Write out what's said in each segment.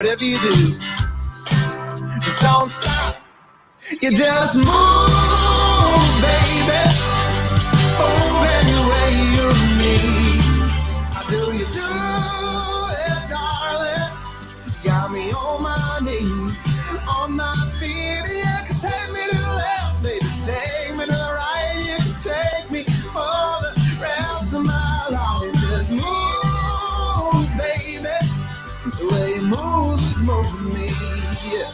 Whatever you do, just don't stop. You just move, baby. Move any way you need. How do you do it, darling? Got me on my knees, on my feet. You can take me to the left, baby. Take me to the right. You can take me for the rest of my life. Just move, baby. The way you move is moving me. Yeah.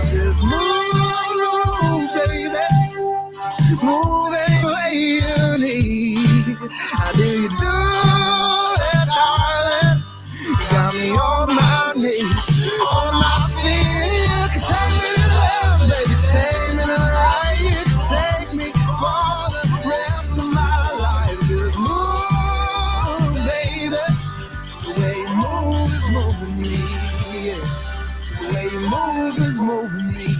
Just move, baby. Move any way you need. How do you do it, darling? You got me on my knees, on my feet. You can take me to the left, baby. Take me to the right. You can take me for the rest of my life. Just move, baby. The way you move is moving me. Yeah. The way you move is moving me.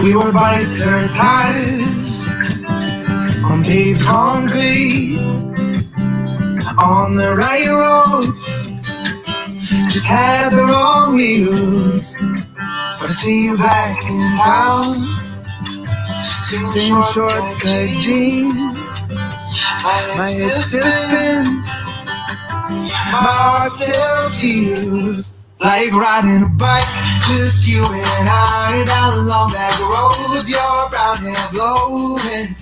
We were biker tires on paved concrete, on the right roads, just had the wrong wheels. But I see you back in town, same shortcut jeans. My head still spins, my heart still feels like riding a bike, just you and I down along that road. Your brown hair blowing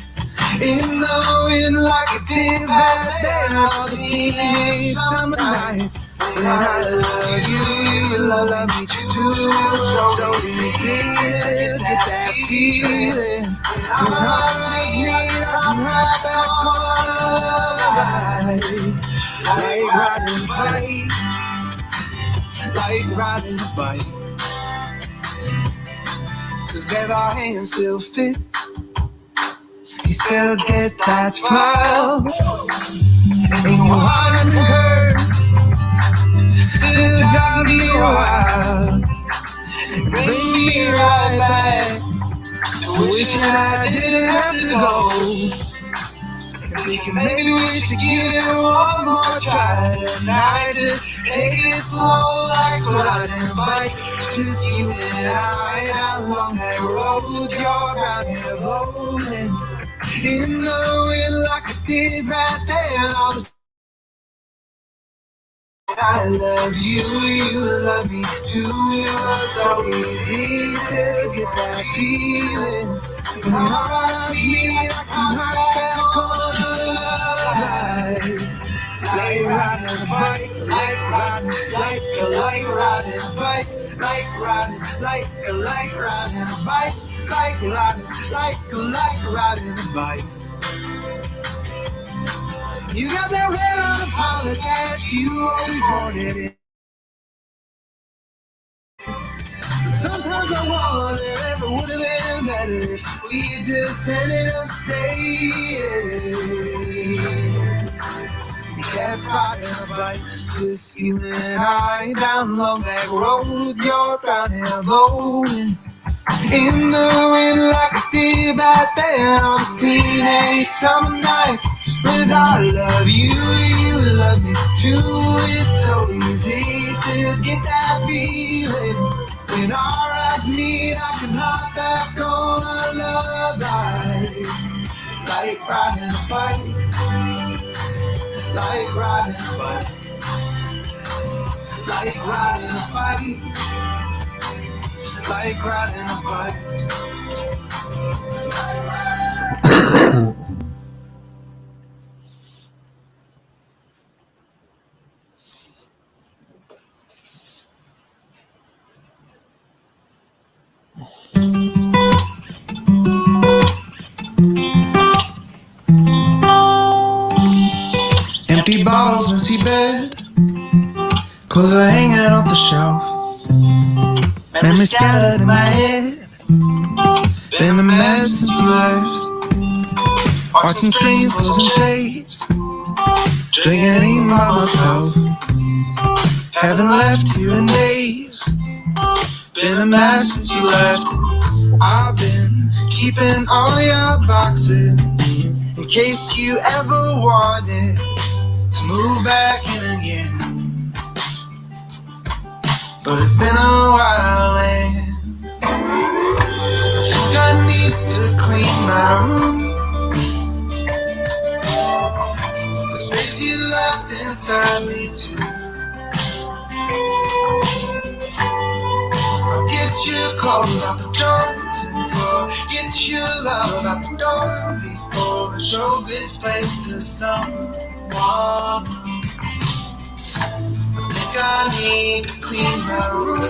in the wind like it did back then on the teenage summer night. And I love you, you love me too. It was so easy to get that feeling. When I meet, I can hide back on a ride, like riding a bike. Like riding a bike. Cause babe, our hands still fit. You still get that smile. And you want her to drive me wild. Bring me right back to wishing I didn't have to go. Maybe we should give it one more try tonight. Just take it slow like riding a bike. Just you and I down along that road. Your brown hair blowing in the wind like I did back then on the. I love you, you love me too. It was so easy to get that feeling. When I meet, I can hide back on the line. Like riding a bike, like riding a bike, like riding a bike, like riding a bike. You got that red on the pilot that you always wanted it. Sometimes I wonder if it would have been better if we just ended up staying. We kept riding our bikes, just you and I down along that road. Your brown hair blowing in the wind like I did back then on this teenage summer night. 'Cause I love you, you love me too. It's so easy to get that feeling. When our eyes meet, I can hop back on a love ride. Like riding a bike, like riding a bike, like riding a bike, like riding a bike. Empty bottles, messy bed, clothes are hanging off the shelf. Memories scattered in my head, been a mess since you left. Watching screens, closing shades, drinking, eating by myself. Haven't left you in days, been a mess since you left. I've been keeping all your boxes in case you ever wanted to move back in again. But it's been a while and I think I need to clean my room. The space you left inside me too. I'll get your clothes out the drawers and floor, get your love out the door before I show this place to someone new. I think I need to clean my room.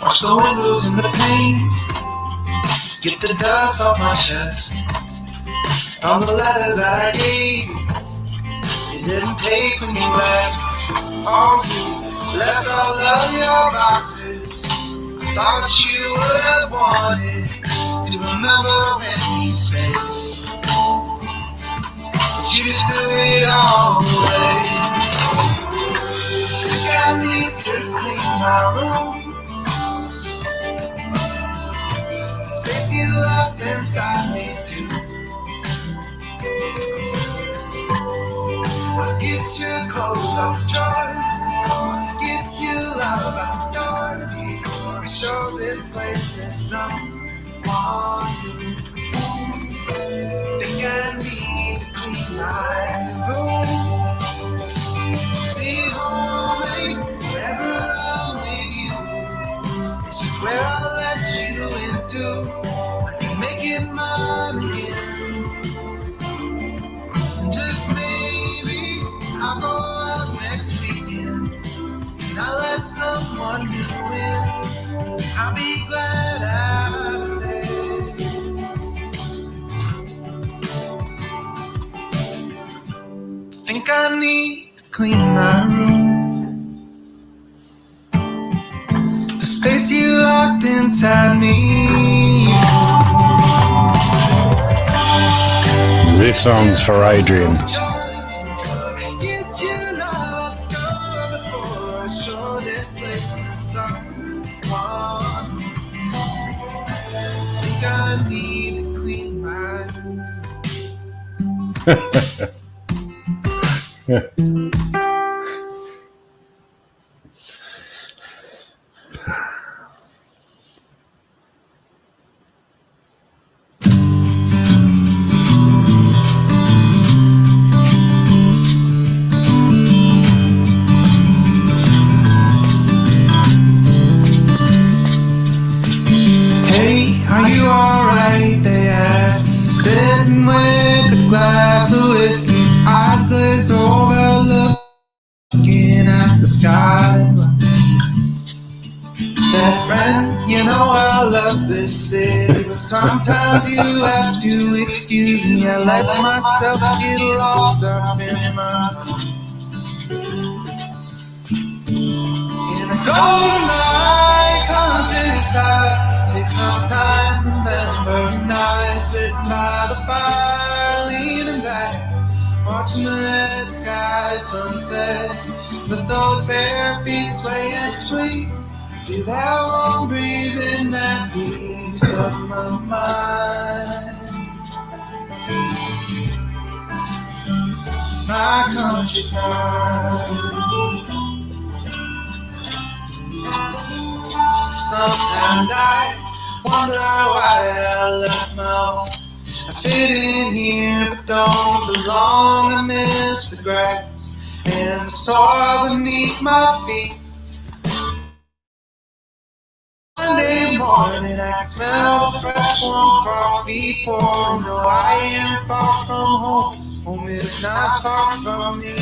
Wash the windows and the paint, get the dust off my chest. All the letters that I gave you didn't take when you left. Oh, you left all of your boxes. I thought you would have wanted to remember when you stayed, but you just threw it all away. I think I need to clean my room. The space you left inside me too. I'll get your clothes off the drawers and get your love out the door before I show this place to someone new. Think I need to clean my room. Stay home and wherever I'm with you, it's just where I let you into. I can make it mine again. Just maybe I'll go out next weekend and I'll let someone new in. I'll be glad I said. Think I need to clean my room. The space you locked inside me. This song's for Adrian. Think I need to clean my room. Are you alright? They asked me, sitting with a glass of whiskey, eyes glazed over, looking at the sky. Said, friend, you know I love this city, but sometimes you have to excuse me. I let myself get lost up in my mind. In a golden night countryside, take some time, remember night, sitting by the fire, leaning back, watching the red sky sunset. Let those bare feet sway and swing through that warm breeze in that peace of my mind. My countryside. Sometimes I wonder why I left my home. I fit in here but don't belong. I miss the grass and the soil beneath my feet. Monday morning I can smell the fresh warm coffee pouring. Though I am far from home, home is not far from me.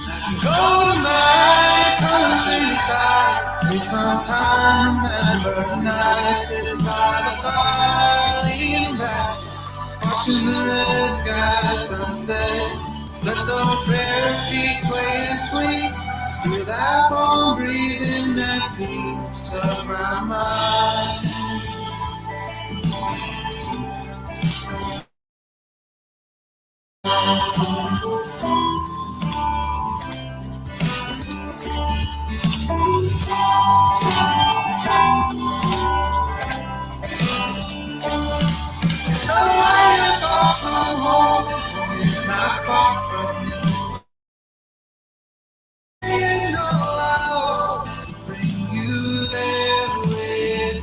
I Go to my countryside. Take some time, remember nights sitting by the fire, leaning back, watching the red sky sunset. Let those bare feet sway and swing. Feel that warm breeze in that peace of my mind. It's not right far from home. It's not far from you. You know I hope to bring you there with me.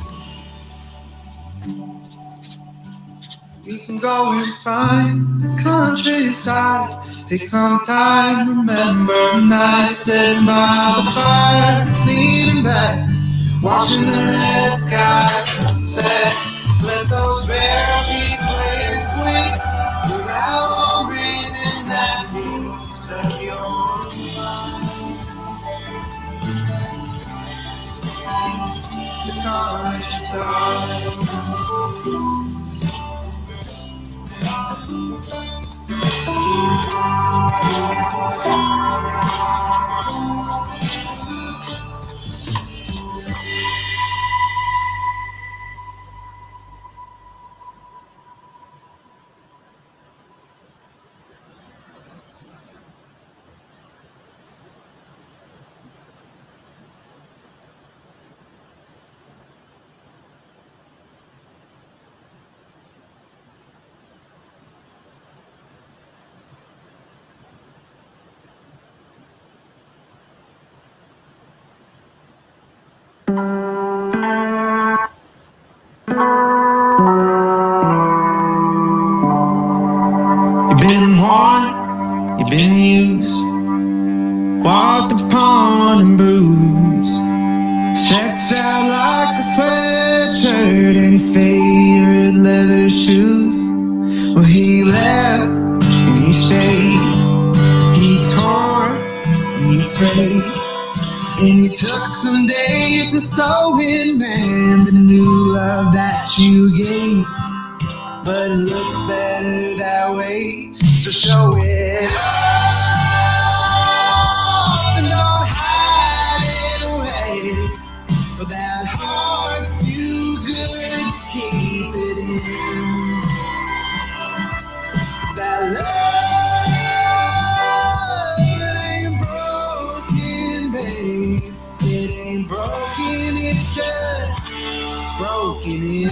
We can go and find the countryside. Take some time, remember nights sitting by the fire, leaning back, watching the red sky sunset. Let those bare feet sway and swing. Feel that warm breeze in that peace of your mind. The countryside. You've been worn, you've been used, walked upon and bruised, stretched out like a sweatshirt. Any favorite leather shoes? Well, he left and you stayed. He tore and you frayed. And you took some days to sew in, man, the new love that you gave. But it looks better that way, so show it off and don't hide it away. For that heart's too good to keep it in. That love that ain't broken, babe. It ain't broken, it's just broken in.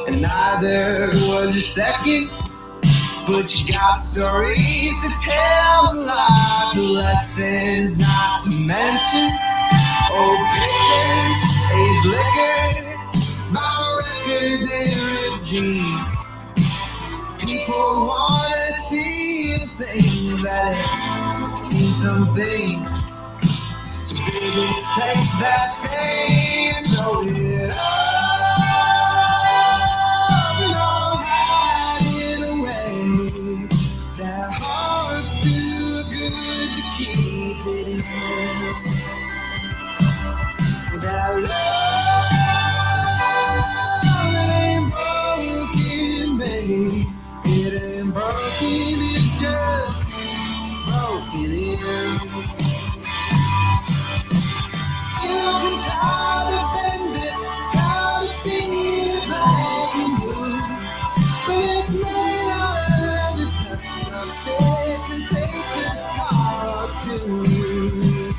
And neither was your second, but you got stories to tell, lots of lessons not to mention. Old pictures, aged liquor, vinyl records and ripped jeans. People wanna see the things that have seen some things. So baby, take that pain and show it up. Don't hide it away. That heart too good to keep it in. That love that ain't broken, babe. It ain't broken, it's just broken in. You can try to bend it, try to be black and blue, but it's made out of the touch of it can take a scar or two.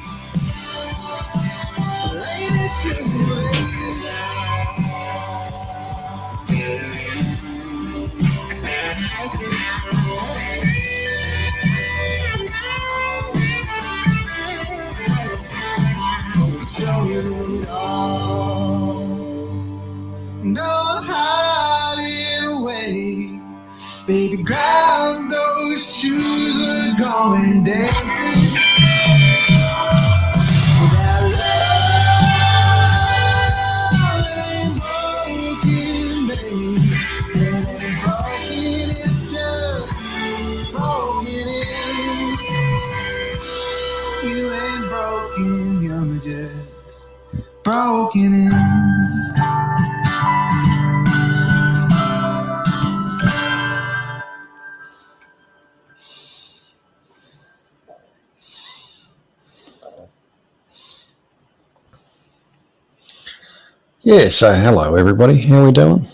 Lady, show it all. Don't hide it away. Baby, grab those shoes, we're going dancing. That love ain't broken in. Yeah, so hello everybody, how are we doing?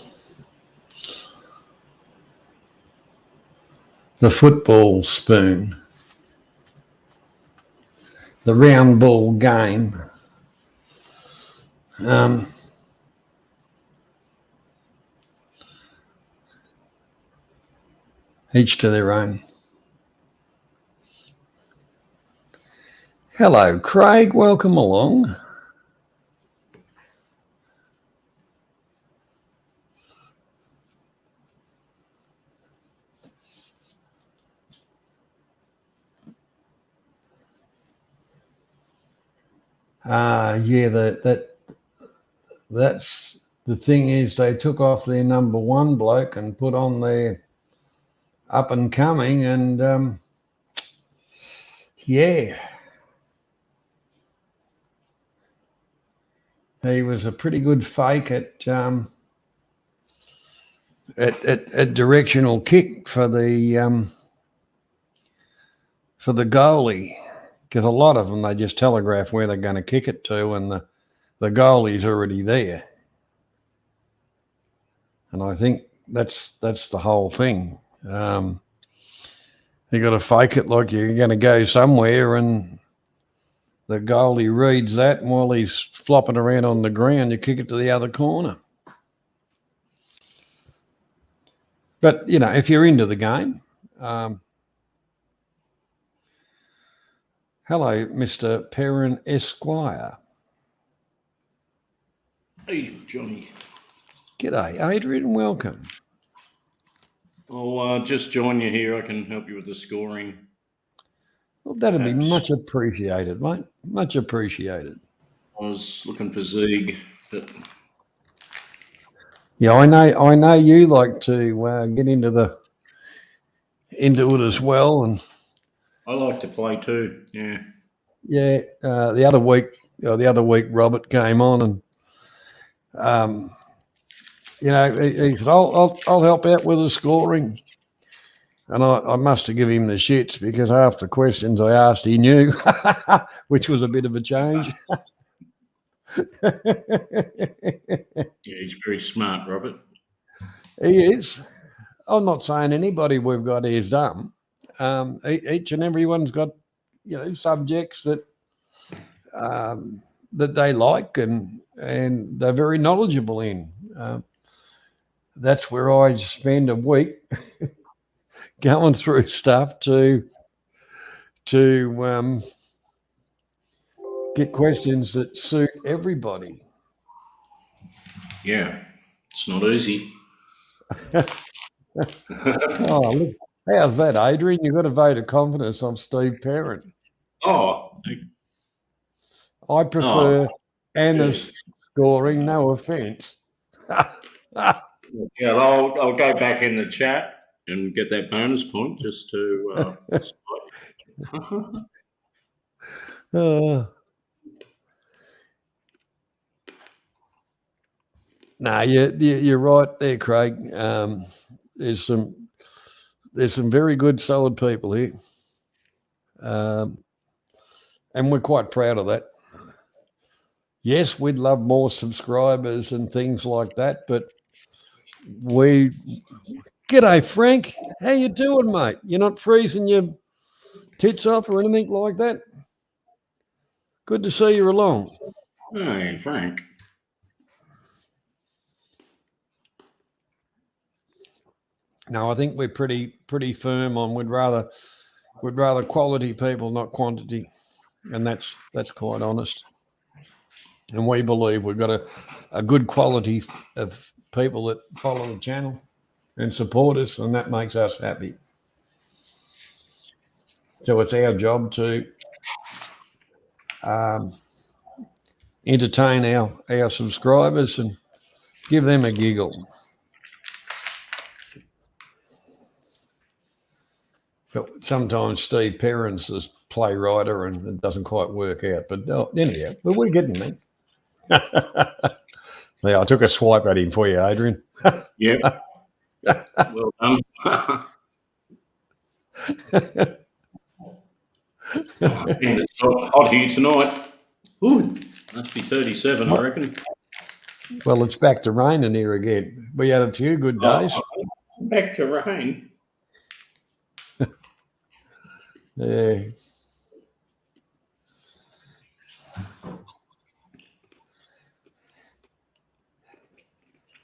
The football spoon, the round ball game. Each to their own. Hello Craig, welcome along. Yeah, that's the thing is they took off their number one bloke and put on their up and coming, and yeah, he was a pretty good fake at directional kick for the goalie, because a lot of them they just telegraph where they're going to kick it to, and the goalie's already there. And I think that's the whole thing. You got to fake it like you're going to go somewhere, and the goalie reads that, and while he's flopping around on the ground, you kick it to the other corner. But, you know, if you're into the game, hello, Mr. Perrin Esquire. Hey, Johnny. G'day, Adrian, welcome. I'll just join you here. I can help you with the scoring. Well, that'd be much appreciated, mate. Much appreciated. I was looking for Zieg, but yeah, I know you like to get into it as well, and I like to play too. Yeah. Yeah, the other week, Robert came on, and he said, "I'll help out with the scoring," and I must have given him the shits because half the questions I asked he knew, which was a bit of a change. Yeah, he's very smart, Robert. He is. I'm not saying anybody we've got here is dumb. Each and everyone's got, subjects that they like and they're very knowledgeable in. That's where I spend a week going through stuff to get questions that suit everybody. Yeah, it's not easy. Oh, look, how's that, Adrian? You've got a vote of confidence on Steve Perrin. Oh, I prefer Anna's scoring, no offence. Yeah, I'll go back in the chat and get that bonus point just to No, you're right there, Craig. There's some very good, solid people here, and we're quite proud of that. Yes, we'd love more subscribers and things like that, but G'day, Frank. How you doing, mate? You're not freezing your tits off or anything like that? Good to see you along. Hey, Frank. No, I think we're pretty firm on we'd rather quality people, not quantity, and that's quite honest. And we believe we've got a good quality of people that follow the channel and support us, and that makes us happy. So it's our job to entertain our subscribers and give them a giggle. But sometimes Steve Perrin's this playwriter and it doesn't quite work out. But anyhow, but we're getting there. Yeah, I took a swipe at him for you, Adrian. Yep. Well done. And it's hot here tonight. Ooh, must be 37, I reckon. Well, it's back to raining here again. We had a few good days. Back to rain. Yeah.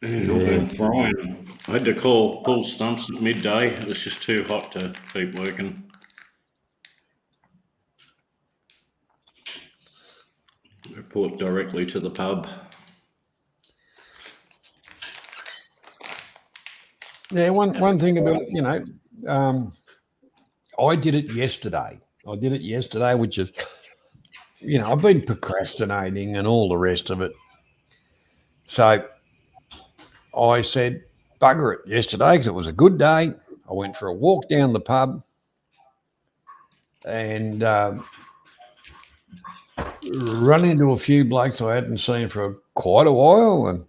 And I've been frying. I had to pull stumps at midday. It was just too hot to keep working. Report directly to the pub. Yeah, one thing about it, I did it yesterday. Which is, I've been procrastinating and all the rest of it. So I said, bugger it yesterday because it was a good day. I went for a walk down the pub and run into a few blokes I hadn't seen for quite a while, and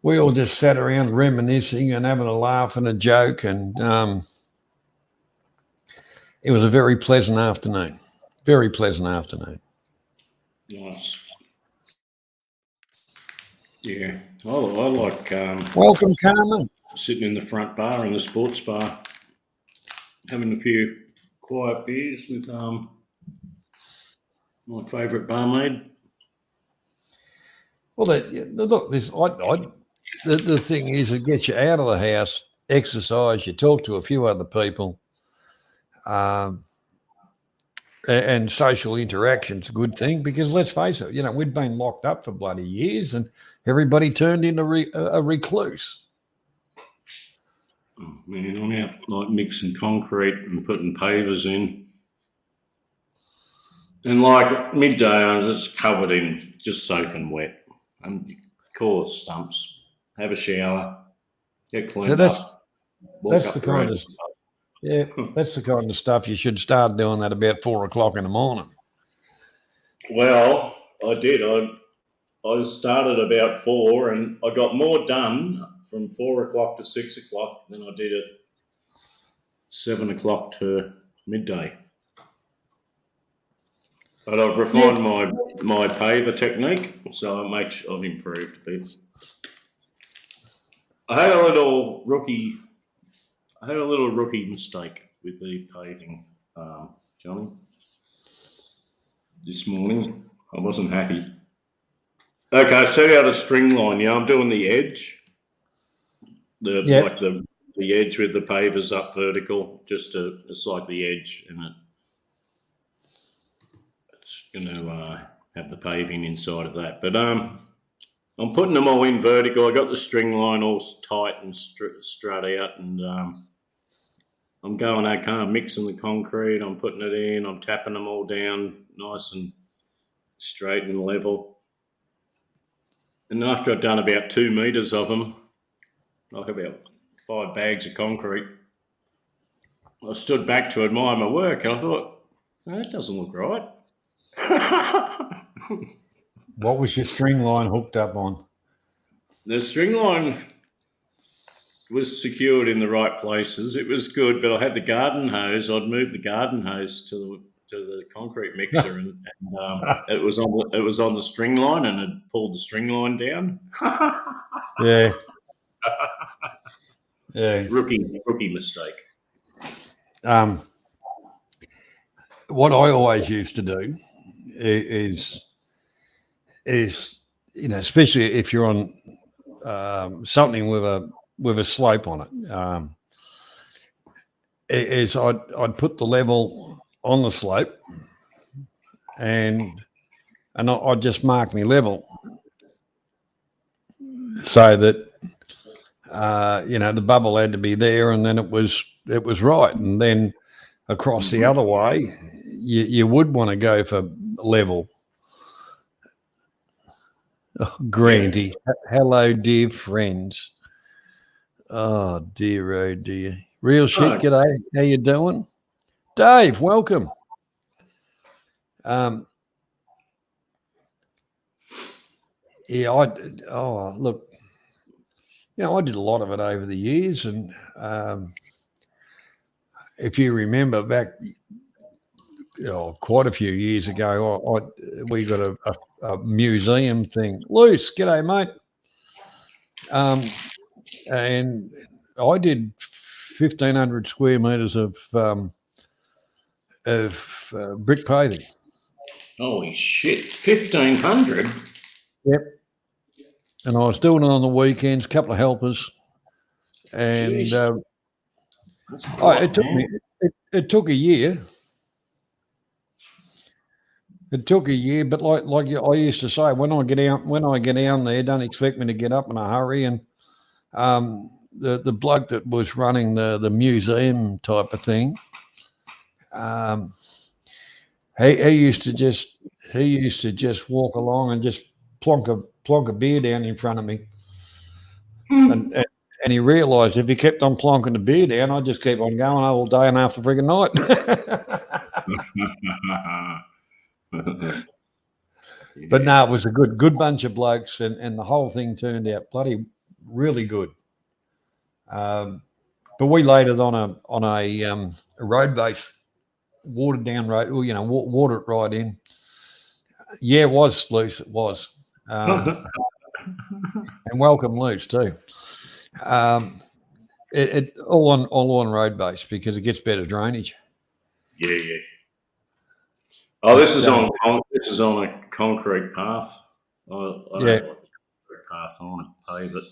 we all just sat around reminiscing and having a laugh and a joke, and it was a very pleasant afternoon. Very pleasant afternoon. Nice. Yeah, I like welcome, Carmen. Sitting in the front bar in the sports bar, having a few quiet beers with my favourite barmaid. Well, look, the thing is, it gets you out of the house, exercise, you talk to a few other people, and social interaction's a good thing because let's face it, we'd been locked up for bloody years and everybody turned into a recluse. Oh, man, I'm out like mixing concrete and putting pavers in. And like midday, I was just covered in just soaking wet. Core stumps, have a shower, get cleaned up. That's the kind of that's the kind of stuff you should start doing that about 4 o'clock in the morning. Well, I did. I started about 4 and I got more done from 4 o'clock to 6 o'clock than I did at 7 o'clock to midday. But I've refined my paver technique, so I've improved a bit. I had a little rookie mistake with the paving, Johnny. This morning, I wasn't happy. Okay, I set out a string line. I'm doing the edge, like the edge with the pavers up vertical, it's like the edge, and it's going to have the paving inside of that. But I'm putting them all in vertical. I got the string line all tight and straight out, and I'm going okay. I'm mixing the concrete. I'm putting it in. I'm tapping them all down nice and straight and level. And after I'd done about 2 meters of them, like about 5 bags of concrete, I stood back to admire my work, and I thought, that doesn't look right. What was your string line hooked up on? The string line was secured in the right places. It was good, but I had the garden hose. I'd move the garden hose to the concrete mixer, and it was on the string line, and it pulled the string line down. Yeah. Yeah. Rookie mistake. What I always used to do is especially if you're on something with a slope on it, is I'd put the level on the slope, and I'd just mark me level so that the bubble had to be there, and then it was right, and then across the other way, you would want to go for level. Oh, Granty, hello, dear friends. Oh dear, real shit. G'day, how you doing, Dave? Welcome. Yeah, look, I did a lot of it over the years, and if you remember back, quite a few years ago, we got a museum thing. Luce, g'day, mate. And I did 1,500 square metres of brick paving. Holy shit, 1,500? Yep. And I was doing it on the weekends, a couple of helpers, and Jeez. That's a lot, it took man. me. It took a year. It took a year, but I used to say, when I get down there, don't expect me to get up in a hurry. And the bloke that was running the museum type of thing, he used to just walk along and just plonk a beer down in front of me, and he realised if he kept on plonking the beer down, I'd just keep on going all day and half the frigging night. But no, it was a good bunch of blokes, and the whole thing turned out bloody really good. But we laid it on a road base, watered down road. Water it right in. Yeah, it was loose. It was, and welcome loose too. It's all on road base because it gets better drainage. Yeah. Oh, this is on a concrete path. I don't Yeah. like the concrete path. I want to pave it.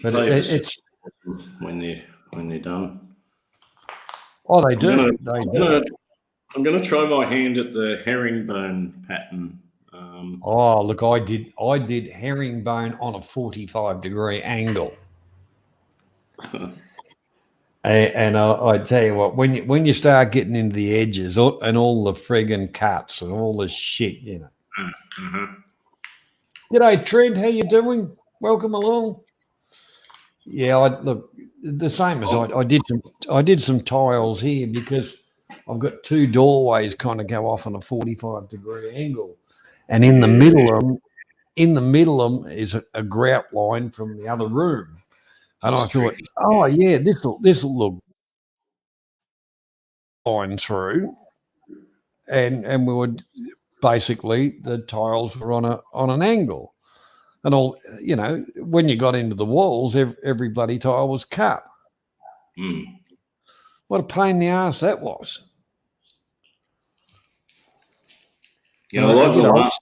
But it's when they're done. Oh, they do. I'm gonna try my hand at the herringbone pattern. Oh, look, I did herringbone on a 45-degree angle. And I tell you what, when you start getting into the edges and all the friggin' cuts and all the shit, G'day, Trent. How you doing? Welcome along. Yeah, look, the same as I did some tiles here because I've got two doorways kind of go off on a 45-degree angle, and in the middle of them is a grout line from the other room. And I thought, oh yeah, this will look fine through, and we would basically the tiles were on an angle, and all when you got into the walls, every bloody tile was cut. What a pain in the ass that was. Yeah, like the last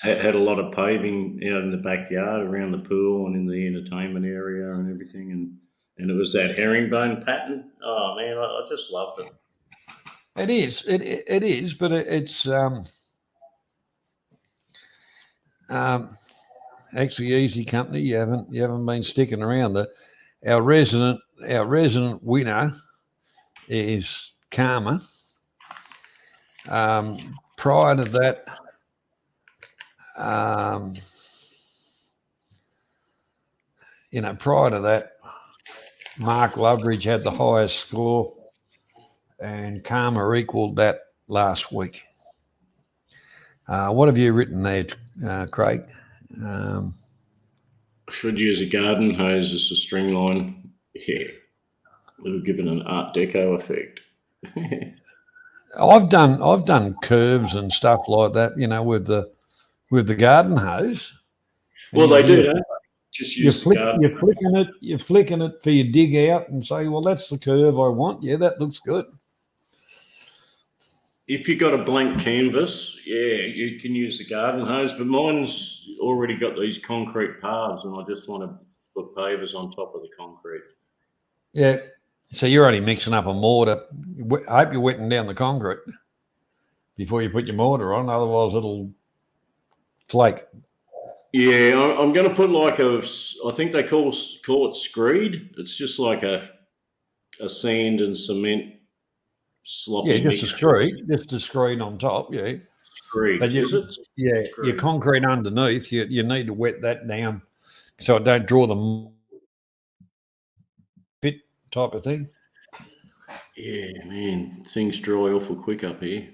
had a lot of paving out in the backyard around the pool and in the entertainment area and everything, and it was that herringbone pattern. Oh man, I just loved it. It is. It is, but it's actually easy company. You haven't been sticking around. Our resident winner is Karma. Prior to that, Mark Loveridge had the highest score, and Karma equalled that last week. What have you written there, Craig? Should use a garden hose as a string line. Yeah, it'll give it an Art Deco effect. I've done curves and stuff like that, with the garden hose. Well, they do, don't they? Just use the garden. You're flicking it for your dig out and say, well, that's the curve I want. Yeah, that looks good. If you've got a blank canvas, yeah, you can use the garden hose, but mine's already got these concrete paths and I just want to put pavers on top of the concrete. Yeah. So you're only mixing up a mortar. I hope you're wetting down the concrete before you put your mortar on, otherwise it'll flake. Yeah, I'm going to put I think they call it screed. It's just like a sand and cement sloppy just a screed on top, yeah. Screed, but is it? Yeah, screed. Your concrete underneath, you need to wet that down so it don't draw the pit type of thing. Yeah, man, things dry awful quick up here.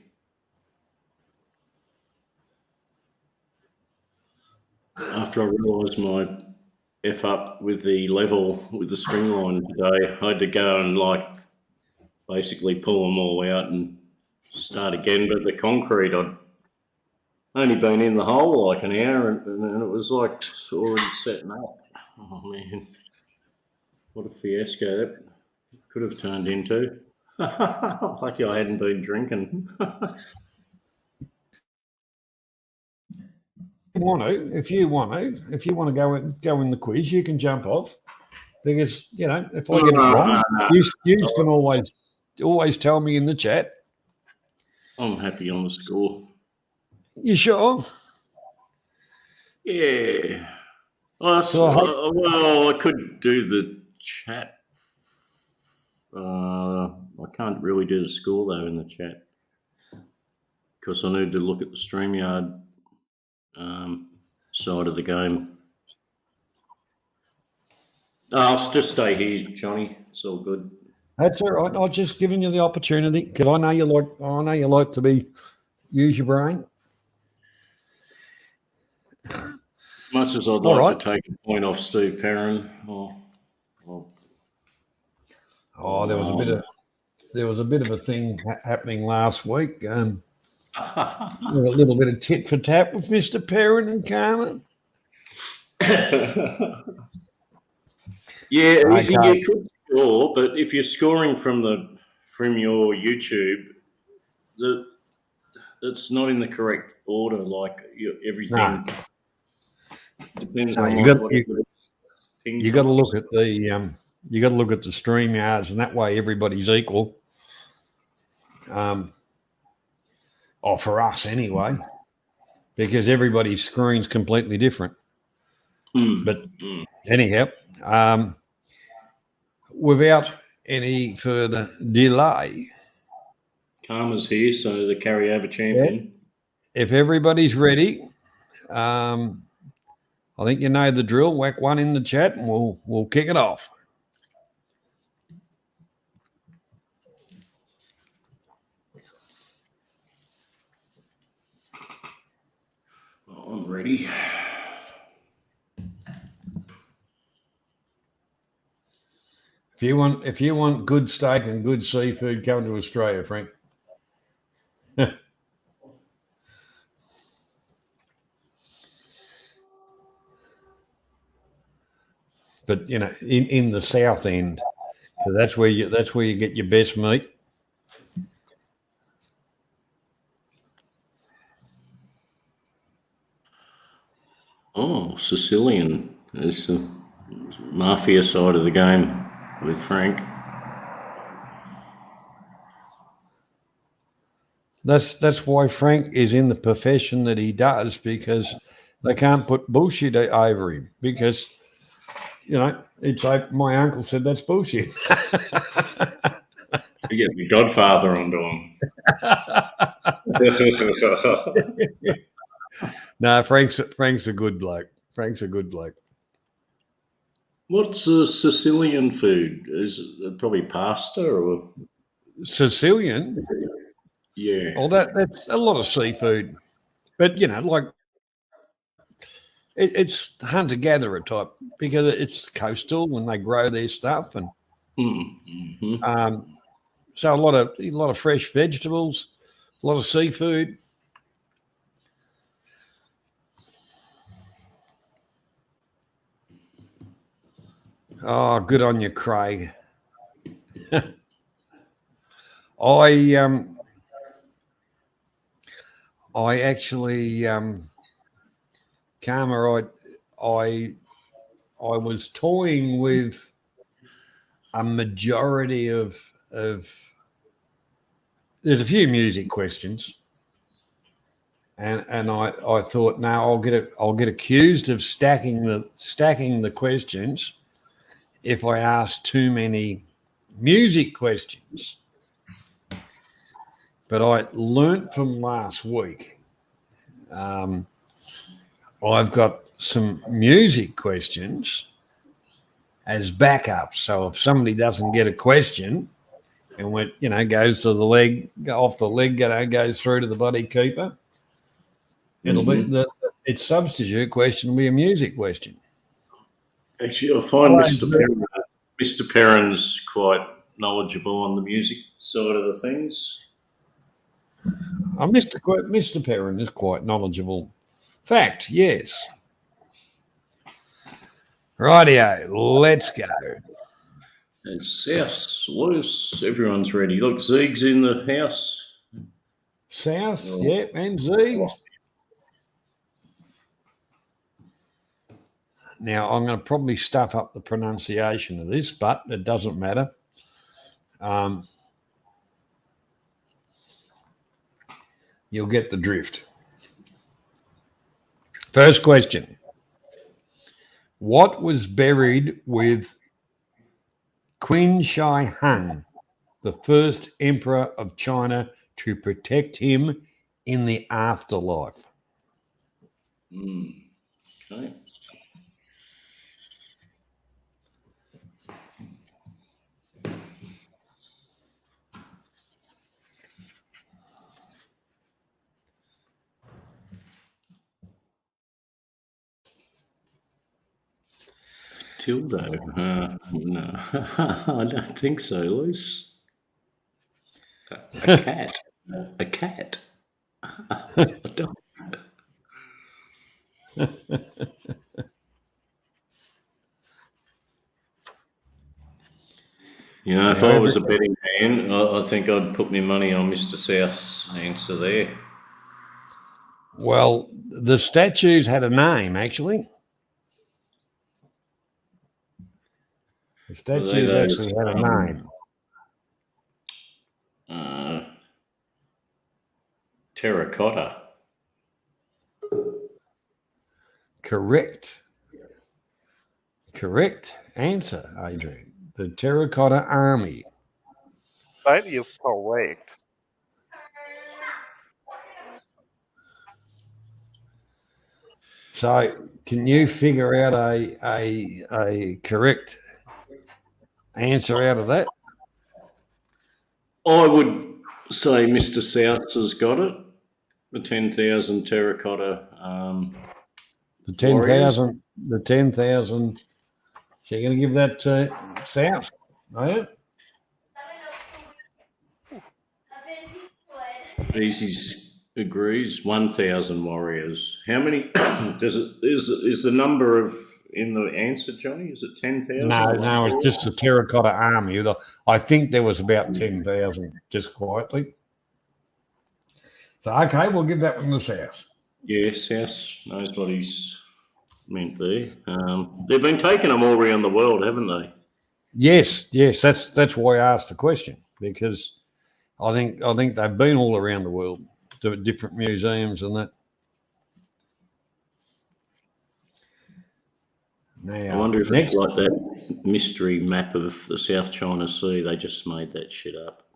after I realised my F up with the level with the string line today, I had to go and basically pull them all out and start again. But the concrete, I'd only been in the hole like an hour, and it was like already setting up. Oh man, what a fiasco that could have turned into. Lucky I hadn't been drinking. If you want to go in the quiz, you can jump off because if I get it wrong, you can always tell me in the chat. I'm happy on the score. You sure? Yeah. Well, I could do the chat. I can't really do the score though in the chat because I need to look at the StreamYard side of the game. I'll just stay here, Johnny. It's all good. That's all right. I've just given you the opportunity because I know you like to use your brain. Much as I'd like to take a point off Steve Perrin. There was a bit of a thing happening last week. A little bit of tit for tat with Mr. Perrin and Carmen. Yeah, you could score, but if you're scoring from your YouTube, it's not in the correct order. Like everything depends on you got to look at the StreamYards, and that way everybody's equal. For us anyway, because everybody's screen's completely different. But anyhow, without any further delay, Karma's here, so the carryover champion. If everybody's ready, I think you know the drill. Whack one in the chat, and we'll kick it off. I'm ready. If you want good steak and good seafood, come to Australia, Frank. But in the south end, so that's where you get your best meat. Oh, Sicilian. It's the mafia side of the game with Frank. That's why Frank is in the profession that he does, because they can't put bullshit over him, because it's like my uncle said that's bullshit. You get the Godfather onto him. No, Frank's a good bloke. Frank's a good bloke. What's a Sicilian food? Is it probably pasta or Sicilian? Yeah. Well, that's a lot of seafood, but it's hunter-gatherer type, because it's coastal when they grow their stuff, and so a lot of fresh vegetables, a lot of seafood. Oh, good on you, Craig. I actually, Karma, I was toying with a majority of there's a few music questions, and I thought, now I'll get accused of stacking the questions if I ask too many music questions. But I learnt from last week. I've got some music questions as backup. So if somebody doesn't get a question and goes to the leg, off the leg, goes through to the bloody keeper, it'll its substitute question will be a music question. Actually, I find Hello, Mr. Perrin's quite knowledgeable on the music side of the things. Mr. Perrin is quite knowledgeable. Fact, yes. Rightio, let's go. And South, everyone's ready. Look, Zeeg's in the house. South, yeah, and Z. Now, I'm going to probably stuff up the pronunciation of this, but it doesn't matter. You'll get the drift. First question. What was buried with Qin Shi Huang, the first emperor of China, to protect him in the afterlife? Okay. Tildo? No, I don't think so, Luce. A cat. A cat. I don't. You know, if I was a betting man, I think I'd put my money on Mr. South's answer there. Well, the statues had a name, actually. The statues actually had a name. Terracotta. Correct answer, Adrian. The Terracotta Army. That is correct. So, can you figure out a correct answer out of that? I would say Mr. South has got it. The 10,000 terracotta. The 10,000. The 10,000. So you're going to give that to South, are you? Easy agrees. 1,000 warriors. How many? Is the number of in the answer, Johnny? Is it 10,000? No, it's just the Terracotta Army. I think there was about 10,000, just quietly. So okay, we'll give that one to South. Yeah, South knows what he's meant there. They've been taking them all around the world, haven't they? Yes. That's why I asked the question, because I think they've been all around the world to different museums and that. Now, I wonder if it's like that mystery map of the South China Sea. They just made that shit up.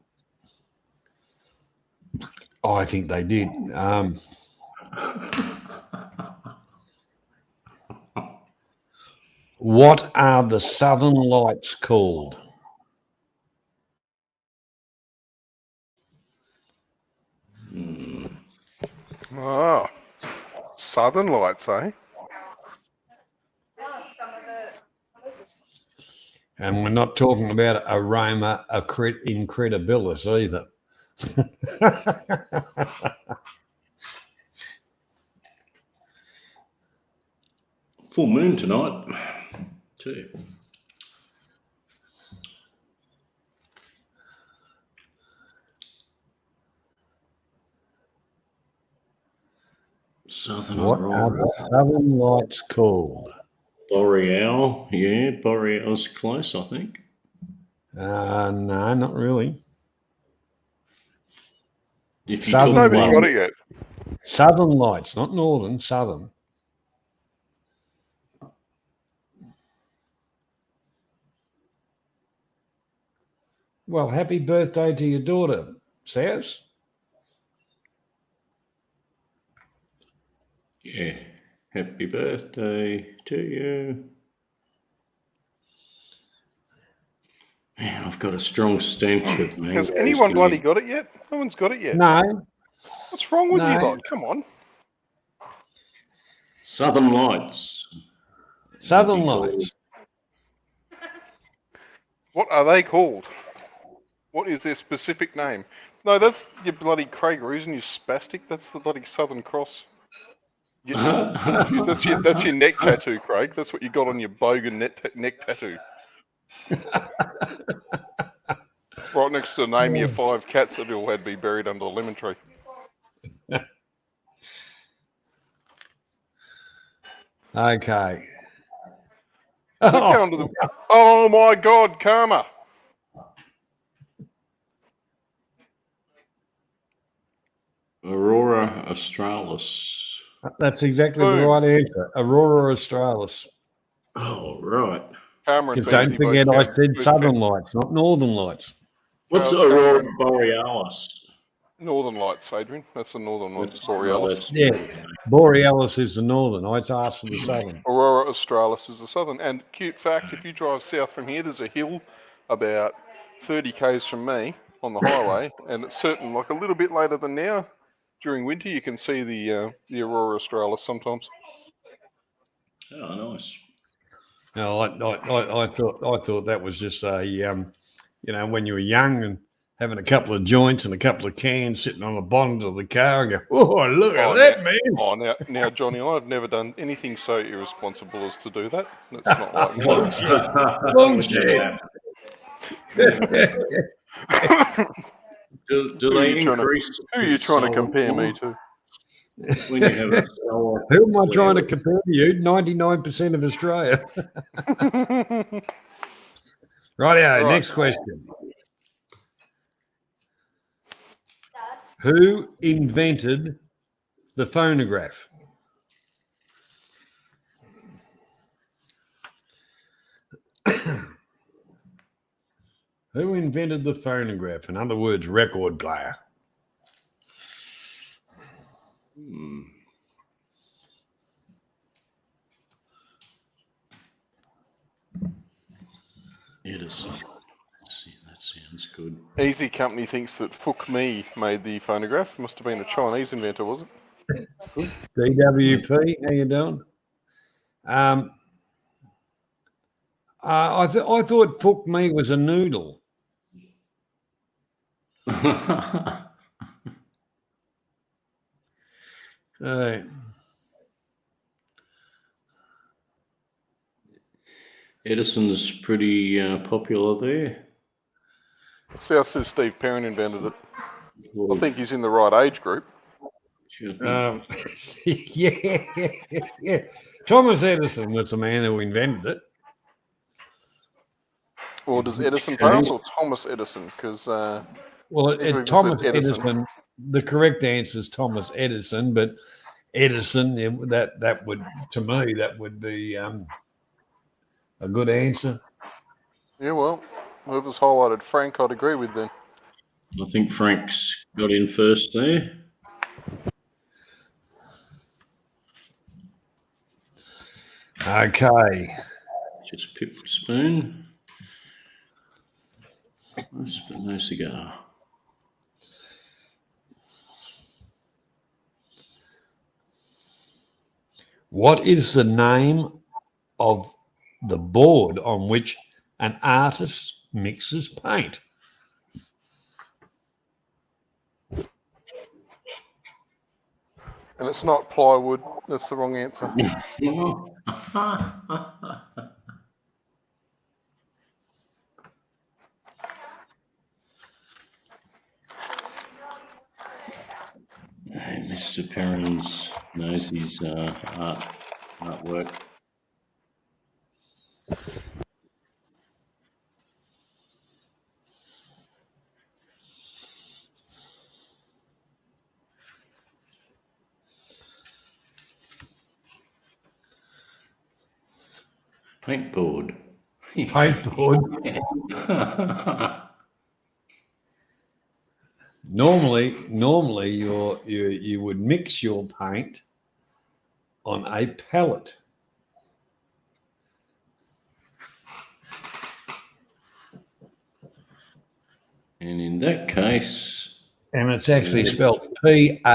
Oh, I think they did. What are the Southern Lights called? Oh, Southern Lights, eh? And we're not talking about aroma incredibilis either. Full moon tonight, too. What are the Southern Lights called? Boreal, yeah, Boreal's close, I think. No, not really. If you Nobody got it yet. Southern Lights, not Northern, Southern. Well, happy birthday to your daughter, South. Yeah, happy birthday to you. Man, I've got a strong stench of mango. Has anyone bloody got it yet? No one's got it yet. No. What's wrong with you lot? Come on. Southern Lights. Southern Might be called- Lights. What are they called? What is their specific name? No, that's your bloody Craig Reason, you spastic. That's the bloody Southern Cross. That's your neck tattoo, Craig. That's what you got on your bogan neck tattoo. Right next to name your 5 cats that all had to be buried under the lemon tree. Okay. Oh my God, karma! Aurora Australis. That's exactly the Boom. right answer. Aurora Australis. Oh, right. Karma and Because don't Beansy both forget, I count. said Southern Lights, not Northern Lights. What's No, it's Aurora Cameron. Borealis? Northern Lights, Adrian. That's the northern one. That's- Borealis. Yeah. Borealis is the Northern. I asked for the Southern. Aurora Australis is the southern. And cute fact, if you drive south from here, there's a hill about 30 k's from me on the highway, and it's certain, like a little bit later than now, during winter, you can see the Aurora Australis sometimes. Oh, nice. No, I thought that was just a when you were young and having a couple of joints and a couple of cans sitting on the bonnet of the car and go, oh, look at that, man. Oh, now, Johnny, I've never done anything so irresponsible as to do that. That's not like me. Bullshit. Do Who are they you trying to- increase? Who are you trying to solar compare me power to? when you have a solar Who am I trying to flare? compare to you? 99% of Australia. Rightio, Right. next question. Who invented the phonograph? Who invented the phonograph? In other words, record player. Edison. Let's see, that sounds good. Easy Company thinks that Fook Me made the phonograph. Must have been a Chinese inventor, was it? DWP, how you doing? I thought Fook Me was a noodle. Edison's pretty popular there. South says Steve Perrin invented it. I think he's in the right age group. Yeah. Thomas Edison was the man who invented it. Or does Edison Okay. pass or Thomas Edison? Because Thomas Edison. The correct answer is Thomas Edison, but Edison, that would, to me, that would be a good answer. Yeah, well, whoever's highlighted Frank, I'd agree with then. I think Frank's got in first there. Okay. Just pip for spoon. No cigar. What is the name of the board on which an artist mixes paint? And it's not plywood. That's the wrong answer. Hey, Mr. Perrins knows his artwork. Paintboard. Paintboard. Normally you would mix your paint on a pallet. And in that case, and it's actually spelled P-A-L-E-T-T-E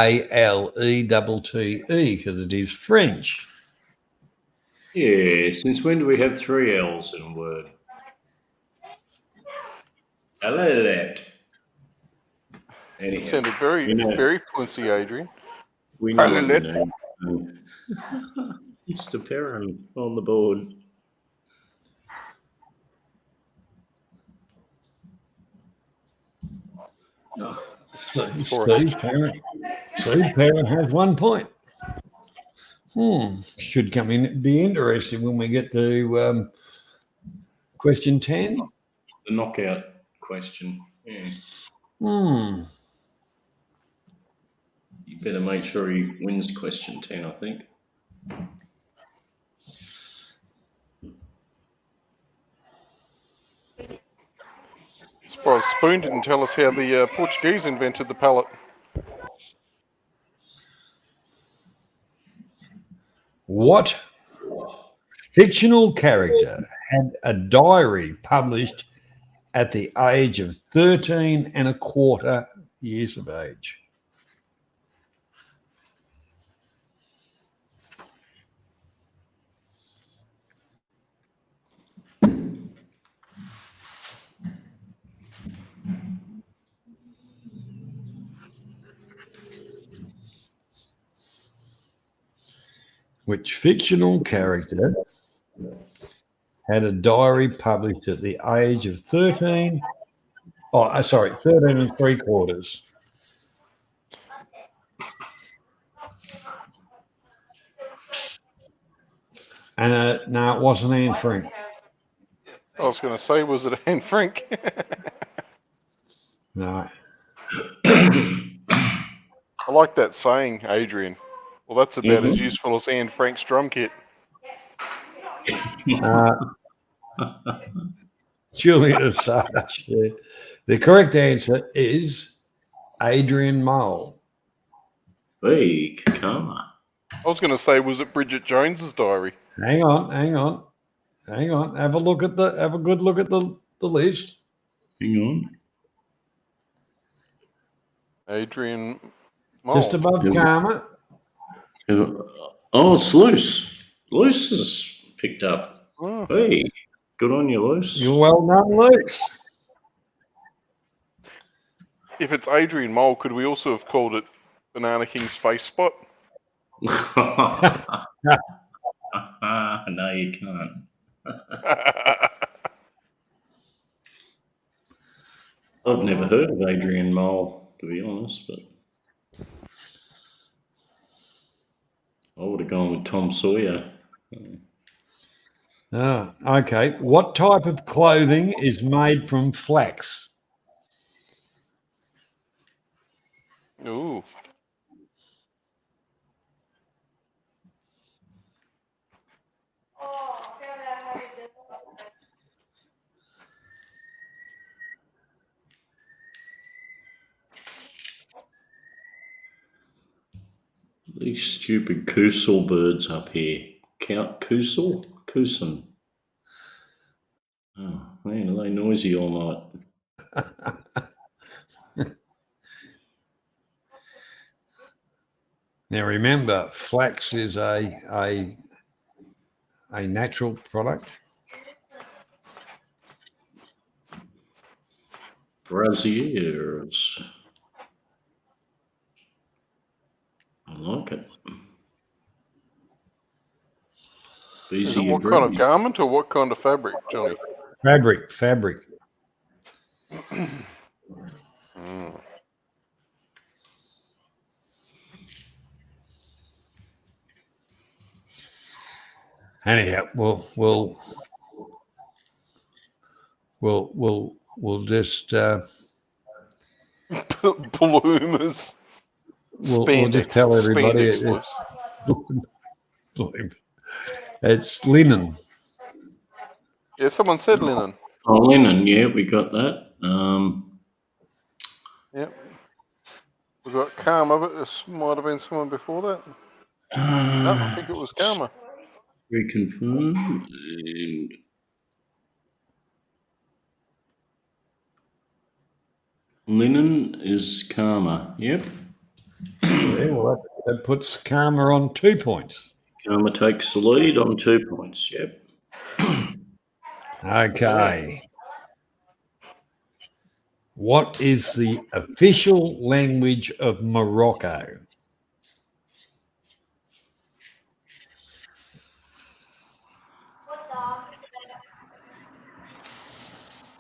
because it is French. Yeah, since when do we have 3 L's in a word? Hello that. It Anyhow, sounded very, we know, very fluency, Adrian. we know what you know. Mr. Perrin on the board. Steve Parent has 1 point. Should come in be interesting when we get to question 10. The knockout question. Yeah. You better make sure he wins question 10, I think. Surprised Spoon didn't tell us how the Portuguese invented the pallet. What fictional character had a diary published at the age of 13 and a quarter years of age? Which fictional character had a diary published at the age of 13? 13 and 3/4. And no, it wasn't Anne Frank. I was going to say, was it Anne Frank? No. I like that saying, Adrian. Well, that's about as useful as Anne Frank's drum kit. Julian Assange. Yeah. The correct answer is Adrian Mole. Hey, karma. I was going to say, was it Bridget Jones's diary? Hang on. Have a good look at the list. Hang on. Adrian Mole. Just above Karma. Oh, it's Loose. Loose is picked up. Oh. Hey, good on you, Loose. You're well done, Loose. If it's Adrian Mole, could we also have called it Banana King's face spot? No, you can't. I've never heard of Adrian Mole, to be honest, but I would have gone with Tom Sawyer. Okay. What type of clothing is made from flax? Ooh. These stupid Kusel birds up here. Count Kusel? Kusen. Oh, man, are they noisy all night? Now remember, flax is a natural product. Braziers. I like it. Is it what kind of garment or what kind of fabric, Johnny? Fabric. Anyhow, we'll just Bloomers. we'll just tell everybody it's linen. Yeah, someone said linen. Oh, linen, yeah, we got that. Yep. We got Karma, but this might have been someone before that. No, I think it was Karma. Reconfirm and linen is Karma. Yep. Yeah, well, that puts Karma on 2 points. Karma takes the lead on 2 points. Yep. Okay. What is the official language of Morocco?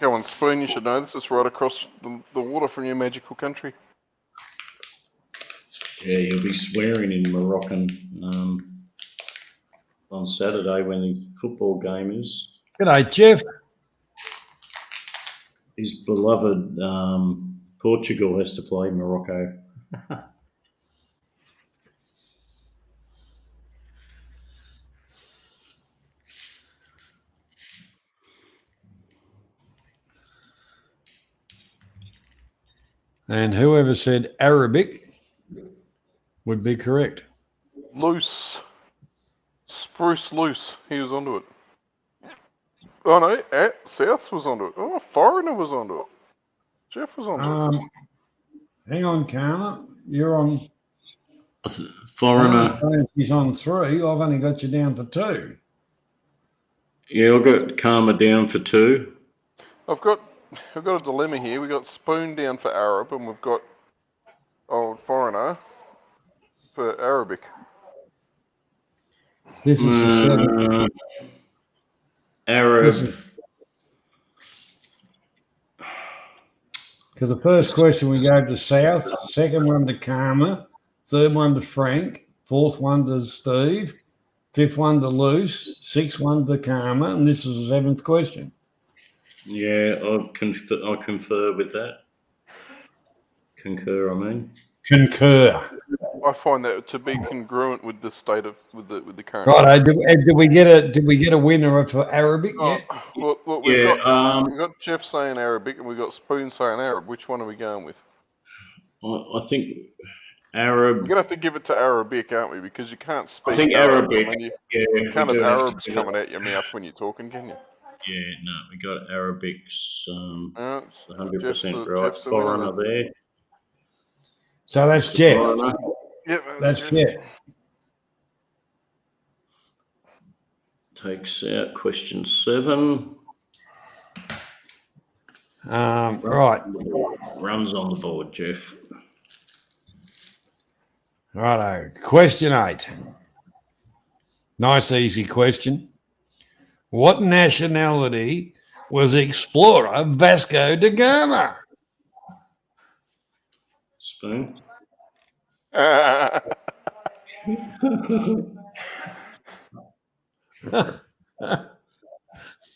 Go on, Spoon, you should know this. It's right across the water from your magical country. Yeah, you'll be swearing in Moroccan on Saturday when the football game is. G'day, Jeff. His beloved Portugal has to play Morocco. And whoever said Arabic would be correct. Loose. Spruce Loose. He was onto it. Oh no, Souths was onto it. Oh, Foreigner was onto it. Jeff was onto it. Hang on, Karma. You're on. Foreigner. He's on 3. I've only got you down for 2. Yeah, I've got Karma down for 2. I've got a dilemma here. We've got Spoon down for Arab, and we've got old Foreigner for Arabic. This is the 7th. Arab. Because the first question we gave to South, second one to Karma, third one to Frank, fourth one to Steve, fifth one to Luce, sixth one to Karma, and this is the 7th question. Yeah, I confer with that. Concur, I mean. Concur. I find that to be congruent with the state of with the current. Right. Did we get a winner for Arabic yet? Well, we've got Jeff saying Arabic, and we've got Spoon saying Arab. Which one are we going with? I think Arab. We're gonna have to give it to Arabic, aren't we? Because you can't speak. I think Arabic. You can't have Arabs coming out your mouth when you're talking, can you? Yeah, no, we got Arabic's 100% right. Jeff's Foreigner there. So that's Jeff. Foreigner. Yep, that's Jeff. Takes out question 7. Right. Runs on the board, Jeff. Righto. Question 8. Nice, easy question. What nationality was explorer Vasco da Gama? Spoon.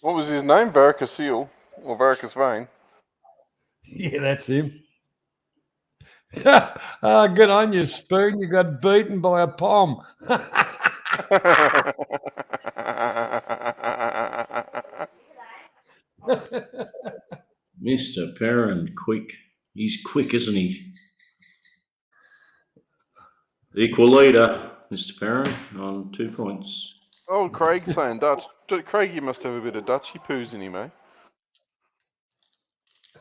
What was his name? Varicocele or varicose vein? Yeah, that's him. Good on you, Spoon. You got beaten by a pom. Mr. Perrin, quick. He's quick, isn't he? Equal leader, Mr. Perrin, on 2 points. Oh, Craig saying Dutch. Craig, you must have a bit of Dutchy poos in you, mate.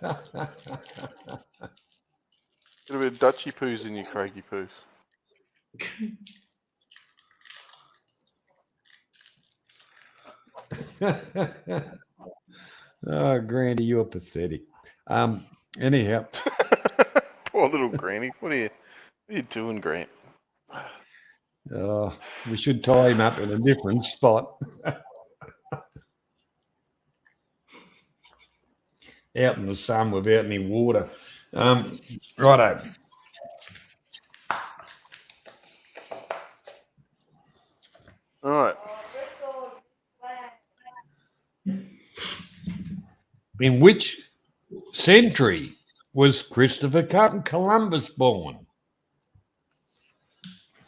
Got a bit of Dutchy poos in you, Craigie poos. Oh, Grandy, you're pathetic. Anyhow. Poor little Granny. What are you doing, Grant? We should tie him up in a different spot. Out in the sun without any water. Righto. All right. In which century was Christopher Columbus born?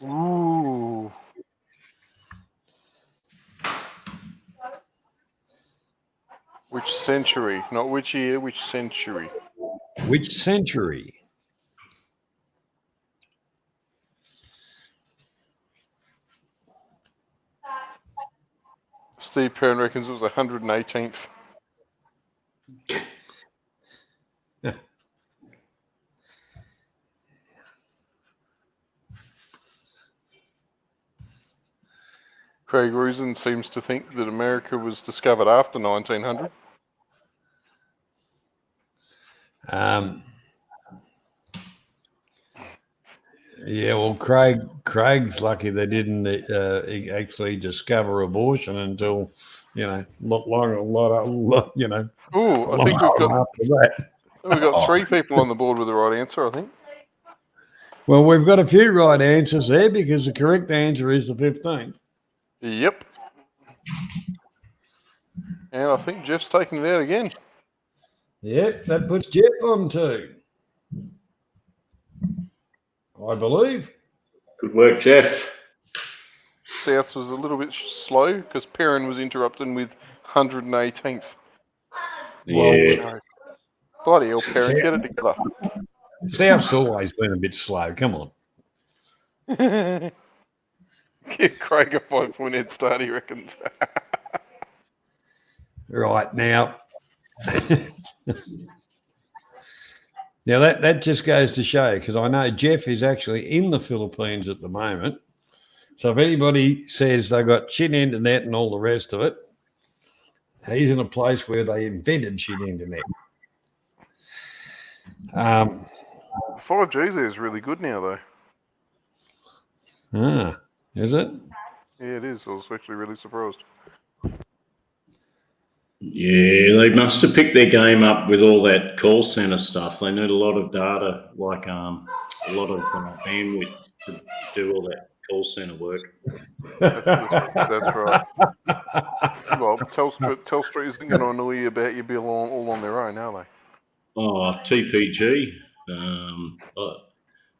Ooh. Which century? Not which year, which century? Which century? Steve Perrin reckons it was 118th. Craig Rusin seems to think that America was discovered after 1900. Yeah, well, Craig's lucky they didn't actually discover abortion until, not long, a lot, Oh, a I think long time after that. we've got 3 people on the board with the right answer, I think. Well, we've got a few right answers there because the correct answer is the 15th. Yep. And I think Jeff's taking it out again. Yep, that puts Jeff on 2. I believe. Good work, Jeff. Souths was a little bit slow because Perrin was interrupted with 118th. Yeah. Bloody hell, Perrin, get it together. South's always been a bit slow. Come on. Give Craig a 5-point head start, he reckons. Right, now. Now, that just goes to show, because I know Jeff is actually in the Philippines at the moment. So if anybody says they got shit internet and all the rest of it, he's in a place where they invented shit internet. 5G there is really good now, though. Is it? Yeah, it is. I was actually really surprised. Yeah, they must have picked their game up with all that call center stuff. They need a lot of data, like a lot of bandwidth to do all that call center work. That's right. Well, Telstra isn't going to annoy you about your bill all on their own, are they? Oh, TPG.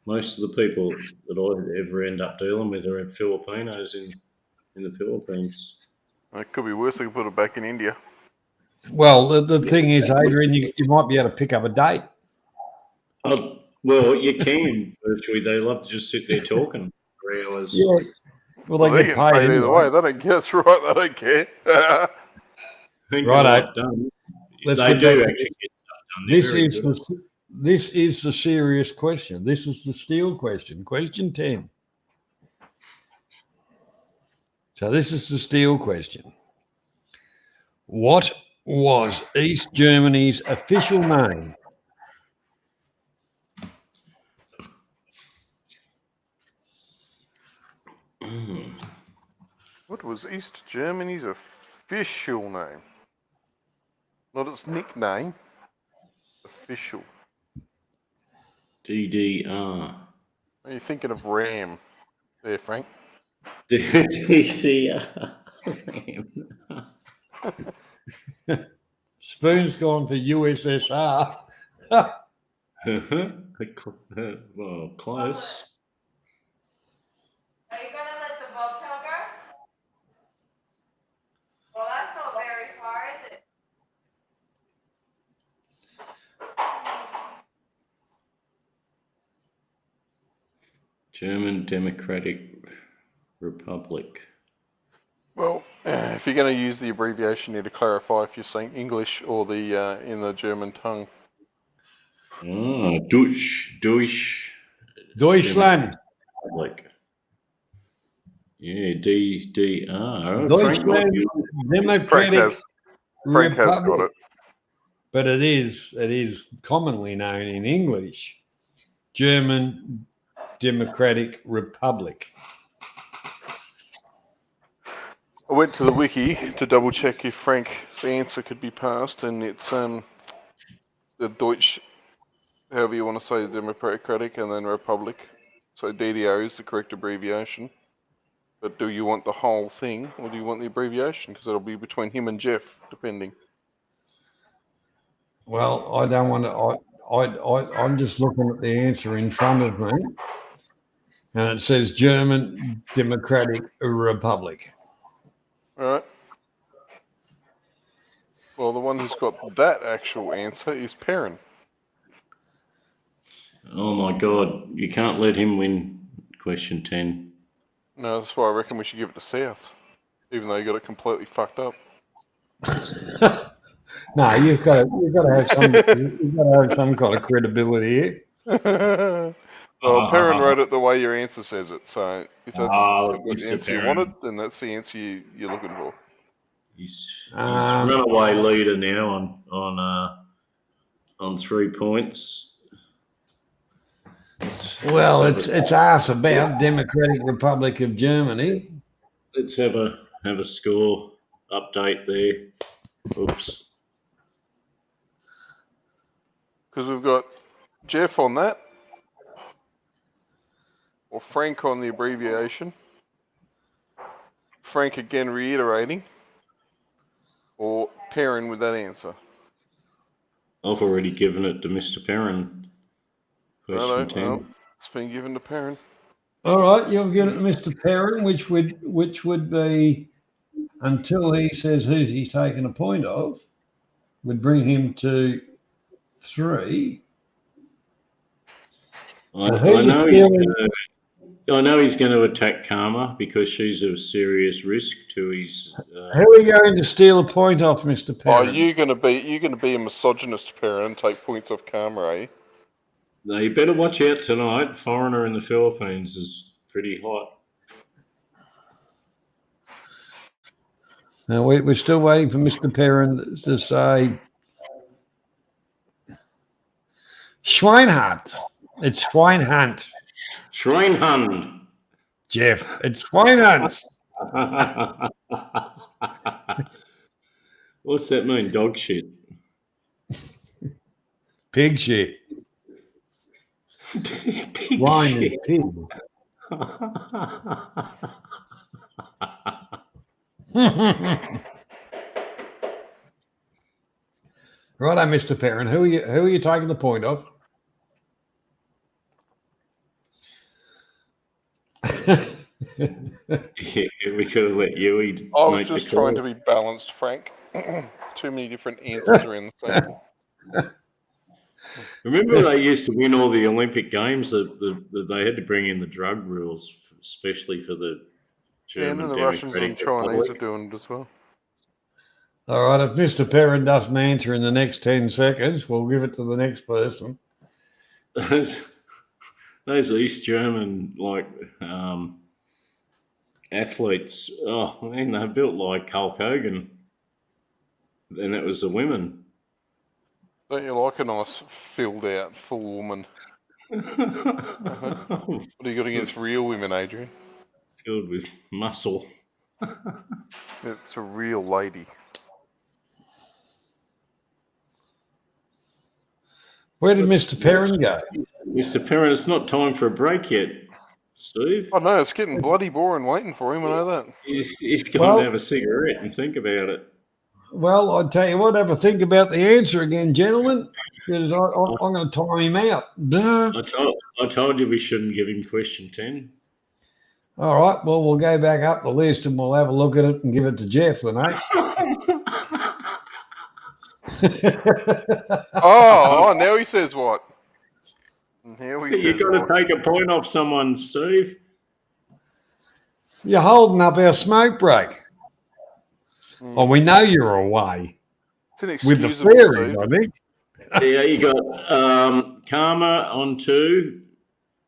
Most of the people that I ever end up dealing with are Filipinos in the Philippines. It could be worse. They could put it back in India. Well, the thing is, Adrian, you might be able to pick up a date. Oh, well, you can virtually. They love to just sit there talking for hours. Yeah. Well, they get paid either anyway. way. They don't care. That's right. They don't care. Right, they do actually get stuff done. This is the serious question. This is the steel question. Question 10. So this is the steel question. What was East Germany's official name? What was East Germany's official name? Not its nickname. Official. DDR. Are you thinking of RAM there, Frank? DDR. Spoon's gone for USSR. Well, close. Are you going to let the bobtail go? Well, that's not very far, is it? German Democratic Republic. Well, if you're going to use the abbreviation, you need to clarify if you're saying English or the in the German tongue. Ah, Deutschland. Republic. Yeah, DDR. Deutschland Democratic Frank has got Republic. it. But it is commonly known in English, German Democratic Republic. I went to the wiki to double check if Frank's answer could be passed, and it's the Deutsch, however you want to say, Democratic and then Republic. So DDR is the correct abbreviation. But do you want the whole thing, or do you want the abbreviation? Because it'll be between him and Jeff, depending. Well, I don't want to. I'm just looking at the answer in front of me, and it says German Democratic Republic. All right. Well, the one who's got that actual answer is Perrin. Oh my God! You can't let him win question 10. No, that's why I reckon we should give it to South, even though you got it completely fucked up. No, you've got to have some kind of credibility here. Well, Perrin wrote it the way your answer says it. So if that's Oh, what Mr. answer you Perrin. wanted, then that's the answer you're looking for. He's Um, runaway leader now on 3 points. Well, it's asked about Democratic Republic of Germany. Let's have a score update there. Oops. Because we've got Jeff on that, or Frank on the abbreviation. Frank again reiterating, or Perrin with that answer. I've already given it to Mr. Perrin. Question 10. Well, it's been given to Perrin. All right, you'll get it, Mr. Perrin, which would be until he says who he's taken a point of, would bring him to 3. I know he's going to attack Karma because she's a serious risk to his. Who are you going to steal a point off, Mr. Perrin? Oh, you're gonna be a misogynist, Perrin, and take points off Karma, eh? No, you better watch out tonight. Foreigner in the Philippines is pretty hot. Now we're still waiting for Mr. Perrin to say Schweinhund. It's Schweinhund. Schweinhund. Jeff, it's Schweinhund. What's that mean? Dog shit. Pig shit. Pig Wine shit. is pig. Righto, Mr. Perrin. Who are you taking the point of? Yeah, we could have let you eat. I was just trying to be balanced, Frank. Too many different answers around the same. Remember they used to win all the Olympic Games that they had to bring in the drug rules, especially for the Yeah, and German then the Russians and Democratic Chinese Republic. are doing it as well. All right, if Mr. Perrin doesn't answer in the next 10 seconds, we'll give it to the next person. Those East German athletes, oh man, they're built like Hulk Hogan. And it was the women. Don't you like a nice filled out full woman? What do you got against real women, Adrian? Filled with muscle. It's a real lady. Where did Mr. Perrin go? Mr. Perrin, it's not time for a break yet, Steve. Oh no, it's getting bloody boring waiting for him, I know that. He's going to have a cigarette and think about it. Well, I'll tell you what, have a think about the answer again, gentlemen, because I'm going to time him out. I told you we shouldn't give him question 10. All right, well, we'll go back up the list and we'll have a look at it and give it to Jeff then, eh? Oh, now he says what? You've got to take a point off someone, Steve. You're holding up our smoke break. Oh, we know you're away with the fairies, I think. Yeah, you got Karma on 2,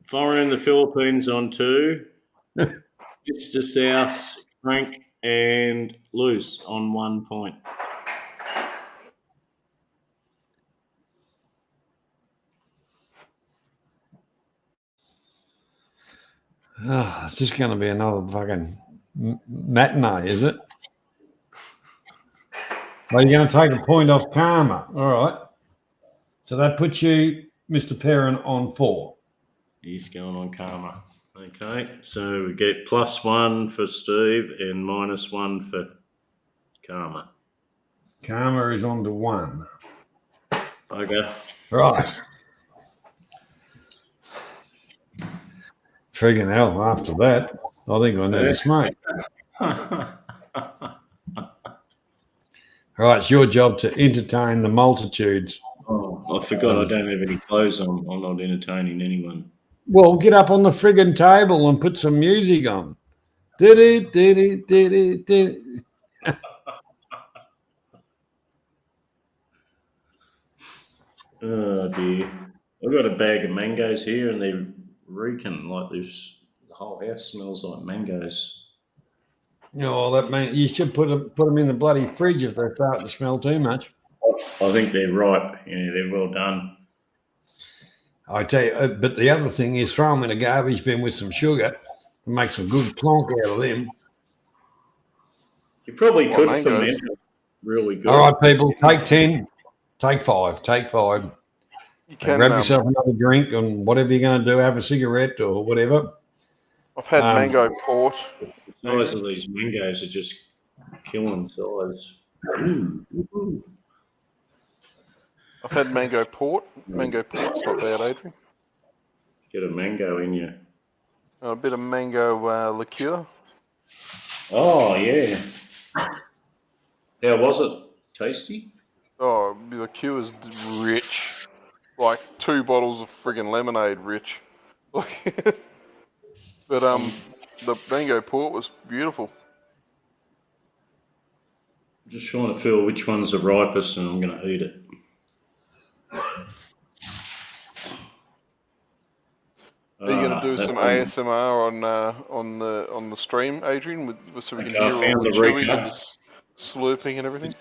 Foreign in the Philippines on 2, Mr. South, Frank, and Luce on 1 point. Oh, it's just going to be another fucking matinee, is it? Well, you're going to take a point off Karma. All right. So that puts you, Mr. Perrin, on 4. He's going on Karma. Okay, so we get +1 for Steve and -1 for Karma. Karma is on to 1. Okay. Right. Friggin' hell, after that, I think I need a smoke. Right, it's your job to entertain the multitudes. Oh, I forgot I don't have any clothes on. I'm not entertaining anyone. Well, get up on the friggin' table and put some music on. Did. Oh dear. I've got a bag of mangoes here and they're reeking like this. The whole house smells like mangoes. Well, that mean you should put them in the bloody fridge if they're starting to smell too much. I think they're ripe. Yeah, they're well done. I tell you, but the other thing is throw them in a garbage bin with some sugar and make some good plonk out of them. You probably could mangoes? ferment it really good. All right, people, take 10, take 5, take 5. You And can. grab yourself another drink and whatever you're going to do, have a cigarette or whatever. I've had mango port. The size of these mangoes are just killing size. I've had mango port. Mango port's not bad, Adrian. Get a mango in you. A bit of mango liqueur. Oh, yeah. How was it? Tasty? Oh, the liqueur is rich. Like 2 bottles of friggin' lemonade rich. But the mango port was beautiful. I'm just trying to feel which one's the ripest and I'm going to eat it. Are you going to do some ASMR on the stream, Adrian, so we can hear all the chewing and the slurping and everything?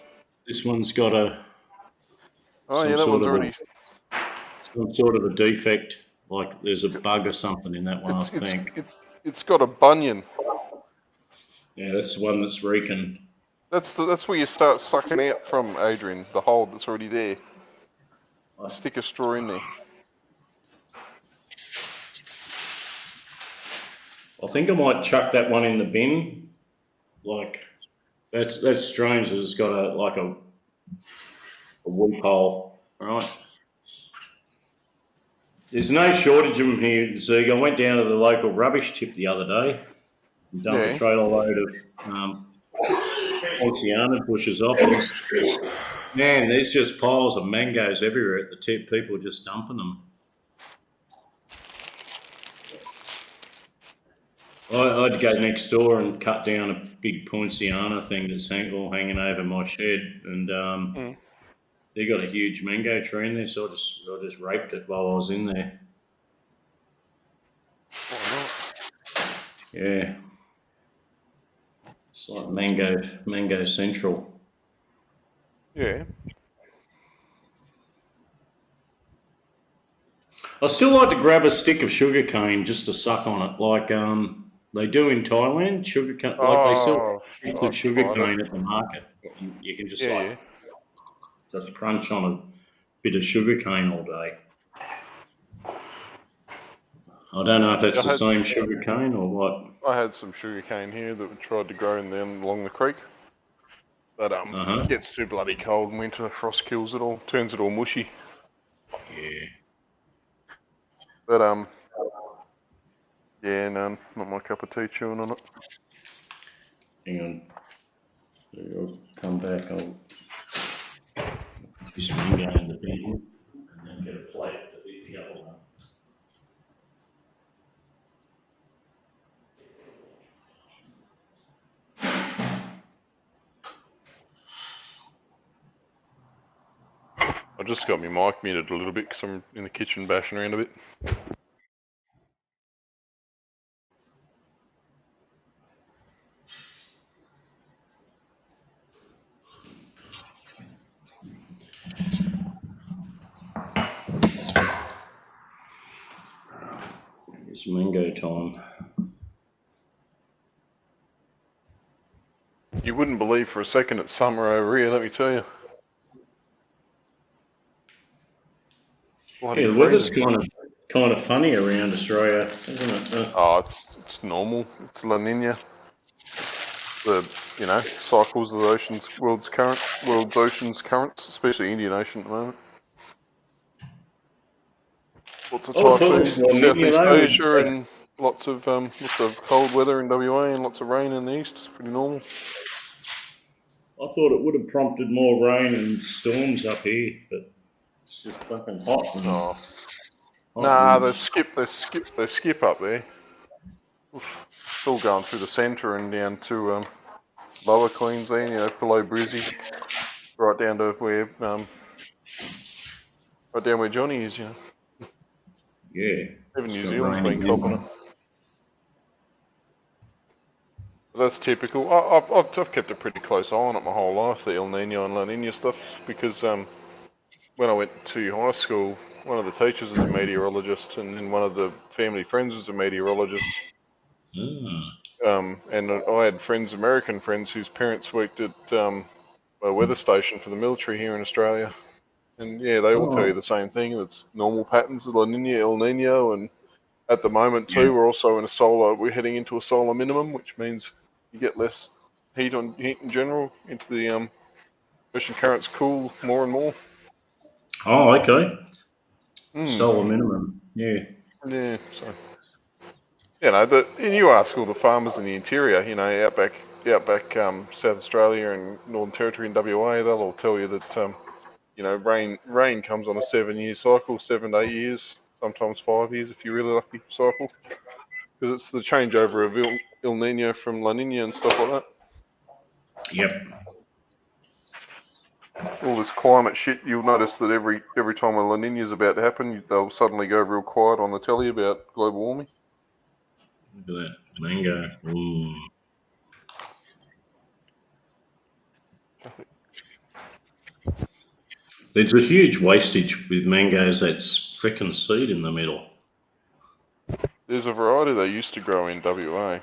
This one's got that one's already. Some sort of a defect, like there's a bug or something in that one. I think it's got a bunion. Yeah, that's the one that's reeking. That's where you start sucking out from, Adrian. The hole that's already there. Stick a straw in there. I think I might chuck that one in the bin. Like, that's strange that it's got a weep hole, right? There's no shortage of them here, Zeke. I went down to the local rubbish tip the other day and dumped a trailer load of Poinciana bushes off. Man, there's just piles of mangoes everywhere at the tip. People are just dumping them. I'd go next door and cut down a big Poinciana thing that's all hanging over my shed, and they got a huge mango tree in there, so I just raped it while I was in there. Yeah, it's like mango central. Yeah. I still like to grab a stick of sugar cane just to suck on it, like they do in Thailand. Sugar cane, like they sell good sugar cane at the market. You can just just crunch on a bit of sugar cane all day. I don't know if that's the same sugar cane or what. I had some sugar cane here that we tried to grow in them along the creek, but it gets too bloody cold in winter. Frost kills it all, turns it all mushy. Yeah. But no, not my cup of tea chewing on it. Hang on. I'll come back. I'll just mango in the bin and then get a plate to eat the other one. I just got my mic muted a little bit because I'm in the kitchen bashing around a bit. It's mango time. You wouldn't believe for a second it's summer over here, let me tell you. The weather's kind of funny around Australia, isn't it? It's normal. It's La Nina. The cycles of the world's oceans currents, especially Indian Ocean at the moment. Lots of typhoons in Southeast Asia and lots of cold weather in WA and lots of rain in the east. It's pretty normal. I thought it would have prompted more rain and storms up here, but it's just fucking hot. They skip up there. It's all going through the centre and down to lower Queensland, below Brizzy, right down to where Johnny is, Yeah. Even New It's got Zealand's rain been copping it. again. That's typical. I've kept a pretty close eye on it my whole life, the El Nino and La Nina stuff, because when I went to high school, one of the teachers was a meteorologist, and then one of the family friends was a meteorologist. And I had friends, American friends, whose parents worked at a weather station for the military here in Australia. And yeah, they all tell you the same thing. It's normal patterns of La Nina, El Nino, and at the moment too, we're heading into a solar minimum, which means you get less heat in general into the ocean currents cool more and more. Oh, okay. Solar minimum. Yeah. Yeah, so and you ask all the farmers in the interior, outback South Australia and Northern Territory and WA, they'll all tell you that rain comes on a 7-year cycle, 7 to 8 years, sometimes 5 years if you're really lucky cycle, because it's the changeover of El Nino from La Nina and stuff like that. Yep. All this climate shit, you'll notice that every time a La Nina is about to happen, they'll suddenly go real quiet on the telly about global warming. Look at that mango. Ooh. There's a huge wastage with mangoes that's frickin' seed in the middle. There's a variety they used to grow in WA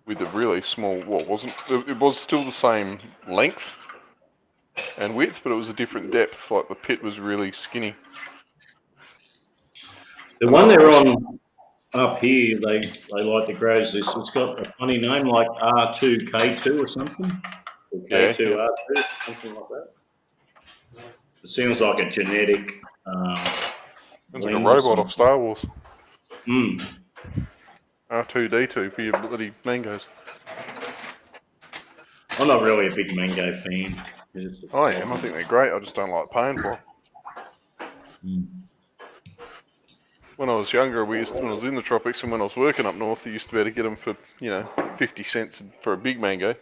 with a really small, it was still the same length and width, but it was a different depth. Like the pit was really skinny. The one they're on up here, they like to grow this. It's got a funny name like R2K2 or something. Or K2R2, something like that. It sounds like a genetic. Sounds like a robot off Star Wars. Mm. R2D2 for your bloody mangoes. I'm not really a big mango fan. I am. I think they're great. I just don't like paying for them. Mm. When I was younger, when I was in the tropics and when I was working up north, I used to be able to get them for 50 cents for a big mango.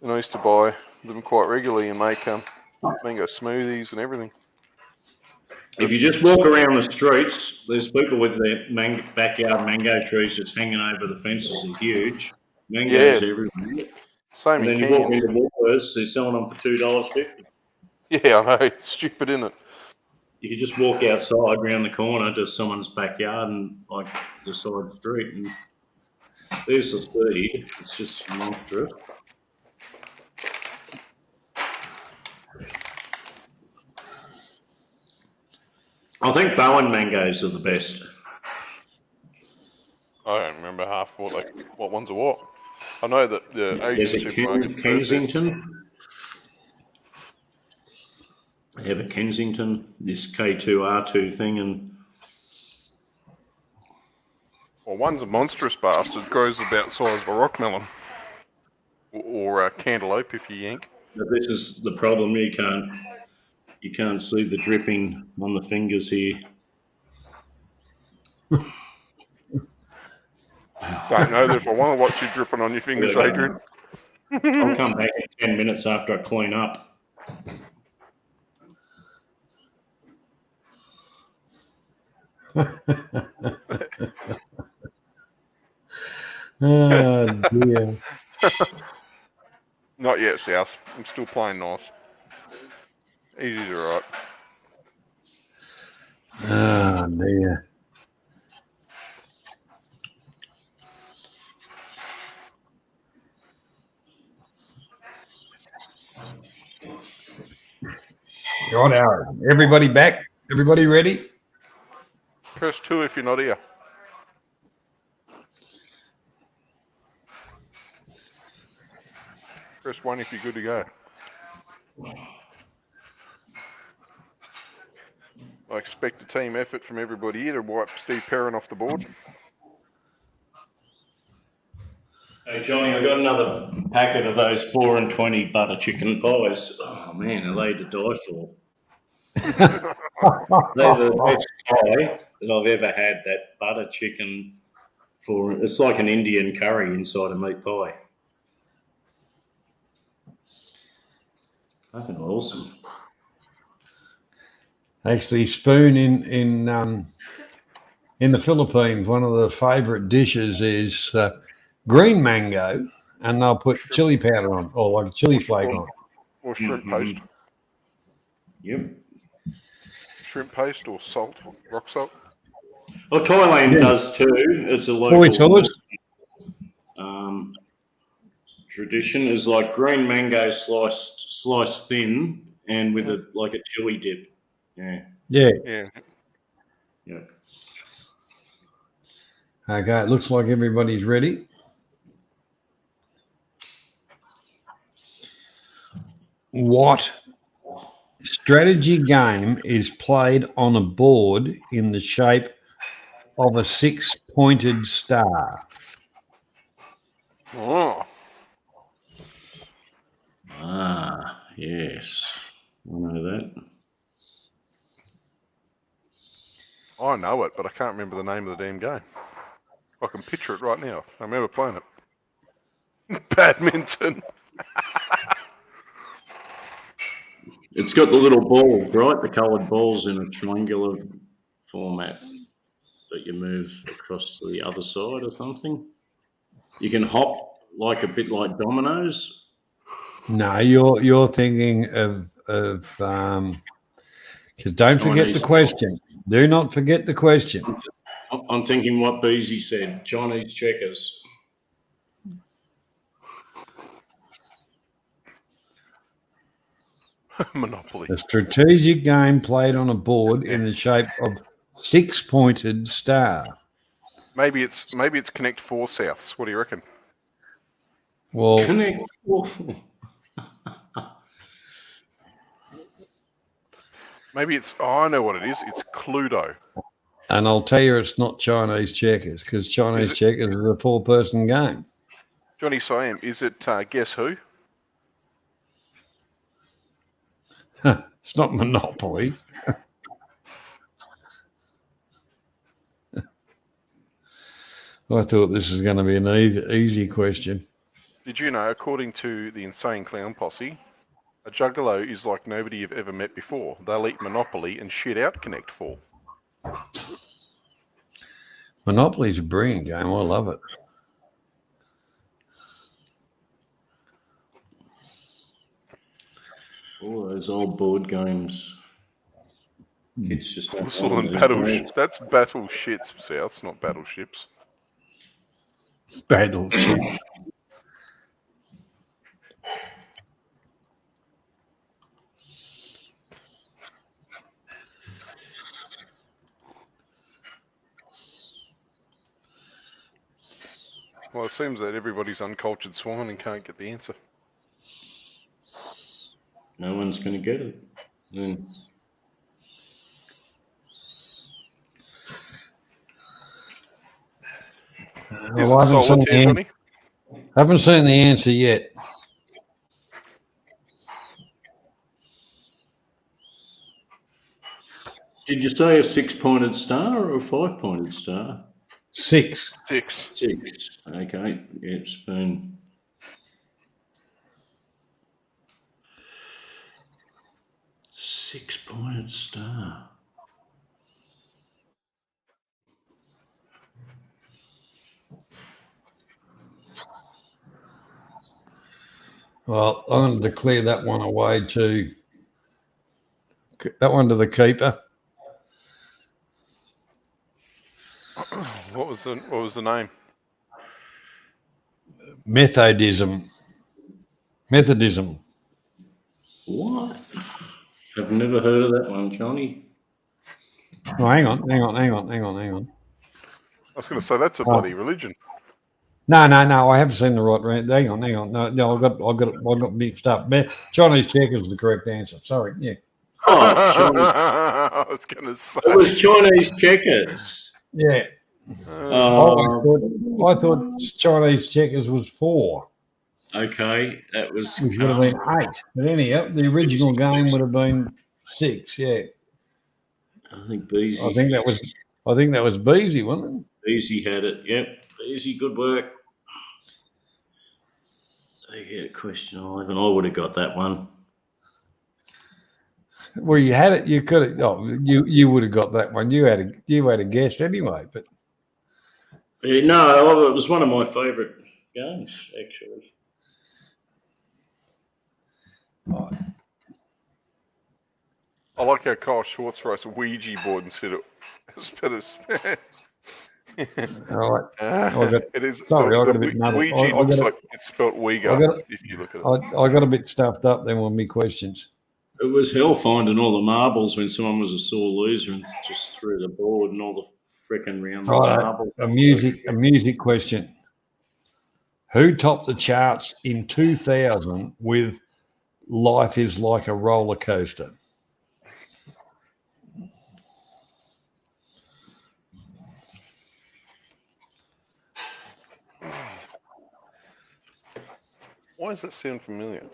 And I used to buy them quite regularly and make mango smoothies and everything. If you just walk around the streets, there's people with their backyard mango trees just hanging over the fences. Are huge. Mangoes everywhere. Same And in then you cans. walk into Woolworths, they're selling them for $2.50. Yeah, I know. It's stupid, isn't it? You can just walk outside around the corner to someone's backyard and like the side street, and there's the seed. It's just monstrous. I think Bowen mangoes are the best. I don't remember half what ones are what. I know that the There's Asian a supermarket Kensington. They have a Kensington, this K2R2 thing, and one's a monstrous bastard, grows about the size of a rock melon, or a cantaloupe if you yank. but this is the problem. You can't see the dripping on the fingers here. Don't know that if I want to watch you dripping on your fingers, Adrian. I'll come back in 10 minutes after I clean up. Oh dear. Not yet, South. I'm still playing nice. Easy's alright. Oh dear. Righto. Everybody back? Everybody ready? Press 2 if you're not here. Press 1 if you're good to go. I expect a team effort from everybody here to wipe Steve Perrin off the board. Hey Johnny, I got another packet of those 4 and 20 butter chicken pies. Oh man, are they to die for? They're the best pie that I've ever had. That butter chicken it's like an Indian curry inside a meat pie. Fucking awesome. Actually, Spoon in in the Philippines, one of the favourite dishes is green mango, and they'll put chili powder on, or like a chili flake on. Or shrimp paste. Yep. Shrimp paste or salt, rock salt. Well, Thailand does too. It's a Soy local sauce. tradition. Is like green mango sliced thin, and with a chili dip. Yeah. Yeah. Yeah. Okay, it looks like everybody's ready. What strategy game is played on a board in the shape of a 6-pointed star? Oh. Yes. I know that. I know it, but I can't remember the name of the damn game. I can picture it right now. I remember playing it. Badminton. It's got the little balls, right? The coloured balls in a triangular format that you move across to the other side or something. You can hop like a bit like dominoes. No, you're thinking of because don't forget the Chinese. question. Do not forget the question. I'm thinking what Beezy said. Chinese checkers. Monopoly. A strategic game played on a board in the shape of 6-pointed star. Maybe it's Connect Four Souths. What do you reckon? Well, Connect. Maybe it's. Oh, I know what it is. It's Cluedo. and I'll tell you it's not Chinese checkers because Chinese checkers is a 4-person game. Johnny Siam, is it Guess Who? It's not Monopoly. I thought this was going to be an easy question. Did you know, according to the Insane Clown Posse, a juggalo is like nobody you've ever met before. They'll eat Monopoly and shit out Connect Four. Monopoly's a brilliant game. I love it. All those old board games. Kids just don't Whistle want and them battle. these days. That's battleships, Souths, not battleships. Battleship. Well, it seems that everybody's uncultured swine and can't get the answer. No one's going to get it. Then Is it solitaire, Johnny? Haven't seen the answer yet. did you say a 6-pointed star or a 5-pointed star? 6. 6. 6. Okay. Yeah, spoon. Six-pointed star. Well, I'm going to declare that one away to the keeper. What was the name? Methodism. What? I've never heard of that one, Johnny. Oh, hang on. I was going to say that's a bloody religion. No. I haven't seen the right round. Hang on. No, I got mixed up. Chinese checkers is the correct answer. Sorry. Yeah. Oh, I was going to say. it was Chinese checkers. Yeah. I thought Chinese checkers was 4. Okay, that was. Which would have been 8. But anyhow, the original game would have been 6. Yeah. I think Beezy. I think that was Beezy, wasn't it? Beezy had it. Yep. Beezy, good work. They get question 11. I would have got that one. Well, you had it. You could have. Oh, you would have got that one. You had a guess anyway. But No, it was one of my favourite games, actually. I like how Kyle Schwartz writes a Ouija board instead of. all right. It is. Sorry, I got a The bit muddled. Ouija looks like it's spelt Uyghur if you look at it. I got a bit stuffed up then with me questions. It was hell finding all the marbles when someone was a sore loser and just threw the board and all the frickin' round the marbles. A music question. Who topped the charts in 2000 with "Life Is Like a Roller Coaster"? Why does that sound familiar?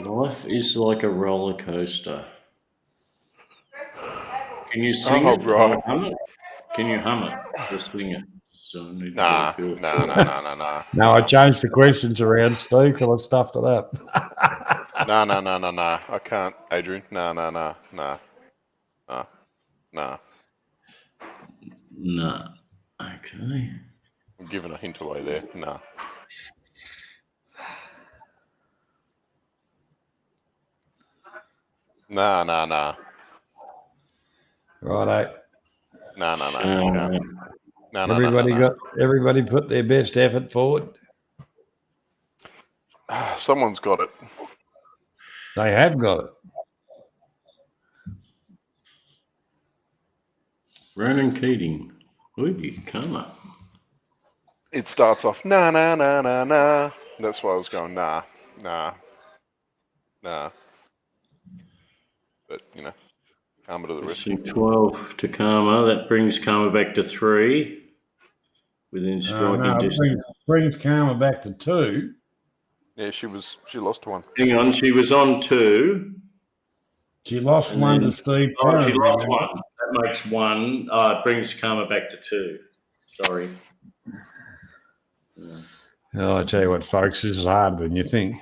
Life is like a roller coaster. Can you sing it? Right. Or hum it? Can you hum it or sing it? So I need to Nah. feel. No, I changed the questions around, Steve, because I stuffed it up. No. I can't, Adrian. No. No. Okay. I'm giving a hint away there. No. No. Righto. No. Everybody put their best effort forward. Someone's got it. They have got it. Ronan Keating. Ooh, karma. It starts off nah. That's why I was going nah. But karma to the rescue. 12 to karma. That brings karma back to 3. Within striking distance. Brings karma back to 2. Yeah, she lost 1. Hang on, she was on 2. She lost 1 to Steve. Oh, she lost 1. That makes 1. It brings karma back to 2. Sorry. Oh, I tell you what, folks, this is harder than you think.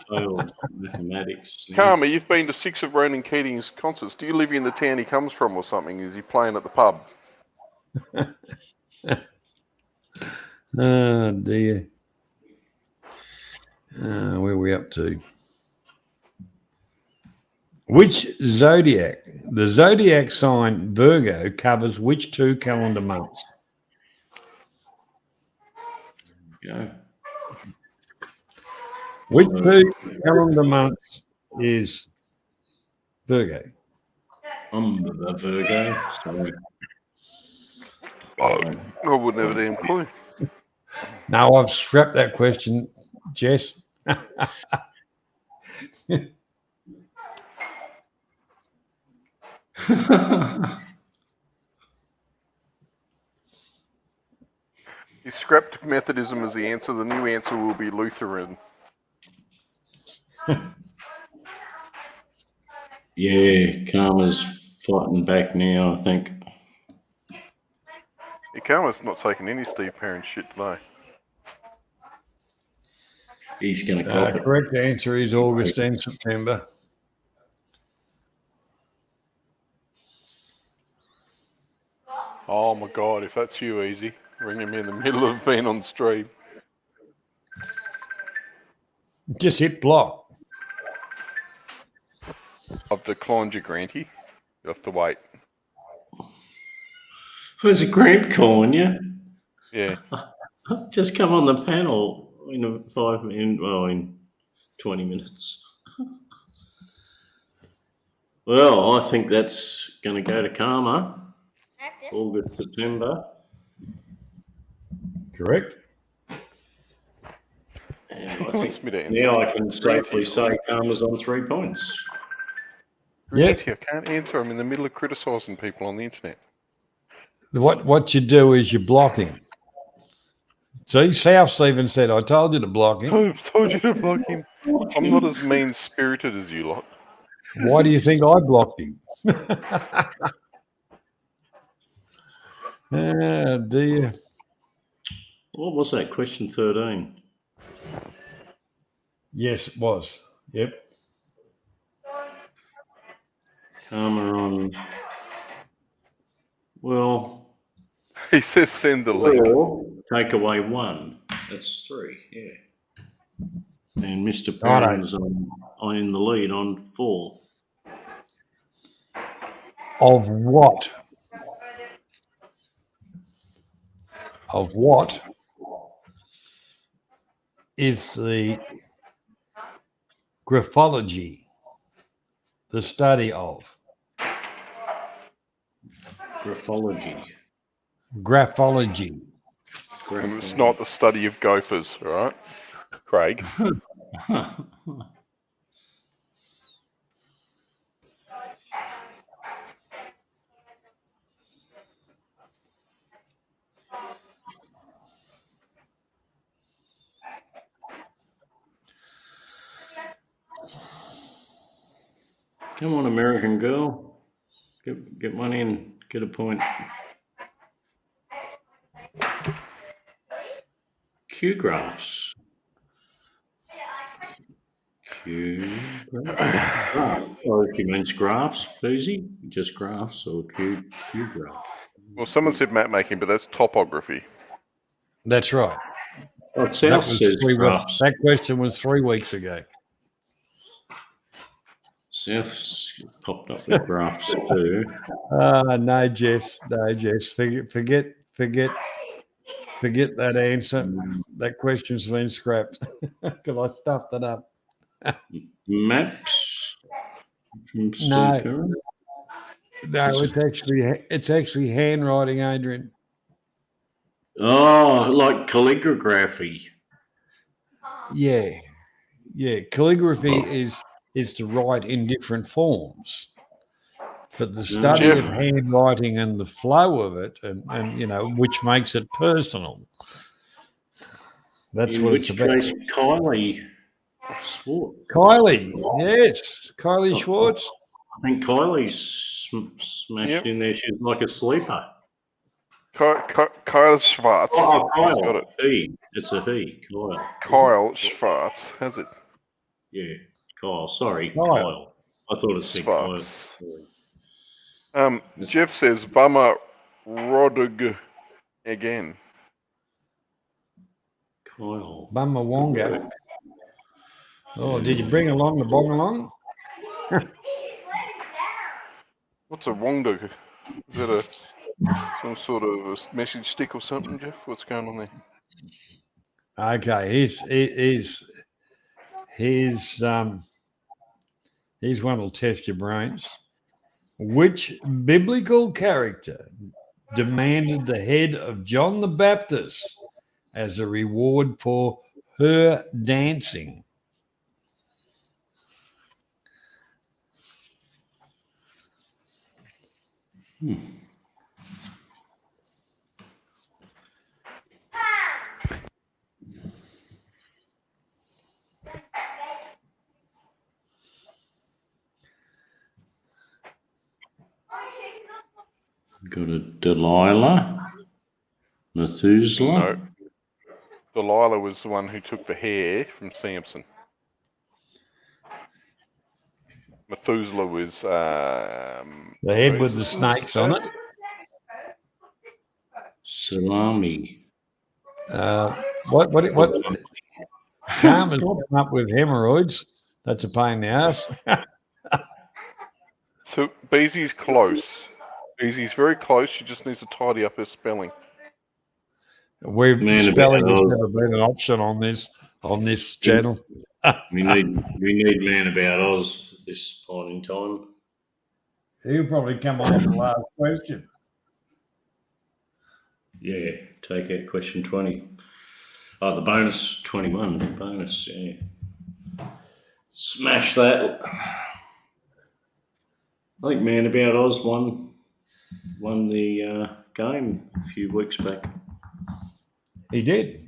Failed mathematics. Karma, you've been to 6 of Ronan Keating's concerts. Do you live in the town he comes from or something? Is he playing at the pub? Oh, dear. Where are we up to? Which zodiac? The zodiac sign Virgo covers which 2 calendar months? Go. Which 2 calendar months is Virgo? I'm a Virgo. Sorry. I wouldn't have a damn clue. No, I've scrapped that question, Jess. You scrapped Methodism as the answer. The new answer will be Lutheran. Yeah, karma's fighting back now, I think. Yeah, Karma's not taking any Steve Perrin shit today. He's going to cop it. Correct answer is August and September. Oh my God, if that's you, Easy, ring him in the middle of being on stream. Just hit block. I've declined your granty. You have to wait. Where's a Grant calling you? Yeah. Just come on the panel in 20 minutes. Well, I think that's going to go to karma. August, September. Correct. And I think now I can safely say karma's on 3 points. Yep. I can't answer. I'm in the middle of criticising people on the internet. What you do is you block him. See, South even said, I told you to block him. I told you to block him. I'm not as mean-spirited as you lot. Why do you think I blocked him? Oh, dear. What was that? Question 13. Yes, it was. Yep. Cameron. Well, He says send the link. or take away 1. That's 3. Yeah. And Mr. Righto. Perrin's on in the lead on 4. Of what? Of what is the graphology the study of? Graphology. Graphology. And it's not the study of gophers, all right, Craig? Come on, American girl. Get one in. Get a point. Q graphs. Q graphs. Or if you means graphs, easy. Just graphs or Q graph. Well, someone said map making, but that's topography. That's right. Oh, South says graphs. That question was 3 weeks ago. South's popped up with graphs too. No, Jeff. No, Jeff. Forget that answer. That question's been scrapped because I stuffed it up. Maps from Steve No. Perrin. No, it's actually handwriting, Adrian. Oh, like calligraphy. Yeah. Calligraphy is to write in different forms, but the study Jeff. of handwriting and the flow of it, and which makes it personal. That's In what which it's about. case, Kylie Schwartz. Kylie, yes, Kylie Schwartz. I think Kylie's smashed in there. She's like a sleeper. Kyle Schwartz. Oh, Kyle. Got it. He. It's a he. Kyle Schwartz. Has it? Yeah, Kyle. Sorry, Kyle. Kyle. I thought it said Schwartz. Kyle. Jeff says Bummer Rodig again. Kyle. Bumma Wonga. Oh, did you bring along the bong along? What's a Wongdog? Is that some sort of a message stick or something, Jeff? What's going on there? Okay, here's one will test your brains. Which biblical character demanded the head of John the Baptist as a reward for her dancing? Got a Delilah. Methuselah. No. Delilah was the one who took the hair from Samson. Methuselah was The head with the snakes on it. Salami. What? Carmen's come up with hemorrhoids. That's a pain in the ass. So Beezy's close. Beezy's very close. She just needs to tidy up her spelling. Spelling has never been an option on this channel. we need Man About Oz at this point in time. He'll probably come on to the last question. Yeah, take out question 20. Oh, the bonus 21. Bonus, yeah. Smash that. I think Man About Oz won the game a few weeks back. He did.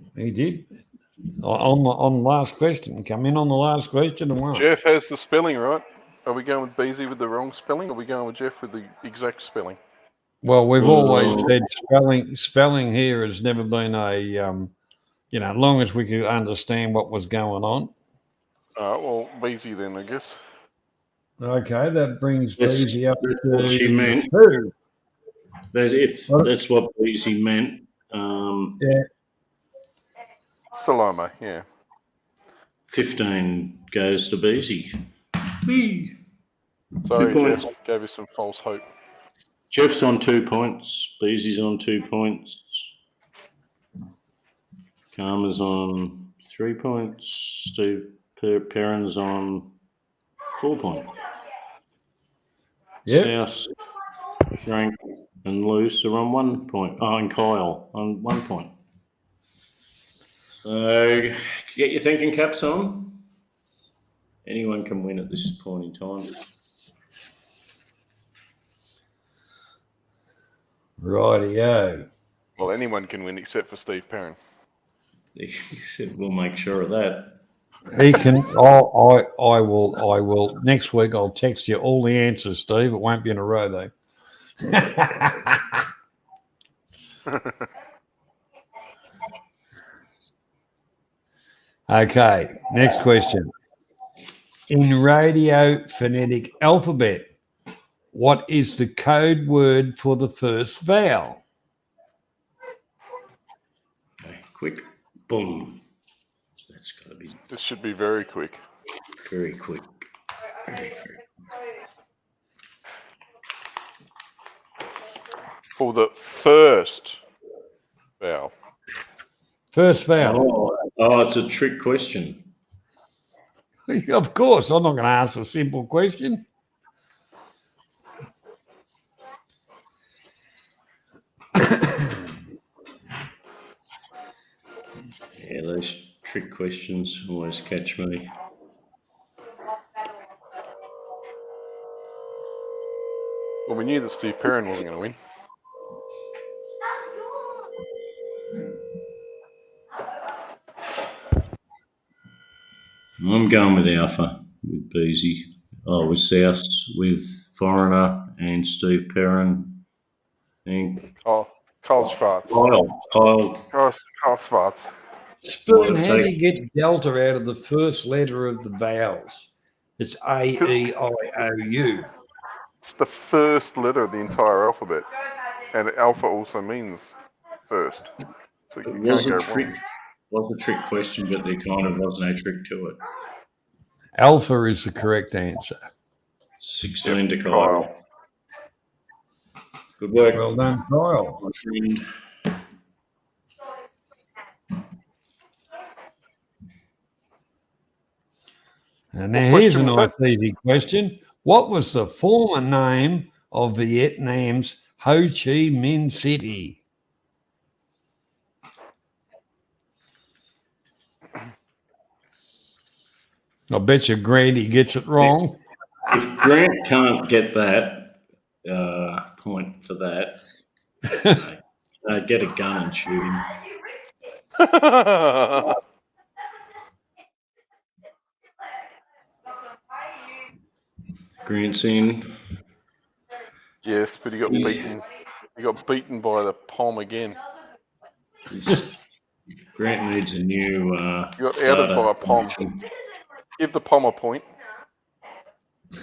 On the last question. Come in on the last question and won. Jeff has the spelling right. Are we going with Beezy with the wrong spelling, or are we going with Jeff with the exact spelling? Well, we've always said spelling here has never been a as long as we could understand what was going on. Well, Beezy then, I guess. Okay, that brings That's, Beezy up that's to what she meant. 2. That's what Beezy meant. Yeah. Salome, yeah. 15 goes to Beezy. Whee! Sorry, 2 points. Jeff. Gave you some false hope. Jeff's on 2 points. Beezy's on 2 points. Karma's on 3 points. Steve Perrin's on 4 points. Yep. South, Frank, and Luce are on 1 point. Oh, and Kyle on 1 point. So get your thinking caps on. Anyone can win at this point in time. Rightio. Well, anyone can win except for Steve Perrin. He said we'll make sure of that. He can. I will. Next week, I'll text you all the answers, Steve. It won't be in a row, though. Okay, next question. In radio phonetic alphabet, what is the code word for the first vowel? Okay, quick. Boom. That's got to be This should be very quick. very quick. Very, very. For the first vowel. First vowel. Oh, it's a trick question. Of course, I'm not going to ask a simple question. Yeah, those trick questions always catch me. Well, we knew that Steve Perrin wasn't going to win. I'm going with Alpha, with Beezy. Oh, with South, with Foreigner and Steve Perrin. And Oh, Carl Schwartz. Kyle. Carl Schwartz. Spoon, how do you get delta out of the first letter of the vowels? It's A-E-I-O-U. It's the first letter of the entire alphabet. And alpha also means first. So you It can't was go a trick. wrong. Was a trick question, but there kind of was no trick to it. Alpha is the correct answer. 16 to Kyle. Good work. Well done, Kyle. My friend. And now here's a nice easy question. What was the former name of Vietnam's Ho Chi Minh City? I bet you Grandy gets it wrong. If Grant can't get that point for that, get a gun and shoot him. Grant's in. Yes, but he got beaten. He got beaten by the Pom again. Grant needs a new. He got outed by a Pom. Give the Pom a point.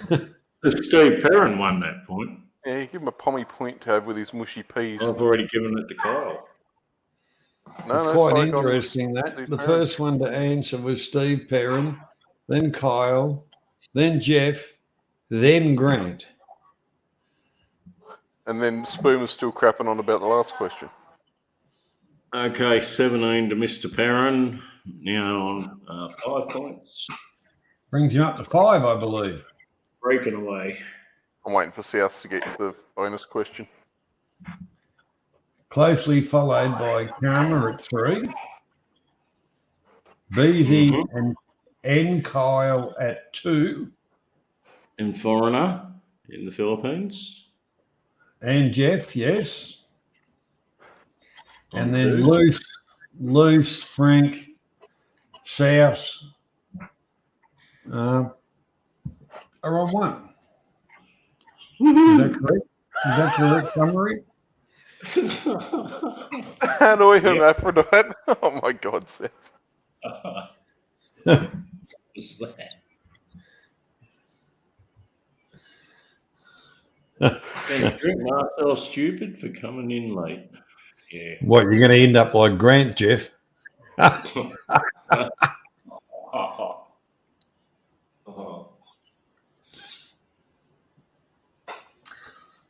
Steve Perrin won that point. Yeah, give him a Pommy point to have with his mushy peas. I've already given it to Kyle. It's quite interesting that the first one to answer was Steve Perrin, then Kyle, then Jeff, then Grant. And then Spoon was still crapping on about the last question. Okay, 17 to Mr. Perrin. Now on 5 points. Brings you up to 5, I believe. Breaking away. I'm waiting for South to get the bonus question. Closely followed by Karma at 3. Beezy and Kyle at 2. And Foreigner in the Philippines. And Jeff, yes. And On then 2. Luce, Frank, South are on 1. Is that correct? Is that correct summary? Hanoi hermaphrodite. Oh my God, Seth. What's that? Gonna drink Marcel stupid for coming in late. Yeah. What, you're going to end up like Grant, Jeff?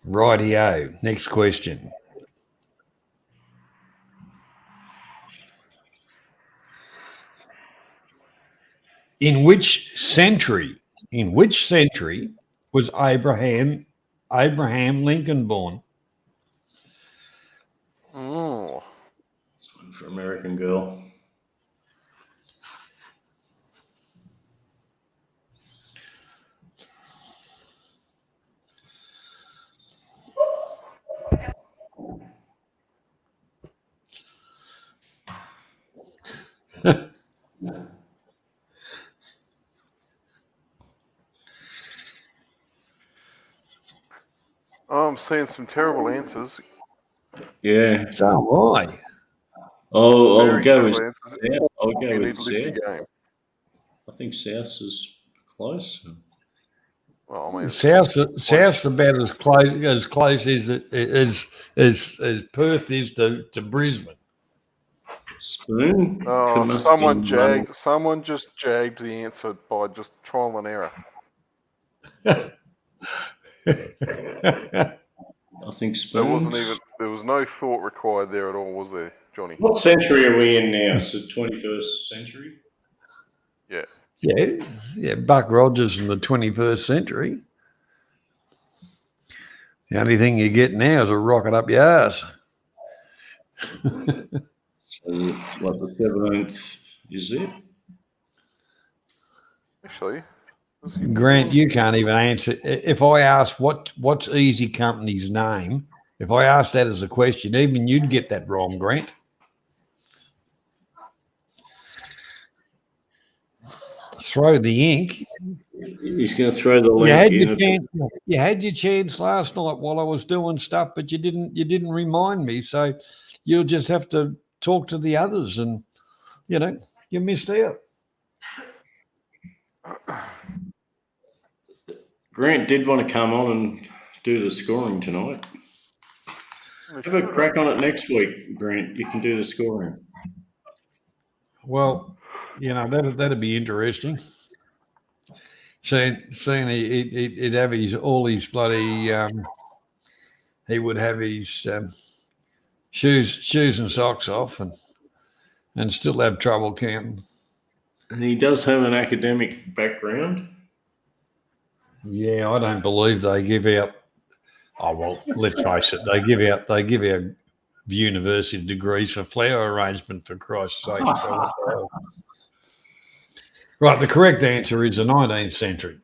Rightio. Next question. In which century was Abraham Lincoln born? Oh, This one for American Girl. I'm seeing some terrible answers. Yeah. So am I. I'll Very go with terrible answers. South. I'll You go need with to lift South. your game. I think South is close. Well, I mean, South's about as close as Perth is to Brisbane. Spoon. oh, Must have been one. someone just jagged the answer by just trial and error. I think Spoon. There was no thought required there at all, was there, Johnny? What century are we in now? So 21st century? Yeah. Yeah, Buck Rogers in the 21st century. The only thing you get now is a rocket up your ass. So what, the 17th is it? Actually, Grant, you can't even answer. If I ask what's Easy Company's name, if I asked that as a question, even you'd get that wrong, Grant. Throw the ink. He's going to throw the link in. You had your chance last night while I was doing stuff, but you didn't remind me. So you'll just have to talk to the others, and you missed out. Grant did want to come on and do the scoring tonight. Have a crack on it next week, Grant. You can do the scoring. Well, that'd be interesting. Seeing he'd have all his bloody he would have his shoes and socks off and still have trouble counting. And he does have an academic background. Yeah, I don't believe they give out. Oh well, let's face it, they give out university degrees for flower arrangement, for Christ's sake. Right, the correct answer is the 19th century.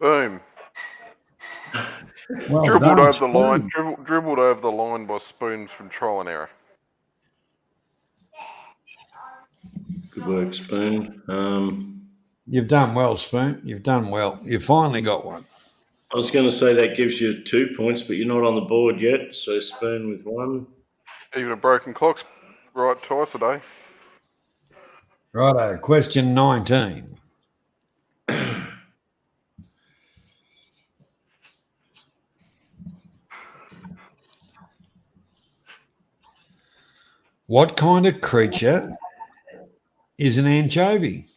boom. Well Dribbled done, over the Spoon. line. Dribbled over the line by Spoon from trial and error. Good work, Spoon. You've done well, Spoon. You've done well. You finally got one. I was going to say that gives you 2 points, but you're not on the board yet. So Spoon with 1. Even a broken clock's right twice a day. Righto, question 19. What kind of creature is an anchovy?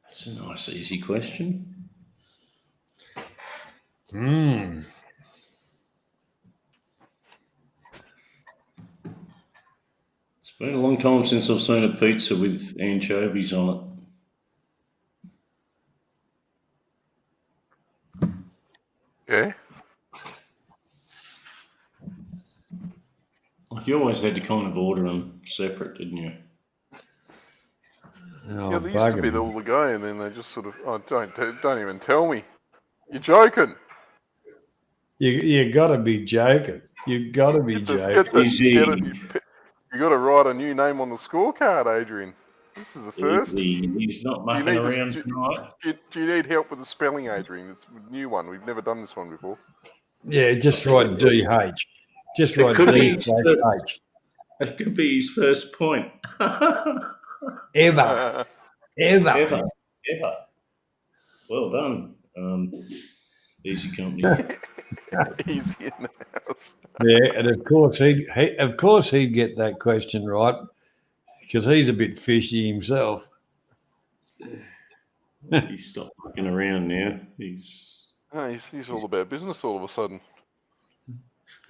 It's a nice, easy question. It's been a long time since I've seen a pizza with anchovies on it. Yeah. Like you always had to kind of order them separate, didn't you? Oh, Yeah, they used to be all the go, and then they just sort of, don't even tell me. You're joking. You got to be joking. You got to be joking. You got to write a new name on the scorecard, Adrian. This is the first. He's not mucking around tonight. Do you need help with the spelling, Adrian? It's a new one. We've never done this one before. Yeah, just write DH. Just write DH. It could be his first point. Ever. Ever. Well done. Easy Company. Easy in the house. Yeah, and of course he'd get that question right because he's a bit fishy himself. He's stopped looking around now. He's He's all about business all of a sudden.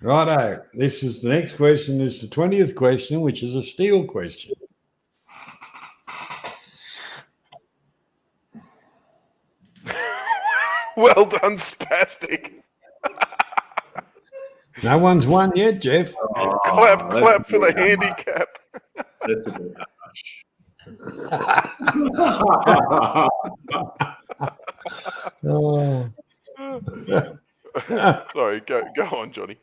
Righto. This is the next question. Is the 20th question, which is a steel question. Well done, Spastic. No one's won yet, Jeff. Clap for the handicap. That's a bit harsh. Oh. Sorry, go on, Johnny.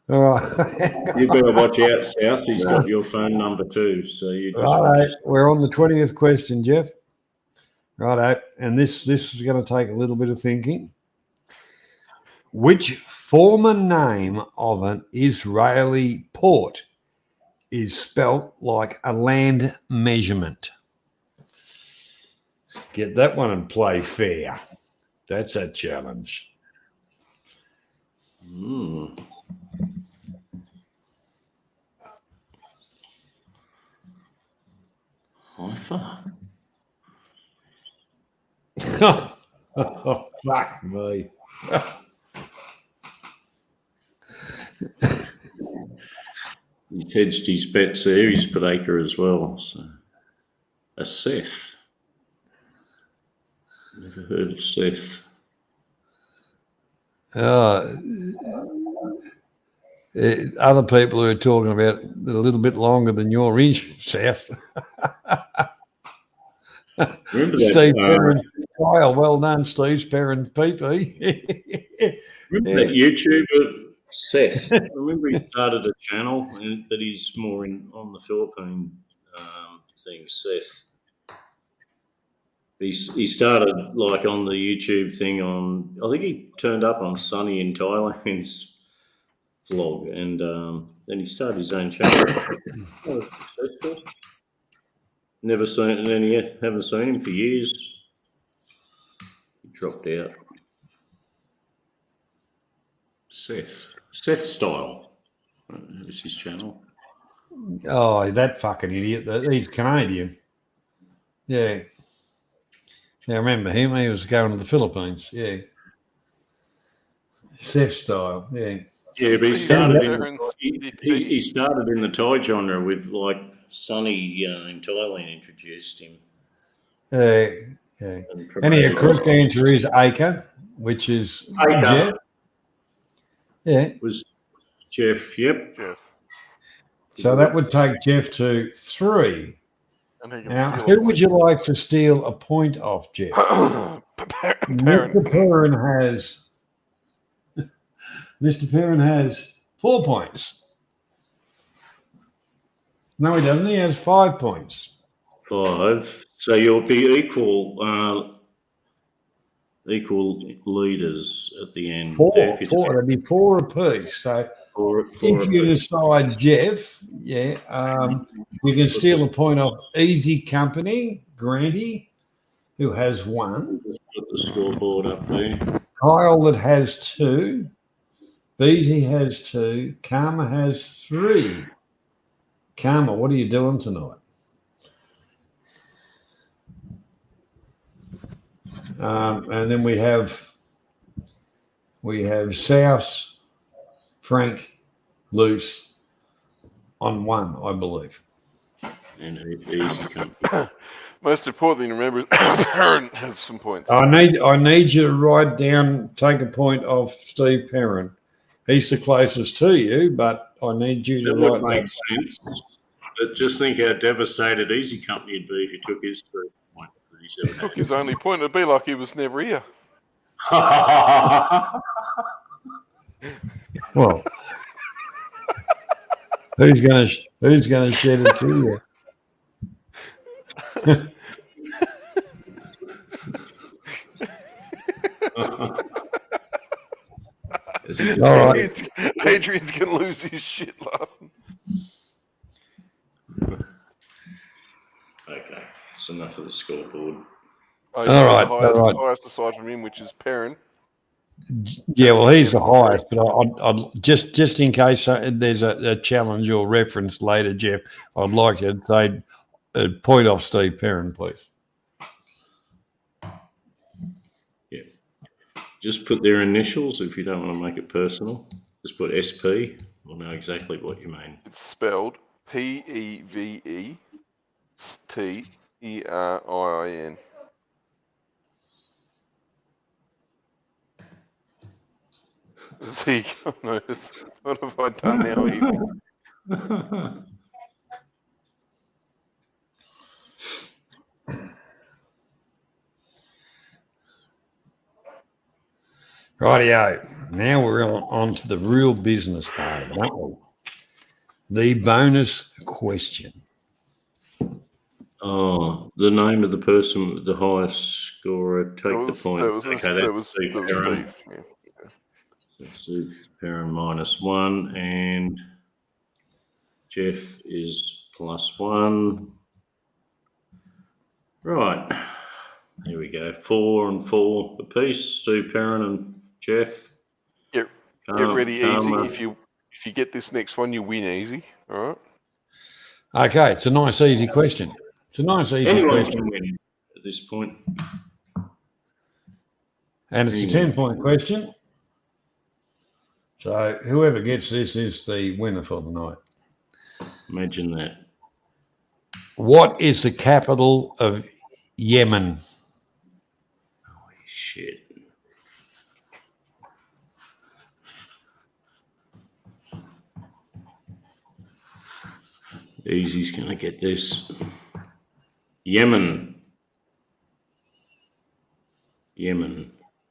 All right. You better watch out, South. He's got your phone number too. So you just Righto. We're on the 20th question, Jeff. Righto. And this is going to take a little bit of thinking. Which former name of an Israeli port is spelt like a land measurement? Get that one and play fair. That's a challenge. Haifa. Oh, fuck me. He's hedged his bets there. He's per acre as well. So a Seth. Never heard of Seth. Other people who are talking about it a little bit longer than your inch, Seth. Remember Steve that? Perrin, Kyle, well done, Steve Perrin, PP. Remember that YouTuber Seth? I remember he started a channel and that he's more on the Philippine thing. Seth. He started like on the YouTube thing on. I think he turned up on Sunny in Thailand's vlog, and then he started his own channel. Never seen it, and then haven't seen him for years. He dropped out. Seth Style. That was his channel. Oh, that fucking idiot. He's Canadian. Yeah. Yeah, I remember him. He was going to the Philippines. Yeah. Seth Style. Yeah. Yeah, but he started in the Thai genre with like Sunny in Thailand introduced him. Yeah. And the correct answer is acre, which is Jeff. Yeah. Was Jeff, yep. Jeff. So that would take Jeff to 3. Now, Now, who would you like to steal a point off, Jeff? Mr. Perrin has 4 points. No, he doesn't. He has 5 points. 5. So you'll be equal leaders at the end. 4. It'd be 4 apiece. So if you decide Jeff, you can steal a point off Easy Company, Granty, who has 1. Just put the scoreboard up there. Kyle that has 2. Beezy has 2. Karma has 3. Karma, what are you doing tonight? And then we have South, Frank, Luce on 1, I believe. And Easy Company. Most importantly, remember, Perrin has some points. I need you to write down, take a point off Steve Perrin. He's the closest to you, but I need you to write. That makes sense. But just think how devastated Easy Company would be if he took his 3 point. He took his only point. It'd be like he was never here. Well, who's gonna shed it to you? All right. Adrian's gonna lose his shit laughing. Okay, that's enough of the scoreboard. Oh, All right, highest aside from him, which is Perrin. Yeah, well, he's the highest, but I'd just in case there's a challenge or reference later, Jeff, I'd like to say point off Steve Perrin, please. Yeah. Just put their initials if you don't want to make it personal. Just put SP. We'll know exactly what you mean. It's spelled PEVETERIN. Zeke, what have I done now, Evie? Rightio. Now we're on to the real business part, aren't we? The bonus question. Oh, the name of the person with the highest scorer take the point. That was Steve Perrin. Steve. Yeah. So Steve Perrin -1, and Jeff is +1. Right. Here we go. 4 and 4 apiece. Steve Perrin and Jeff. Get ready easy. If you get this next one, you win easy. All right. Okay, it's a nice, easy question. Anyone can win at this point. And it's a 10-point question. So whoever gets this is the winner for the night. Imagine that. What is the capital of Yemen? Holy shit. Easy's going to get this. Yemen.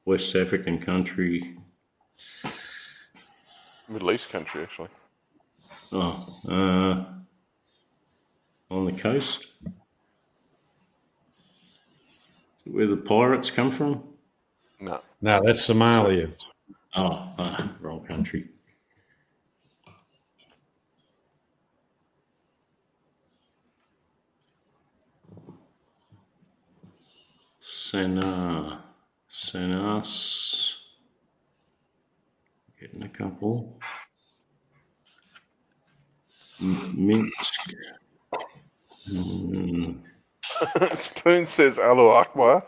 West African country. Middle East country, actually. Oh, on the coast. Is it where the pirates come from? No, that's Somalia. Oh, wrong country. Senas. Getting a couple. Minsk. Spoon says Allahu Akbar.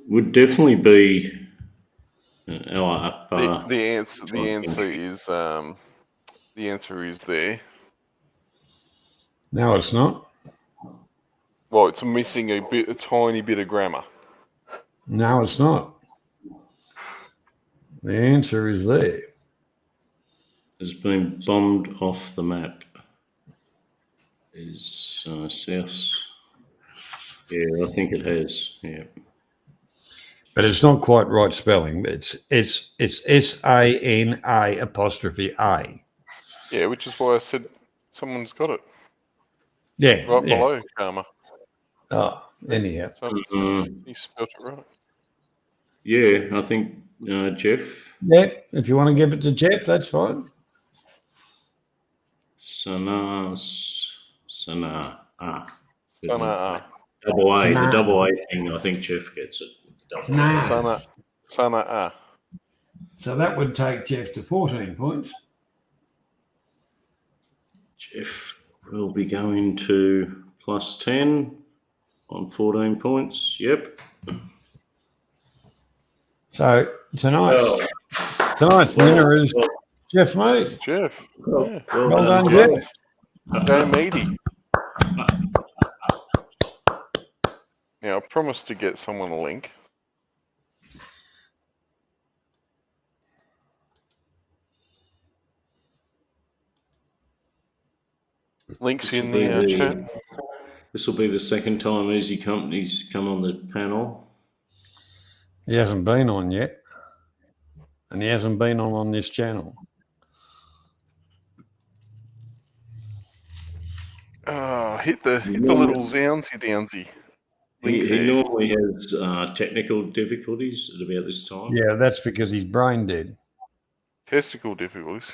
Would definitely be Allahu Akbar. The answer is there. No, it's not. Well, it's missing a tiny bit of grammar. No, it's not. The answer is there. Has been bombed off the map. Is south. Yeah, I think it has. Yeah. But it's not quite right spelling. It's SANA''A. Yeah, which is why I said someone's got it. Yeah. Right below Karma. Oh, anyhow. So you spelled it right. Yeah, I think Jeff. Yeah, if you want to give it to Jeff, that's fine. Sana. Sana'a. Double A, the double A thing. I think Jeff gets it. Sana'a. So that would take Jeff to 14 points. Jeff will be going to +10 on 14 points. Yep. So tonight's winner is Jeff Mead. Jeff. Well done, Jeff. Go Meady. Now, I promised to get someone a link. Links in the chat. This will be the second time Easy Company's come on the panel. He hasn't been on yet. And he hasn't been on this channel. Hit the little zownsy downsy. He normally has technical difficulties at about this time. Yeah, that's because he's brain dead. Testicle difficulties.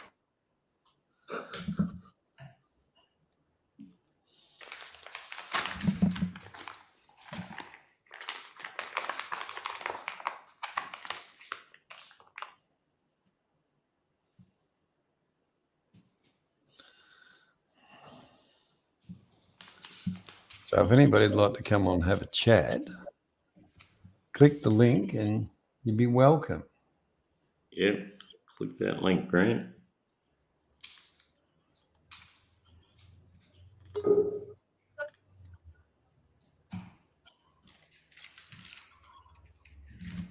So if anybody'd like to come on and have a chat, click the link and you'd be welcome. Yep. Click that link, Grant.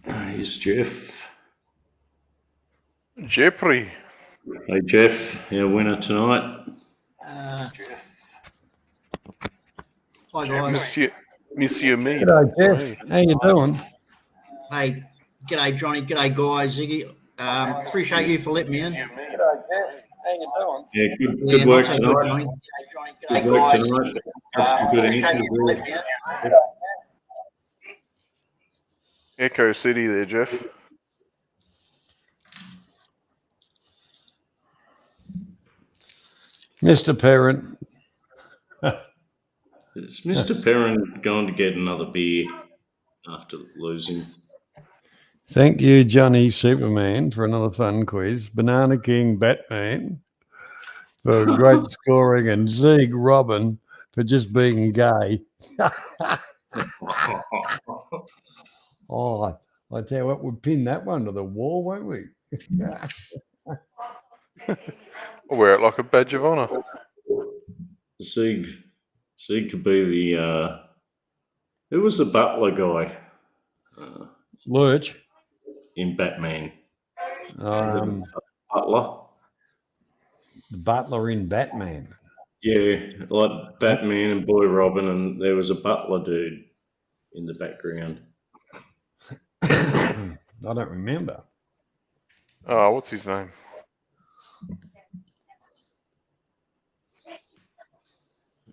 Here's Jeff. Jeffrey. Hey, Jeff, our winner tonight. Hi guys. Monsieur me. G'day, Jeff. Hey. How you doing? Hey, g'day Johnny. G'day guys. Ziggy. Appreciate you for letting me in. G'day, Jeff. How you doing? Yeah, good Yeah, work not so good, tonight. Johnny. Good G'day work guys. tonight. Had some good Appreciate answers you for letting me in. Echo City there, Jeff. Mr. Parent. Is Mr. Perrin going to get another beer after losing? Thank you, Johnny Superman, for another fun quiz. Banana King Batman for great scoring, and Zeke Robin for just being gay. Oh, I tell you what, we'll pin that one to the wall, won't we? I'll wear it like a badge of honour. Sieg could be the who was the butler guy Lurch. in Batman? The Butler. butler in Batman. Yeah, like Batman and Boy Robin, and there was a butler dude in the background. I don't remember. Oh, what's his name?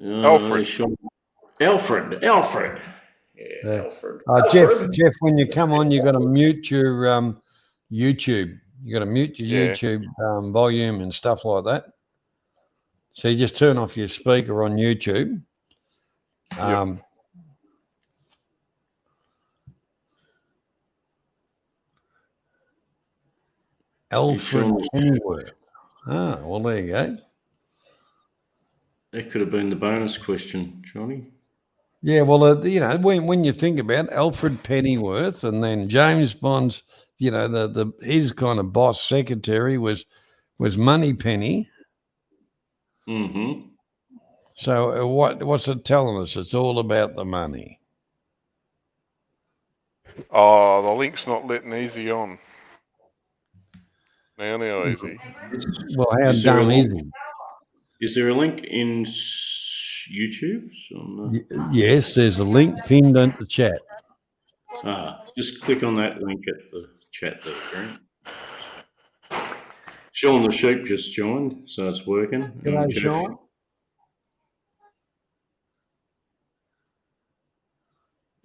Alfred. Sure. Alfred. Yeah, Alfred. Jeff, when you come on, you got to mute your YouTube. You got to mute your YouTube volume and stuff like that. So you just turn off your speaker on YouTube. Alfred Pennyworth. Ah, well, there you go. That could have been the bonus question, Johnny. Yeah, well, you know, when you think about Alfred Pennyworth, and then James Bond's, you know, his kind of boss secretary was Moneypenny. Mm-hmm. So what's it telling us? It's all about the money. Oh, the link's not letting easy on. Now easy. Well, how dumb is he? Is there a link in YouTube? Yes, there's a link pinned in the chat. Just click on that link at the chat there, Grant. Sean the Sheep just joined, so it's working. G'day, Sean.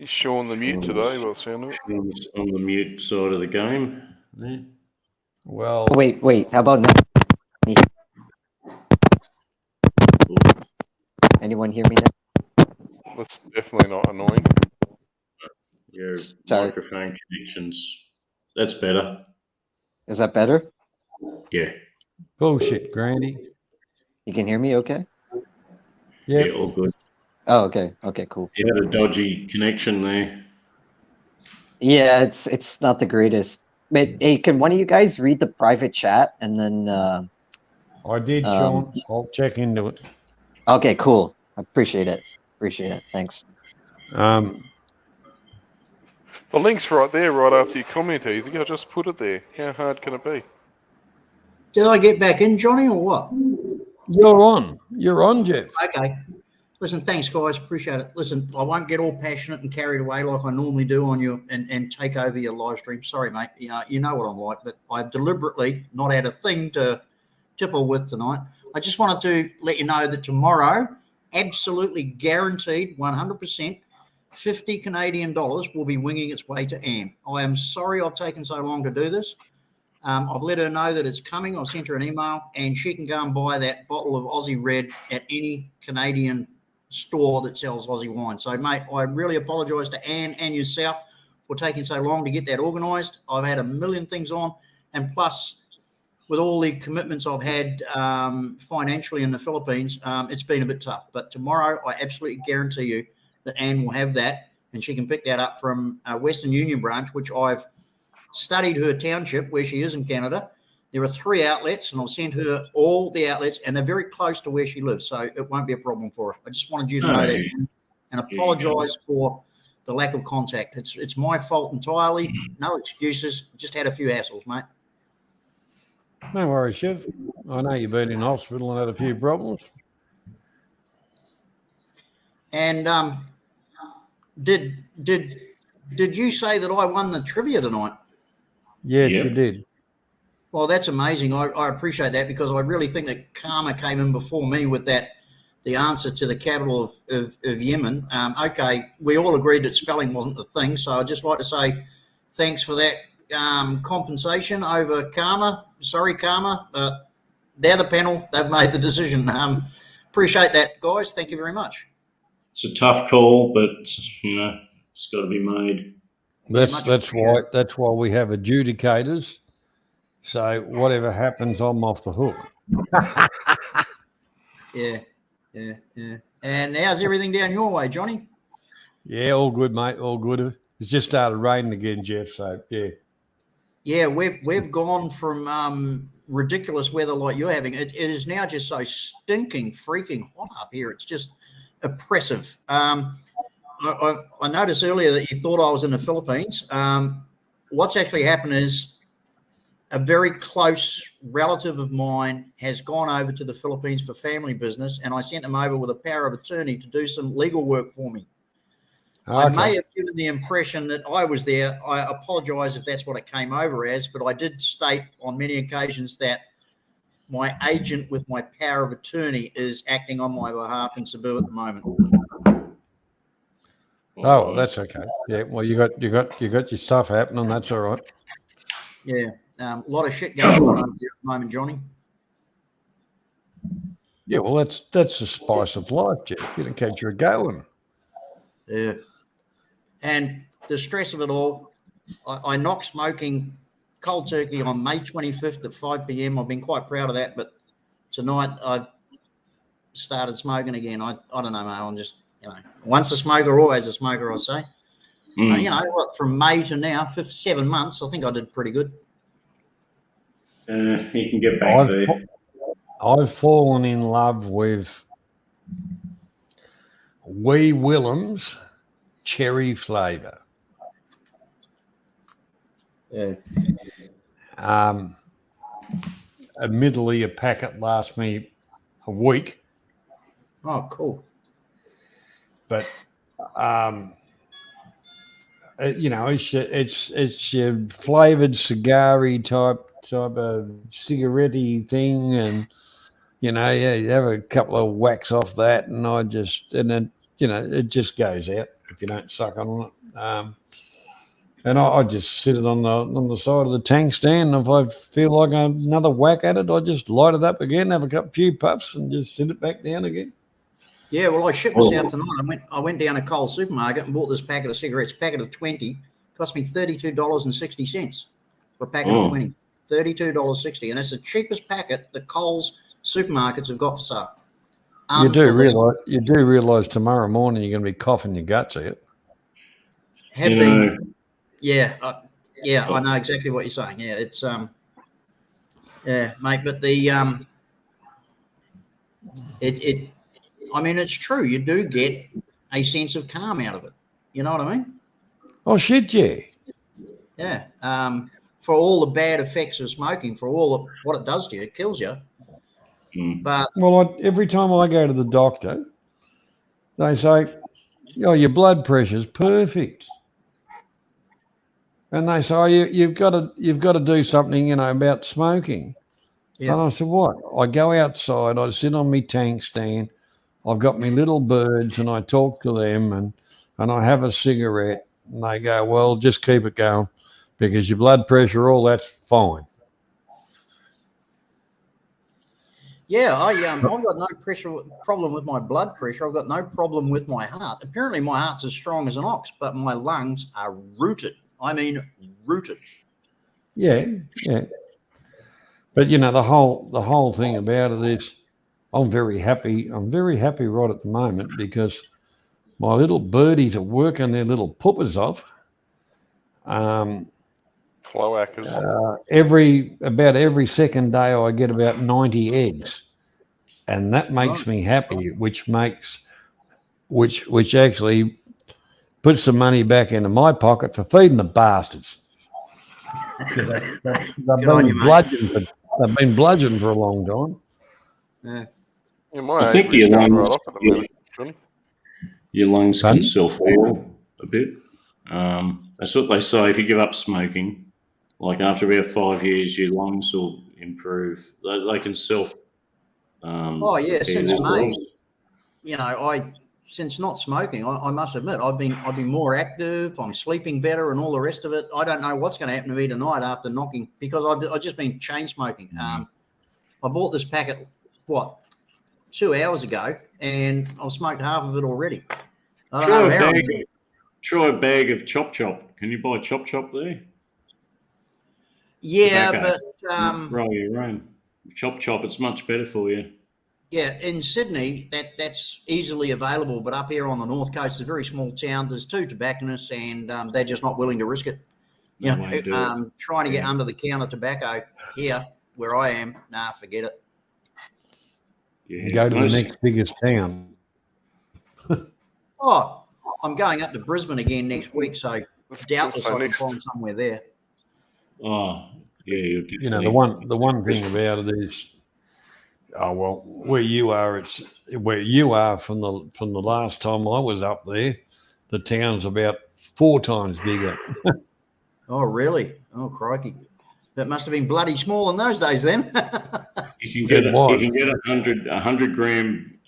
Is Sean the mute today? Well, sound of it. Sean's on the mute side of the game. Yeah. Well, wait. How about now? Anyone hear me now? That's definitely not annoying. Your Sorry. microphone connections. That's better. Is that better? Yeah. bullshit, Grandy. You can hear me okay? Yep. Yeah, all good. Oh, okay. Okay, cool. You had a dodgy connection there. Yeah, it's not the greatest. But hey, can one of you guys read the private chat and then I did, Sean. I'll check into it. okay, cool. I appreciate it. Thanks. The link's right there, right after you comment, Easy. I just put it there. How hard can it be? Did I get back in, Johnny, or what? You're on, Jeff. Okay. Listen, thanks, guys. Appreciate it. Listen, I won't get all passionate and carried away like I normally do on you and take over your live stream. Sorry, mate. You know what I'm like, but I've deliberately not had a thing to tipple with tonight. I just wanted to let you know that tomorrow, absolutely guaranteed, 100%, 50 Canadian dollars will be winging its way to Anne. I am sorry I've taken so long to do this. I've let her know that it's coming. I've sent her an email, and she can go and buy that bottle of Aussie Red at any Canadian store that sells Aussie wine. So, mate, I really apologise to Anne and yourself for taking so long to get that organised. I've had a million things on, and plus, with all the commitments I've had financially in the Philippines, it's been a bit tough. But tomorrow, I absolutely guarantee you, that Anne will have that, and she can pick that up from Western Union branch, which I've studied her township where she is in Canada. There are 3 outlets, and I'll send her all the outlets, and they're very close to where she lives, so it won't be a problem for her. I just wanted you to know that, and apologise for the lack of contact. It's my fault entirely. No excuses. Just had a few hassles, mate. No worries, Shiv. I know you've been in hospital and had a few problems. And did you say that I won the trivia tonight? Yes, Yep. you did. Well, that's amazing. I appreciate that, because I really think that Karma came in before me with the answer to the capital of Yemen. Okay, we all agreed that spelling wasn't the thing, so I'd just like to say thanks for that compensation over Karma. Sorry, Karma, but they're the panel. They've made the decision. Appreciate that, guys. Thank you very much. It's a tough call, but it's got to be made. That's why we have adjudicators. So whatever happens, I'm off the hook. Yeah. And how's everything down your way, Johnny? Yeah, all good, mate. All good. It's just started raining again, Jeff. So yeah. Yeah, we've gone from ridiculous weather like you're having. It is now just so stinking freaking hot up here. It's just oppressive. I noticed earlier that you thought I was in the Philippines. What's actually happened is a very close relative of mine has gone over to the Philippines for family business, and I sent him over with a power of attorney to do some legal work for me. Okay. I may have given the impression that I was there. I apologise if that's what it came over as, but I did state on many occasions that my agent with my power of attorney is acting on my behalf in Cebu at the moment. Oh, well, that's okay. Yeah, well, you got your stuff happening. That's all right. Yeah, a lot of shit going on over there at the moment, Johnny. Yeah, well, that's the spice of life, Jeff. You know, keeps you going. Yeah, and the stress of it all, I knocked smoking cold turkey on May 25th at 5 p.m. I've been quite proud of that, but tonight I started smoking again. I don't know, mate. I'm just, once a smoker, always a smoker, I say. What, from May to now, 7 months, I think I did pretty good. You can get back there. I've fallen in love with Wee Willem's cherry flavour. Yeah. Admittedly, a packet lasts me a week. Oh, cool. But it's your flavoured cigar-y type of cigarette-y thing, and you have a couple of whacks off that, and it just goes out if you don't suck on it. And I just sit it on the side of the tank stand. And if I feel like another whack at it, I just light it up again, have a few puffs, and just sit it back down again. Yeah, well, I shipped this out tonight. I went down to Coles supermarket and bought this packet of cigarettes, packet of 20. Cost me $32.60 for a packet of 20. $32.60, and it's the cheapest packet that Coles supermarkets have got for sale. You do realise tomorrow morning you're going to be coughing your guts out. Yeah, I know exactly what you're saying. Yeah, it's mate. But it's true. You do get a sense of calm out of it. You know what I mean? Oh shit, yeah. Yeah. For all the bad effects of smoking, for all what it does to you, it kills you. But every time I go to the doctor, they say, your blood pressure's perfect. And they say, you've got to do something, about smoking. Yeah. And I said, what? I go outside, I sit on my tank stand, I've got my little birds, and I talk to them, and I have a cigarette, and they go, well, just keep it going, because your blood pressure, all that's fine. Yeah, I've got no problem with my blood pressure. I've got no problem with my heart. Apparently, my heart's as strong as an ox, but my lungs are rooted. I mean, rooted. Yeah. But the whole thing about it is, I'm very happy. I'm very happy right at the moment because my little birdies are working their little puppers off. Cloacas. About every second day, I get about 90 eggs, and that makes me happy. Which actually puts some money back into my pocket for feeding the bastards. Because Good on you, mate. they've been bludgeoned for a long time. Yeah. Yeah, my I think aviary's your going right lungs, off at the moment, John. your lungs Pardon? can self-heal a bit. That's what they say. If you give up smoking, like after about 5 years, your lungs will improve. They can self. Oh yeah, repair since themselves. May, since not smoking, I must admit I've been more active. I'm sleeping better and all the rest of it. I don't know what's going to happen to me tonight after knocking, because I've just been chain smoking. I bought this packet 2 hours ago, and I've smoked half of it already. I don't know how. Try a bag of Chop Chop. Can you buy Chop Chop there? Yeah, Tobacco. but Roll your own. Chop Chop, it's much better for you. yeah, in Sydney, that's easily available, but up here on the north coast, it's a very small town. There's 2 tobacconists, and they're just not willing to risk it. They won't do it. Trying to get under the counter tobacco here where I am, nah, forget it. Yeah. Go to the next biggest town. Oh, I'm going up to Brisbane again next week, so doubtless I can next. find somewhere there. Oh, yeah. You know, the one thing about it is, where you are from the last time I was up there, the town's about 4 times bigger. Oh, really? Oh, crikey. That must have been bloody small in those days then. You can get a 100 gram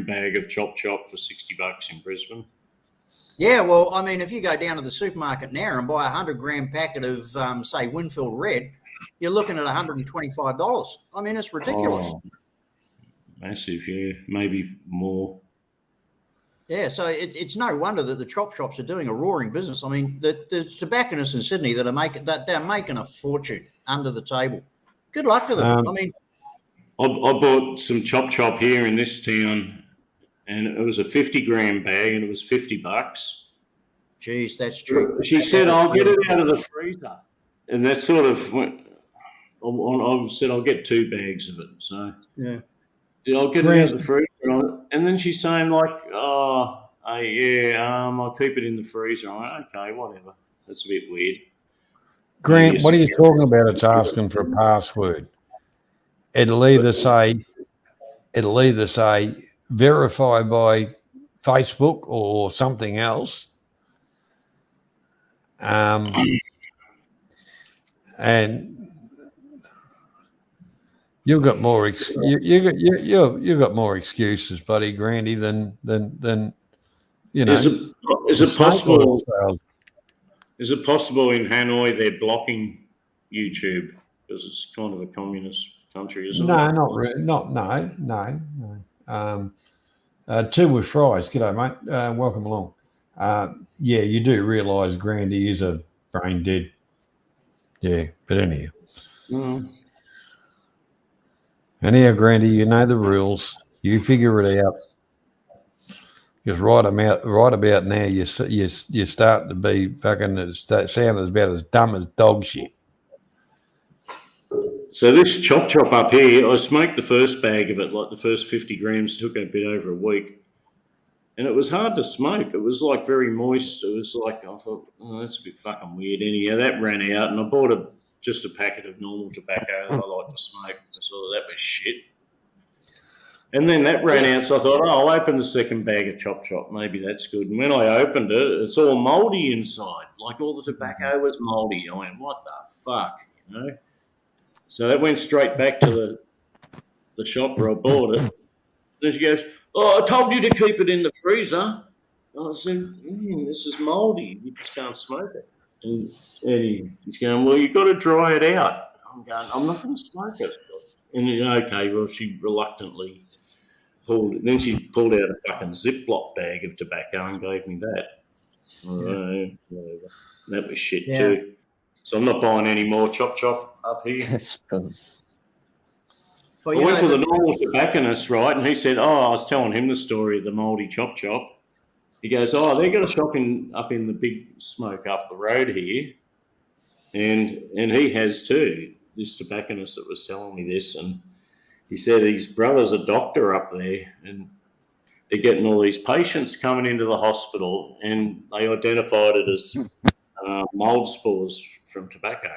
bag of Chop Chop for $60 in Brisbane. Yeah, well, I mean, if you go down to the supermarket now and buy a 100-gram packet of, say, Winfield Red, you're looking at $125. I mean, it's ridiculous. Oh, massive, yeah, maybe more. Yeah, so it's no wonder that the chop shops are doing a roaring business. I mean, the tobacconists in Sydney they're making a fortune under the table. Good luck to them. I mean, I bought some Chop Chop here in this town, and it was a 50-gram bag, and it was $50. Geez, that's true. She said, "I'll get it out of the freezer," and that sort of went. I said, "I'll get 2 bags of it." So yeah. I'll get it out of the freezer, and then she's saying like, I'll keep it in the freezer. I'm like, okay, whatever. That's a bit weird. Grant, what are you talking about? It's asking for a password. It'll either say verify by Facebook or something else. And you've got more you've got more excuses, buddy, Grandy, than you know. Is it possible? Is it possible in Hanoi they're blocking YouTube because it's kind of a communist country, isn't it? No, not really. No. 2 with fries. G'day, mate. Welcome along. Yeah, you do realise Grandy is a brain dead. Yeah, but anyhow. Anyhow, Grandy, you know the rules. You figure it out. Because right about now, you start to be fucking sound about as dumb as dog shit. So this Chop Chop up here, I smoked the first bag of it, like the first 50 grams, took a bit over a week. And it was hard to smoke. It was like very moist. It was like, I thought, oh, that's a bit fucking weird. Anyhow, that ran out, and I bought just a packet of normal tobacco that I like to smoke. I thought that was shit. And then that ran out, so I thought, I'll open the second bag of Chop Chop. Maybe that's good. And when I opened it, it's all mouldy inside. Like all the tobacco was mouldy. I went, what the fuck? You know? So that went straight back to the shop where I bought it. Then she goes, I told you to keep it in the freezer. I said, this is mouldy. You just can't smoke it. And he's going, well, you've got to dry it out. I'm going, I'm not going to smoke it. And okay, well, she reluctantly then she pulled out a fucking Ziploc bag of tobacco and gave me that. That was shit too. So I'm not buying any more Chop Chop up here. Well, I went to the normal tobacconist, right, and he said, I was telling him the story of the mouldy Chop Chop, He goes, "Oh, they got a shop up in the Big Smoke up the road here, and he has too." This tobacconist that was telling me this, and he said his brother's a doctor up there, and they're getting all these patients coming into the hospital, and they identified it as mold spores from tobacco.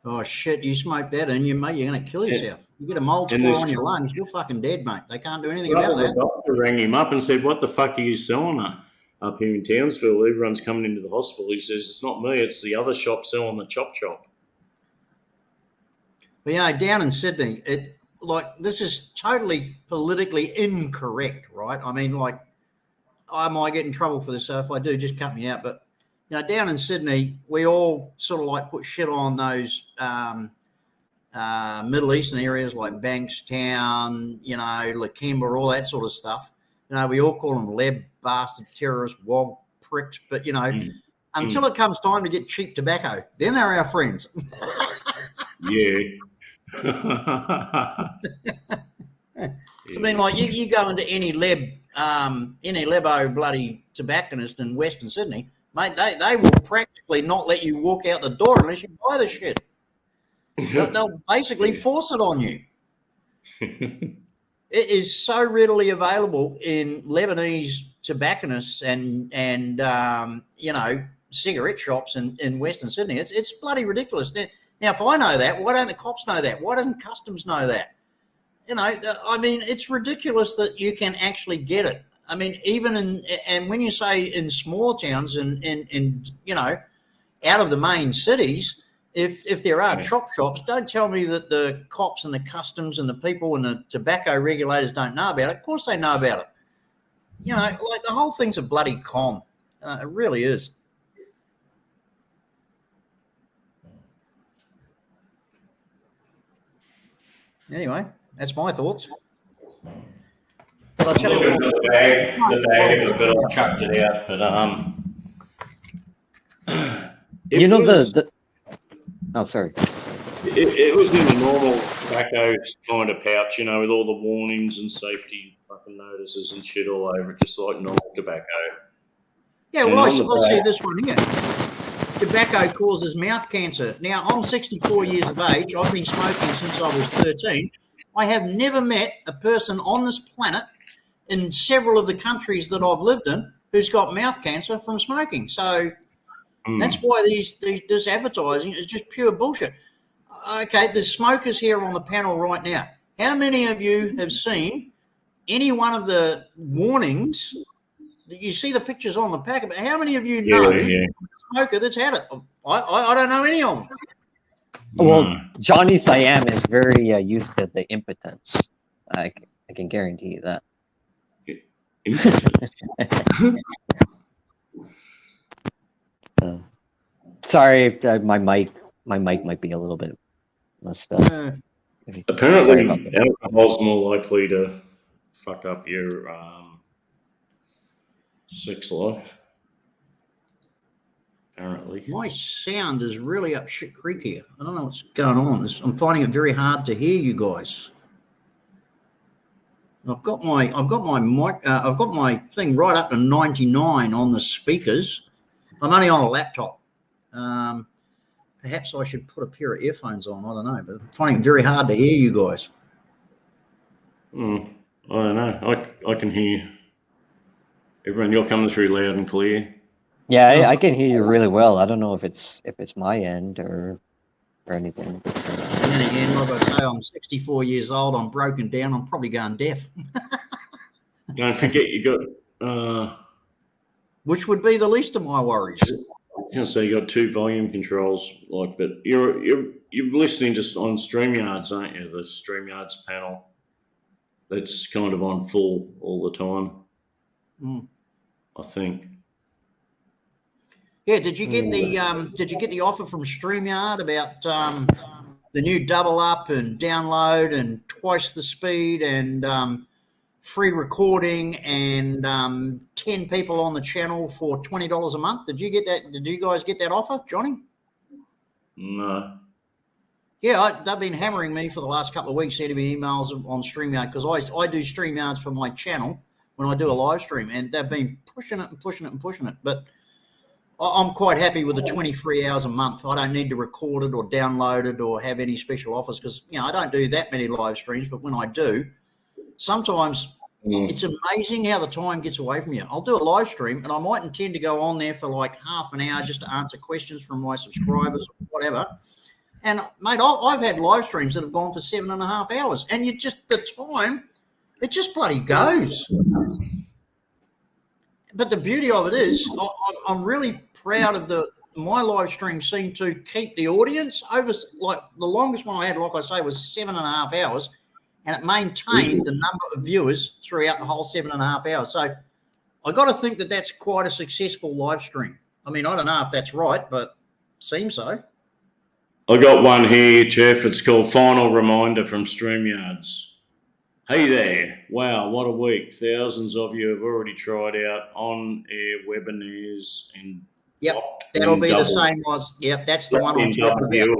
Oh shit! You smoke that in, mate, you're going to kill yourself. You get a mold And spore this on your lungs, you're fucking dead, mate. They can't do anything brother, about the that. doctor rang him up and said, "What the fuck are you selling up here in Townsville? Everyone's coming into the hospital." He says, "It's not me, it's the other shop selling the chop." But down in Sydney, this is totally politically incorrect, right? I mean, like, I might get in trouble for this, so if I do, just cut me out. But down in Sydney, we all sort of like put shit on those Middle Eastern areas like Bankstown, Lakemba, all that sort of stuff. We all call them leb bastard terrorists, wog pricks. But until it comes time to get cheap tobacco, then they're our friends. Yeah. I mean, like you go into any lebo bloody tobacconist in Western Sydney, mate, they will practically not let you walk out the door unless you buy the shit. They'll basically force it on you. It is so readily available in Lebanese tobacconists and cigarette shops in Western Sydney. It's bloody ridiculous. Now, if I know that, why don't the cops know that? Why doesn't customs know that? I mean, it's ridiculous that you can actually get it. I mean, and when you say in small towns and out of the main cities, if there are chop shops, don't tell me that the cops and the customs and the people and the tobacco regulators don't know about it. Of course they know about it. Like the whole thing's a bloody con. It really is. Anyway, that's my thoughts. But I'll tell you what, the bag of it, but I chucked it out. But Oh, sorry. It was in a normal tobacco kind of pouch, with all the warnings and safety fucking notices and shit all over it, just like normal tobacco. Yeah, well, I see this one here. Tobacco causes mouth cancer. Now, I'm 64 years of age. I've been smoking since I was 13. I have never met a person on this planet in several of the countries that I've lived in who's got mouth cancer from smoking. So that's why this advertising is just pure bullshit. Okay, there's smokers here on the panel right now. How many of you have seen any one of the warnings? You see the pictures on the packet, but how many of you know a smoker that's had it? I don't know any of them. Well, Johnny Siam is very used to the impotence. I can guarantee you that. Sorry, my mic might be a little bit messed up. Apparently, alcohol's more likely to fuck up your sex life. Apparently, my sound is really up shit creek here. I don't know what's going on. I'm finding it very hard to hear you guys. I've got my mic. I've got my thing right up to 99 on the speakers. I'm only on a laptop. Perhaps I should put a pair of earphones on. I don't know, but I'm finding it very hard to hear you guys. I don't know. I can hear everyone. You're coming through loud and clear. Yeah, I can hear you really well. I don't know if it's my end or anything. Then again, like I say, I'm 64 years old. I'm broken down. I'm probably going deaf. Don't forget you got. Which would be the least of my worries. So you got two volume controls, but you're listening just on StreamYards, aren't you? The StreamYards panel. That's kind of on full all the time. I think. Yeah, did you get the offer from StreamYard about the new double up and download and twice the speed and free recording and 10 people on the channel for $20 a month? Did you get that? Did you guys get that offer, Johnny? No. Yeah, they've been hammering me for the last couple of weeks, sending me emails on StreamYard because I do StreamYards for my channel, when I do a live stream, and they've been pushing it and pushing it and pushing it. But I'm quite happy with the 23 hours a month. I don't need to record it or download it or have any special offers because, I don't do that many live streams. But when I do, sometimes it's amazing how the time gets away from you. I'll do a live stream and I might intend to go on there for like half an hour just to answer questions from my subscribers or whatever. And, mate, I've had live streams that have gone for 7.5 hours. And the time, it just bloody goes. But the beauty of it is, I'm really proud of my live stream seemed to keep the audience over, like the longest one I had, like I say, was 7.5 hours, and it maintained the number of viewers throughout the whole 7.5 hours. So I got to think that that's quite a successful live stream. I mean, I don't know if that's right, but seems so. I got one here, Jeff. It's called Final Reminder from StreamYards. Hey there. Wow, what a week. Thousands of you have already tried out on-air webinars and that'll be the same as, that's the one I'm talking about.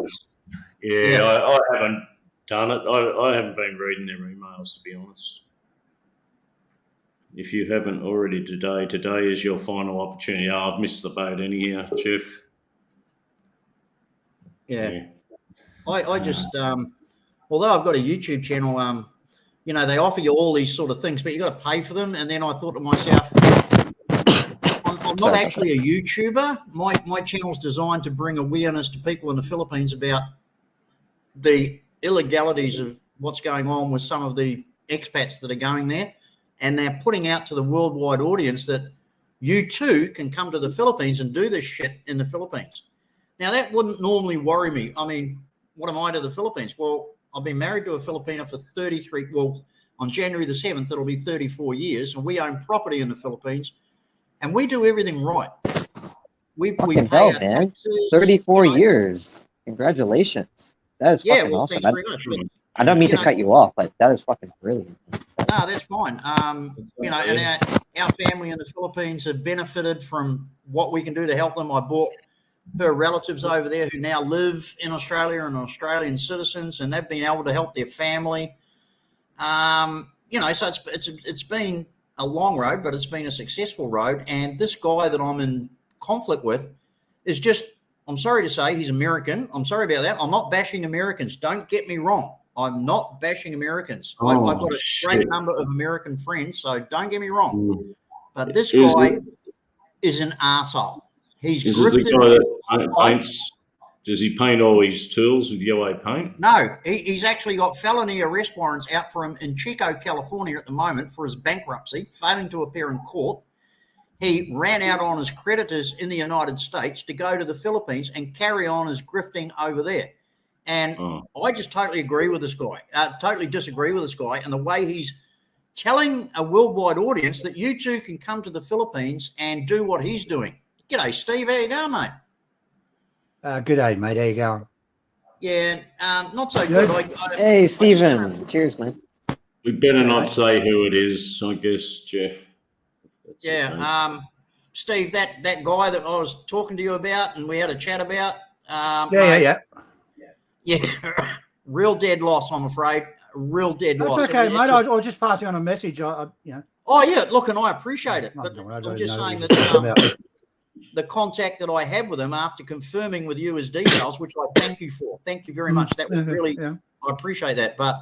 Yeah, I haven't done it. I haven't been reading their emails, to be honest. If you haven't already today is your final opportunity. Oh, I've missed the boat anyhow, Jeff. Yeah. I just, although I've got a YouTube channel, they offer you all these sort of things, but you got to pay for them. And then I thought to myself, I'm not actually a YouTuber. My channel's designed to bring awareness to people in the Philippines about the illegalities of what's going on with some of the expats that are going there. And they're putting out to the worldwide audience that you too can come to the Philippines and do this shit in the Philippines. Now, that wouldn't normally worry me. I mean, what am I to the Philippines? Well, I've been married to a Filipina for 33, on January the 7th, it'll be 34 years, and we own property in the Philippines, and we do everything right. We pay our taxes, 34 years. Congratulations. That is fucking awesome. Thanks very much. But, I don't mean to cut you off, but that is fucking brilliant. No, that's fine. And our family in the Philippines have benefited from what we can do to help them. I bought her relatives over there who now live in Australia and are Australian citizens, and they've been able to help their family. So it's been a long road, but it's been a successful road. And this guy that I'm in conflict with is just, I'm sorry to say, he's American. I'm sorry about that. I'm not bashing Americans. Don't get me wrong. I'm not bashing Americans. I've got a great number of American friends, so don't get me wrong. But this guy is an arsehole. He's grifted. The guy that paints? Does he paint all his tools with yellow paint? No, he's actually got felony arrest warrants out for him in Chico, California at the moment for his bankruptcy, failing to appear in court. He ran out on his creditors in the United States to go to the Philippines and carry on his grifting over there. And I just totally agree with this guy, totally disagree with this guy and the way he's telling a worldwide audience that you too can come to the Philippines and do what he's doing. G'day, Steve. How you going, mate? Good day, mate. How you going? Yeah, not so good. Hey, Stephen. Cheers, man. We better not say who it is, I guess, Jeff. Yeah, Steve, that guy that I was talking to you about and we had a chat about. Yeah. Real dead loss, I'm afraid. Real dead loss. That's okay, mate. I was just passing on a message. Oh, yeah, look, and I appreciate it. But I'm just saying that the contact that I had with him after confirming with you his details, which I thank you for. Thank you very much. That was really, I appreciate that. But,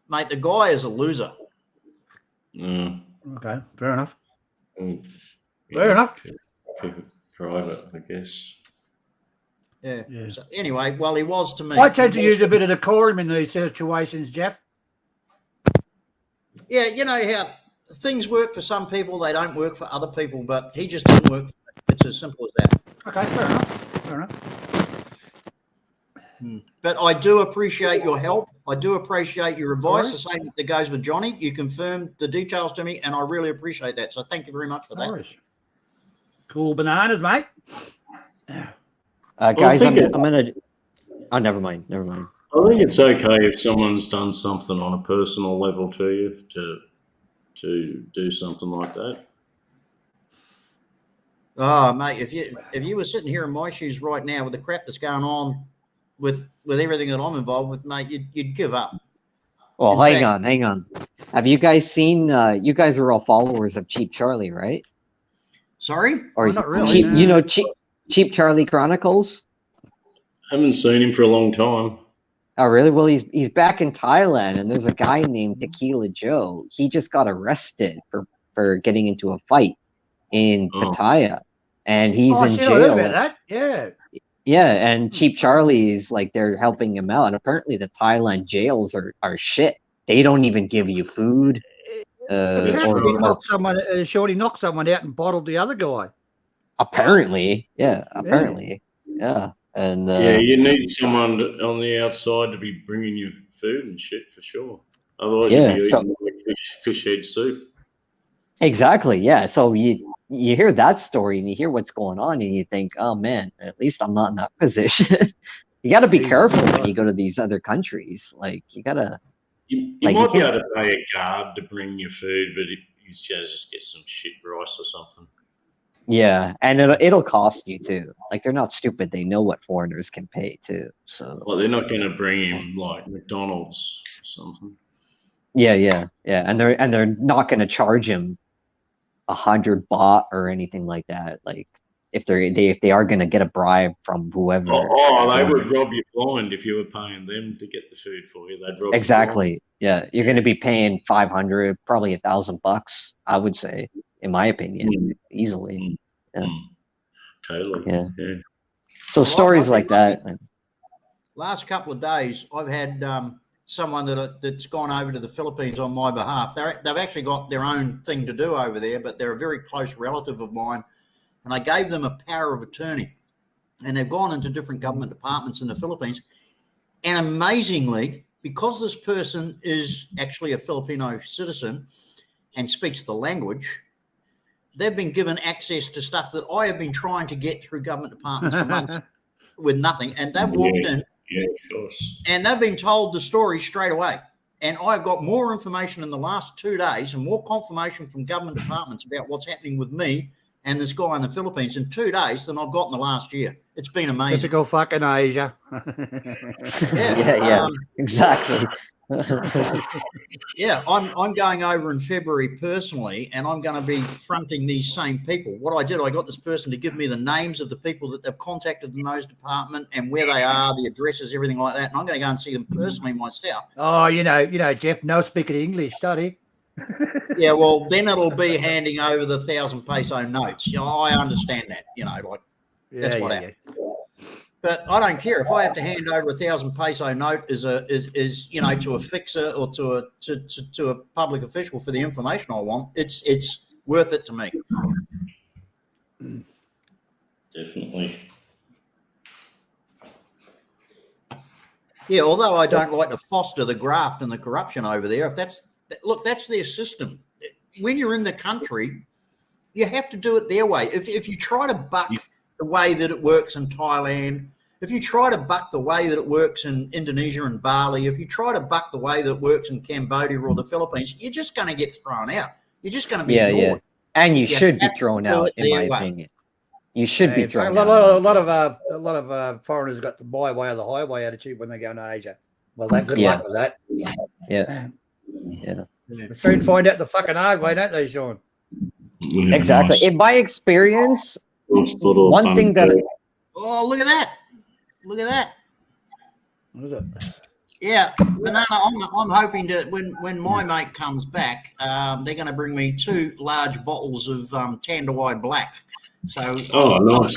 mate, the guy is a loser. Okay, fair enough. Fair enough. Private, I guess. Yeah. So anyway, well, he was to me. I tend to use a bit of decorum in these situations, Jeff. Yeah, you know how things work for some people, they don't work for other people, but he just didn't work for me. It's as simple as that. Okay, fair enough. But I do appreciate your help. I do appreciate your advice. The same that goes with Johnny. You confirmed the details to me, and I really appreciate that. So thank you very much for that. Cool bananas, mate. Guys, I'm gonna. Oh, never mind. I think it's okay if someone's done something on a personal level to you to do something like that. Oh, mate, if you were sitting here in my shoes right now with the crap that's going on with everything that I'm involved with, mate, you'd give up. Well, hang on. Have you guys seen? You guys are all followers of Cheap Charlie, right? Sorry? Or Not really. Cheap, no. you know, Cheap Charlie Chronicles. Haven't seen him for a long time. Oh, really? Well, he's back in Thailand, and there's a guy named Tequila Joe. He just got arrested for getting into a fight in Oh. Pattaya, and he's Oh, in shit, I heard jail. about that. Yeah. Yeah, and Cheap Charlie's like they're helping him out, and apparently the Thailand jails are shit. They don't even give you food. Apparently, right. Shorty knocked someone out and bottled the other guy. Apparently, yeah, apparently, yeah. And Yeah, you need someone on the outside to be bringing you food and shit for sure. Otherwise, Yeah, you'd be so- eating like fish head soup. exactly, yeah. So you hear that story and you hear what's going on, and you think, oh man, at least I'm not in that position. You got to be Jesus careful when Christ. you go to these other countries. Like you gotta. You Like, you might be can't- able to pay a guard to bring you food, but you just get some shit rice or something. Yeah, and it'll cost you too. Like they're not stupid; they know what foreigners can pay too. So Well, they're not going to bring him like McDonald's or something. yeah, and they're not going to charge him 100 baht or anything like that. Like if they are going to get a bribe from whoever. Oh, they would rob you blind if you were paying them to get the food for you. They'd rob Exactly. Yeah, you're going to be paying 500, probably $1,000. I would say, in my opinion, easily. you blind. Yeah. Totally. Yeah. Yeah. So stories like that. Last couple of days, I've had someone that's gone over to the Philippines on my behalf. They've actually got their own thing to do over there, but they're a very close relative of mine. And I gave them a power of attorney. And they've gone into different government departments in the Philippines. And amazingly, because this person is actually a Filipino citizen and speaks the language, they've been given access to stuff that I have been trying to get through government departments for months with nothing. And they've walked in. Yeah, of course. And they've been told the story straight away. And I've got more information in the last 2 days and more confirmation from government departments about what's happening with me and this guy in the Philippines in 2 days than I've got in the last year. It's been amazing. Typical fucking Asia. Yeah, exactly. Yeah, I'm going over in February personally, and I'm going to be fronting these same people. What I did, I got this person to give me the names of the people that they've contacted in those department and where they are, the addresses, everything like that. And I'm going to go and see them personally myself. Oh, you know, Jeff, no speaking English, study. Yeah, well, then it'll be handing over the 1,000 peso notes. You know, I understand that. You know, like that's what happened. But I don't care if I have to hand over 1,000 peso note is you know, to a fixer or to a public official for the information I want. It's worth it to me. Definitely. Yeah, although I don't like to foster the graft and the corruption over there. If that's their system. When you're in the country, you have to do it their way. If you try to buck the way that it works in Thailand, if you try to buck the way that it works in Indonesia and Bali, if you try to buck the way that it works in Cambodia or the Philippines, you're just going to get thrown out. You're just going to be ignored. And you should be thrown out, in my opinion. You should be thrown out. A lot of foreigners got the my way or the highway attitude when they go to Asia. Well, good luck with that. Yeah. Soon find out the fucking hard way, don't they, Sean? Yeah, Exactly. nice. In my experience, Little one thing that banter. Oh, look at that. Look at that. What is it? Yeah, Banana, I'm hoping that when my mate comes back, they're going to bring me 2 large bottles of Tanduay Black. So, Oh, nice.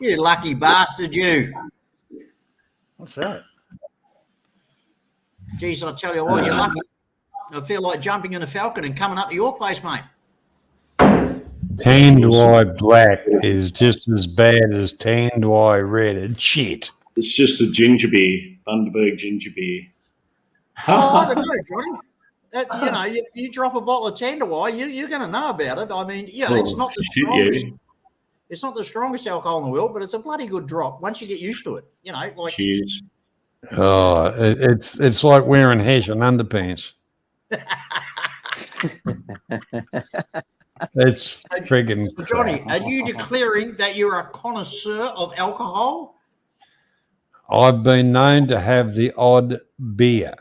You lucky bastard, you. What's that? Geez, I tell you what, you're lucky. I feel like jumping in a Falcon and coming up to your place, mate. Tanduay Black is just as bad as Tanduay Red. It's shit. It's just a ginger beer, Bundaberg ginger beer. Oh, I don't know, Johnny. You know, you drop a bottle of Tanduay, you're going to know about it. I mean, yeah, it's not the strongest. It's not the strongest alcohol in the world, but it's a bloody good drop once you get used to it. You know, like Cheers. Oh, it's like wearing Hessian underpants. It's friggin' So Johnny, are you declaring that you're a connoisseur of alcohol? I've been known to have the odd beer.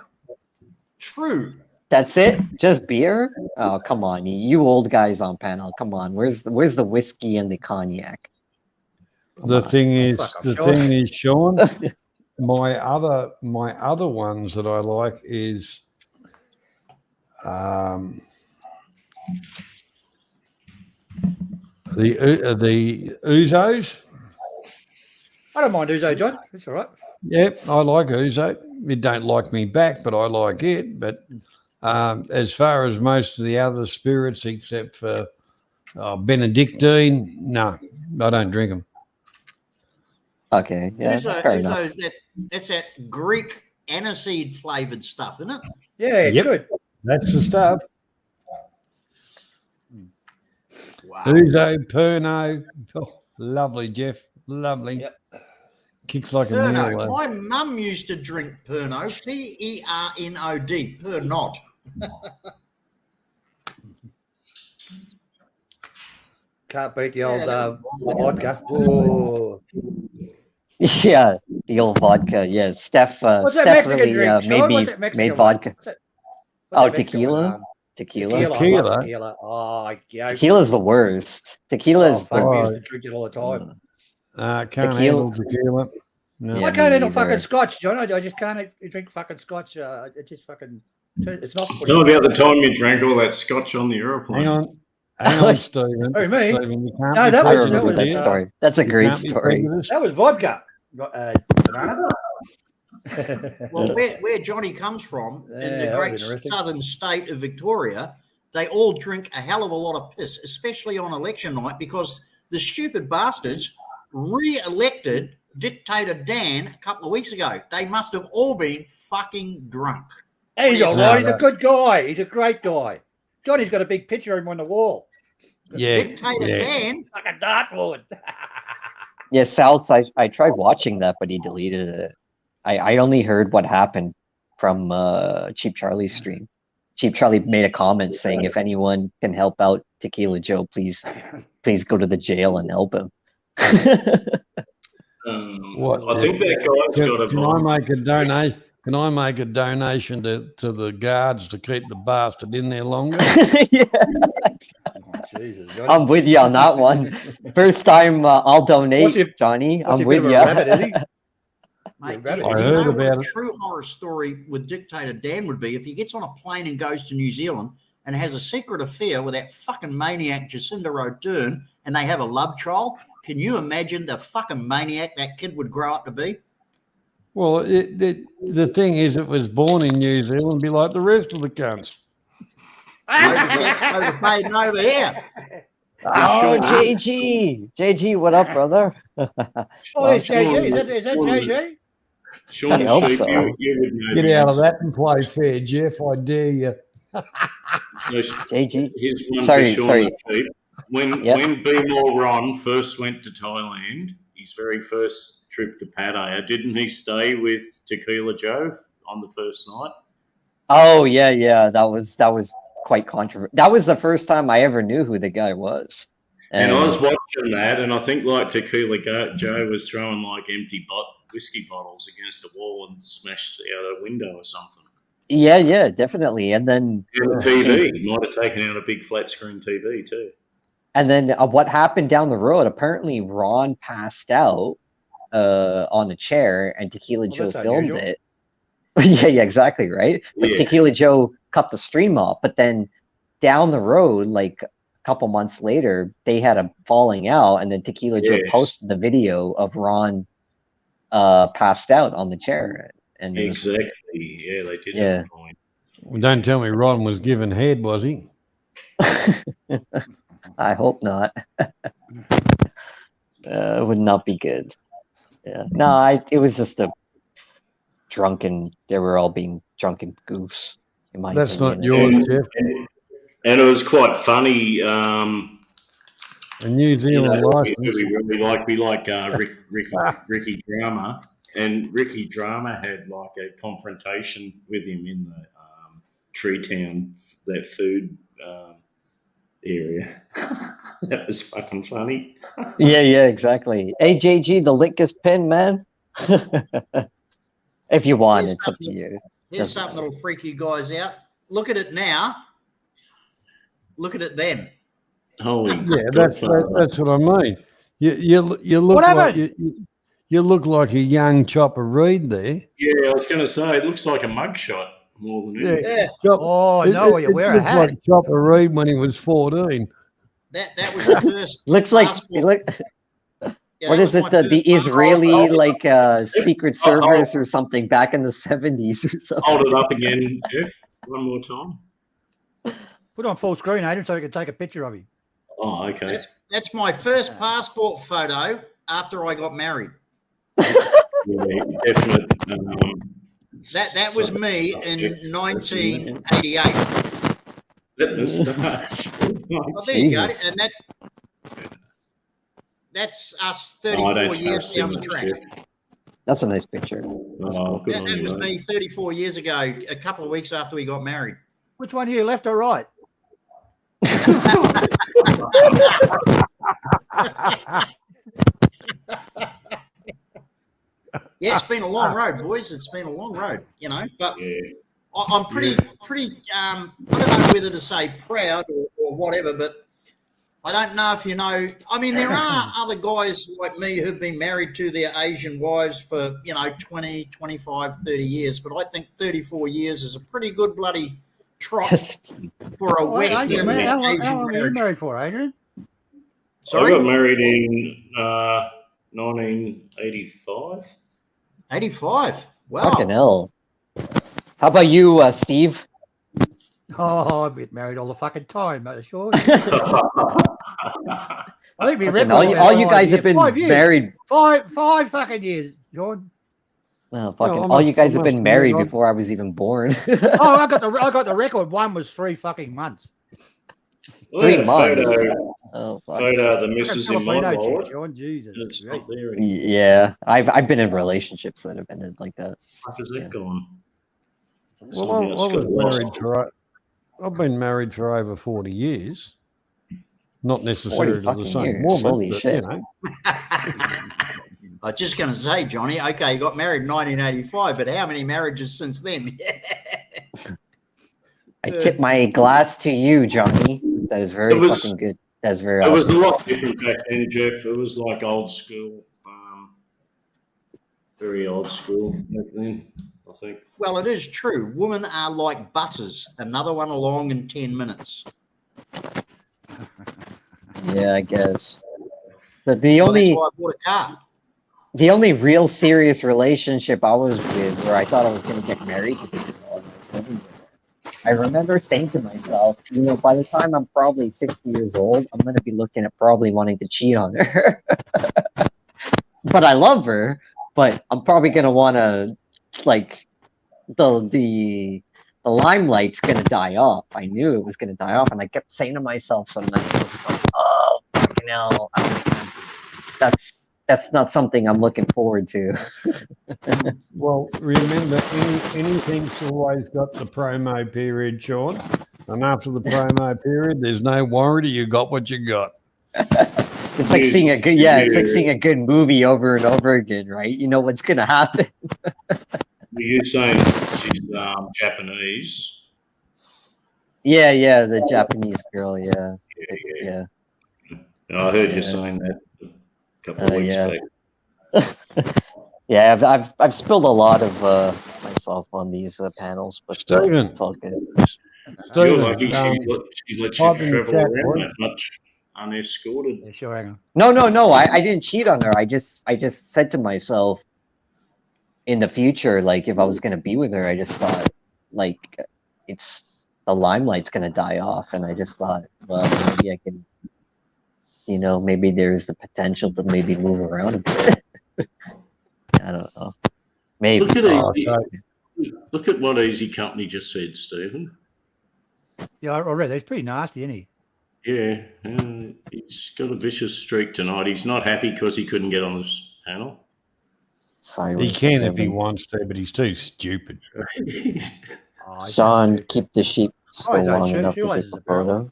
true. That's it? Just beer? Oh, come on, you old guys on panel. Come on, where's the whiskey and the cognac? The thing is, fuck off, Sean, my other ones that I like is the Uzos. I don't mind Uzo, John. It's all right. Yep, I like Uzo. It don't like me back, but I like it. But as far as most of the other spirits, except for Benedictine, no, I don't drink them. Okay, yeah, fair enough. Uzo, that's that Greek aniseed flavored stuff, isn't it? Yeah, it's good. That's the stuff. Wow. Uzo, Pernod, oh, lovely, Jeff, lovely. Yep. Kicks like a Pernod. mule. My mum used to drink Pernod, Pernod, Pernod. Can't beat the old vodka. Whoa. Yeah, the old vodka. Yeah, Steph. What's that Steph Mexican really drink, Sean? What's that Mexican made one? vodka. What's that Tequila? Mexican one? Tequila. Tequila. I love tequila. Oh, yeah. Tequila's the worst. Tequila's fuck, we the used to drink it all the time. Can't handle tequila. No. Yeah, I can't handle me fucking neither. scotch, John. I just can't drink fucking scotch. It just fucking. It's not. Tell about the time you drank all that scotch on the aeroplane. Hang on, Stephen. Who, me? Stephen, you can't No, be that I was- remember that prejudiced. story. That's a You great can't be story. prejudiced. That was vodka. Banana. Well, where Johnny comes from, in Yeah, the that great was interesting. southern state of Victoria, they all drink a hell of a lot of piss, especially on election night, because the stupid bastards re-elected Dictator Dan a couple of weeks ago. They must have all been fucking drunk. He's all No, right. He's a that- good guy. He's a great guy. Johnny's got a big picture of him on the wall. Yeah, Dictator yeah. Dan, Fucking dartboard. Yeah, Sal's. I tried watching that, but he deleted it. I only heard what happened from Cheap Charlie's stream. Cheap Charlie made a comment saying, "If anyone can help out Tequila Joe, please go to the jail and help him." What? I think that guy's got a Can I make a donation? Can I make a donation to the guards to keep the bastard in there longer? Yeah, Jesus, Johnny. I'm with you on that one. First time I'll donate, What's your- Johnny. What's I'm a bit with of you. a rabbit, is he? mate, I you heard know what about a it. true horror story with Dictator Dan would be if he gets on a plane and goes to New Zealand and has a secret affair with that fucking maniac Jacinda Ardern and they have a love child. Can you imagine the fucking maniac that kid would grow up to be? Well, the thing is, it was born in New Zealand, be like the rest of the cunts. Overpaid and over here. Oh, JG, what up, brother? Oh, it's JG. Is that JG? Sean I hope Sheep, so. you would know Get the out of answer. that and play fair, Jeff. I dare you. So, JG. here's one Sorry, for Sean sorry. Sheep. When B-More Ron first went to Thailand, his very first trip to Pattaya, didn't he stay with Tequila Joe on the first night? Oh yeah, that was quite controversial. That was the first time I ever knew who the guy was. And I was watching that, and I think like Tequila Joe was throwing like empty whiskey bottles against the wall and smashed out a window or something. Yeah, definitely. And then And the TV, he might have taken out a big flat screen TV too. And then what happened down the road? Apparently, Ron passed out on a chair, and Tequila Joe that's filmed unusual. it. yeah, exactly, right. But Yeah. Tequila Joe cut the stream off. But then down the road, like a couple months later, they had a falling out, and then Tequila Joe Yes. posted the video of Ron passed out on the chair. And it was- Exactly. Yeah, they did Yeah. have a point. Well, don't tell me Ron was given head, was he? I hope not. Would not be good. Yeah. No, it was just a drunken. They were all being drunken goofs. In my That's not opinion. yours, Jeff. And it was quite funny. A New You Zealand know, license. we like Ricky Drama, and Ricky Drama had like a confrontation with him in the Tree Town, that food area. That was fucking funny. Yeah, exactly. AJG, the Litkus pin, man. If you want, Here's it's up to you. Here's something that'll freak you guys out. Look at it now. Look at it then. Holy Yeah, that's what I mean. You look What like happened? you look like a young Chopper Reed there. Yeah, I was going to say, it looks like a mugshot more than Yeah, anything. Yeah, Oh, no, you wear a looks hat. like Chopper Reed when he was 14. that was the first. Looks like passport. Yeah, what that is was it? my The first Israeli like Secret Oh, Service or something back in the 70s or something. Hold it up again, Jeff, one more time. Put it on full screen, Adrian, so we can take a picture of you. Oh, okay. That's my first passport photo after I got married. Yeah, definite. That was me in 1988. Let me start. Well, there you go, Jesus. and that's us Oh, I 34 don't years trust too down the much, track. Jeff. That's a nice picture. That's Oh, cool. good on That you, was mate. me 34 years ago, a couple of weeks after we got married. Which one here, left or right? Yeah, it's been a long road, boys. It's been a long road, you know. But Yeah. I'm pretty. I don't know whether to say proud or whatever, but I don't know if you know. I mean, there are other guys like me who've been married to their Asian wives for 20, 25, 30 years, but I think 34 years is a pretty good bloody trot for a Oh, Adrian, Western man, how Asian long were you marriage. married for, Adrian? Sorry, I got married in 1985. 85. Wow. Fucking hell. How about you, Steve? Oh, I've been married all the fucking time, mate. Sure. I think we Fucking reckon all you guys have been 5 years. married. Five fucking years, John. Oh, Well, fucking I all you must- guys I have been must married admit, before I was even born. Oh, I got the record. One was 3 fucking months. I 3 had a months. photo, Oh, fuck. photo of the Fucking missus in my Filipino wallet. chick, John. Jesus It's Christ. not there. Yeah, I've been in relationships that have ended like that. Fuck is that gone? Well, I was married for. I've been married for over 40 years. Not necessarily to the fucking same years. woman, Holy but, shit. I was just going to say, Johnny, okay, you got married in 1985, but how many marriages since then? I tip my glass to you, Johnny. That is very fucking good. That's very It was a awesome. lot different back then, Jeff. It was like old school. Very old school back then, I think. Well, it is true. Women are like buses, another one along in 10 minutes. Yeah, I guess. The Well, only that's why I bought a car. the only real serious relationship I was with where I thought I was going to get married to the girl I was living with, I remember saying to myself, by the time I'm probably 60 years old, I'm going to be looking at probably wanting to cheat on her. But I love her, but I'm probably going to want to, like, the limelight's going to die off. I knew it was going to die off, and I kept saying to myself sometimes, I was like, oh, fucking hell, that's not something I'm looking forward to. well, remember, anything's always got the promo period, Sean. And after the promo period, there's no warranty. You got what you got. It's like seeing a good, it's like seeing a good movie over and over again, right? You know what's gonna happen. You're saying she's Japanese? Yeah, the Japanese girl, yeah. I heard you saying that a couple of weeks back. Yeah, I've spilled a lot of myself on these panels, but Stephen, it's all good. You're Stephen, lucky she let you type in the travel chat, around boy. that much unescorted. Yeah, sure, hang on. No, I didn't cheat on her. I just said to myself, in the future, like if I was gonna be with her, I just thought, like, it's the limelight's gonna die off, and I just thought, well, maybe I can, maybe there's the potential to maybe move around a bit. I don't know. Maybe. Look at what Easy Company just said, Stephen. Yeah, I read that. He's pretty nasty, isn't he? Yeah, he's got a vicious streak tonight. He's not happy because he couldn't get on this panel. He can if he wants to, but he's too stupid. Sean, keep the sheep still he's long enough to take the photo.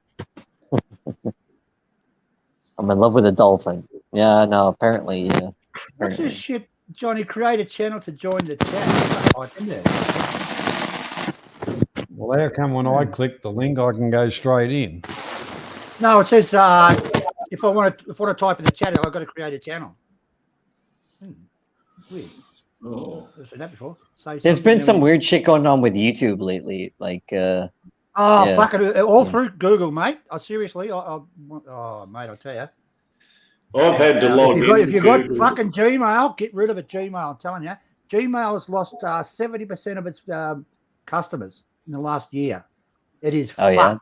I'm in love with a dolphin. Yeah, no, apparently, yeah. What's this shit Johnny, create a channel to join the chat. Type in there. Well, how come when I click the link, I can go straight in? No, it says if I want to type in the chat, I've got to create a channel. Weird. Oh. I've seen that before. There's been some weird shit going on with YouTube lately. Like, fuck it, through Google, mate. Seriously, oh, mate, I'll tell you. I've had to log in. If you've got fucking Gmail, get rid of it. Gmail, I'm telling you. Gmail has lost 70% of its customers in the last year. It is fucked. Yeah.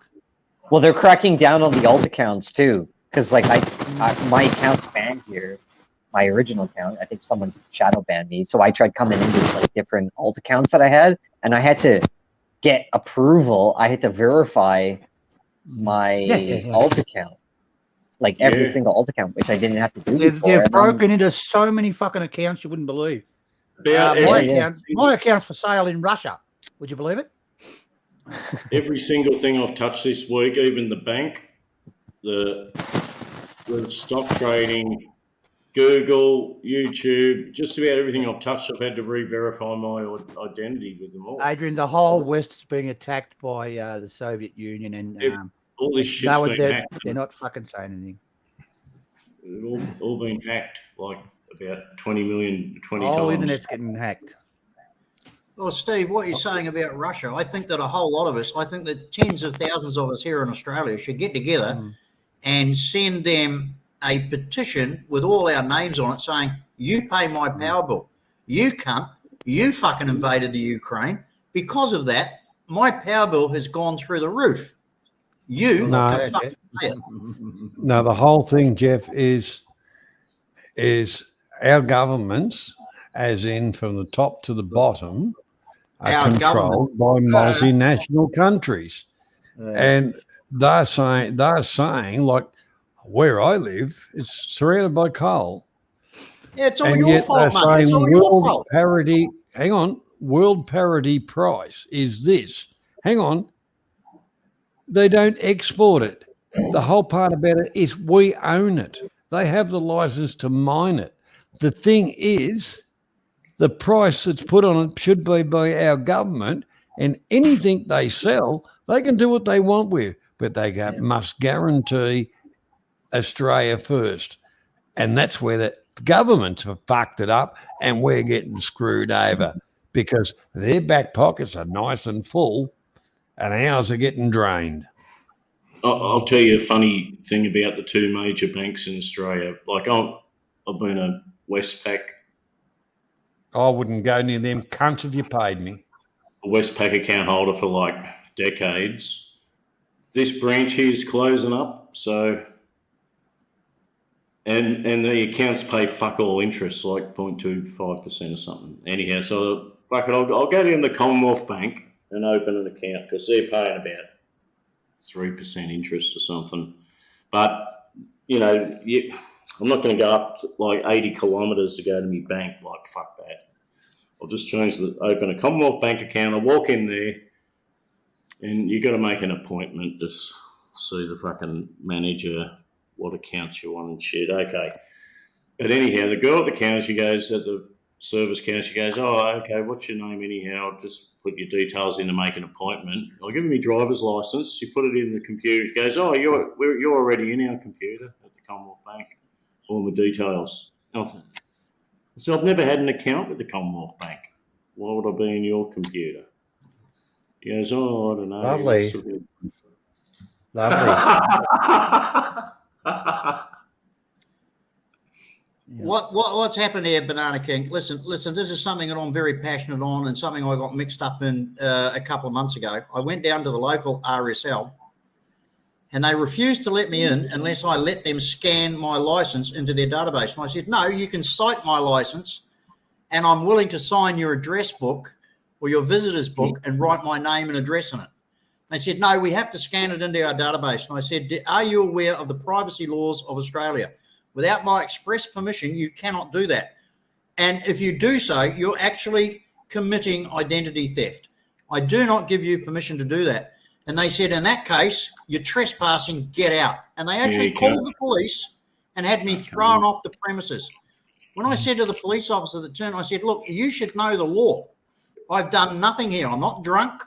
Well, they're cracking down on the alt accounts too, because like my account's banned here. My original account, I think someone shadow banned me, so I tried coming into like different alt accounts that I had, and I had to get approval. I had to verify my alt account, like every single alt account, which I didn't have to do before. They've broken into so many fucking accounts you wouldn't believe. My account's for sale in Russia. Would you believe it? Every single thing I've touched this week, even the bank, the stock trading, Google, YouTube, just about everything I've touched, I've had to re-verify my identity with them all. Adrian, the whole West is being attacked by the Soviet Union, and all this shit's been hacked. They're not fucking saying anything. It's all been hacked, like about 20 million, 20 times. All internet's getting hacked. Well, Steve, what you're saying about Russia, I think that a whole lot of us, I think that tens of thousands of us here in Australia should get together and send them a petition with all our names on it saying, you pay my power bill. You cunt. You fucking invaded the Ukraine. Because of that, my power bill has gone through the roof. You can fucking pay it. No, the whole thing, Jeff, is our governments, as in from the top to the bottom, are controlled by multinational countries. And they're saying like where I live, it's surrounded by coal. Yeah, it's all your fault, mate. It's all your fault. Parity, hang on, world parity price is this. Hang on. They don't export it. The whole part about it is we own it. They have the license to mine it. The thing is, the price that's put on it should be by our government, and anything they sell, they can do what they want with, but they must guarantee Australia first. And that's where the governments have fucked it up, and we're getting screwed over because their back pockets are nice and full and ours are getting drained. I'll tell you a funny thing about the two major banks in Australia. Like I've been a Westpac. I wouldn't go near them cunts if you paid me. A Westpac account holder for like decades. This branch here is closing up, so and the accounts pay fuck all interest, like 0.25% or something. Anyhow, so fuck it, I'll go down to the Commonwealth Bank and open an account because they're paying about 3% interest or something. But you know, I'm not going to go up to like 80 kilometres to go to my bank. Like fuck that. I'll just open a Commonwealth Bank account. I'll walk in there, and you got to make an appointment to see the fucking manager, what accounts you want and shit. Okay. But anyhow, the girl at the counter, she goes, at the service counter, she goes, oh, okay, what's your name anyhow? I'll just put your details in to make an appointment. I'll give her my driver's license. She put it in the computer. She goes, oh, you're already in our computer at the Commonwealth Bank. All the details. So I've never had an account with the Commonwealth Bank. Why would I be in your computer? He goes, oh, I don't know. Lovely. What's happened here, Banana King? Listen, this is something that I'm very passionate on and something I got mixed up in a couple of months ago. I went down to the local RSL and they refused to let me in unless I let them scan my license into their database. And I said, no, you can cite my license and I'm willing to sign your address book or your visitor's book and write my name and address in it. They said, no, we have to scan it into our database. And I said, are you aware of the privacy laws of Australia? Without my express permission, you cannot do that. And if you do so, you're actually committing identity theft. I do not give you permission to do that. And they said, in that case, you're trespassing, get out. And they actually called the police and had me thrown off the premises. When I said to the police officer that turned, I said, look, you should know the law. I've done nothing here. I'm not drunk.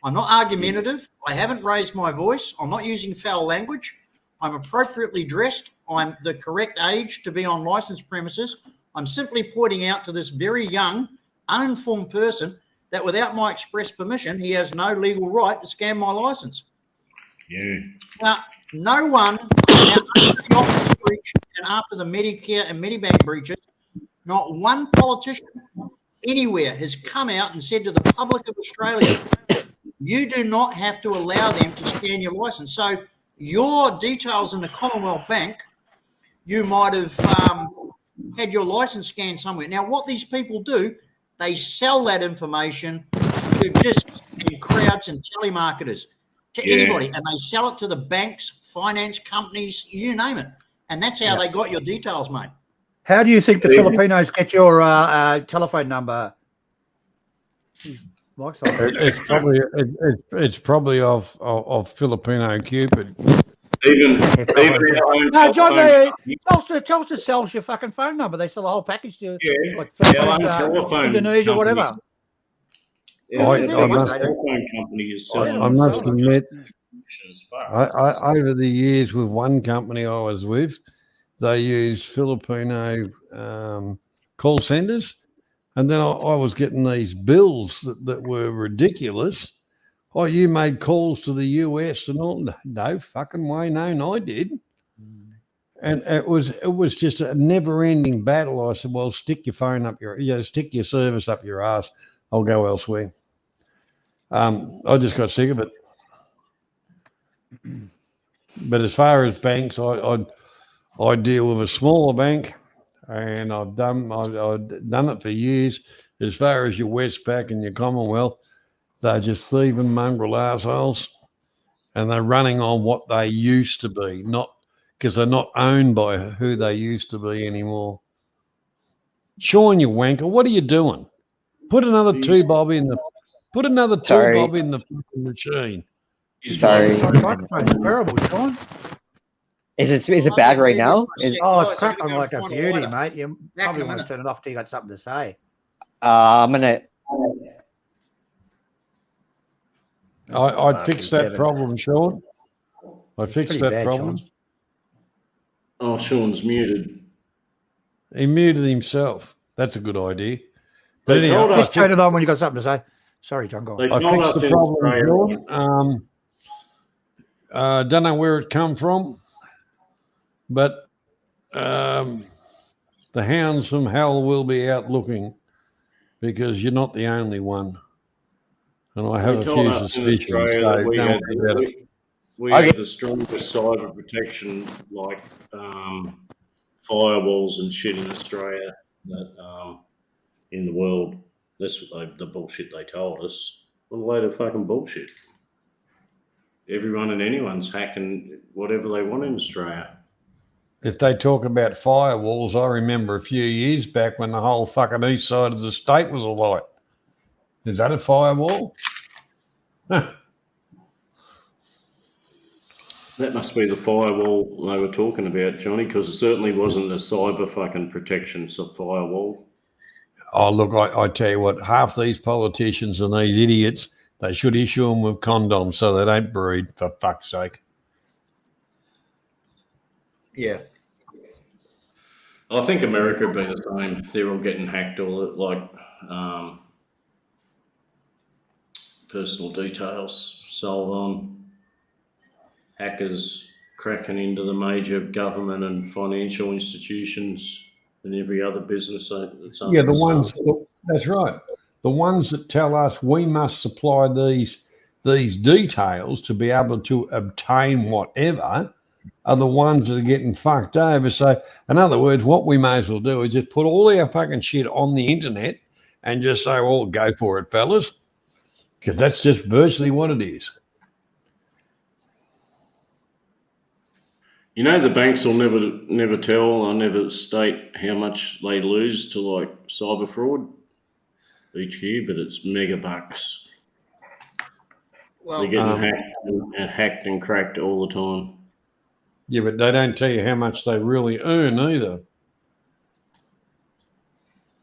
I'm not argumentative. I haven't raised my voice. I'm not using foul language. I'm appropriately dressed. I'm the correct age to be on licensed premises. I'm simply pointing out to this very young, uninformed person that without my express permission, he has no legal right to scan my license. Yeah. Now, no one, now after the Optus breach and after the Medicare and Medibank breaches, not one politician anywhere has come out and said to the public of Australia, you do not have to allow them to scan your license. So your details in the Commonwealth Bank, you might have had your license scanned somewhere. Now, what these people do, they sell that information to discs and crowds and telemarketers, to anybody, and they sell it to the banks, finance companies, you name it. And that's how they got your details, mate. How do you think the Filipinos get your telephone number? It's probably of Filipino Cupid. Even no, John, Telstra sells your fucking phone number. They sell the whole package to you, like Indonesia, whatever. I must admit, over the years with one company I was with, they used Filipino call centers, and then I was getting these bills that were ridiculous. Oh, you made calls to the US and all? No fucking way, no, I did. And it was just a never-ending battle. I said, well, stick your phone up stick your service up your ass. I'll go elsewhere. I just got sick of it. But as far as banks, I deal with a smaller bank, and I've done it for years. As far as your Westpac and your Commonwealth, they're just thieving mongrel assholes, and they're running on what they used to be, not because they're not owned by who they used to be anymore. Sean, you wanker, what are you doing? Put another two bob in the fucking machine. Sorry. Microphone's terrible, Sean. Is it bad right now? It's crackling like a beauty, mate. You probably want to turn it off till you got something to say. I'm gonna. I fixed that problem, Sean. I fixed that problem. Sean. Oh, Sean's muted. He muted himself. That's a good idea. But anyhow, just turn it on when you got something to say. Sorry, John, go on. I fixed the problem, Sean. Don't know where it come from, but the hounds from hell will be out looking, because you're not the only one. And I have a few suspicions. We have the strongest cyber protection, like firewalls and shit in Australia, that in the world. That's the bullshit they told us. What a load of fucking bullshit. Everyone and anyone's hacking whatever they want in Australia. If they talk about firewalls, I remember a few years back when the whole fucking east side of the state was alight. Is that a firewall? Huh. That must be the firewall they were talking about, Johnny, because it certainly wasn't a cyber fucking protection firewall. Oh, look, I tell you what, half these politicians and these idiots, they should issue them with condoms so they don't breed, for fuck's sake. Yeah. I think America would be the same. They're all getting hacked, personal details sold on, hackers cracking into the major government and financial institutions and every other business that's under the ones. That's right. The ones that tell us we must supply these details to be able to obtain whatever are the ones that are getting fucked over. So, in other words, what we may as well do is just put all our fucking shit on the internet and just say, well, go for it, fellas, because that's just virtually what it is. You know, the banks will never tell or never state how much they lose to like cyber fraud each year, but it's mega bucks. Well, they're getting hacked and cracked all the time. Yeah, but they don't tell you how much they really earn either.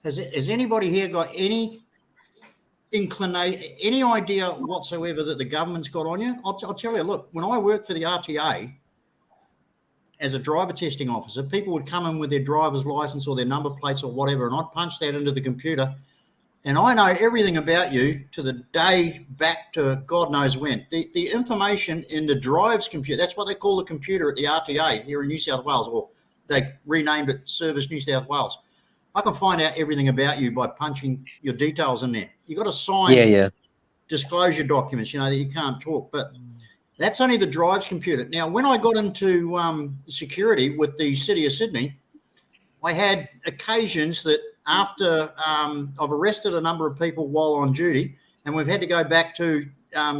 Has anybody here got any inclination, any idea whatsoever that the government's got on you? I'll tell you, look, when I worked for the RTA as a driver testing officer, people would come in with their driver's license or their number plates or whatever, and I'd punch that into the computer, and I know everything about you to the day back to God knows when. The information in the drive's computer, that's what they call the computer at the RTA here in New South Wales, or they renamed it Service New South Wales. I can find out everything about you by punching your details in there. You've got to sign disclosure documents, that you can't talk, but that's only the drive's computer. Now, when I got into security with the City of Sydney, I had occasions that after I've arrested a number of people while on duty, and we've had to go back to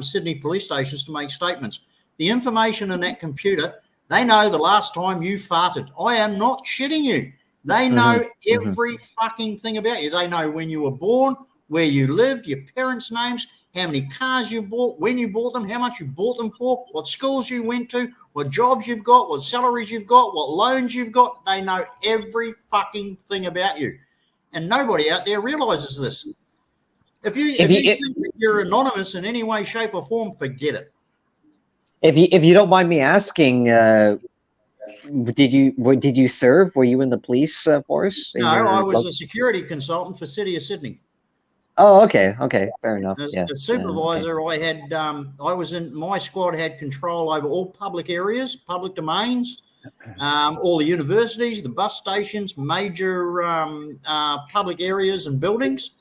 Sydney police stations to make statements. The information in that computer, they know the last time you farted. I am not shitting you. They know every fucking thing about you. They know when you were born, where you lived, your parents' names, how many cars you bought, when you bought them, how much you bought them for, what schools you went to, what jobs you've got, what salaries you've got, what loans you've got. They know every fucking thing about you. And nobody out there realizes this. If you think that you're anonymous in any way, shape, or form, forget it. If you don't mind me asking, did you serve? Were you in the police force? No, I was a security consultant for City of Sydney. Oh, okay, fair enough. The supervisor, I had, my squad had control over all public areas, public domains, all the universities, the bus stations, major public areas and buildings.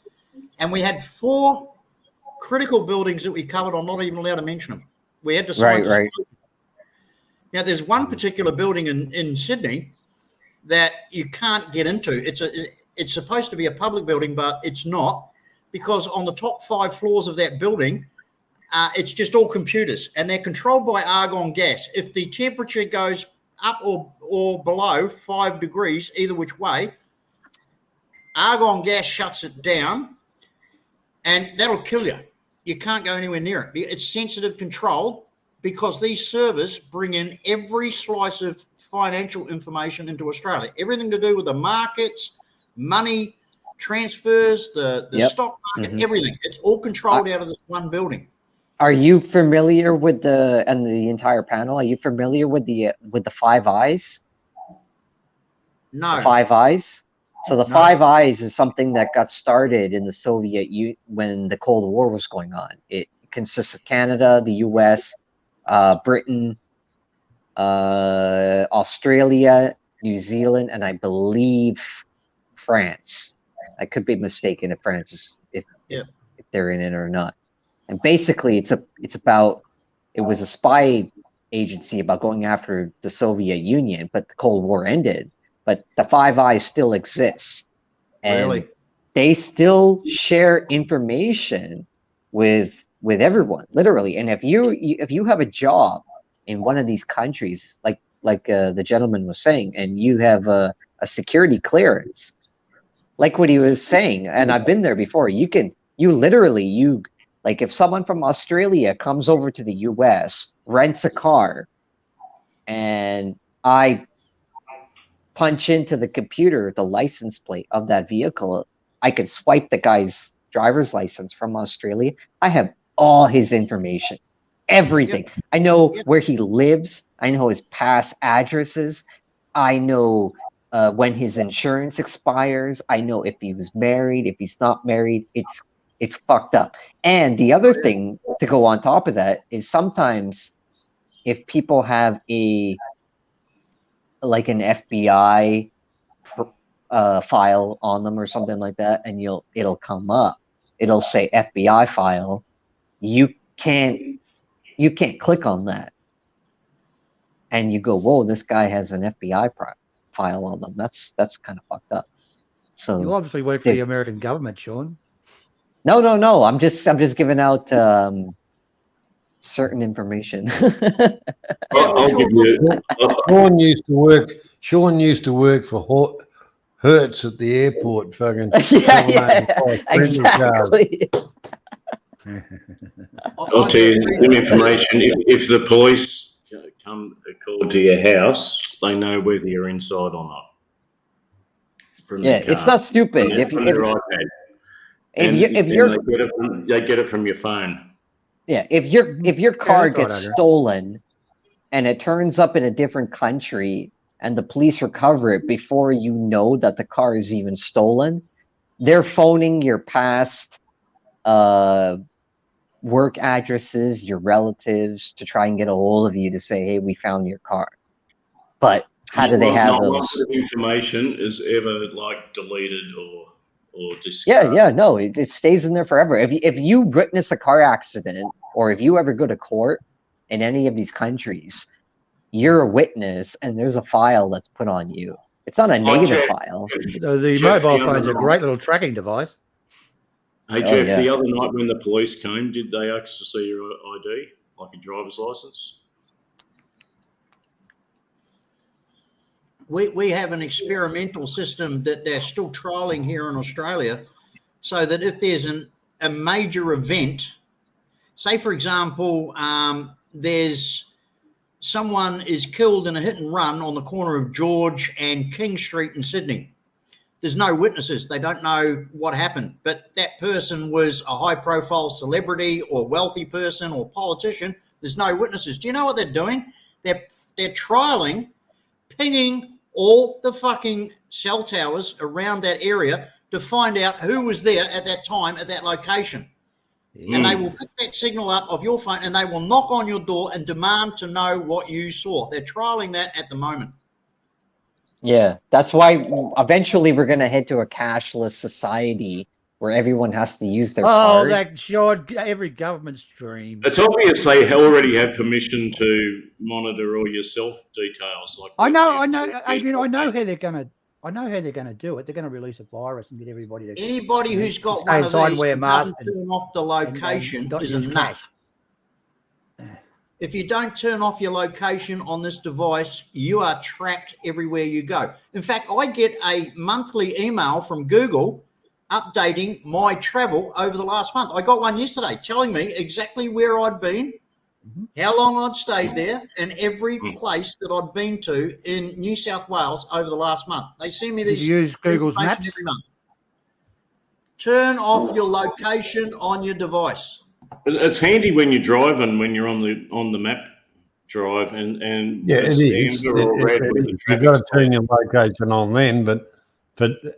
And we had 4 critical buildings that we covered. I'm not even allowed to mention them. We had to sign. Right. Now, there's one particular building in Sydney that you can't get into. It's supposed to be a public building, but it's not, because on the top 5 floors of that building, it's just all computers, and they're controlled by argon gas. If the temperature goes up or below 5 degrees, either which way, argon gas shuts it down, and that'll kill you. You can't go anywhere near it. It's sensitive control, because these servers bring in every slice of financial information into Australia. Everything to do with the markets, money, transfers, the stock market, everything. It's all controlled out of this one building. Are you familiar with the entire panel? Are you familiar with the 5 eyes? No. The 5 eyes? So the 5 eyes is something that got started in the Soviet Union when the Cold War was going on. It consists of Canada, the US, Britain, Australia, New Zealand, and I believe France. I could be mistaken if France is if they're in it or not. And basically, it was a spy agency about going after the Soviet Union, but the Cold War ended. But the 5 Eyes still exists, and they still share information with everyone, literally. And if you have a job in one of these countries, like the gentleman was saying, and you have a security clearance, like what he was saying, and I've been there before, like if someone from Australia comes over to the US, rents a car, and I punch into the computer the license plate of that vehicle, I could swipe the guy's driver's license from Australia. I have all his information, everything. I know where he lives. I know his past addresses. I know when his insurance expires. I know if he was married, if he's not married. It's fucked up. And the other thing to go on top of that is sometimes if people have like an FBI file on them or something like that, and it'll come up. It'll say FBI file. You can't click on that, and you go, "Whoa, this guy has an FBI file on them." That's kind of fucked up. So you obviously work for the American government, Sean. No. I'm just giving out certain information. I'll give you. Sean used to work for Hertz at the airport. Fucking exactly. I'll tell you some information. If the police come call to your house, they know whether you're inside or not. from Yeah, their car. it's not stupid. From their iPad. If you're they get it from your phone. yeah, if your car that's right, gets Andrew. stolen and it turns up in a different country and the police recover it before you know that the car is even stolen, they're phoning your past work addresses, your relatives, to try and get a hold of you to say, hey, we found your car. But how do they have not one those? bit of information is ever like deleted or discarded. Yeah, no, it stays in there forever. If you witness a car accident or if you ever go to court in any of these countries, you're a witness and there's a file that's put on you. It's not a negative file. So the mobile phone's a great little tracking device. Hey, Oh, Jeff, yeah. the other night when the police came, did they ask to see your ID, like a driver's license? We have an experimental system that they're still trialing here in Australia, so that if there's a major event, say for example, there's someone is killed in a hit and run on the corner of George and King Street in Sydney. There's no witnesses. They don't know what happened, but that person was a high profile celebrity or wealthy person or politician. There's no witnesses. Do you know what they're doing? They're trialing, pinging all the fucking cell towers around that area to find out who was there at that time at that location. And they will pick that signal up of your phone and they will knock on your door and demand to know what you saw. They're trialing that at the moment. Yeah, that's why eventually we're going to head to a cashless society where everyone has to use their card. That sure every government's dream. It's obvious they already have permission to monitor all your self details. Like Adrian, I know how they're going to do it. They're going to release a virus and get everybody to. Anybody who's got stay one of inside, these wear and masks doesn't turn off the location not is a use nut. cash. If you don't turn off your location on this device, you are tracked everywhere you go. In fact, I get a monthly email from Google updating my travel over the last month. I got one yesterday telling me exactly where I'd been, how long I'd stayed there, and every place that I'd been to in New South Wales over the last month. They send me these. You use Google's information Maps? every month. Turn off your location on your device. It's handy when you're driving, when you're on the map drive, and Yeah, it is. amber or red with the You've traffic got to stop. turn your location on then, but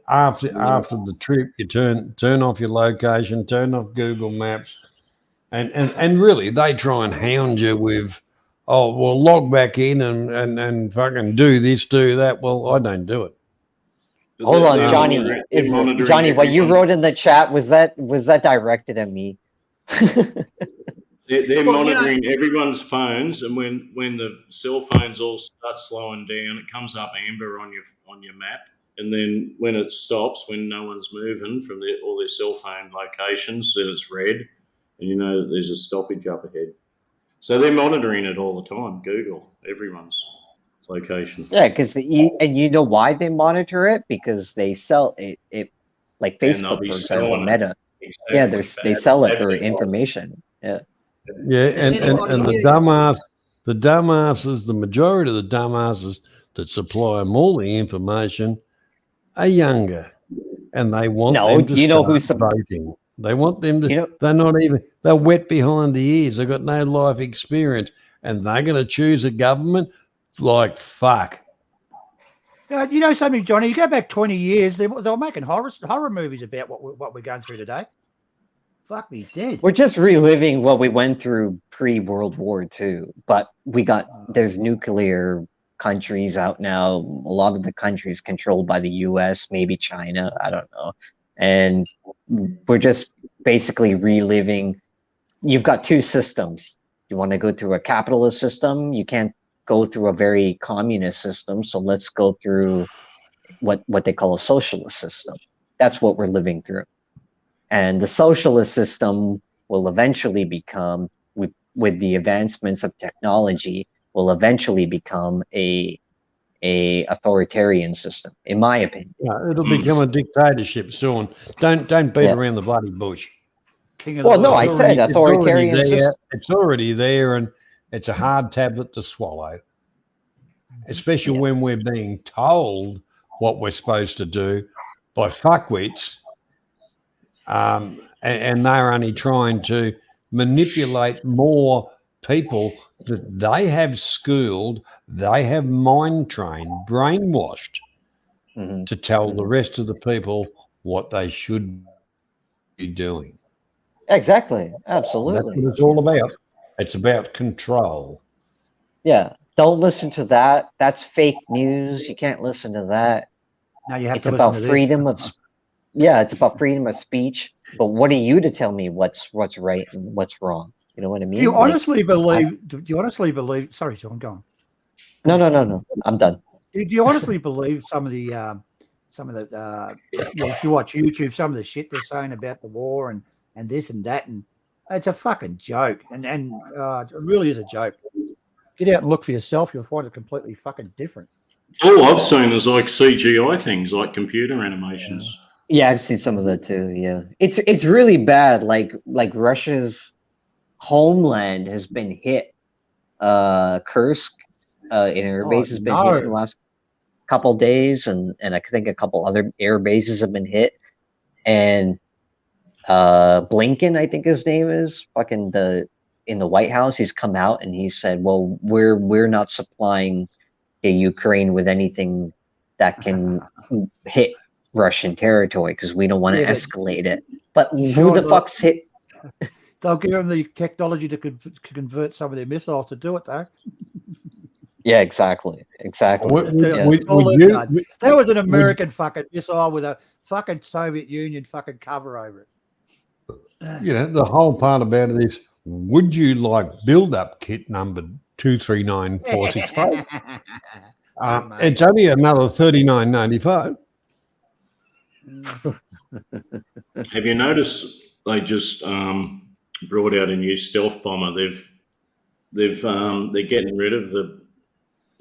after the trip, you turn off your location, turn off Google Maps, and really they try and hound you with, oh well, log back in and fucking do this, do that. Well, I don't do it. Hold on, They're Johnny. monitoring Johnny, what you everyone. wrote in the chat, was that directed at me? They're Well, monitoring everyone's phones, and when the cell phones all start slowing down, it comes up amber on your map, and then when it stops, when no one's moving from all their cell phone locations, then it's red, and you know that there's a stoppage up ahead. So they're monitoring it all the time. Google everyone's location. Yeah, because you know why they monitor it? Because they sell it like And they'll Facebook, be for example, selling it. Meta. Exactly. Yeah, they sell it for information. Yeah. Yeah, and anybody the here- dumbasses, the majority of the dumbasses that supply them all the information are younger, and they want No, them to you know start voting. They want them to. You know- They're wet behind the ears. They've got no life experience, and they're going to choose a government like fuck. You know something, Johnny? You go back 20 years, they were making horror movies about what we're going through today. Fuck me dead. We're just reliving what we went through pre-World War II, but there's nuclear countries out now. A lot of the countries controlled by the US, maybe China, I don't know. And we're just basically reliving. You've got two systems. You want to go through a capitalist system, you can't go through a very communist system, so let's go through what they call a socialist system. That's what we're living through. And the socialist system will eventually become, with the advancements of technology, will eventually become a authoritarian system, in my opinion. Yeah, it'll become a dictatorship soon. Don't beat around the bloody bush. King of the Well, no, world. I said authoritarian system. It's already there, and it's a hard tablet to swallow, especially when we're being told what we're supposed to do by fuckwits, and they're only trying to manipulate more people that they have schooled, they have mind trained, brainwashed to tell the rest of the people what they should be doing. Exactly. That's Absolutely. what it's all about. It's about control. Yeah. Don't listen to that. That's fake news. You can't listen to that. Now you have It's to listen about to this. freedom of it's about freedom of speech. But what are you to tell me what's right and what's wrong? You know what I mean? Do you Like, honestly believe? Do you honestly believe? Sorry, Sean, go on. no. I'm done. Do you honestly believe some of the if you watch YouTube, some of the shit they're saying about the war and this and that, and it's a fucking joke, and it really is a joke. Get out and look for yourself; you'll find it completely fucking different. All I've seen is like CGI things, like computer animations. Yeah, I've seen some of that too. Yeah, it's really bad. Like Russia's homeland has been hit. Kursk, in air base has been hit in the last couple days, and I think a couple other air bases have been hit. And Blinken, I think his name is, fucking in the White House, he's come out and he said, "Well, we're not supplying the Ukraine with anything that can hit Russian territory because we don't want to escalate it." But who the fuck's hit? They'll give them the technology to convert some of their missiles to do it, though. Yeah, exactly. That was an American fucking missile with a fucking Soviet Union fucking cover over it. You know, the whole part about it is, would you like build-up kit number 239465? It's only another $39.95. Have you noticed they just brought out a new stealth bomber? They're getting rid of the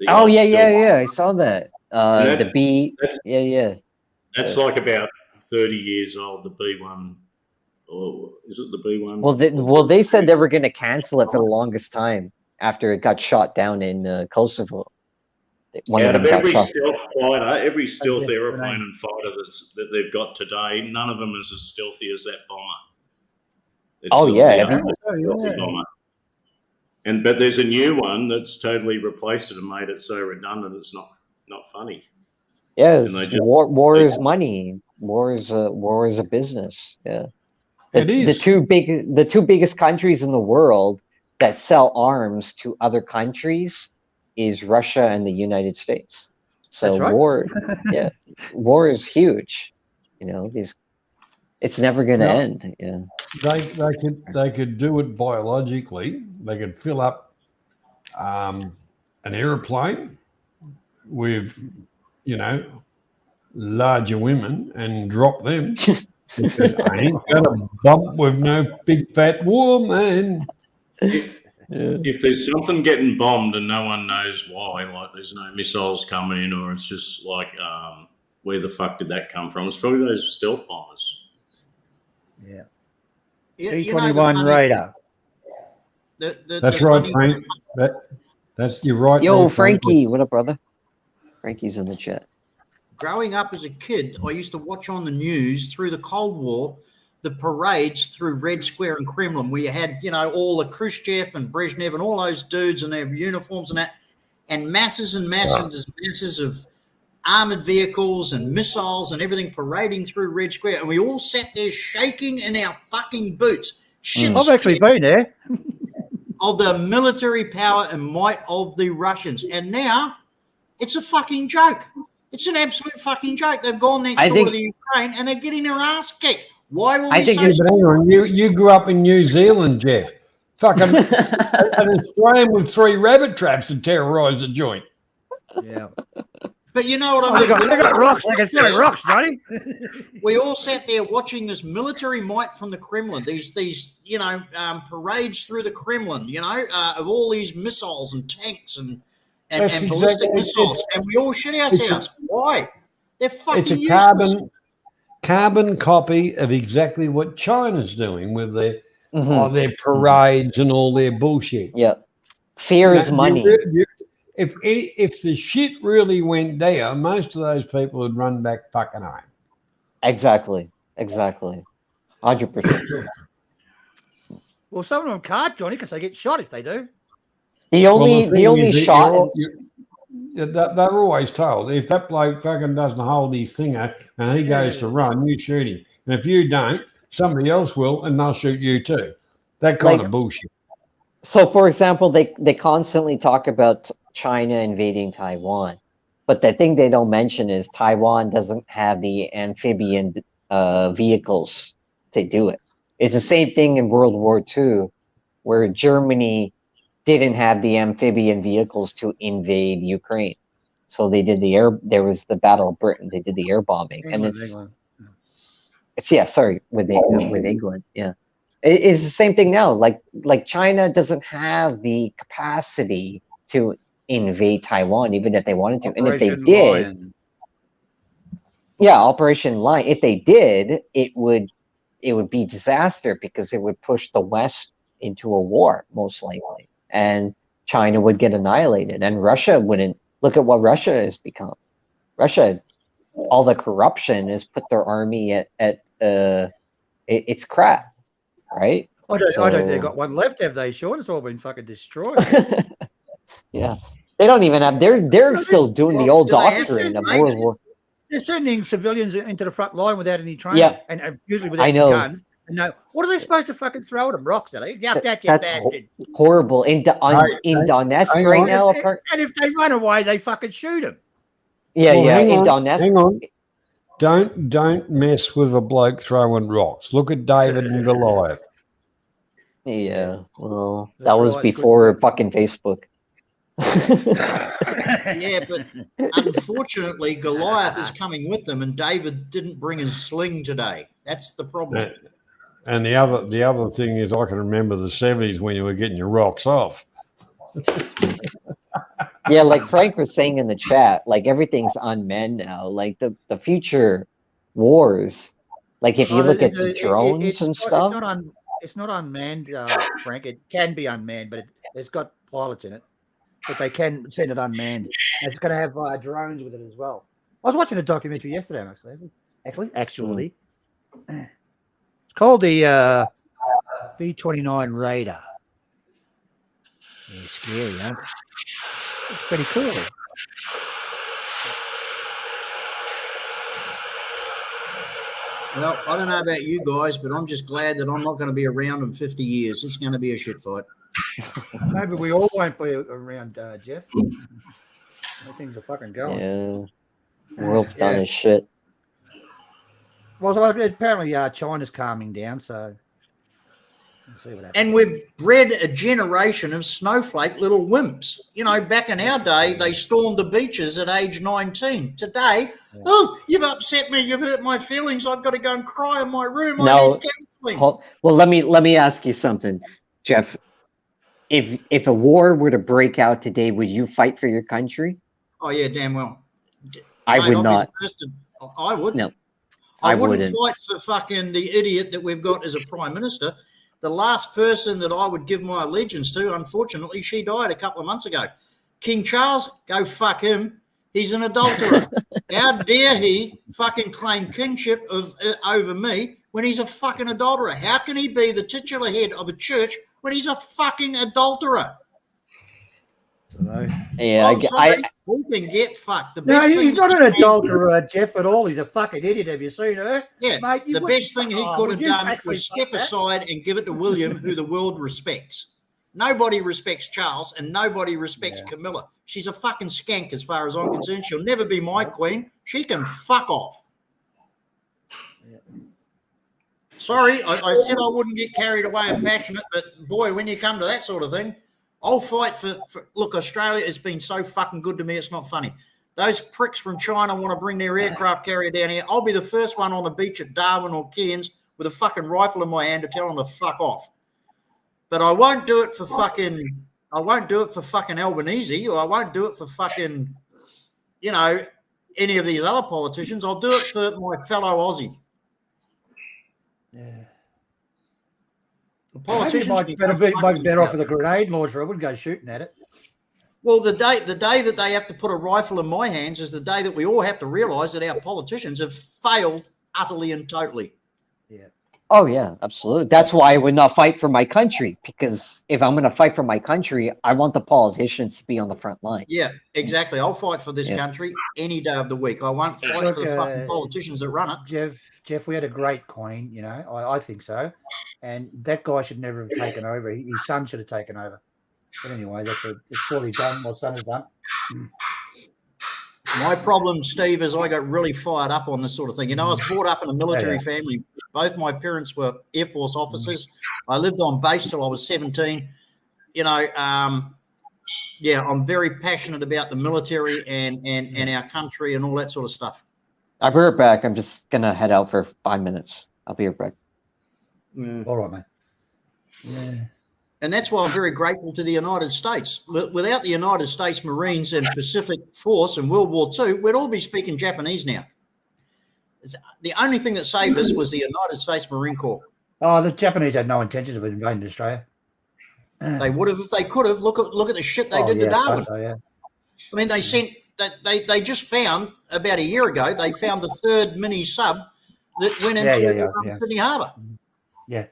oh old yeah, stealth. I saw that. The B. That's like about 30 years old. The B1, or is it the B1? Well, they said they were going to cancel it for the longest time after it got shot down in Kosovo. Out of every stealth fighter, every stealth aeroplane and fighter that they've got today, none of them is as stealthy as that bomber. It's stealthy bomber. But there's a new one that's totally replaced it and made it so redundant it's not funny. Yeah, war is money. War is a business. Yeah, the two biggest countries in the world that sell arms to other countries is Russia and the United States. So war is huge. You know, it's never going to end. Yeah, they could do it biologically. They could fill up an airplane with, you know, larger women and drop them. Because I ain't got a bump with no big fat woman. If there's something getting bombed and no one knows why, like there's no missiles coming in, or it's just like, where the fuck did that come from? It's probably those stealth bombers. Yeah. B-21 Raider. That's right, Frank. That's you're right. Yo, Frankie, what up, brother? Frankie's in the chat. Growing up as a kid, I used to watch on the news through the Cold War the parades through Red Square and Kremlin, where you had, you know, all the Khrushchev and Brezhnev and all those dudes in their uniforms and that, and masses and masses of armored vehicles and missiles and everything parading through Red Square, and we all sat there shaking in our fucking boots. I've actually been there. Of the military power and might of the Russians, and now it's a fucking joke. It's an absolute fucking joke. They've gone next door to the Ukraine and they're getting their ass kicked. Why were we so... You grew up in New Zealand, Jeff. Fucking an Australian with 3 rabbit traps to terrorise the joint. Yeah. But you know what I mean? They got rocks. They can throw rocks, Johnny. We all sat there watching this military might from the Kremlin, these you know, parades through the Kremlin, you know, of all these missiles and tanks and ballistic missiles, and we all shit ourselves. Why? They're fucking It's a useless. carbon copy of exactly what China's doing with their their parades and all their bullshit. Yeah, fear is money. If the shit really went down, most of those people would run back fucking home. Exactly. 100%. Well, some of them can't, Johnny, because they get shot if they do. The only that shot. they're always told if that bloke fucking doesn't hold his thinger and he goes to run, you shoot him. And if you don't, somebody else will, and they'll shoot you too. That kind of bullshit. So, for example, they constantly talk about China invading Taiwan, but the thing they don't mention is Taiwan doesn't have the amphibian vehicles to do it. It's the same thing in World War II, where Germany didn't have the amphibian vehicles to invade Ukraine. So they did there was the Battle of Britain. They did the air bombing. England. With England. Yeah. It's the same thing now. Like China doesn't have the capacity to invade Taiwan, even if they wanted to. Operation and if they did, Lion. Operation Lion. If they did, it would be disaster because it would push the West into a war, most likely. And China would get annihilated, and Russia wouldn't. Look at what Russia has become. Russia, all the corruption has put their army at it's crap, right? I don't think they've got one left, have they, Sean? It's all been fucking destroyed. Yeah, they don't even have. They're still doing the old doctrine of World War. They're sending civilians into the front line without any training, Yeah, and usually without guns. No, what are they supposed to fucking throw at them? Rocks, are they? Yeah, that's bastard. Horrible. In Donetsk right now. And if they run away, they fucking shoot them. Yeah, in Donetsk. Hang on. Don't mess with a bloke throwing rocks. Look at David and Goliath. Yeah, well, that was before fucking Facebook. Yeah, but unfortunately, Goliath is coming with them, and David didn't bring his sling today. That's the problem. And the other thing is, I can remember the 70s when you were getting your rocks off. Yeah, like Frank was saying in the chat, like everything's unmanned now. Like the future wars, like if you look at the drones and stuff. It's not unmanned, Frank. It can be unmanned, but it's got pilots in it. But they can send it unmanned. And it's going to have drones with it as well. I was watching a documentary yesterday, actually. It's called the B-29 Raider. Yeah, scary, huh? It's pretty cool. Well, I don't know about you guys, but I'm just glad that I'm not going to be around in 50 years. It's going to be a shit fight. Maybe we all won't be around, Jeff. Things are fucking going. Yeah, the world's done as shit. Well, so apparently China's calming down, so we'll see what happens. And we've bred a generation of snowflake little wimps. You know, back in our day, they stormed the beaches at age 19. Today, you've upset me. You've hurt my feelings. I've got to go and cry in my room. I need counseling. Well, let me ask you something, Jeff. If a war were to break out today, would you fight for your country? Oh yeah, damn well. I would not. I would. No, I wouldn't fight for fucking the idiot that we've got as a prime minister. The last person that I would give my allegiance to, unfortunately, she died a couple of months ago. King Charles, go fuck him. He's an adulterer. How dare he fucking claim kingship over me when he's a fucking adulterer? How can he be the titular head of a church when he's a fucking adulterer? Yeah, we can get fucked. He's not an adulterer, Jeff, at all. He's a fucking idiot. Have you seen her? Yeah, mate, the best thing he could have done was step aside and give it to William, who the world respects. Nobody respects Charles, and nobody respects Camilla. She's a fucking skank as far as I'm concerned. She'll never be my queen. She can fuck off. Sorry, I said I wouldn't get carried away and passionate, but boy, when you come to that sort of thing, I'll fight for look, Australia has been so fucking good to me, it's not funny. Those pricks from China want to bring their aircraft carrier down here. I'll be the first one on the beach at Darwin or Cairns with a fucking rifle in my hand to tell them to fuck off. But I won't do it for fucking Albanese, or I won't do it for fucking, any of these other politicians. I'll do it for my fellow Aussie. Yeah. The politicians might be better off with a grenade launcher. I wouldn't go shooting at it. Well, the day that they have to put a rifle in my hands is the day that we all have to realise that our politicians have failed utterly and totally. Yeah. Oh yeah, absolutely. That's why I would not fight for my country, because if I'm going to fight for my country, I want the politicians to be on the front line. Yeah, exactly. I'll fight for this Yeah. country any day of the week. I won't fight Look, for the fucking politicians that run it. Jeff, we had a great queen, you know. I think so. And that guy should never have taken over. His son should have taken over. But anyway, it's poorly done. My son has done. My problem, Steve, is I got really fired up on this sort of thing. You know, I was brought up in a military family. Both my parents were Air Force officers. I lived on base till I was 17. You know, yeah, I'm very passionate about the military and our country and all that sort of stuff. I'll be right back. I'm just going to head out for 5 minutes. I'll be right back. All right, mate. Yeah. And that's why I'm very grateful to the United States. Without the United States Marines and Pacific Force in World War II, we'd all be speaking Japanese now. The only thing that saved us was the United States Marine Corps. Oh, the Japanese had no intentions of invading Australia. They would have if they could have. Look at the shit they did to Darwin. So, yeah. I mean, they sent they just found about a year ago. They found the third mini sub that went into Sydney Harbour. Yeah.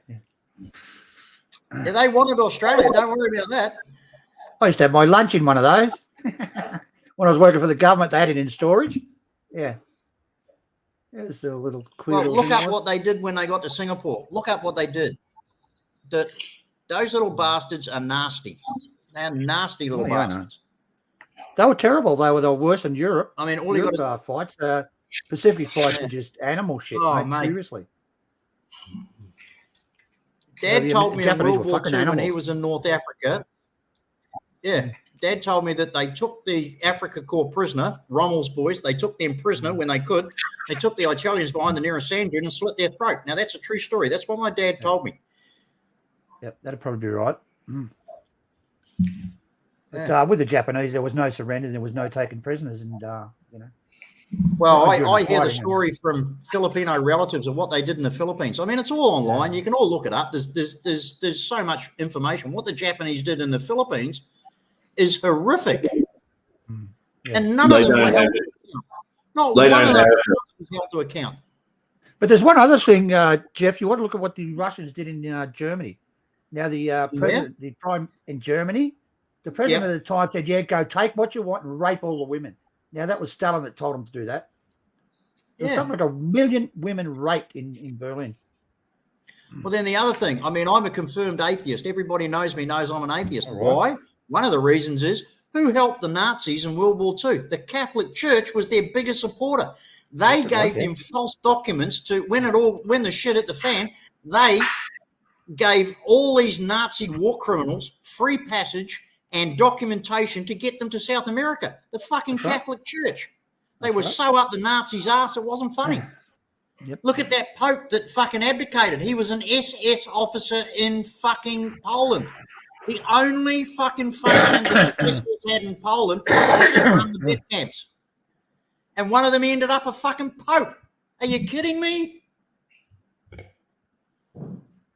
Yeah, they wanted Australia. Don't worry about that. I used to have my lunch in one of those. When I was working for the government, they had it in storage. Yeah. It was a little queer. Well, look up what they did when they got to Singapore. Look up what they did. Those little bastards are nasty. They're nasty little bastards. They were terrible. They were worse than Europe. I mean, all you got fights. The Pacific fights were just animal shit. Oh, mate. Seriously. Dad told me in World War II when he was in North Africa. Yeah, Dad told me that they took the Africa Corps prisoner, Rommel's boys. They took them prisoner when they could. They took the Italians behind the nearest sand dune and slit their throat. Now that's a true story. That's what my dad told me. Yep, that'd probably be right. But, with the Japanese, there was no surrender. There was no taking prisoners, and you know. Well, I hear the story from Filipino relatives of what they did in the Philippines. I mean, it's all online. You can all look it up. There's so much information. What the Japanese did in the Philippines is horrific. Yeah. And none of them were held to account. Not one of those was held to account. But there's one other thing, Jeff. You want to look at what the Russians did in Germany. Now, the president, the prime in Germany, the president at the time said, "Yeah, go take what you want and rape all the women." Now, that was Stalin that told him to do that. There was something like 1 million women raped in Berlin. Well, then the other thing, I mean, I'm a confirmed atheist. Everybody knows me, knows I'm an atheist. Right. Why? One of the reasons is who helped the Nazis in World War II? The Catholic Church was their biggest supporter. They gave them false documents to when the shit hit the fan, they gave all these Nazi war criminals free passage and documentation to get them to South America. The fucking Catholic Church. They were so up the Nazis' ass, it wasn't funny. Yep. Look at that Pope that fucking abdicated. He was an SS officer in fucking Poland. The only fucking function that the SS had in Poland was to run the death camps. And one of them ended up a fucking Pope. Are you kidding me?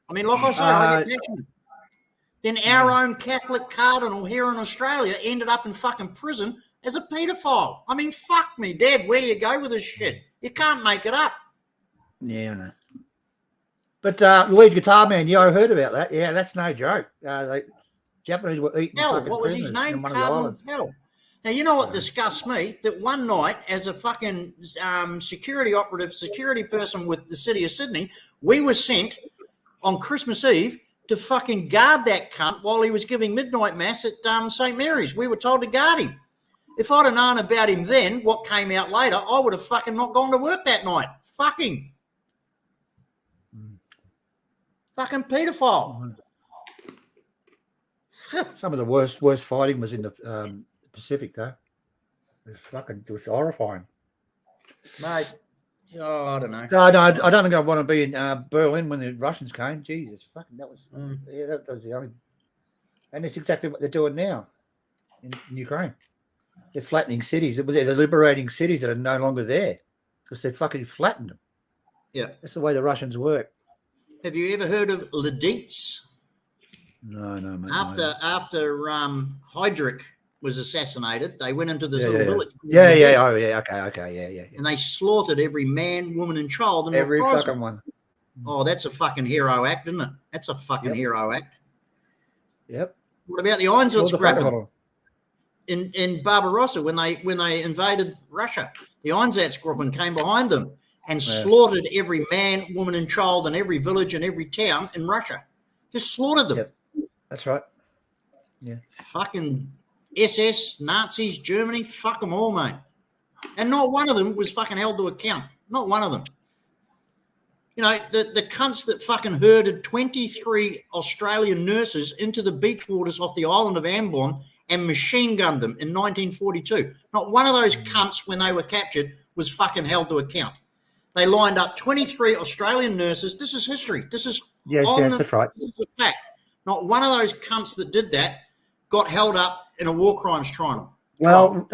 I mean, like I say, I get passionate. Then our own Catholic cardinal here in Australia ended up in fucking prison as a paedophile. I mean, fuck me, Dad. Where do you go with this shit? You can't make it up. Yeah, I know. But Luigi Guitar Man, I heard about that. Yeah, that's no joke. The Japanese were eating fucking what was his name? Cardinal Hell. Now, you know what disgusts me? That one night, as a fucking security person with the city of Sydney, we were sent on Christmas Eve to fucking guard that cunt while he was giving midnight mass at St. Mary's. We were told to guard him. If I'd have known about him then, what came out later, I would have fucking not gone to work that night. Fucking paedophile. Some of the worst fighting was in the Pacific, though. It was horrifying. Mate, I don't know. No, I don't think I want to be in Berlin when the Russians came. Jesus, fucking, that was that was the only. And it's exactly what they're doing now in Ukraine. They're flattening cities. They're liberating cities that are no longer there because they're fucking flattened them. Yeah, that's the way the Russians work. Have you ever heard of Leditz? No, mate. After Heydrich was assassinated, they went into this Yeah, little yeah. village. Yeah, yeah, oh yeah, okay, yeah. And they slaughtered every man, woman, and child. And Every fucking one. Oh, that's a fucking hero act, isn't it? That's a fucking hero act. Yep. What about the Einsatz grabbing in Barbarossa when they invaded Russia? The Einsatz Gruppen came behind them and slaughtered every man, woman, and child in every village and every town in Russia. Just slaughtered them. Yep. That's right. Yeah. Fucking SS, Nazis, Germany, fuck them all, mate. And not one of them was fucking held to account. Not one of them. You know, the cunts that fucking herded 23 Australian nurses into the beach waters off the island of Ambon and machine gunned them in 1942. Not one of those cunts, when they were captured, was fucking held to account. They lined up 23 Australian nurses. This is history. This is that's right. This is a fact. Not one of those cunts that did that got held up in a war crimes trial. Well,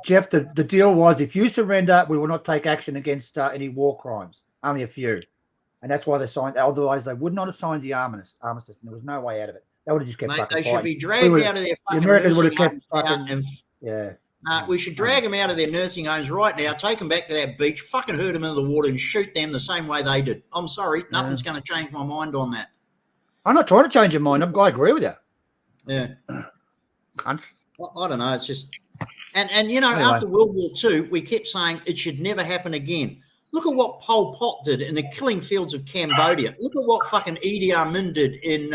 Jeff, the deal was if you surrender, we will not take action against any war crimes. Only a few. And that's why they signed. Otherwise, they would not have signed the armistice. And there was no way out of it. They would have just kept fucking They fighting. should be dragged out of their fucking the Americans would have nursing kept homes fucking. we should drag them out of their nursing homes right now, take them back to that beach, fucking herd them into the water and shoot them the same way they did. I'm sorry. Nothing's going to change my mind on that. I'm not trying to change your mind. I agree with you. Yeah. Cunt. I don't know. It's just... And you know, anyway. After World War II, we kept saying it should never happen again. Look at what Pol Pot did in the killing fields of Cambodia. Look at what fucking Idi Amin did in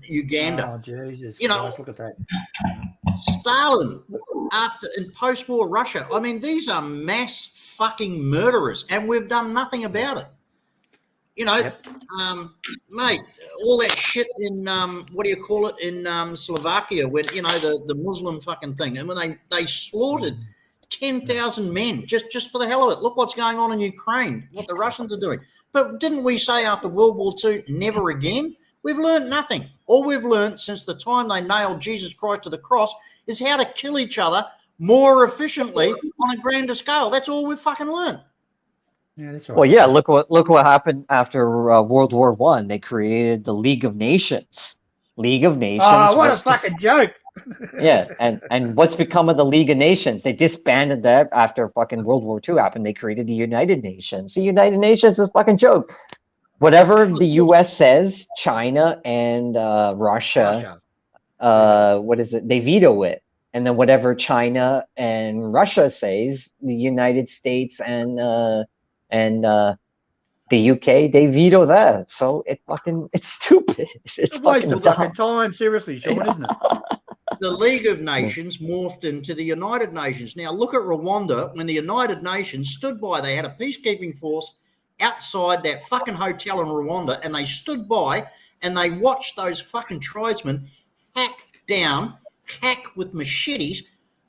Uganda. Oh, Jesus. You know, Christ, look at that. Stalin in post-war Russia. I mean, these are mass fucking murderers, and we've done nothing about it. You know, mate, all that shit in in Slovakia, when the Muslim fucking thing, and when they slaughtered 10,000 men just for the hell of it. Look what's going on in Ukraine, what the Russians are doing. But didn't we say after World War II, never again? We've learned nothing. All we've learned since the time they nailed Jesus Christ to the cross is how to kill each other more efficiently on a grander scale. That's all we've fucking learned. Yeah, that's right. Well, yeah. Look what happened after World War One. They created the League of Nations. League of Nations. Oh, what a fucking joke! Yeah, and what's become of the League of Nations? They disbanded that after fucking World War II happened. They created the United Nations. The United Nations is a fucking joke. Whatever the U.S. says, China and Russia. What is it? They veto it. And then whatever China and Russia says, the United States and the UK, they veto that. So it's stupid. It's fucking waste of fucking time. Seriously, Sean, isn't it? The League of Nations morphed into the United Nations. Now look at Rwanda. When the United Nations stood by, they had a peacekeeping force outside that fucking hotel in Rwanda, and they stood by and they watched those fucking tribesmen hack with machetes,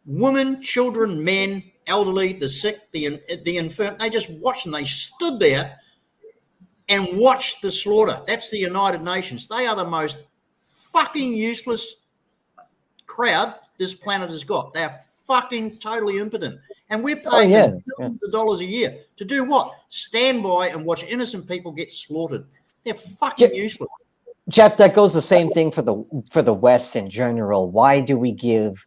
women, children, men, elderly, the sick, the infirm. They just watched and they stood there and watched the slaughter. That's the United Nations. They are the most fucking useless crowd this planet has got. They're fucking totally impotent. And we're paying them billions of dollars a year to do what? Stand by and watch innocent people get slaughtered. They're fucking useless. Jeff, that goes the same thing for the West in general. Why do we give,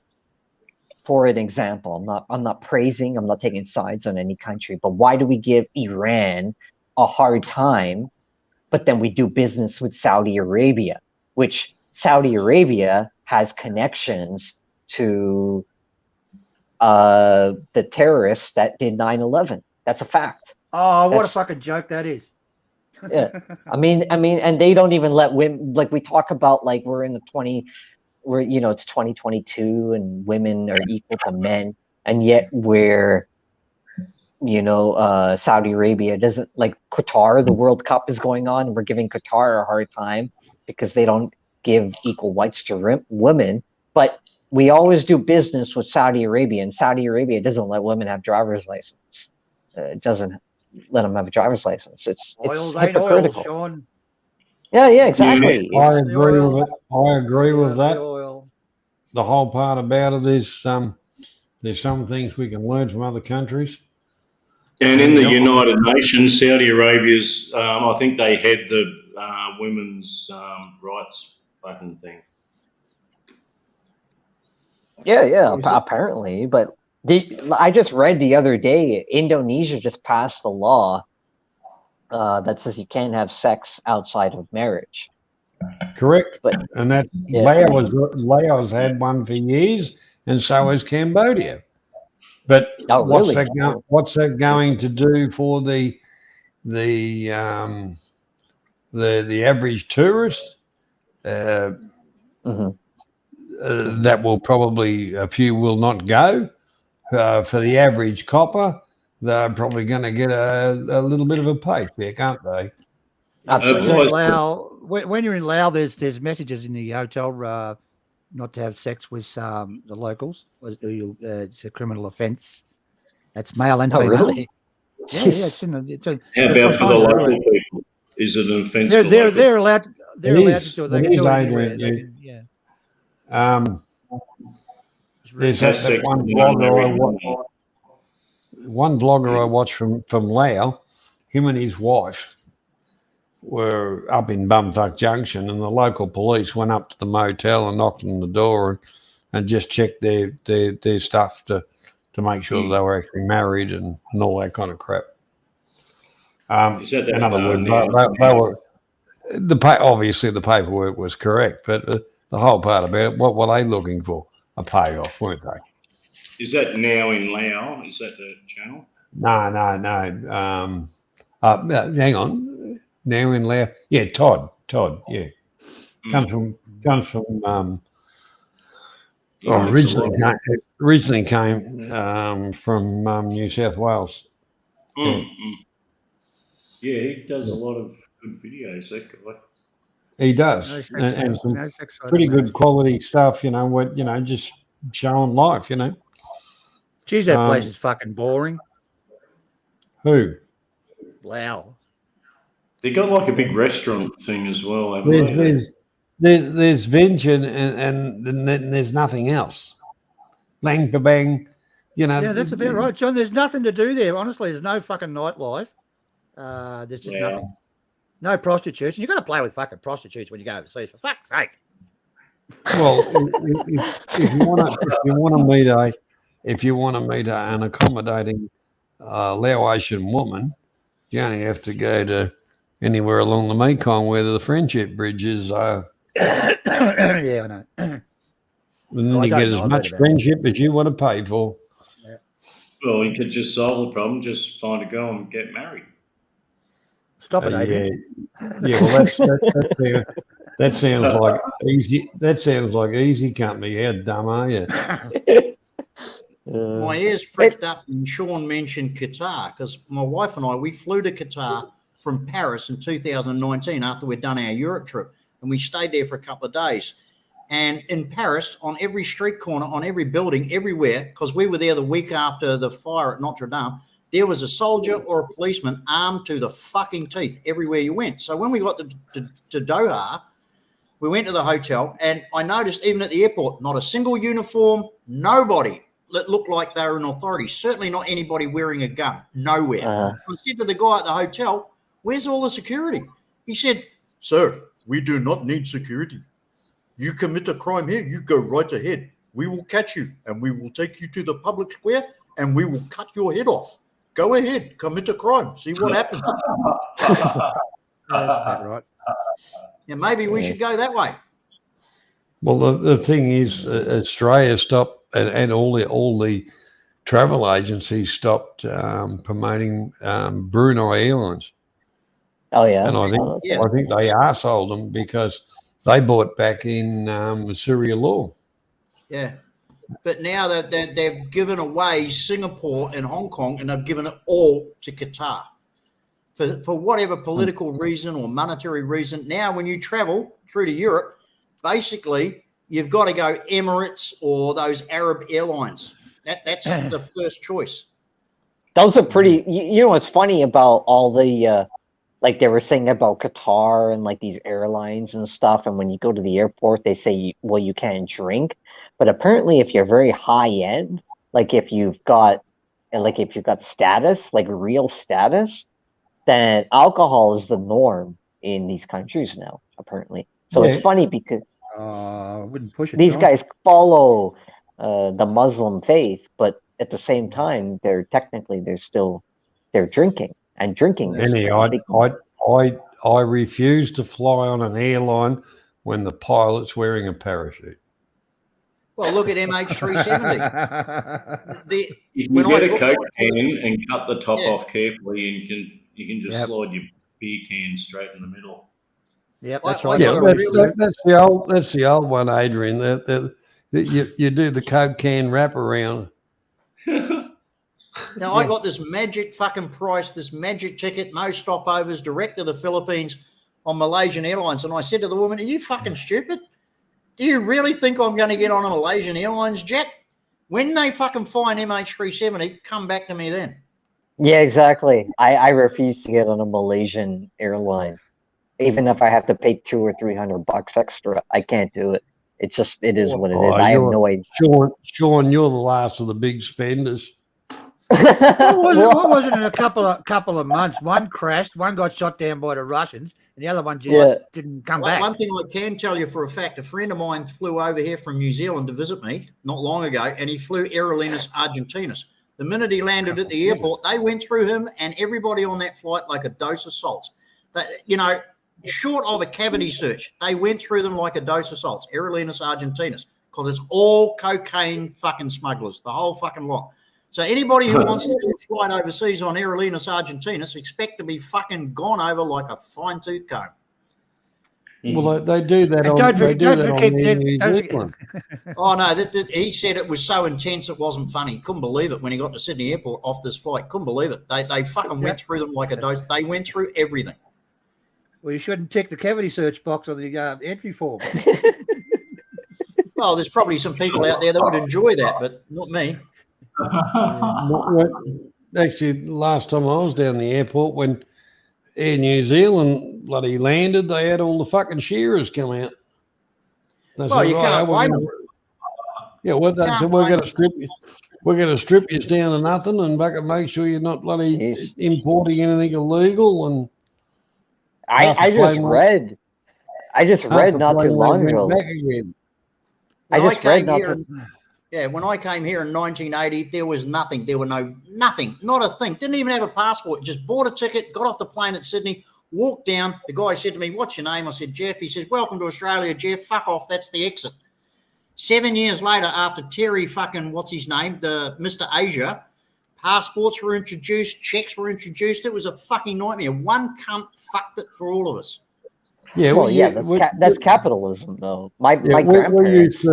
for an example, I'm not praising, I'm not taking sides on any country, but why do we give Iran a hard time, but then we do business with Saudi Arabia, which Saudi Arabia has connections to the terrorists that did 9/11. That's a fact. Oh, what a fucking joke that is. Yeah, I mean, and they don't even let women, like we talk about, like it's 2022 and women are equal to men, and yet Saudi Arabia doesn't, like Qatar, the World Cup is going on, and we're giving Qatar a hard time because they don't give equal rights to women, but we always do business with Saudi Arabia, and Saudi Arabia doesn't let women have driver's license. It doesn't let them have a driver's license. It's hypocritical. Oil, Sean. Yeah, exactly. I agree with it. I agree with that. The whole part about it is there's some things we can learn from other countries. And in the United Nations, Saudi Arabia's, I think they head the women's rights fucking thing. Yeah, Is it? apparently. But I just read the other day, Indonesia just passed a law that says you can't have sex outside of marriage. Correct. But And that yeah, Laos had one for years, and so has Cambodia. But oh what's really? that going to do for the um, the average tourist? Uh, Hmm. that will probably a few will not go. For the average copper, they're probably going to get a little bit of a paycheck, aren't they? When you're in Absolutely. Laos, when you're in Laos, there's messages in the hotel not to have sex with the locals. It's a criminal offence. That's male and Oh female. really? Yeah, it's in the. How I about for the find it local everywhere. people? Is it an offence They're for they're local? they're allowed they're It allowed to is. do it. They It can is, do it anywhere. Adrian. They Yeah. can yeah. It's really There's Has that sex one with them when they're blogger in. I watched from Lao. Him and his wife were up in Bumfuck Junction, and the local police went up to the motel and knocked on the door and just checked their stuff to make sure that they were actually married and all that kind of crap. Is that In other words, now? they were obviously the paperwork was correct, but the whole part about it, what were they looking for? A payoff, weren't they? Is that now in Lao? Is that the channel? No. Hang on. Now in Lao, yeah, Todd, yeah, comes from Yeah, it's a lot. originally came from New South Wales. Mm. Yeah, he does a lot of good videos. That guy. He No does, sex, and some no sex side of pretty marriage. good quality stuff. Just showing life. Geez, that place Um, is fucking boring. Who? Wow. They got like a big restaurant thing as well, haven't There's they? there's Vinge and then there's nothing else. Bang for bang, Yeah, that's about right, John. There's nothing to do there. Honestly, there's no fucking nightlife. There's just Wow. nothing. No prostitutes. And you've got to play with fucking prostitutes when you go overseas, for fuck's sake. Well, if you want to meet an accommodating Laotian woman, you only have to go to anywhere along the Mekong where the friendship bridges are. Yeah, I know. And then I you don't get know, as I've much heard about it. friendship as you want to pay for. Well, you could just solve the problem. Just find a girl and get married. Stop it, Adrian. Yeah. Well, that sounds like easy. That sounds like easy company. How dumb are you? My ears pricked up when Sean mentioned Qatar, because my wife and I, we flew to Qatar from Paris in 2019 after we'd done our Europe trip, and we stayed there for a couple of days. And in Paris, on every street corner, on every building, everywhere, because we were there the week after the fire at Notre Dame, there was a soldier or a policeman armed to the fucking teeth everywhere you went. So when we got to Doha, we went to the hotel, and I noticed even at the airport, not a single uniform, nobody that looked like they were in authority. Certainly not anybody wearing a gun, nowhere. I said to the guy at the hotel, "Where's all the security?" He said, "Sir, we do not need security. You commit a crime here, you go right ahead. We will catch you, and we will take you to the public square, and we will cut your head off. Go ahead, commit a crime, see what happens." Yeah, that's about right. Yeah, maybe we should go that way. Well, the thing is, Australia stopped, and all the travel agencies stopped promoting Brunei Airlines, Oh yeah. and I think they arseholed them because they bought back in Syria law. Yeah. But now that they've given away Singapore and Hong Kong, and they've given it all to Qatar for whatever political reason or monetary reason. Now, when you travel through to Europe, basically you've got to go Emirates or those Arab airlines. That's the first choice. Those are pretty. You know what's funny about all the like they were saying about Qatar and like these airlines and stuff, and when you go to the airport, they say, well, you can't drink, but apparently, if you're very high end, like if you've got status, like real status, then alcohol is the norm in these countries now. Apparently, so it's funny because I wouldn't push it. these John. guys follow the Muslim faith, but at the same time, they're drinking, and drinking is Any, a big one. I refuse to fly on an airline when the pilot's wearing a parachute. Well, look at MH370. You When can get I a booked Coke my can ticket- and cut the top Yeah. off carefully, and you can just Yep. slide your beer can straight in the middle. Yep, I- that's I right. got Yeah, a that's the old one, Adrian. That you do the Coke can wrap around. Now, I got this magic fucking price, this magic ticket, no stopovers, direct to the Philippines on Malaysian Airlines. And I said to the woman, are you fucking stupid? Do you really think I'm going to get on a Malaysian Airlines jet? When they fucking find MH370, come back to me then. Yeah, exactly. I refuse to get on a Malaysian airline, even if I have to pay $200 or $300 extra. I can't do it. It is what it is. I have no idea. Sean, you're the last of the big spenders. What wasn't in a couple of months? One crashed, one got shot down by the Russians, and the other one just didn't come back. One thing I can tell you for a fact, a friend of mine flew over here from New Zealand to visit me not long ago, and he flew Aerolíneas Argentinas. The minute he landed at the airport, they went through him and everybody on that flight like a dose of salts. But, short of a cavity search, they went through them like a dose of salts, Aerolíneas Argentinas, because it's all cocaine fucking smugglers, the whole fucking lot. So anybody who wants to do a flight overseas on Aerolíneas Argentinas expect to be fucking gone over like a fine tooth comb. Well, they do that And on don't New Zealand. Oh no, he said it was so intense it wasn't funny. He couldn't believe it when he got to Sydney Airport off this flight. Couldn't believe it. They fucking went through them like a dose. They went through everything. Well, you shouldn't tick the cavity search box on the entry form. Well, there's probably some people out there that would enjoy that, but not me. Actually, last time I was down the airport, when Air New Zealand bloody landed, they had all the fucking shearers come out. Well, you can't blame them. Yeah, well, so we're going to strip you. We're going to strip you down to nothing and back and make sure you're not bloody importing anything illegal. And I just read not too long ago. When I came here in 1980, there was nothing. There were nothing, not a thing. Didn't even have a passport. Just bought a ticket, got off the plane at Sydney, walked down. The guy said to me, "What's your name?" I said, "Jeff." He says, "Welcome to Australia, Jeff. Fuck off. That's the exit." 7 years later, after Terry fucking, what's his name, the Mr. Asia, passports were introduced, checks were introduced. It was a fucking nightmare. One cunt fucked it for all of us. Yeah, that's capitalism, though. My grandparents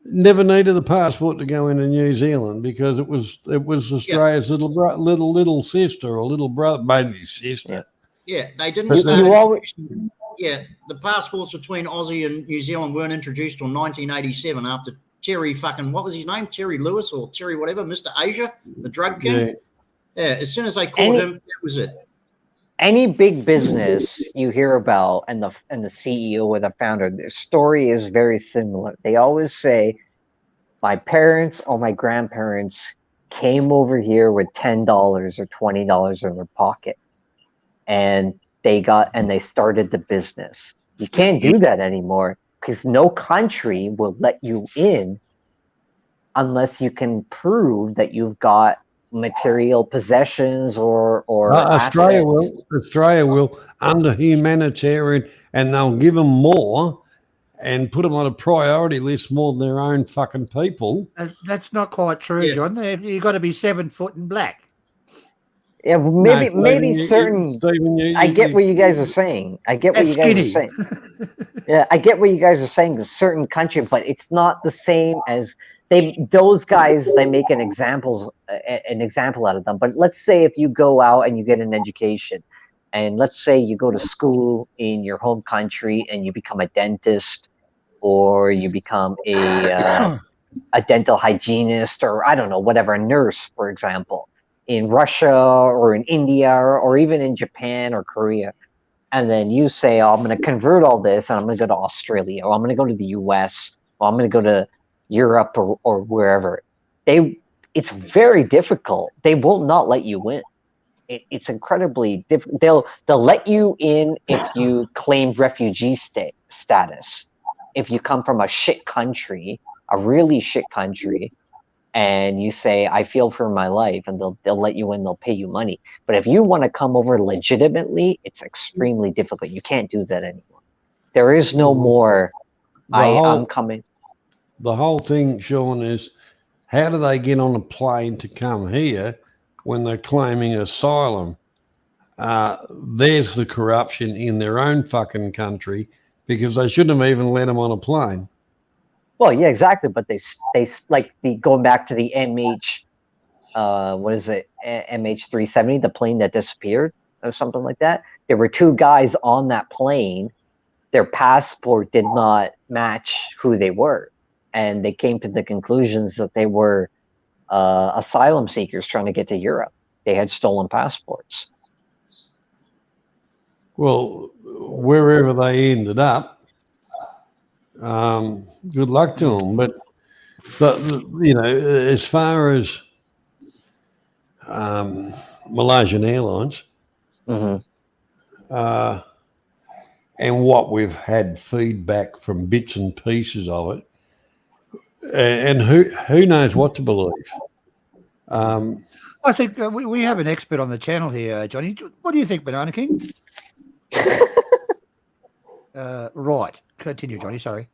never needed a passport to go into New Zealand because it was Australia's little sister or little brother, maybe sister. Yeah, they didn't. The passports between Aussie and New Zealand weren't introduced until 1987 after Terry fucking, what was his name? Terry Lewis or Terry whatever, Mr. Asia, the drug king. Yeah, as soon as they caught him, that was it. Any big business you hear about and the CEO or the founder, their story is very similar. They always say, my parents or my grandparents came over here with $10 or $20 in their pocket, and they started the business. You can't do that anymore because no country will let you in unless you can prove that you've got material possessions or Australia assets. Australia will under humanitarian, and they'll give them more and put them on a priority list more than their own fucking people. That's not quite true, John. You've got to be 7 foot and black. Yeah, maybe certain. Stephen, I get what you guys are saying. Yeah, I get what you guys are saying. A certain country, but it's not the same as those guys. They make an example out of them. But let's say if you go out and you get an education, and let's say you go to school in your home country and you become a dentist, or you become a dental hygienist, or I don't know, whatever, a nurse, for example, in Russia or in India or even in Japan or Korea. And then you say, oh, I'm going to convert all this and I'm going to go to Australia, or I'm going to go to the US, or I'm going to go to Europe or wherever. It's very difficult. They will not let you in. It's incredibly difficult. They'll let you in if you claim refugee status. If you come from a shit country, a really shit country, and you say, I feel for my life, and they'll let you in, they'll pay you money. But if you want to come over legitimately, it's extremely difficult. You can't do that anymore. There is no more, I'm coming. The whole thing, Sean, is how do they get on a plane to come here when they're claiming asylum? There's the corruption in their own fucking country, because they shouldn't have even let them on a plane. Well, yeah, exactly. But they like going back to the what is it, MH370, the plane that disappeared or something like that. There were 2 guys on that plane. Their passport did not match who they were, and they came to the conclusions that they were asylum seekers trying to get to Europe. They had stolen passports. Well, wherever they ended up, good luck to them. But you know, as far as Malaysian Airlines, and what we've had feedback from bits and pieces of it, and who knows what to believe. I think we have an expert on the channel here, Johnny. What do you think, Banana King? Right. Continue, Johnny. Sorry.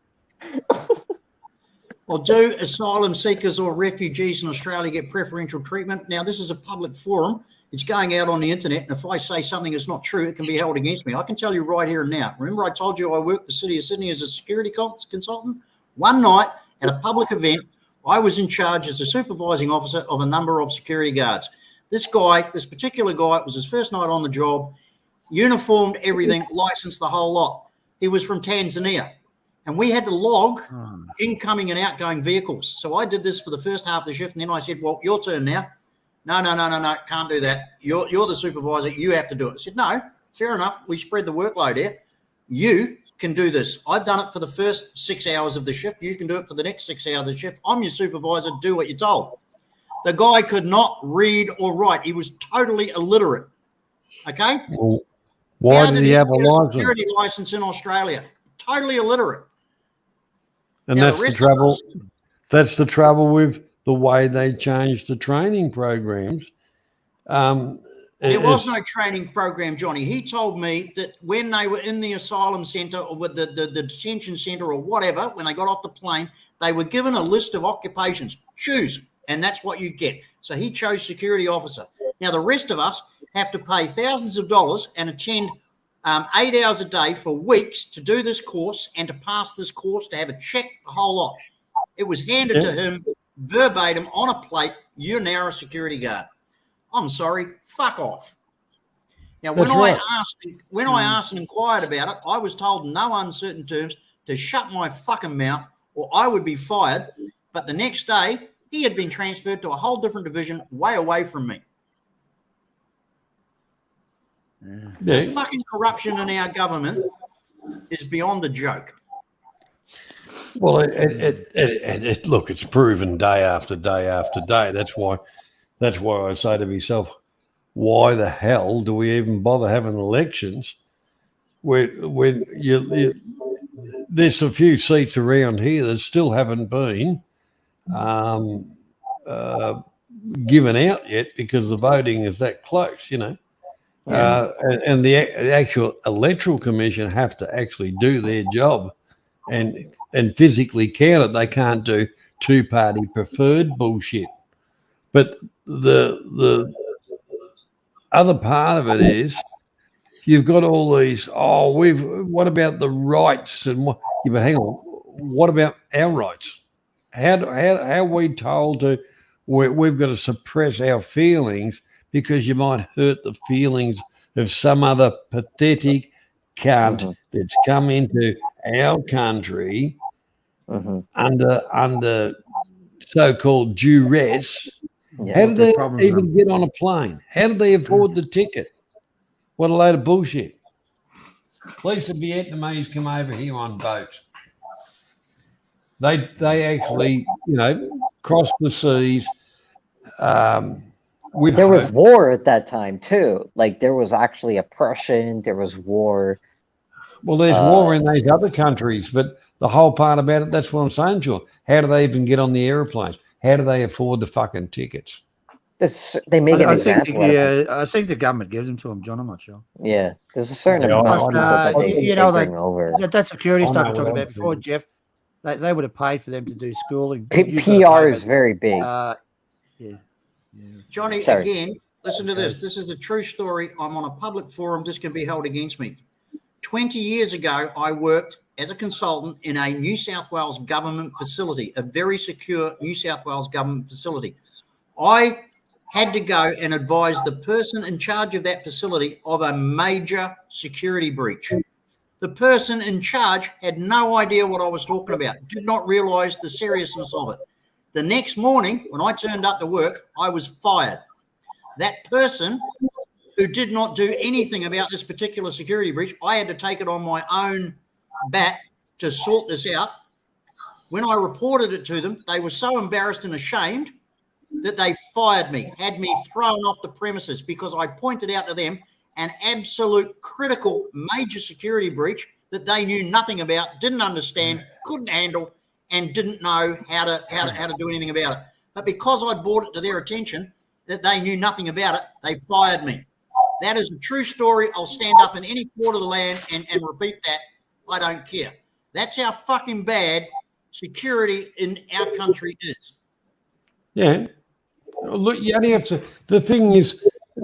Well, do asylum seekers or refugees in Australia get preferential treatment? Now, this is a public forum. It's going out on the internet, and if I say something that's not true, it can be held against me. I can tell you right here and now. Remember I told you I worked for the City of Sydney as a security consultant? One night at a public event, I was in charge as a supervising officer of a number of security guards. This particular guy, it was his first night on the job, uniformed, everything, licensed, the whole lot. He was from Tanzania. And we had to log incoming and outgoing vehicles. So I did this for the first half of the shift, and then I said, well, your turn now. No, can't do that. You're the supervisor. You have to do it. I said, no, fair enough. We spread the workload here. You can do this. I've done it for the first 6 hours of the shift. You can do it for the next 6 hours of the shift. I'm your supervisor. Do what you're told. The guy could not read or write. He was totally illiterate. Okay? Well, why did he have a license? Security license in Australia. Totally illiterate. And now, that's the trouble. That's the trouble with the way they changed the training programs. There was no training program, Johnny. He told me that when they were in the asylum centre or with the detention centre or whatever, when they got off the plane, they were given a list of occupations. Choose, and that's what you get. So he chose security officer. Now, the rest of us have to pay thousands of dollars and attend 8 hours a day for weeks to do this course and to pass this course, to have a check, the whole lot. It was handed to him verbatim on a plate. You're now a security guard. I'm sorry, fuck off. Now, when I asked and inquired about it, I was told in no uncertain terms to shut my fucking mouth or I would be fired. But the next day, he had been transferred to a whole different division way away from me. The fucking corruption in our government is beyond a joke. Well, look, it's proven day after day after day. That's why I say to myself, why the hell do we even bother having elections? When there's a few seats around here that still haven't been given out yet because the voting is that close, you know. And the actual electoral commission have to actually do their job and physically count it. They can't do two-party preferred bullshit. But the other part of it is you've got all these, what about the rights? And but hang on, what about our rights? How are we told to, we've got to suppress our feelings because you might hurt the feelings of some other pathetic cunt that's come into our country under so-called duress. How did they even get on a plane? How did they afford the ticket? What a load of bullshit. At least the Vietnamese come over here on boats. They actually, crossed the seas. There was war at that time too. Like there was actually oppression. There was war. Well, there's war in these other countries, but the whole part about it, that's what I'm saying, John. How do they even get on the aeroplanes? How do they afford the fucking tickets? They make an I think, example out of them. I think the government gives them to them, John. I'm not sure. Yeah, there's a certain Yeah, amount of people that Plus, they, you they know, bring over. that security I stuff know we're talking what I'm about before, thinking. Jeff. They would have paid for them to do schooling. PR is very big. Yeah. Johnny, Sorry. again, listen to Okay. this. This is a true story. I'm on a public forum. This can be held against me. 20 years ago, I worked as a consultant in a New South Wales government facility, a very secure New South Wales government facility. I had to go and advise the person in charge of that facility of a major security breach. The person in charge had no idea what I was talking about, did not realize the seriousness of it. The next morning, when I turned up to work, I was fired. That person who did not do anything about this particular security breach, I had to take it on my own bat to sort this out. When I reported it to them, they were so embarrassed and ashamed that they fired me, had me thrown off the premises because I pointed out to them an absolute critical major security breach that they knew nothing about, didn't understand, couldn't handle, and didn't know how to do anything about it. But because I brought it to their attention that they knew nothing about it, they fired me. That is a true story. I'll stand up in any court of the land and repeat that. I don't care. That's how fucking bad security in our country is. Yeah. Look, you only have to. The thing is,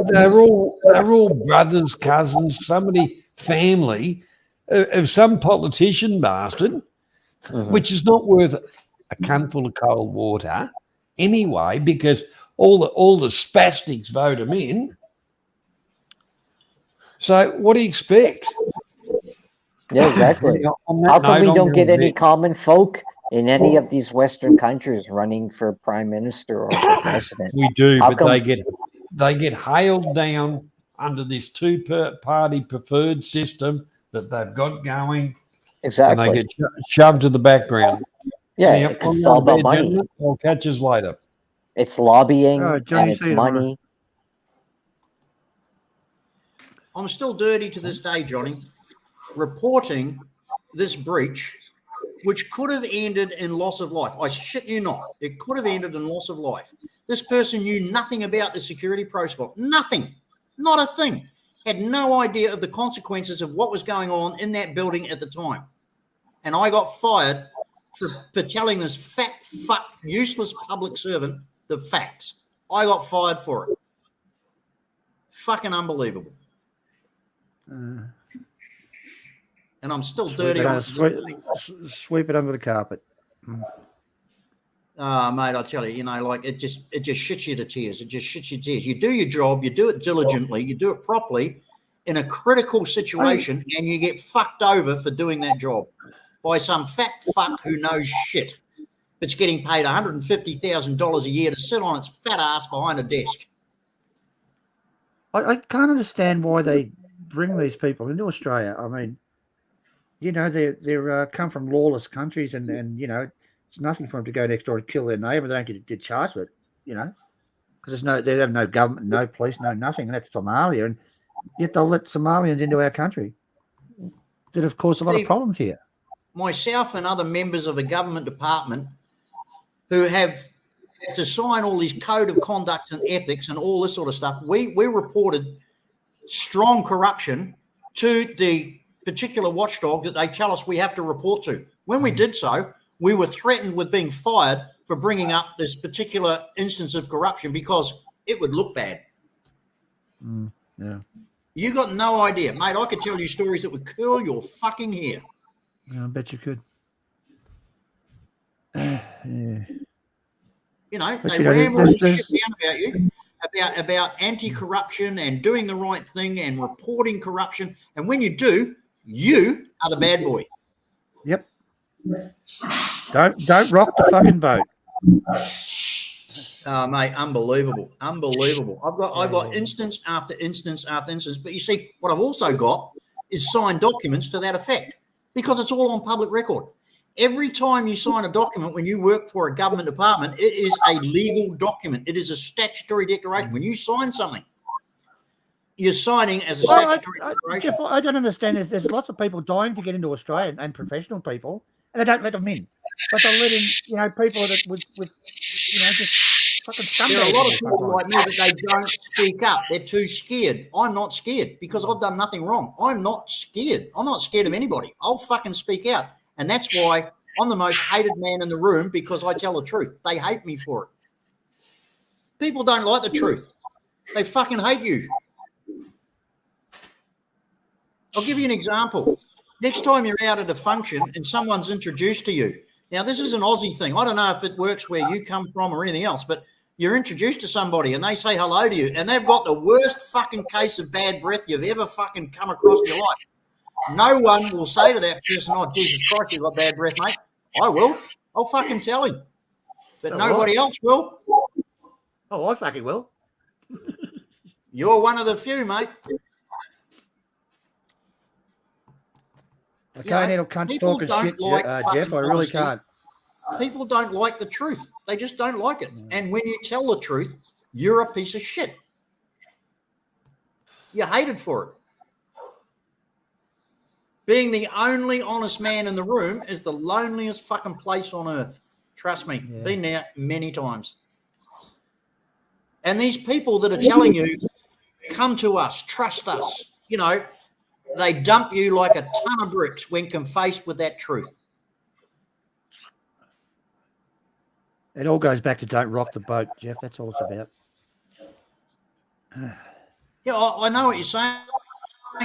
they're all brothers, cousins, somebody, family of some politician bastard, which is not worth a cunful of cold water anyway, because all the spastics vote him in. So what do you expect? Yeah, exactly. How come we don't get any common folk in any of these Western countries running for prime minister or for president? We do, How but come- they get hailed down under this two-party preferred system that they've got going, Exactly. and they get shoved to the background. Yeah, Anyhow, because it's all about money. gentlemen, I'll catch us later. It's lobbying Johnny, and it's see you tomorrow. money. I'm still dirty to this day, Johnny, reporting this breach, which could have ended in loss of life. I shit you not. It could have ended in loss of life. This person knew nothing about the security protocol. Nothing. Not a thing. Had no idea of the consequences of what was going on in that building at the time. And I got fired for telling this fat, fuck, useless public servant the facts. I got fired for it. Fucking unbelievable. And I'm still dirty on it. Sweep it under the carpet. Mate, I tell you, like it just shits you to tears. It just shits you to tears. You do your job, you do it diligently, you do it properly in a critical situation, and you get fucked over for doing that job by some fat fuck who knows shit. It's getting paid $150,000 a year to sit on its fat ass behind a desk. I can't understand why they bring these people into Australia. I mean, you know, they're come from lawless countries, and you know, it's nothing for them to go next door and kill their neighbour. They don't get charged with it, you know, because they have no government, no police, no nothing, and that's Somalia, and yet they'll let Somalians into our country that have caused a lot of problems here. Myself and other members of a government department who have to sign all these code of conduct and ethics and all this sort of stuff, we reported strong corruption to the particular watchdog that they tell us we have to report to. When we did so, we were threatened with being fired for bringing up this particular instance of corruption because it would look bad. Yeah. You got no idea, mate. I could tell you stories that would curl your fucking hair. I bet you could. Yeah. You know, But they you know, ram all this there's- shit down about you, about anti-corruption and doing the right thing and reporting corruption. And when you do, you are the bad boy. Yep. Don't rock the fucking boat. Oh, mate, unbelievable. I've got instance after instance after instance. But you see, what I've also got is signed documents to that effect because it's all on public record. Every time you sign a document when you work for a government department, it is a legal document. It is a statutory declaration. When you sign something, you're signing as a statutory declaration. Jeff, I don't understand. There's lots of people dying to get into Australia and professional people, and they don't let them in. But they'll let in, people that with just fucking scumbags. There are a lot of in there people like sometimes. me that they don't speak up. They're too scared. I'm not scared because I've done nothing wrong. I'm not scared. I'm not scared of anybody. I'll fucking speak out. And that's why I'm the most hated man in the room, because I tell the truth. They hate me for it. People don't like the truth. They fucking hate you. I'll give you an example. Next time you're out at a function and someone's introduced to you. Now, this is an Aussie thing. I don't know if it works where you come from or anything else, but you're introduced to somebody and they say hello to you and they've got the worst fucking case of bad breath you've ever fucking come across in your life. No one will say to that person, oh, Jesus Christ, you've got bad breath, mate. I will. I'll fucking tell him. But So nobody else will. Oh, I fucking will. You're one of the few, mate. I can't handle cunts people talking don't shit, like Jeff. fucking I really honesty. can't. People don't like the truth. They just don't like it. And when you tell the truth, you're a piece of shit. You're hated for it. Being the only honest man in the room is the loneliest fucking place on earth. Trust me. Yeah. Been there many times. And these people that are telling you, come to us, trust us, they dump you like a ton of bricks when faced with that truth. It all goes back to don't rock the boat, Jeff. That's all it's about. Yeah, I know what you're saying,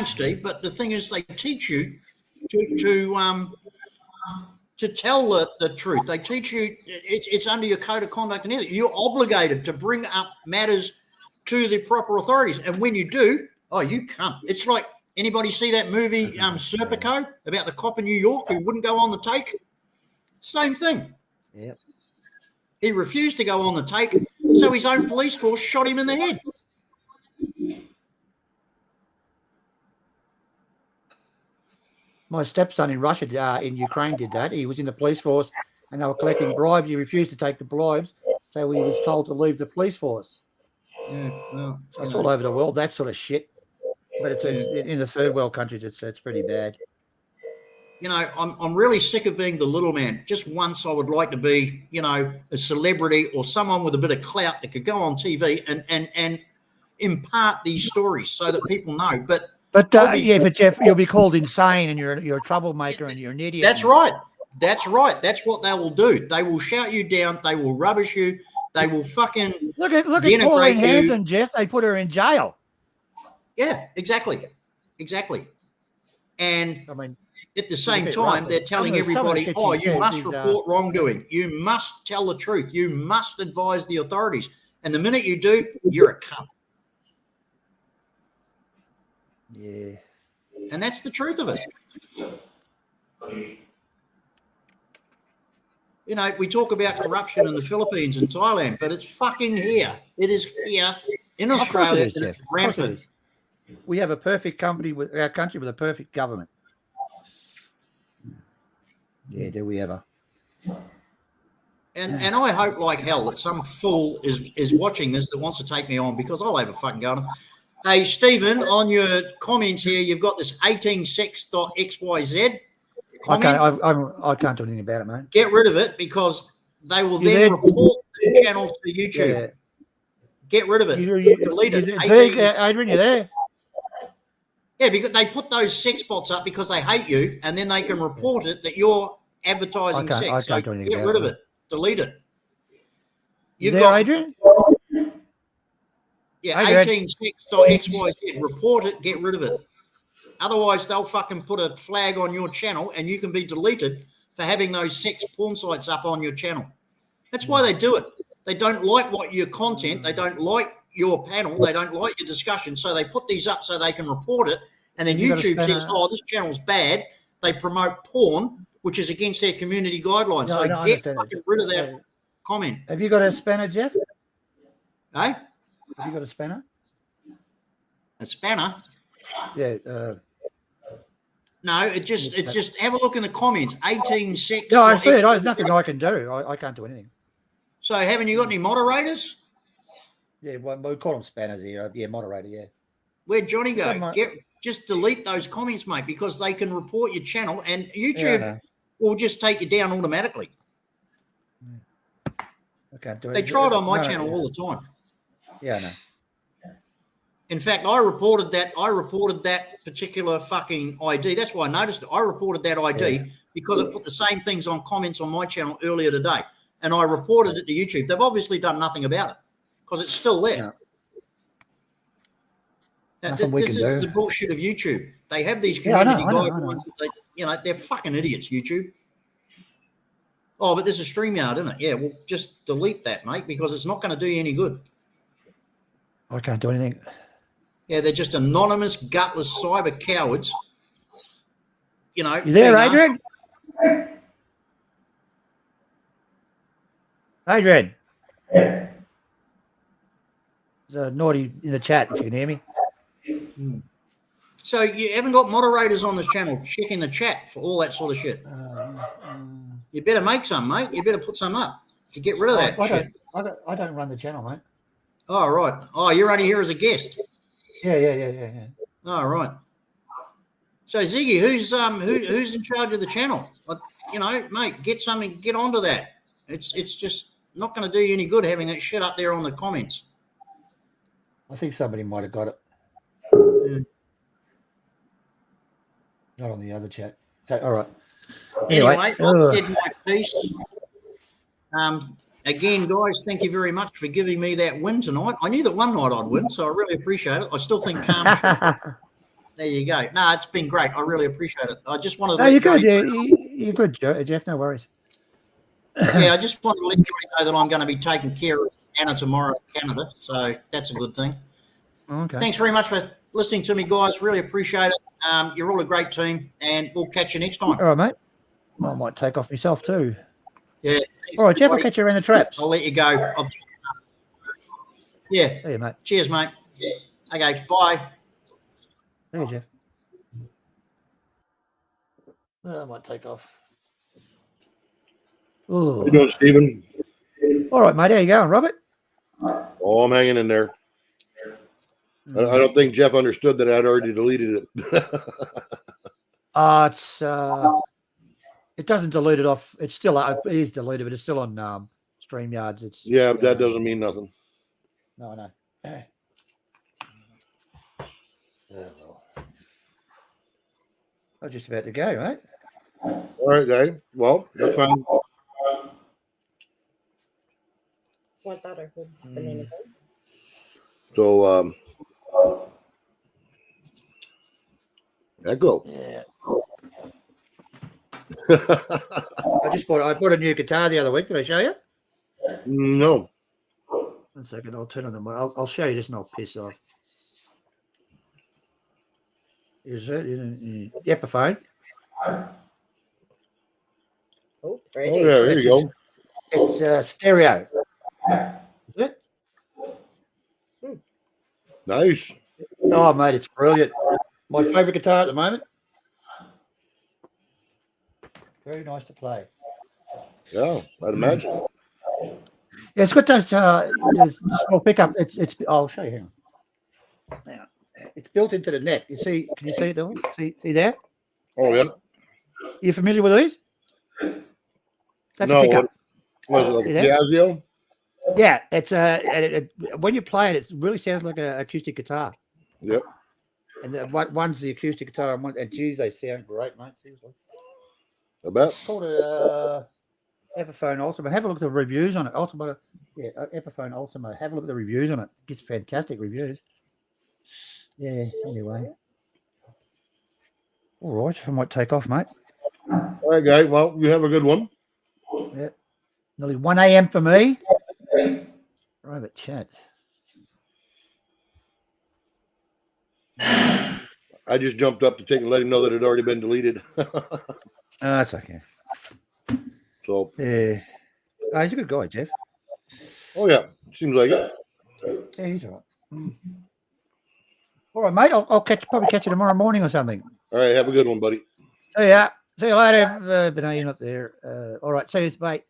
Steve, but the thing is they teach you to tell the truth. They teach you it's under your code of conduct and everything. You're obligated to bring up matters to the proper authorities. And when you do, you come. It's like, anybody see that movie Serpico about the cop in New York who wouldn't go on the take? Same thing. Yep. He refused to go on the take, so his own police force shot him in the head. My stepson in Russia, in Ukraine, did that. He was in the police force and they were collecting bribes. He refused to take the bribes, so he was told to leave the police force. Yeah, well, it's all over the world, that sort of shit. But it's in the third world countries, it's pretty bad. I'm really sick of being the little man. Just once I would like to be, a celebrity or someone with a bit of clout that could go on TV and impart these stories so that people know. But Jeff, you'll be called insane and you're a troublemaker and you're an idiot. That's right. That's right. That's what they will do. They will shout you down. They will rubbish you. They will fucking look at Pauline Hanson, Jeff. They put her in jail. Yeah, exactly. And at the same time, they're telling everybody, you must report wrongdoing. You must tell the truth. You must advise the authorities. And the minute you do, you're a cunt. Yeah. And that's the truth of it. We talk about corruption in the Philippines and Thailand, but it's fucking here. It is here in Australia. It's rampant. We have a perfect country with a perfect government. Yeah, do we ever? And I hope like hell that some fool is watching this that wants to take me on, because I'll have a fucking go at him. Hey, Stephen, on your comments here, you've got this 18sex.xyz comment. Okay, I can't do anything about it, mate. Get rid of it, because they will then report the channel to YouTube. Yeah. Get rid of it. Delete it. Adrian, you there? Yeah, because they put those sex bots up because they hate you, and then they can report it that you're advertising sex. So get rid of it. Delete it. You've got Adrian? Yeah, 18sex.xyz. Report it, get rid of it. Otherwise, they'll fucking put a flag on your channel and you can be deleted for having those sex porn sites up on your channel. That's why they do it. They don't like your content. They don't like your panel. They don't like your discussion. So they put these up so they can report it. And then YouTube says, this channel's bad. They promote porn, which is against their community guidelines. Get rid of that comment. Have you got a spanner, Jeff? Eh? Have you got a spanner? A spanner? Yeah. No, it's just have a look in the comments. 18sex. No, I see it. There's nothing I can do. I can't do anything. So haven't you got any moderators? Yeah, we call them spanners here. Yeah, moderator, yeah. Where'd Johnny go? Just delete those comments, mate, because they can report your channel. And YouTube will just take you down automatically. Okay, do They it. try it on my No, channel yeah. all the time. Yeah, no. In fact, I reported that particular fucking ID. That's why I noticed it. I reported that ID because it put the same things on comments on my channel earlier today. And I reported it to YouTube. They've obviously done nothing about it because it's still there. No. Now, Nothing we can this is do. the bullshit of YouTube. They have these Yeah, I know, community I know, I know. guidelines that they're fucking idiots, YouTube. Oh, but this is StreamYard, isn't it? Yeah, well, just delete that, mate, because it's not going to do you any good. I can't do anything. Yeah, they're just anonymous, gutless cyber cowards. You know. You there, being Adrian? Adrian. There's a naughty in the chat, if you can hear me. So you haven't got moderators on this channel checking the chat for all that sort of shit. You better make some, mate. You better put some up to get rid of that shit. I don't run the channel, mate. Oh, right. Oh, you're only here as a guest. Yeah. Oh, right. So Ziggy, who's in charge of the channel? Mate, get onto that. It's just not going to do you any good having that shit up there on the comments. I think somebody might have got it. Yeah. Not on the other chat. So, all right. Anyway, I've said my piece. Again, guys, thank you very much for giving me that win tonight. I knew that one night I'd win, so I really appreciate it. I still think calm. There you go. No, it's been great. I really appreciate it. I just wanted to you're good. You're good, Jeff. No worries. Yeah, I just wanted to let you know that I'm going to be taking care of Anna tomorrow in Canada, so that's a good thing. Okay. Thanks very much for listening to me, guys. Really appreciate it. You're all a great team, and we'll catch you next time. All right, mate. I might take off myself too. Yeah. All right, Jeff, I'll catch you around the traps. I'll let you go. Yeah. See you, mate. Cheers, mate. Yeah. Okay, bye. See you, Jeff. I might take off. Ooh. How you doing, Stephen? All right, mate. How you going, Robert? Oh, I'm hanging in there. I don't think Jeff understood that I'd already deleted it. It doesn't delete it off. It's still it is deleted, but it's still on StreamYards. It's but that doesn't mean nothing. No, I know. I was just about to go, mate. All right, guys. Well, that's fine. Want that or banana? So, echo. Yeah. I bought a new guitar the other week. Did I show you? No. 1 second. I'll turn on the. I'll show you this, and I'll piss off. Is it? The Epiphone. Oh, Yeah, there you go. It's stereo. Is it? Nice. Oh, mate, it's brilliant. My favourite guitar at the moment. Very nice to play. Yeah, I'd imagine. Yeah, it's got those small pickup. I'll show you. Hang on. Now, it's built into the neck. You see? Can you see it, Dylan? See there? Oh, yeah. You familiar with these? That's No, a pickup. was it like See a that? Piaggio? Yeah, it's when you play it, it really sounds like an acoustic guitar. Yep. And one's the acoustic guitar, and geez, they sound great, mate. Seriously. I bet. It's called a Epiphone Ultima. Have a look at the reviews on it. Epiphone Ultima. Have a look at the reviews on it. It gets fantastic reviews. Yeah. Anyway. All right, I might take off, mate. All right, guys. Well, you have a good one. Yeah. Nearly 1 a.m. for me. Private chat. I just jumped up to let him know that it had already been deleted. That's okay. So. Yeah. Oh, he's a good guy, Jeff. Oh, yeah. Seems like it. Yeah, he's all right. All right, mate. I'll probably catch you tomorrow morning or something. All right. Have a good one, buddy. See ya. See you later. But no, you're not there. All right. See you, mate.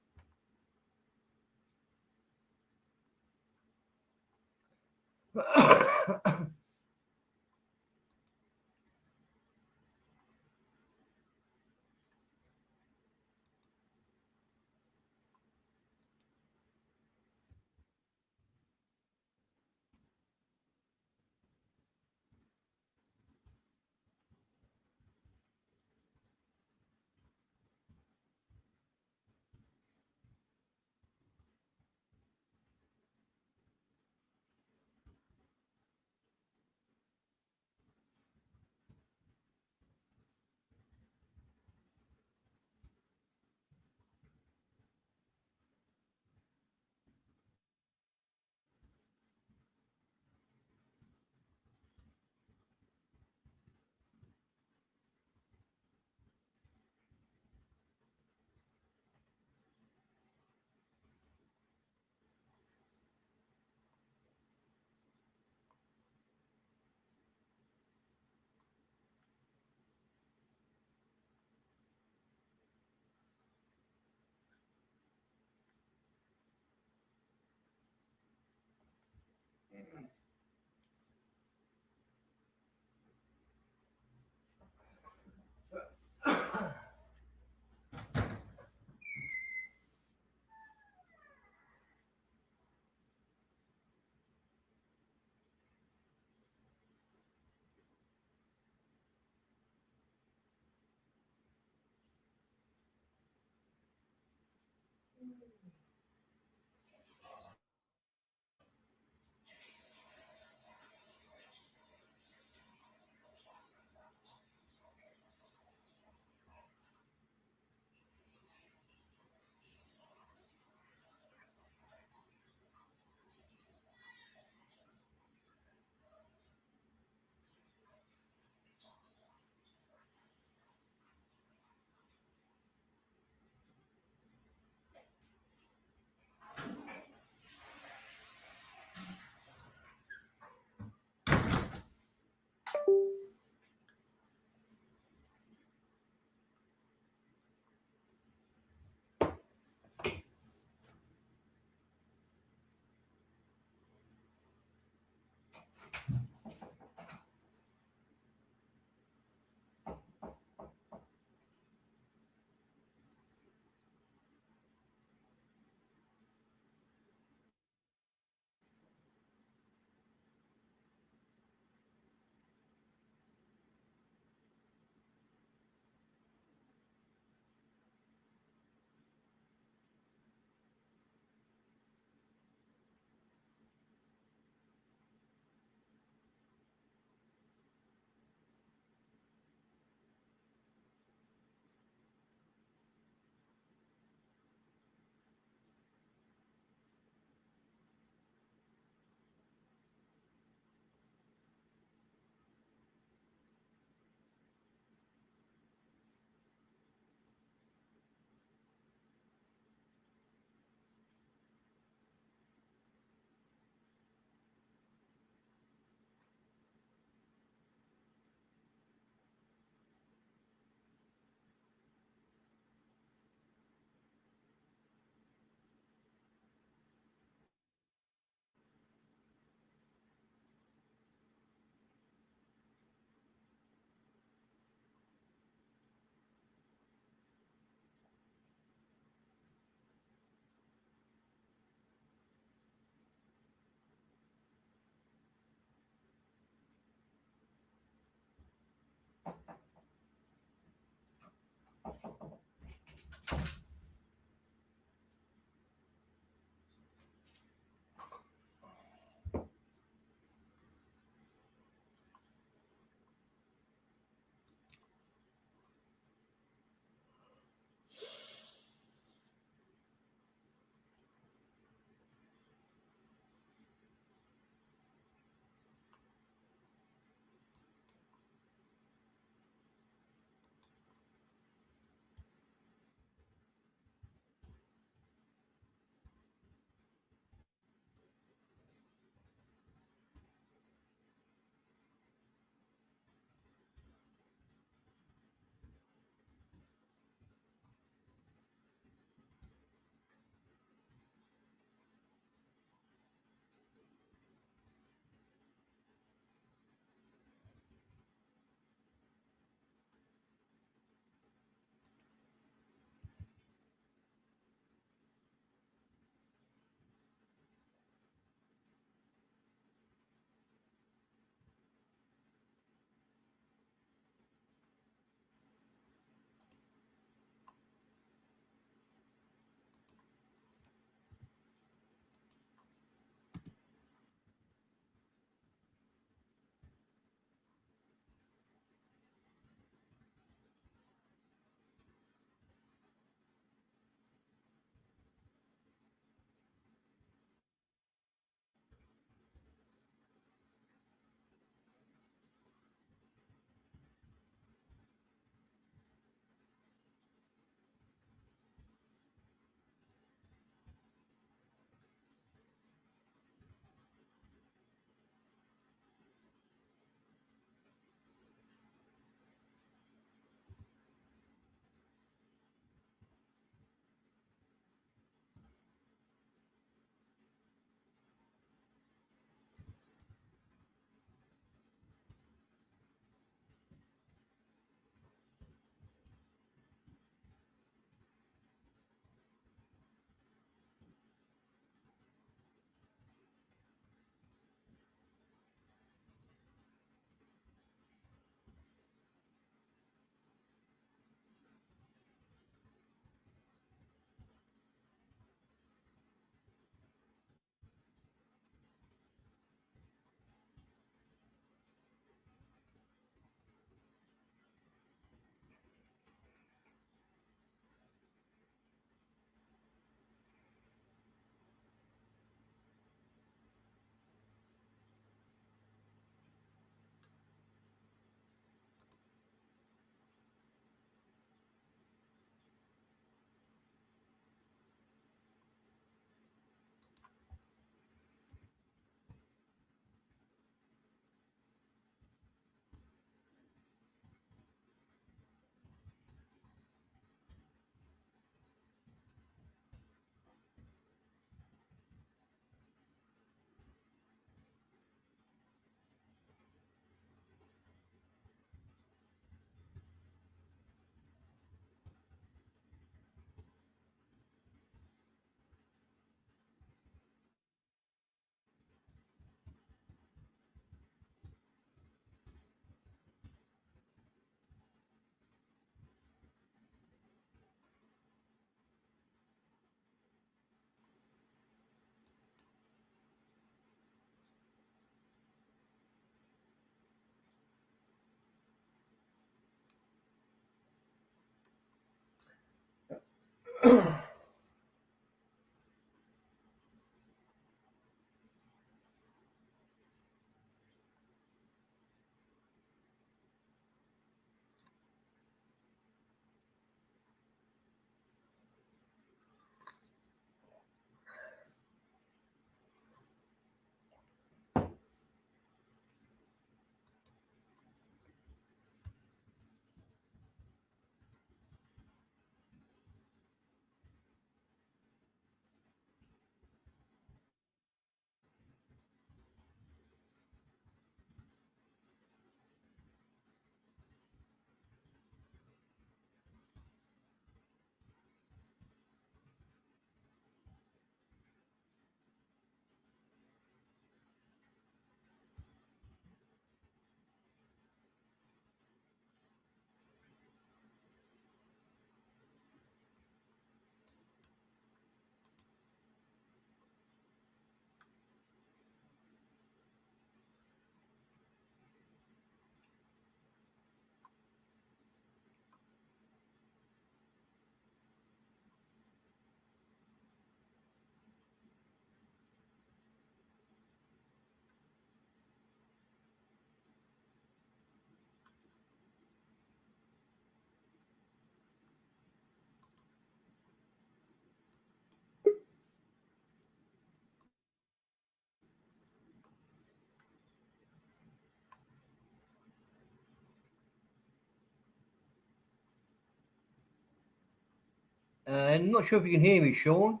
I'm not sure if you can hear me, Sean.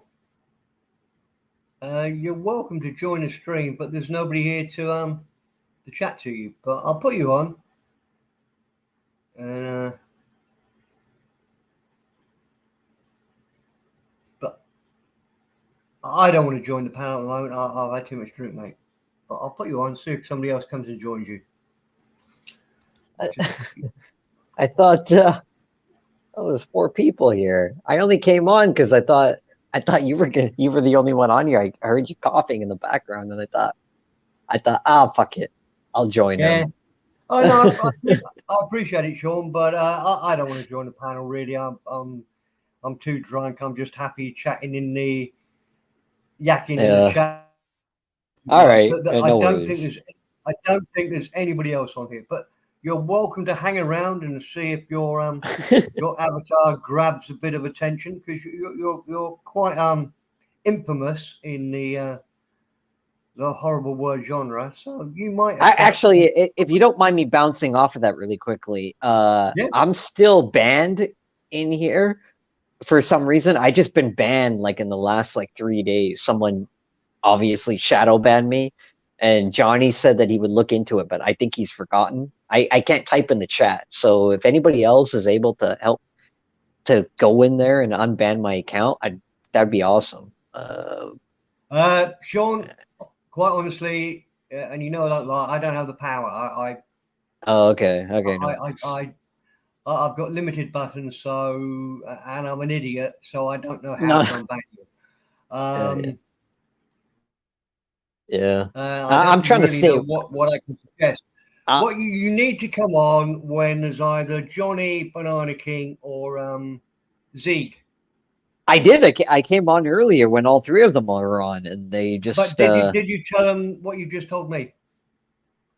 You're welcome to join the stream, but there's nobody here to chat to you. But I'll put you on. But I don't want to join the panel at the moment. I've had too much drink, mate. But I'll put you on, see if somebody else comes and joins you. I thought there's 4 people here. I only came on because I thought you were the only one on here. I heard you coughing in the background, and I thought, fuck it, I'll join him. Oh no, I appreciate it, Sean, but I don't want to join the panel really. I'm too drunk. I'm just happy chatting in the yakking in the chat. All right, I no don't worries. think there's anybody else on here, but you're welcome to hang around and see if your your avatar grabs a bit of attention, because you're quite infamous in the horrible word genre, so you might actually, if you don't mind me bouncing off of that really quickly, I'm still banned in here for some reason. I just been banned like in the last 3 days. Someone obviously shadow banned me, and Johnny said that he would look into it, but I think he's forgotten. I can't type in the chat, so if anybody else is able to help to go in there and unban my account, that'd be awesome. Sean, quite honestly, and you know that, I don't have the power. Oh, okay. I've got limited buttons, so and I'm an idiot, so I don't know how to unban you. Yeah. I'm trying to stay. What I can suggest. What you need to come on when there's either Johnny, Banana King, or Zeke. I did. I came on earlier when all 3 of them were on, and they just. But did you tell them what you just told me?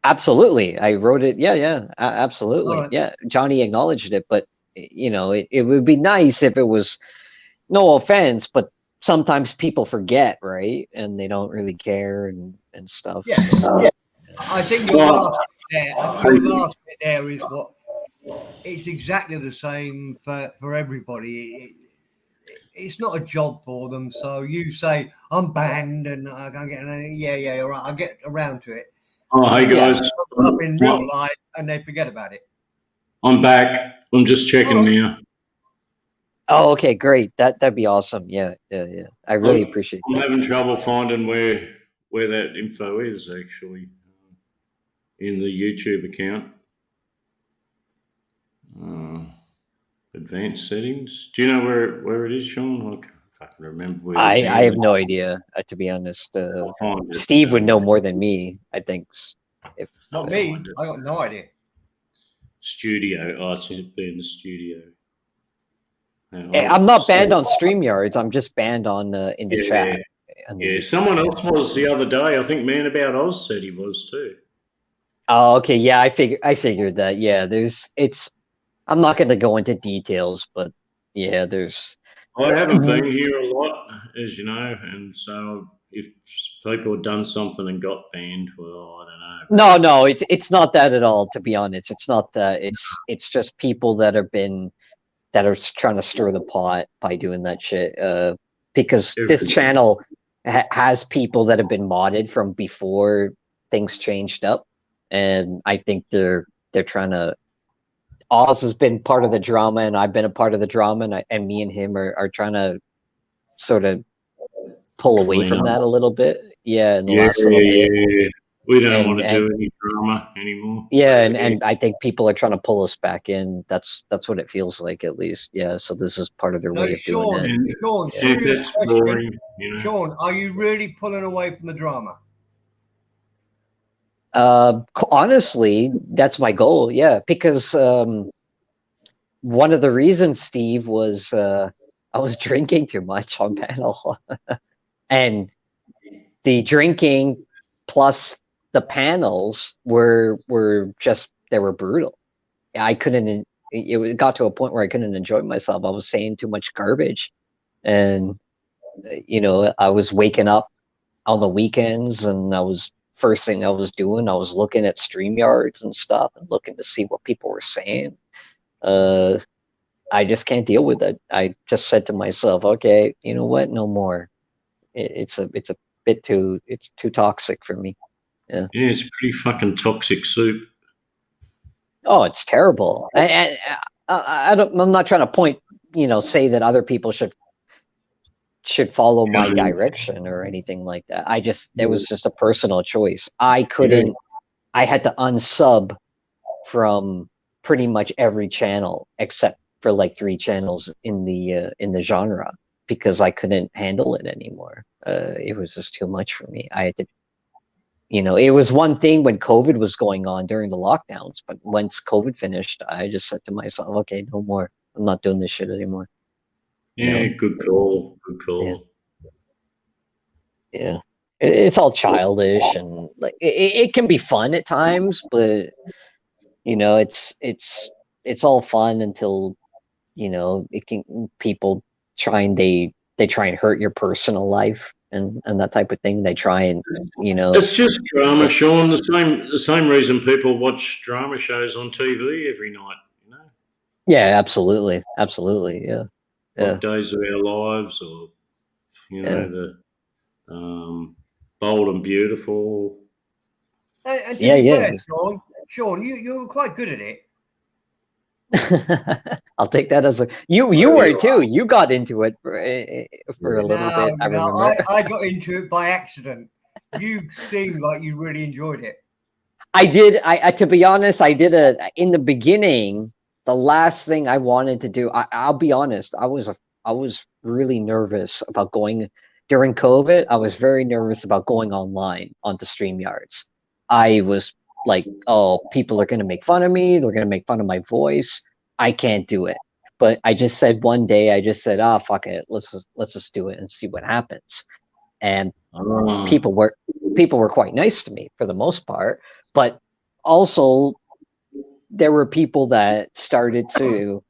Absolutely, I wrote it. Yeah, absolutely. Right. Yeah, Johnny acknowledged it, but it would be nice if it was. No offense, but sometimes people forget, right? And they don't really care and stuff. Yeah. I think your last bit there is what. It's exactly the same for everybody. It's not a job for them. So you say I'm banned, and I can't get. Yeah, all right. I'll get around to it. Oh, hey guys. Up in real life, and they forget about it. I'm back. I'm just checking now. Oh, okay, great. That'd be awesome. Yeah. I really appreciate that. I'm having trouble finding where that info is actually in the YouTube account. Advanced settings. Do you know where it is, Sean? I can't remember where. I have no idea, to be honest. Steve would know more than me, I think. If not me, I got no idea. Studio. Oh, it's in the studio. I'm not banned on StreamYards. I'm just banned on in the chat. Yeah, someone else was the other day. I think Man About Oz said he was too. Oh, okay. Yeah, I figured that. Yeah, I'm not going to go into details, but yeah, I haven't been here a lot, as you know, and so if people had done something and got banned, well, I don't know. No, it's not that at all. To be honest, it's not that. It's just people that are trying to stir the pot by doing that shit. Because this channel has people that have been modded from before things changed up, and I think they're trying to. Oz has been part of the drama, and I've been a part of the drama, and me and him are trying to sort of pull away Clean from up. that a little bit. Yeah, in the last little bit. Yeah. We don't want to And- do any drama anymore. Yeah, and I think people are trying to pull us back in. That's what it feels like, at least. Yeah, so this is part of their way of doing it. Sean, Yeah, serious that's question. boring, you know. Sean, are you really pulling away from the drama? Honestly, that's my goal. Yeah, because one of the reasons, Steve, was I was drinking too much on panel, and the drinking plus the panels were just they were brutal. I couldn't. It got to a point where I couldn't enjoy myself. I was saying too much garbage, and I was waking up on the weekends, and first thing I was doing, I was looking at StreamYards and stuff, and looking to see what people were saying. I just can't deal with it. I just said to myself, okay, you know what? No more. It's a bit too. It's too toxic for me. Yeah. Yeah, it's pretty fucking toxic soup. Oh, it's terrible. I'm not trying to say that other people should follow my direction or anything like that. It was just a personal choice. I had to unsub from pretty much every channel except for like 3 channels in the genre because I couldn't handle it anymore. It was just too much for me. I had to, it was one thing when COVID was going on during the lockdowns, but once COVID finished, I just said to myself, okay, no more. I'm not doing this shit anymore. Yeah, good call. Good call. Yeah. It's all childish and like it can be fun at times, but it's all fun until people they try and hurt your personal life and that type of thing. They try and It's just drama, Sean. The same reason people watch drama shows on TV every night. Yeah, absolutely, yeah. Like Days of Our Lives, or the Bold and Beautiful. And to be fair, Sean, you were quite good at it. I'll take that as you were too. You got into it for a little bit. I remember. I got into it by accident. You seemed like you really enjoyed it. I did. I to be honest, I did in the beginning. The last thing I wanted to do, I'll be honest, I was really nervous about going during COVID. I was very nervous about going online onto StreamYards. I was like, oh, people are going to make fun of me. They're going to make fun of my voice. I can't do it. But I just said one day, fuck it. Let's just do it and see what happens. And people were quite nice to me for the most part. But also, there were people that started to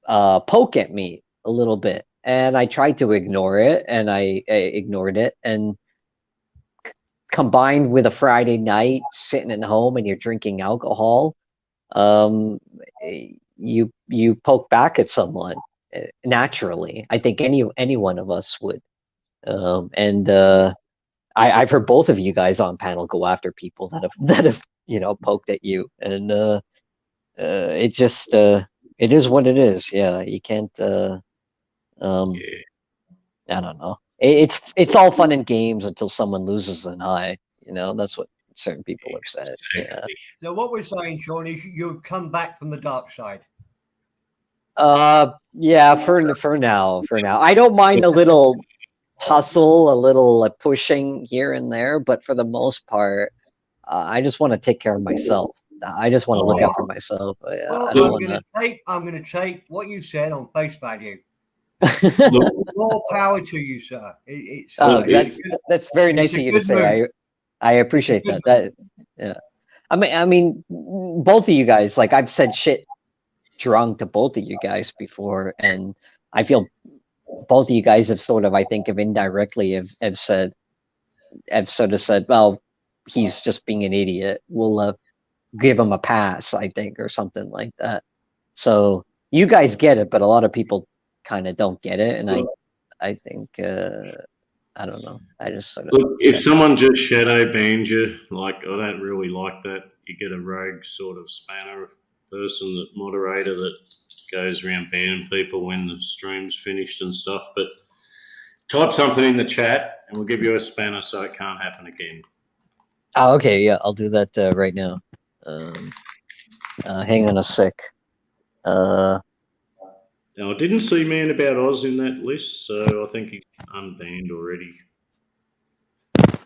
poke at me a little bit. And I tried to ignore it, and I ignored it. And combined with a Friday night sitting at home and you're drinking alcohol, you poke back at someone naturally. I think any one of us would. I've heard both of you guys on panel go after people that have poked at you, and it just it is what it is. Yeah, you can't. I don't know. It's all fun and games until someone loses an eye. That's what certain people have said. Yeah. So what we're saying, Sean, is you've come back from the dark side. Yeah, for now. I don't mind a little tussle, a little pushing here and there, but for the most part, I just want to take care of myself. I just want to look out for myself. Well, I'm going to take what you said on face value. More power to you, sir. It's that's very nice it's of a you to good say. move. I appreciate good that. Yeah. I mean, both of you guys, like I've said shit drunk to both of you guys before, and I feel both of you guys have sort of, I think, have indirectly have sort of said, well, he's just being an idiot. We'll give him a pass, I think, or something like that. So you guys get it, but a lot of people kind of don't get it, and I think I don't know. I just sort of Look, if someone just shadow bans you, like I don't really like that. You get a rogue sort of spanner person, that moderator that goes around banning people when the stream's finished and stuff. But type something in the chat, and we'll give you a spanner so it can't happen again. Oh, okay, yeah, I'll do that right now. Hang on a sec. Now, I didn't see Man About Oz in that list, so I think he's unbanned already.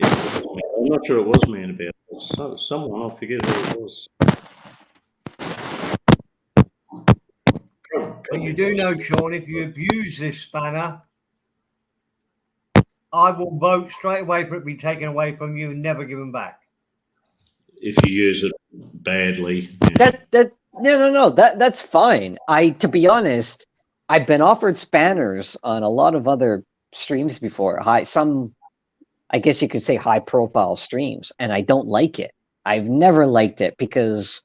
I'm not sure it was Man About Oz. Someone, I forget who it was. But you do know, Sean, if you abuse this spanner, I will vote straight away for it to be taken away from you and never given back. If you use it badly. Yeah. No, that's fine. To be honest, I've been offered spanners on a lot of other streams before. I guess you could say high profile streams, and I don't like it. I've never liked it because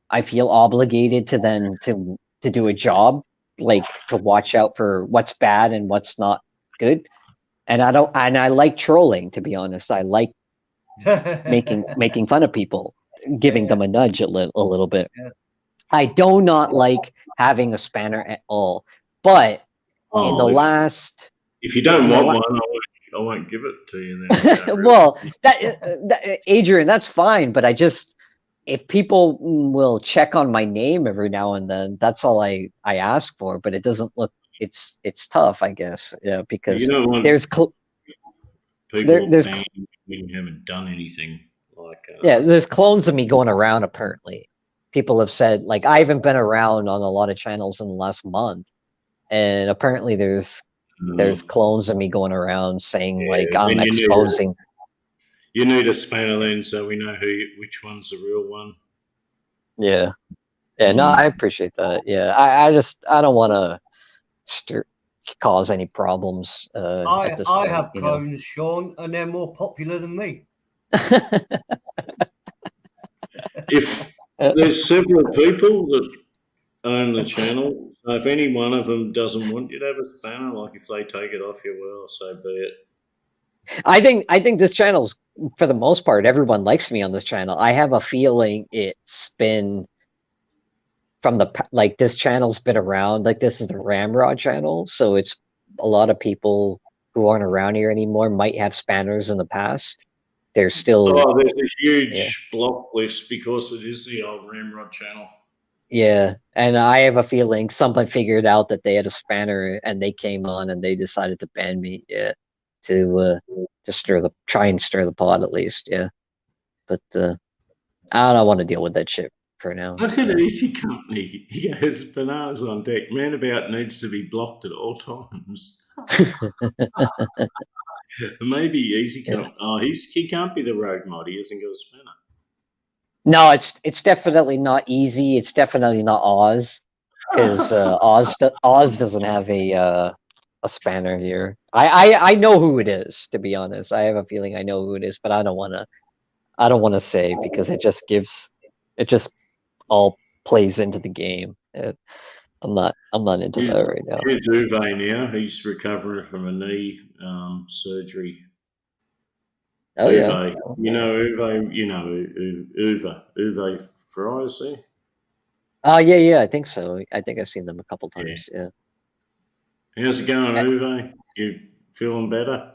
I feel obligated to then to do a job, like to watch out for what's bad and what's not good. And I like trolling, to be honest. I like making fun of people, giving them a nudge a little bit. Yeah. I do not like having a spanner at all. But in the last, if you don't want one, I won't give it to you then. well, Adrian, that's fine. But if people will check on my name every now and then, that's all I ask for. But it doesn't look. It's tough, I guess. Yeah, because there's people there's when you haven't done anything. Like there's clones of me going around. Apparently, people have said, like, I haven't been around on a lot of channels in the last month, and apparently there's clones of me going around saying like I'm exposing. You need a spanner then, so we know which one's the real one. Yeah. No, I appreciate that. Yeah, I don't want to cause any problems. At this point, have clones, Sean, and they're more popular than me. If there's several people that own the channel, so if any one of them doesn't want you to have a spanner, like if they take it off you, well, so be it. I think this channel's, for the most part, everyone likes me on this channel. I have a feeling it's been from this channel's been around. Like, this is the Ramrod channel, so it's a lot of people who aren't around here anymore might have spanners in the past. They're still. Oh, there's a huge block list because it is the old Ramrod channel. Yeah, and I have a feeling someone figured out that they had a spanner and they came on and they decided to ban me. Yeah, to try and stir the pot at least. Yeah, but I don't want to deal with that shit for now. Look at Easy Company. He has bananas on deck. Man About needs to be blocked at all times. Maybe Easy Company. Oh, he can't be the rogue mod. He hasn't got a spanner. No, it's definitely not Easy. It's definitely not Oz, because Oz doesn't have a spanner here. I know who it is, to be honest. I have a feeling I know who it is, but I don't want to say, because it just all plays into the game. I'm not into that right now. Here's Uwe now. He's recovering from a knee surgery. Oh, Uwe. yeah. You know Uwe. You know Uwe Fry, is he? Yeah, I think so. I think I've seen them a couple times. Yeah. How's it going, Uwe? You feeling better?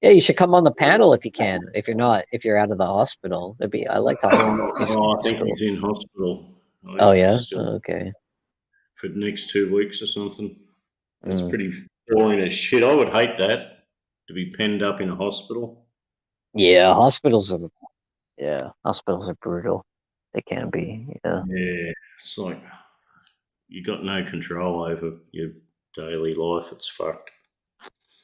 Yeah, you should come on the panel if you can. If you're out of the hospital, I like talking. I think he's in hospital. Oh yeah. Okay. For the next 2 weeks or something. That's pretty boring as shit. I would hate that, to be penned up in a hospital. Yeah, hospitals are brutal. They can be. Yeah. Yeah, it's like you got no control over your daily life. It's fucked.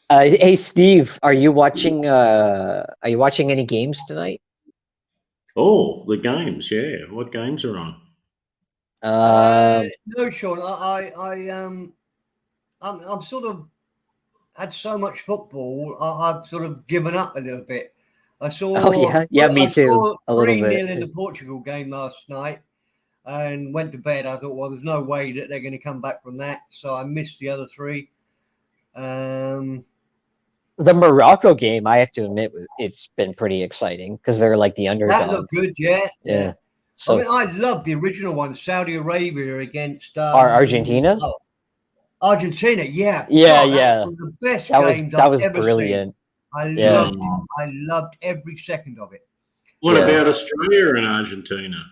Hey Steve, are you watching any games tonight? Oh, the games, yeah. What games are on? No, Sean. I'm sort of had so much football. I've sort of given up a little bit. I saw. Oh yeah, me too. A little 3-0 bit. in the Portugal game last night, and went to bed. I thought, well, there's no way that they're going to come back from that. So I missed the other 3. The Morocco game, I have to admit, it's been pretty exciting because they're like the underdog. That looked good, yeah. So I mean, I love the original one, Saudi Arabia against Argentina. Oh, Argentina, yeah. Yeah, God, yeah. that was the best That games was I've ever brilliant. seen. I loved every second of it. What about Australia and Argentina?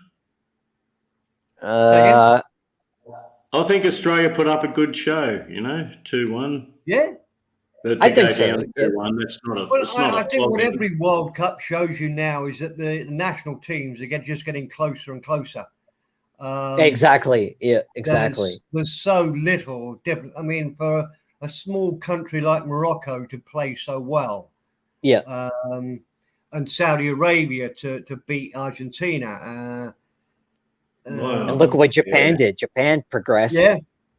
I think Australia put up a good show. 2-1. Yeah. I think so. 2-1. That's not a. Well, it's not I a think what flogging. every World Cup shows you now is that the national teams are just getting closer and closer. Exactly. Yeah. Exactly. There's so little different. I mean, for a small country like Morocco to play so well. Yeah. And Saudi Arabia to beat Argentina. And look what Japan did. Japan progressed.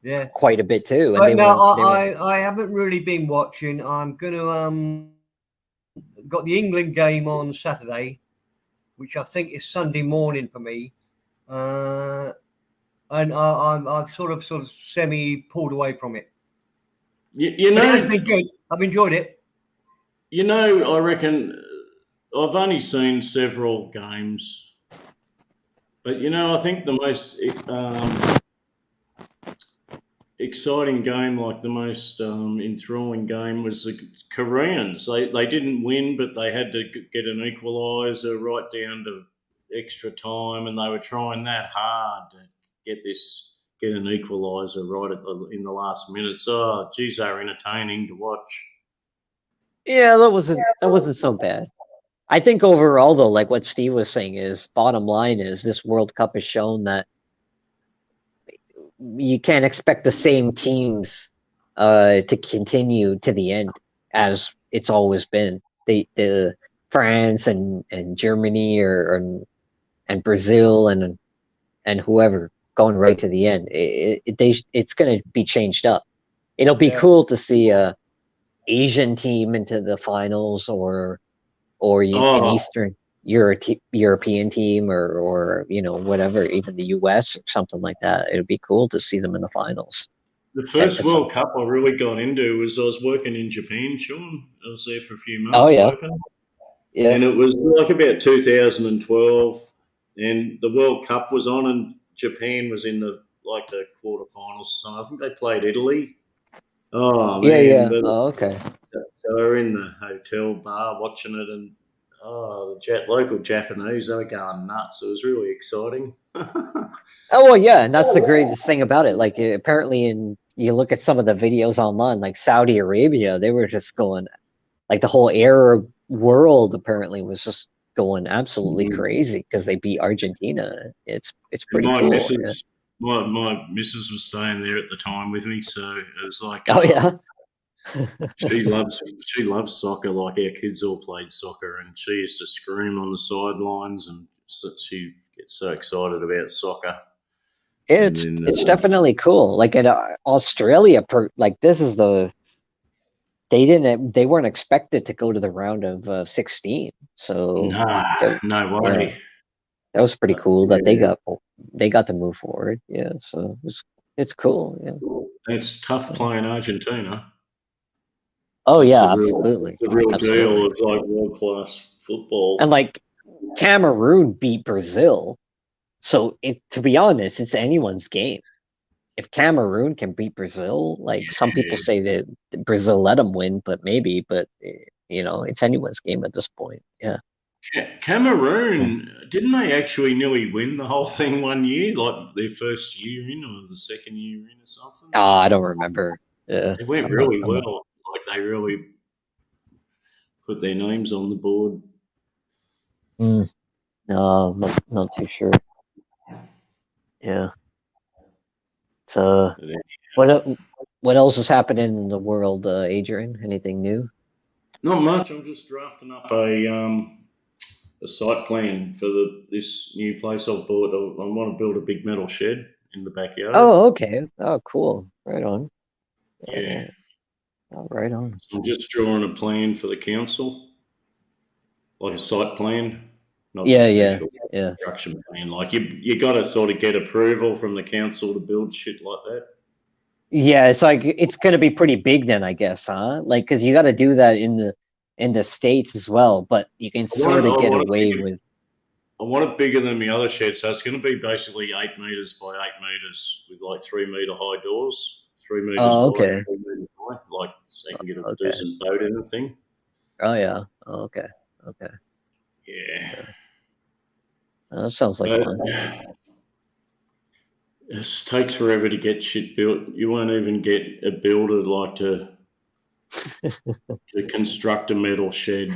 Yeah. Quite a bit too. And I haven't really been watching. I'm gonna got the England game on Saturday, which I think is Sunday morning for me. And I'm sort of semi pulled away from it. But it has been good. I've enjoyed it. I reckon I've only seen several games, but I think the most exciting game, like the most enthralling game, was the Koreans. They didn't win, but they had to get an equaliser right down to extra time, and they were trying that hard to get an equaliser right in the last minute. So, geez, they were entertaining to watch. Yeah, that wasn't so bad. I think overall, though, like what Steve was saying, is bottom line is this World Cup has shown that you can't expect the same teams to continue to the end as it's always been. The France and Germany and Brazil and whoever going right to the end. It's going to be changed up. It'll be cool to see a Asian team into the finals or an Eastern European team or whatever, even the US or something like that. It'd be cool to see them in the finals. The first World Cup I really got into was I was working in Japan, Sean. I was there for a few months working. Yeah. And it was like about 2012, and the World Cup was on, and Japan was in the quarterfinals. So I think they played Italy. Oh man! Yeah. Okay. So we were in the hotel bar watching it, and the local Japanese, they were going nuts. It was really exciting. Oh well, yeah, and that's the greatest thing about it. Like apparently, you look at some of the videos online, like Saudi Arabia, they were just going, like the whole Arab world apparently was just going absolutely crazy because they beat Argentina. It's pretty cool. My missus was staying there at the time with me, so it was like, she loves soccer. Like our kids all played soccer, and she used to scream on the sidelines, and she gets so excited about soccer. It's definitely cool. Like in Australia, this is they weren't expected to go to the round of 16. So no way. That was pretty cool that they got to move forward. Yeah, so it's cool. Yeah, it's tough playing Argentina. Oh yeah, absolutely. It's a real deal. It's like world class football. And like Cameroon beat Brazil, so to be honest, it's anyone's game. If Cameroon can beat Brazil, like some people say that Brazil let them win, but it's anyone's game at this point. Yeah. Cameroon, didn't they actually nearly win the whole thing one year, like their first year in or the second year in or something? Oh, I don't remember. Yeah, it went really well. Like they really put their names on the board. No, not too sure. Yeah. what else is happening in the world, Adrian? Anything new? Not much. I'm just drafting up a site plan for this new place I've bought. I want to build a big metal shed in the backyard. Oh, okay. Oh, cool. Right on. Yeah. Oh, right on. So I'm just drawing a plan for the council, like a site plan, not Yeah, the yeah, actual yeah. construction plan. Like you got to sort of get approval from the council to build shit like that. Yeah, it's like it's gonna be pretty big then, I guess, huh? Like, because you got to do that in the States as well, but you can sort of get away with. I want it bigger than the other shed, so it's going to be basically 8 meters by 8 meters with like 3 meter high doors, 3 meters Oh, wide, okay. 3 meters high, like so you can get a Okay. decent boat in the thing. Oh yeah. Oh, okay. Okay. Yeah. That sounds like fun. It takes forever to get shit built. You won't even get a builder like to construct a metal shed,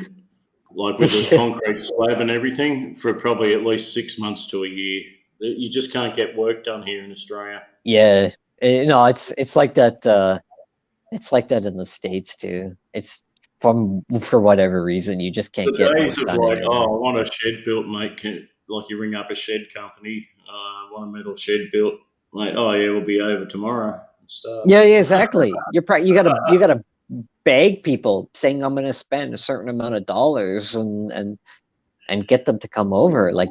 like with this concrete slab and everything, for probably at least 6 months to a year. You just can't get work done here in Australia. Yeah. No, it's like that. It's like that in the States too. It's for whatever reason you just can't The get days work of done like, anymore. I want a shed built, mate. Like you ring up a shed company, I want a metal shed built, mate. Oh yeah, we'll be over tomorrow. Yeah, exactly. You gotta beg people saying I'm gonna spend a certain amount of dollars and get them to come over. Like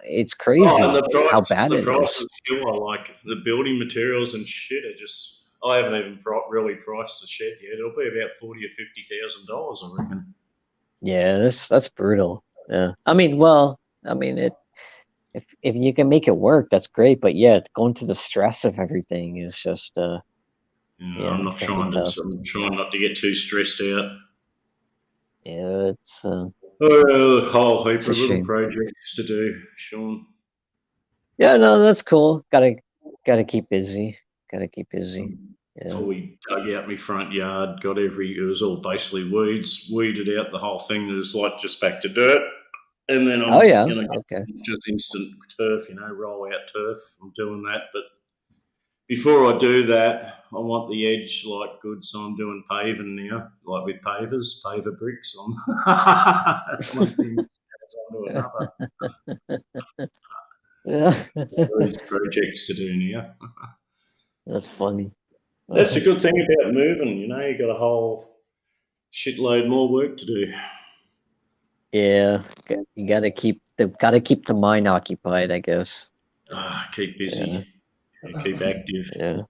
it's crazy and how bad the it price is. is killer. Like the building materials and shit are just. I haven't even really priced the shed yet. It'll be about $40,000 or $50,000, I reckon. Yeah, that's brutal. Yeah, I mean, if you can make it work, that's great. But yeah, going to the stress of everything is just yeah, I'm not trying to. I'm trying not to get too stressed out. Yeah, it's a whole heap of little projects to do, Sean. Yeah, no, that's cool. Gotta keep busy. Gotta keep busy. Yeah. We dug out my front yard, it was all basically weeds, weeded out the whole thing. It was like just back to dirt. And then I'm just instant turf, roll out turf. I'm doing that. But before I do that, I want the edge like good, so I'm doing paving now, like with paver bricks on one thing onto another. Yeah. Those projects to do now. That's funny. That's the good thing about moving, you got a whole shitload more work to do. Yeah, you gotta keep the mind occupied, I guess. Keep busy, keep active. Yeah,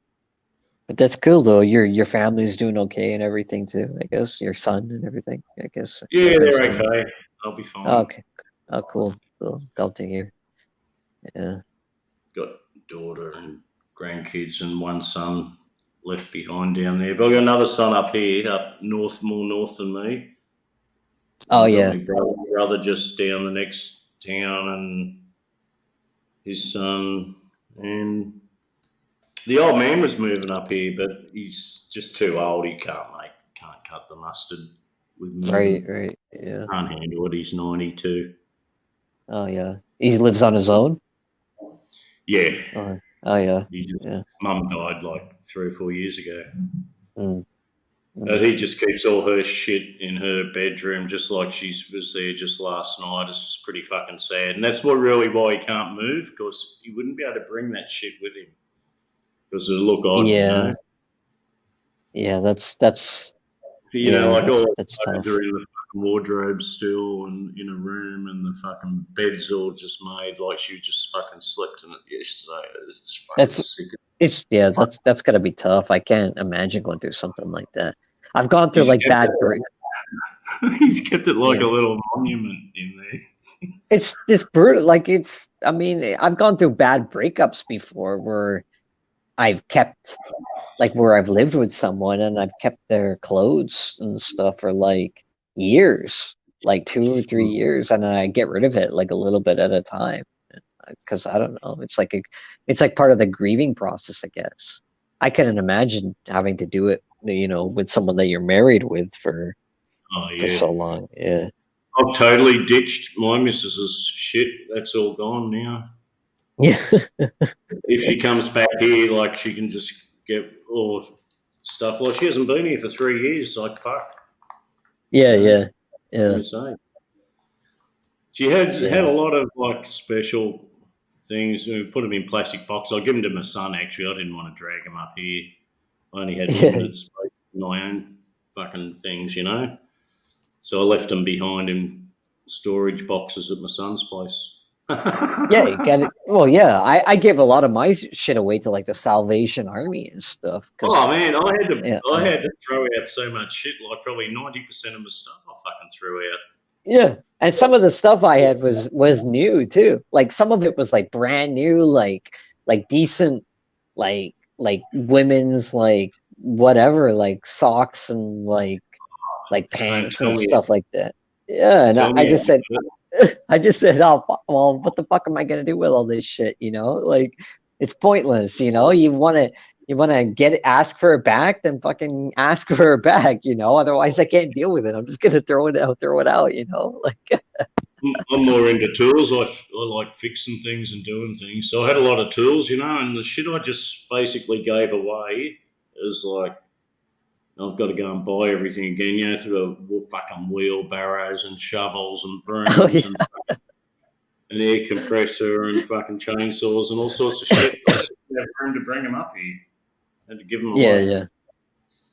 but that's cool though. Your family's doing okay and everything too. I guess your son and everything. I guess. Yeah, they're okay. I'll be fine. Oh, okay. Oh, cool. Glad to hear. Yeah. Got daughter and grandkids and one son left behind down there. But I've got another son up here, up north, more north than me. Oh, I've yeah. got my brother just down the next town and his son. And the old man was moving up here, but he's just too old. He can't cut the mustard with moving. Right, yeah. Can't handle it. He's 92. Oh, yeah. He lives on his own? Yeah. Oh yeah. Mum died like 3 or 4 years ago. Mm. But he just keeps all her shit in her bedroom, just like she was there just last night. It's just pretty fucking sad, and that's why he can't move, because he wouldn't be able to bring that shit with him because it'll look odd. Yeah. Yeah, that's like all the that's clothes are in the fucking wardrobe still, and in a room, and the fucking bed's all just made like she just fucking slept in it yesterday. It's fucking sick. That's gotta be tough. I can't imagine going through something like that. I've gone through like bad break. He's kept it like a little monument in there. It's brutal. Like I mean, I've gone through bad breakups before where I've kept, like, where I've lived with someone and I've kept their clothes and stuff for like years, like 2 or 3 years, and I get rid of it like a little bit at a time, because I don't know. It's like part of the grieving process, I guess. I couldn't imagine having to do it, with someone that you're married with for so long. Yeah. I've totally ditched my missus's shit. That's all gone now. Yeah. If she comes back here, like she can just get all stuff. Like she hasn't been here for 3 years. Like fuck. Yeah, You know, yeah, what yeah, can you say? She had yeah. a lot of like special things. We put them in plastic boxes. I give them to my son. Actually, I didn't want to drag them up here. I only had Yeah. limited space in my own fucking things, you know. So I left them behind in storage boxes at my son's place. Yeah, you got it. Well, yeah, I give a lot of my shit away to like the Salvation Army and stuff. Oh Cause man, yeah, I had to throw out so much shit. Like probably 90% of my stuff I fucking threw out. yeah, and some of the stuff I had was new too. Like some of it was like brand new, like decent, like women's like whatever, like socks and like Don't pants tell and me, stuff like that. Yeah, and tell I me just about said, it. I just said, oh, well, what the fuck am I gonna do with all this shit? You know, like it's pointless. You know, you wanna ask for it back, then fucking ask for it back. You know, otherwise I can't deal with it. I'm just gonna throw it out. You know, like I'm more into tools. I like fixing things and doing things. So I had a lot of tools, you know, and the shit I just basically gave away is like I've got to go and buy everything again, you know, through the fucking wheelbarrows and shovels and oh brooms yeah, and an air compressor and fucking chainsaws and all sorts of shit. I just didn't have room to bring them up here. I had to give them yeah, away. yeah,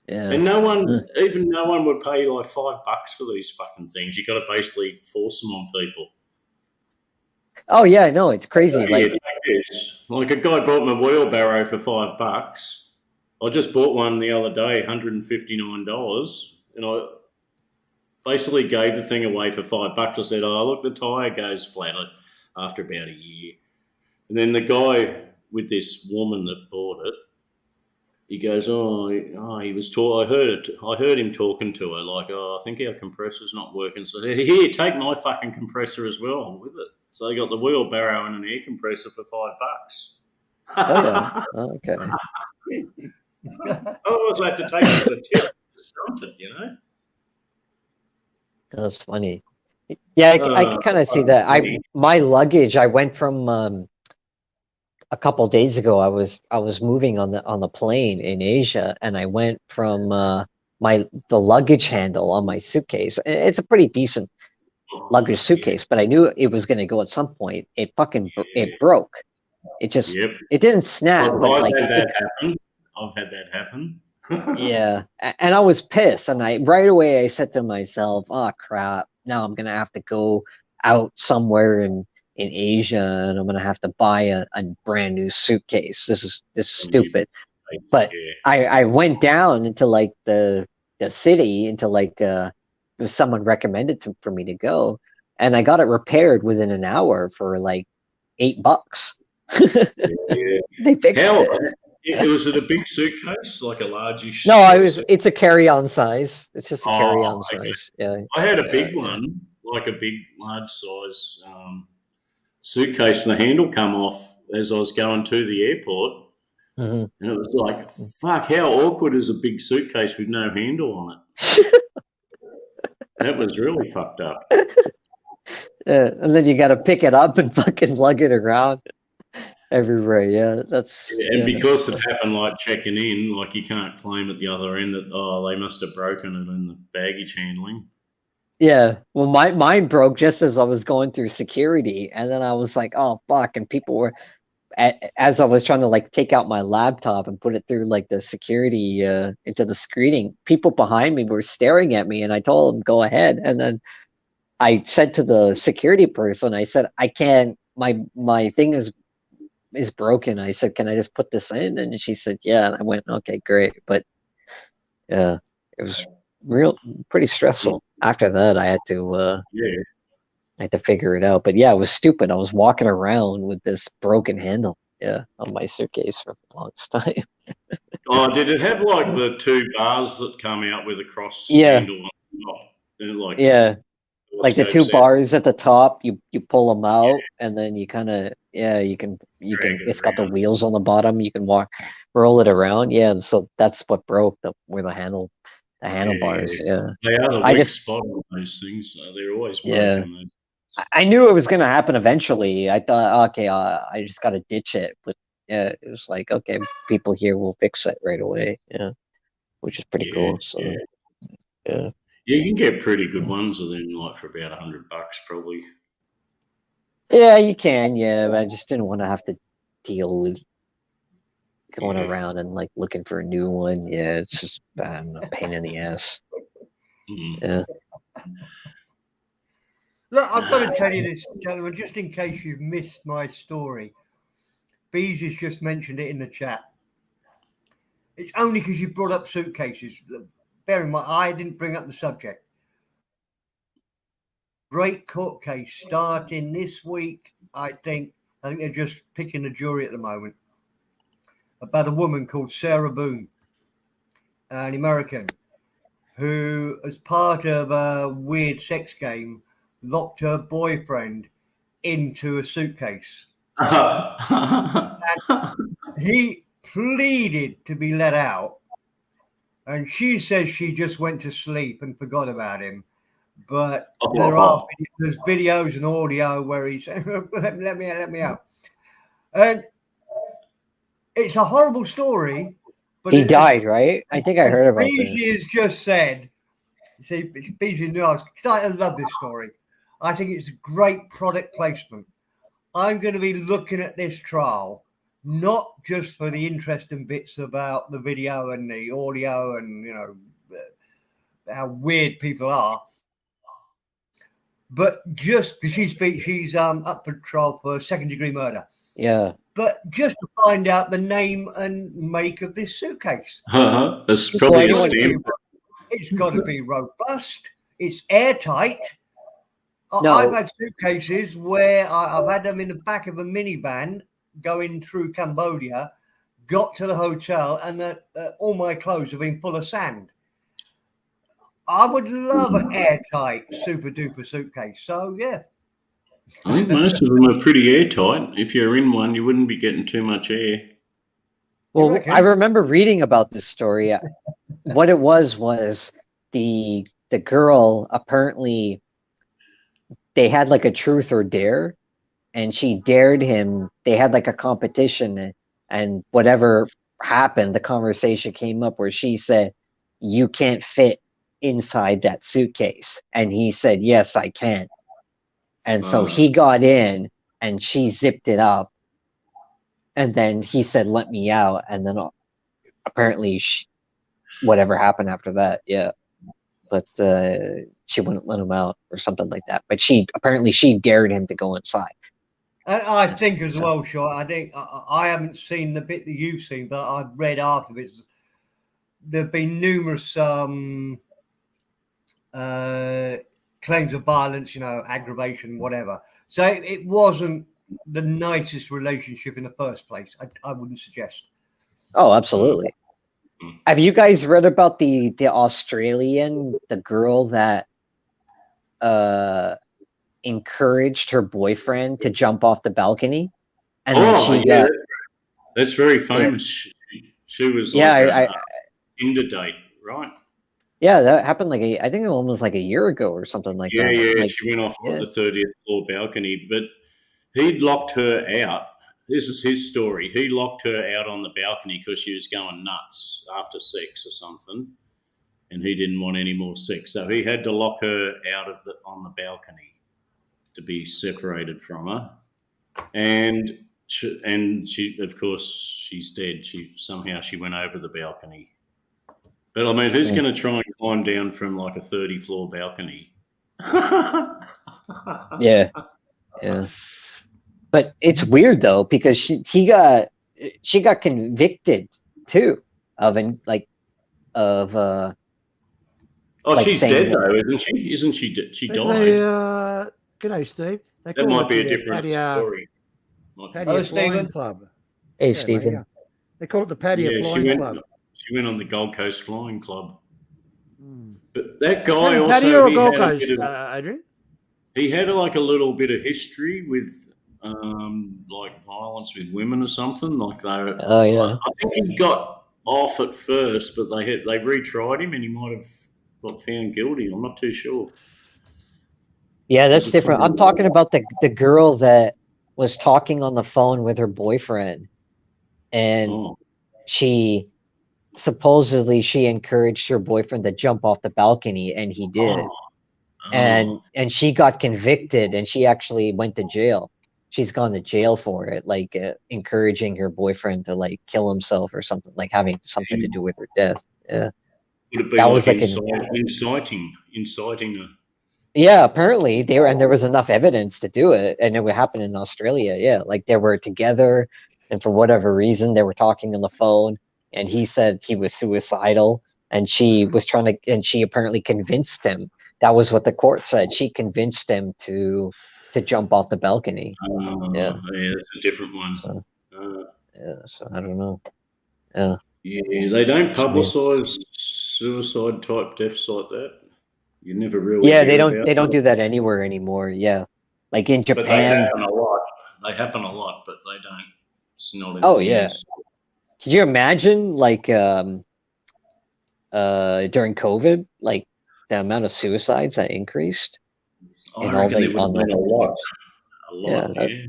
yeah. And Uh, no one would pay you like $5 for these fucking things. You got to basically force them on people. Oh yeah, no, it's crazy. Yeah, Like take this. Like a guy bought my wheelbarrow for $5. I just bought one the other day, $159, and I basically gave the thing away for $5. I said, "Oh, look, the tire goes flat after about a year." And then the guy with this woman that bought it, he goes, "Oh, he was talking. I heard him talking to her like, oh, I think our compressor's not working. So here, take my fucking compressor as well with it." So they got the wheelbarrow and an air compressor for $5. oh yeah, okay, I always had to take it for the tip to stump it, you know. that's funny. Yeah, I can kind of see that. My luggage. I went from a couple days ago. I was moving on the plane in Asia, and I went from the luggage handle on my suitcase. It's a pretty decent luggage suitcase, but I knew it was going to go at some point. It broke. Yep. It didn't snap, but I've like had that happen. I've had that happen. yeah, and I was pissed, and I right away I said to myself, "Oh crap! Now I'm gonna have to go out somewhere in Asia, and I'm gonna have to buy a brand new suitcase. This is stupid." But Yeah. I went down into like the city into like someone recommended for me to go, and I got it repaired within an hour for like $8. Yeah. They fixed How? it. Was it a big suitcase, like a largish No, sort of suitcase? it's a carry-on size. It's just a Oh, carry-on okay. size. Yeah. I had a Yeah, big yeah. one, like a big, large size suitcase, and the handle come off as I was going to the airport. Mhm. And it was like, fuck, how awkward is a big suitcase with no handle on it? That was really fucked up. And then you got to pick it up and fucking lug it around everywhere. Yeah, And because it happened like checking in, like you can't claim at the other end that, oh, they must have broken it in the baggage handling. Yeah. Well, mine broke just as I was going through security, and then I was like, "Oh fuck!" And people were, as I was trying to like take out my laptop and put it through like the security into the screening, people behind me were staring at me, and I told them, "Go ahead." And then I said to the security person, I said, "I can't. My thing is broken." I said, "Can I just put this in?" And she said, "Yeah." And I went, "Okay, great." But yeah, it was pretty stressful. After that, I had to figure it out. But yeah, it was stupid. I was walking around with this broken handle, on my suitcase for the longest time. Oh, did it have like the two bars that come out with a cross Yeah, handle on the top? And like yeah. Like the two scopes out, bars at the top, you pull them out, and then you kind of you can drag it it's got the around. wheels on the bottom. You can roll it around. Yeah, and so that's what broke the Yeah, handlebars. Yeah, they are the I weak just spot on those things. They're always yeah broken. I knew it was going to happen eventually. I thought, okay, I just got to ditch it. But yeah, it was like, okay, people here will fix it right away. Yeah, which is pretty cool. So yeah. You can get pretty good ones within like for about $100 probably. Yeah, you can. Yeah, but I just didn't want to have to deal with going around and like looking for a new one. Yeah, it's just a pain in the ass. Yeah. Look, I've got to tell you this, gentlemen, just in case you've missed my story. Beezy's just mentioned it in the chat. It's only because you brought up suitcases. Bear in mind, I didn't bring up the subject. Great court case starting this week, I think. I think they're just picking the jury at the moment. About a woman called Sarah Boone, an American, who, as part of a weird sex game, locked her boyfriend into a suitcase. He pleaded to be let out, and she says she just went to sleep and forgot about him. But there's videos and audio where he said, let me out. And it's a horrible story. But he died, right? I think I heard about this. Beezy has just said, see, Beezy knows, because I love this story. I think it's a great product placement. I'm going to be looking at this trial, not just for the interesting bits about the video and the audio and, you know, how weird people are, but just because she's up for trial for second-degree murder. Yeah. But just to find out the name and make of this suitcase. That's probably a stamp. It's got to be robust. It's airtight. No. I've had suitcases where I've had them in the back of a minivan going through Cambodia, got to the hotel, and all my clothes have been full of sand. I would love an airtight, super duper suitcase. So, yeah. I think most of them are pretty airtight. If you're in one, you wouldn't be getting too much air. Well, I remember reading about this story. What it was the girl, apparently they had like a truth or dare, and she dared him. They had like a competition, and whatever happened, the conversation came up where she said, "You can't fit inside that suitcase," and he said, "Yes, I can." And so he got in, and she zipped it up, and then he said, "Let me out," and then apparently whatever happened after that, yeah. But she wouldn't let him out or something like that. But she dared him to go inside. And I think as well, Sean, I think I haven't seen the bit that you've seen, but I've read afterwards. There've been numerous claims of violence, you know, aggravation, whatever. So it wasn't the nicest relationship in the first place. I wouldn't suggest. Oh, absolutely. Have you guys read about the Australian, the girl that encouraged her boyfriend to jump off the balcony, and then she got? That's very famous. Yeah. She was like a Tinder date, right? Yeah, that happened I think it was like a year ago or something like that. Yeah, like, she went off the 30th floor balcony, but he'd locked her out. This is his story. He locked her out on the balcony because she was going nuts after sex or something, and he didn't want any more sex. So he had to lock her out on the balcony to be separated from her. And she, of course, she's dead. Somehow she went over the balcony. But I mean, who's going to try and climb down from like a 30-floor balcony? Yeah. But it's weird though, because she got convicted too of. Oh, she's dead though, isn't she? Isn't she? She died. G'day, Steve. That might be a different story. Padia Flying Club. Hey, Stephen. They call it the Padia Flying Club. She went on the Gold Coast Flying Club. But that guy also Padia or Gold Coast, Adrian? He had like a little bit of history with like violence with women or something. Like I think he got off at first, but they retried him and he might have got found guilty. I'm not too sure. Yeah, that's There's a different. I'm friend- talking about the girl that was talking on the phone with her boyfriend, and Oh, she supposedly she encouraged her boyfriend to jump off the balcony, and he did. oh, And she got convicted, and she actually went to jail. She's gone to jail for it, like encouraging her boyfriend to like kill himself or something, like having something to do with her death. Yeah, would it be that like was like inciting her? yeah. Apparently, there was enough evidence to do it, and it would happen in Australia. Yeah, like they were together, and for whatever reason, they were talking on the phone, and he said he was suicidal, and she was trying to, and she apparently convinced him. That was what the court said. She convinced him to jump off the balcony. Yeah. Yeah, that's a different one. So Uh, yeah, so I don't know. Yeah. yeah, they don't Should be- publicise suicide type deaths like that. You never really Yeah, they hear don't about they don't them. do that anywhere anymore. Yeah. Like in But they Japan. happen a lot. They happen a lot, but they don't. It's not in Oh the yeah. news. Could you imagine like during COVID, like the amount of suicides that increased I in all reckon there the would have on been a the lot. A yeah, lot, yeah.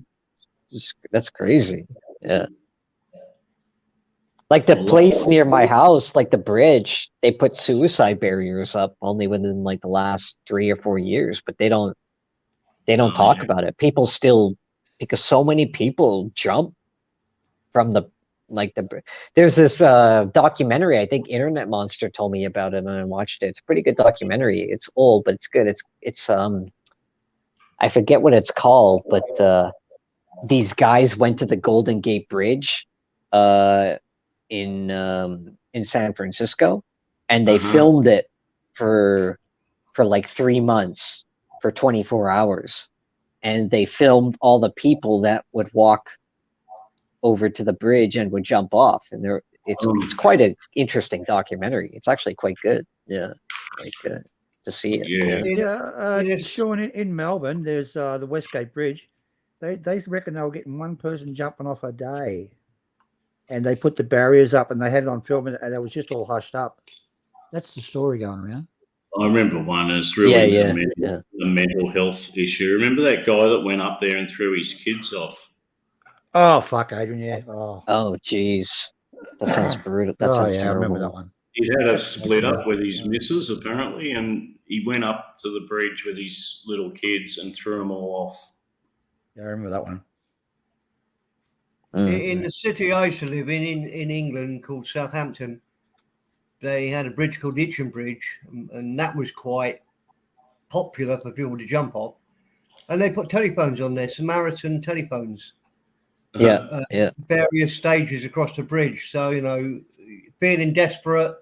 that's crazy. Yeah. Like the A lot. place near my house, like the bridge, they put suicide barriers up only within like the last 3 or 4 years, but they don't Oh, talk yeah. about it. People still, because so many people jump from the like the there's this documentary, I think Internet Monster told me about it and I watched it. It's a pretty good documentary. It's old, but it's good. It's I forget what it's called, but these guys went to the Golden Gate Bridge in San Francisco, and they filmed it for like 3 months for 24 hours, and they filmed all the people that would walk over to the bridge and would jump off, and it's quite an interesting documentary. It's actually quite good. Yeah, like to see it. Yeah. Yeah, Sean, in Melbourne, there's the Westgate Bridge. They reckon they were getting one person jumping off a day, and they put the barriers up, and they had it on film, and it was just all hushed up. That's the story going around. I remember one. It's really Yeah, a mental health issue. Remember that guy that went up there and threw his kids off? Oh fuck, Adrian! Yeah. Oh jeez, that sounds brutal. That sounds I terrible. remember that one. He had a split up with his missus apparently, and he went up to the bridge with his little kids and threw them all off. Yeah, I remember that one. In the city I used to live in England called Southampton, they had a bridge called the Itchen Bridge, and that was quite popular for people to jump off. And they put telephones on there, Samaritan telephones. Yeah, Various stages across the bridge. So, you know, feeling desperate,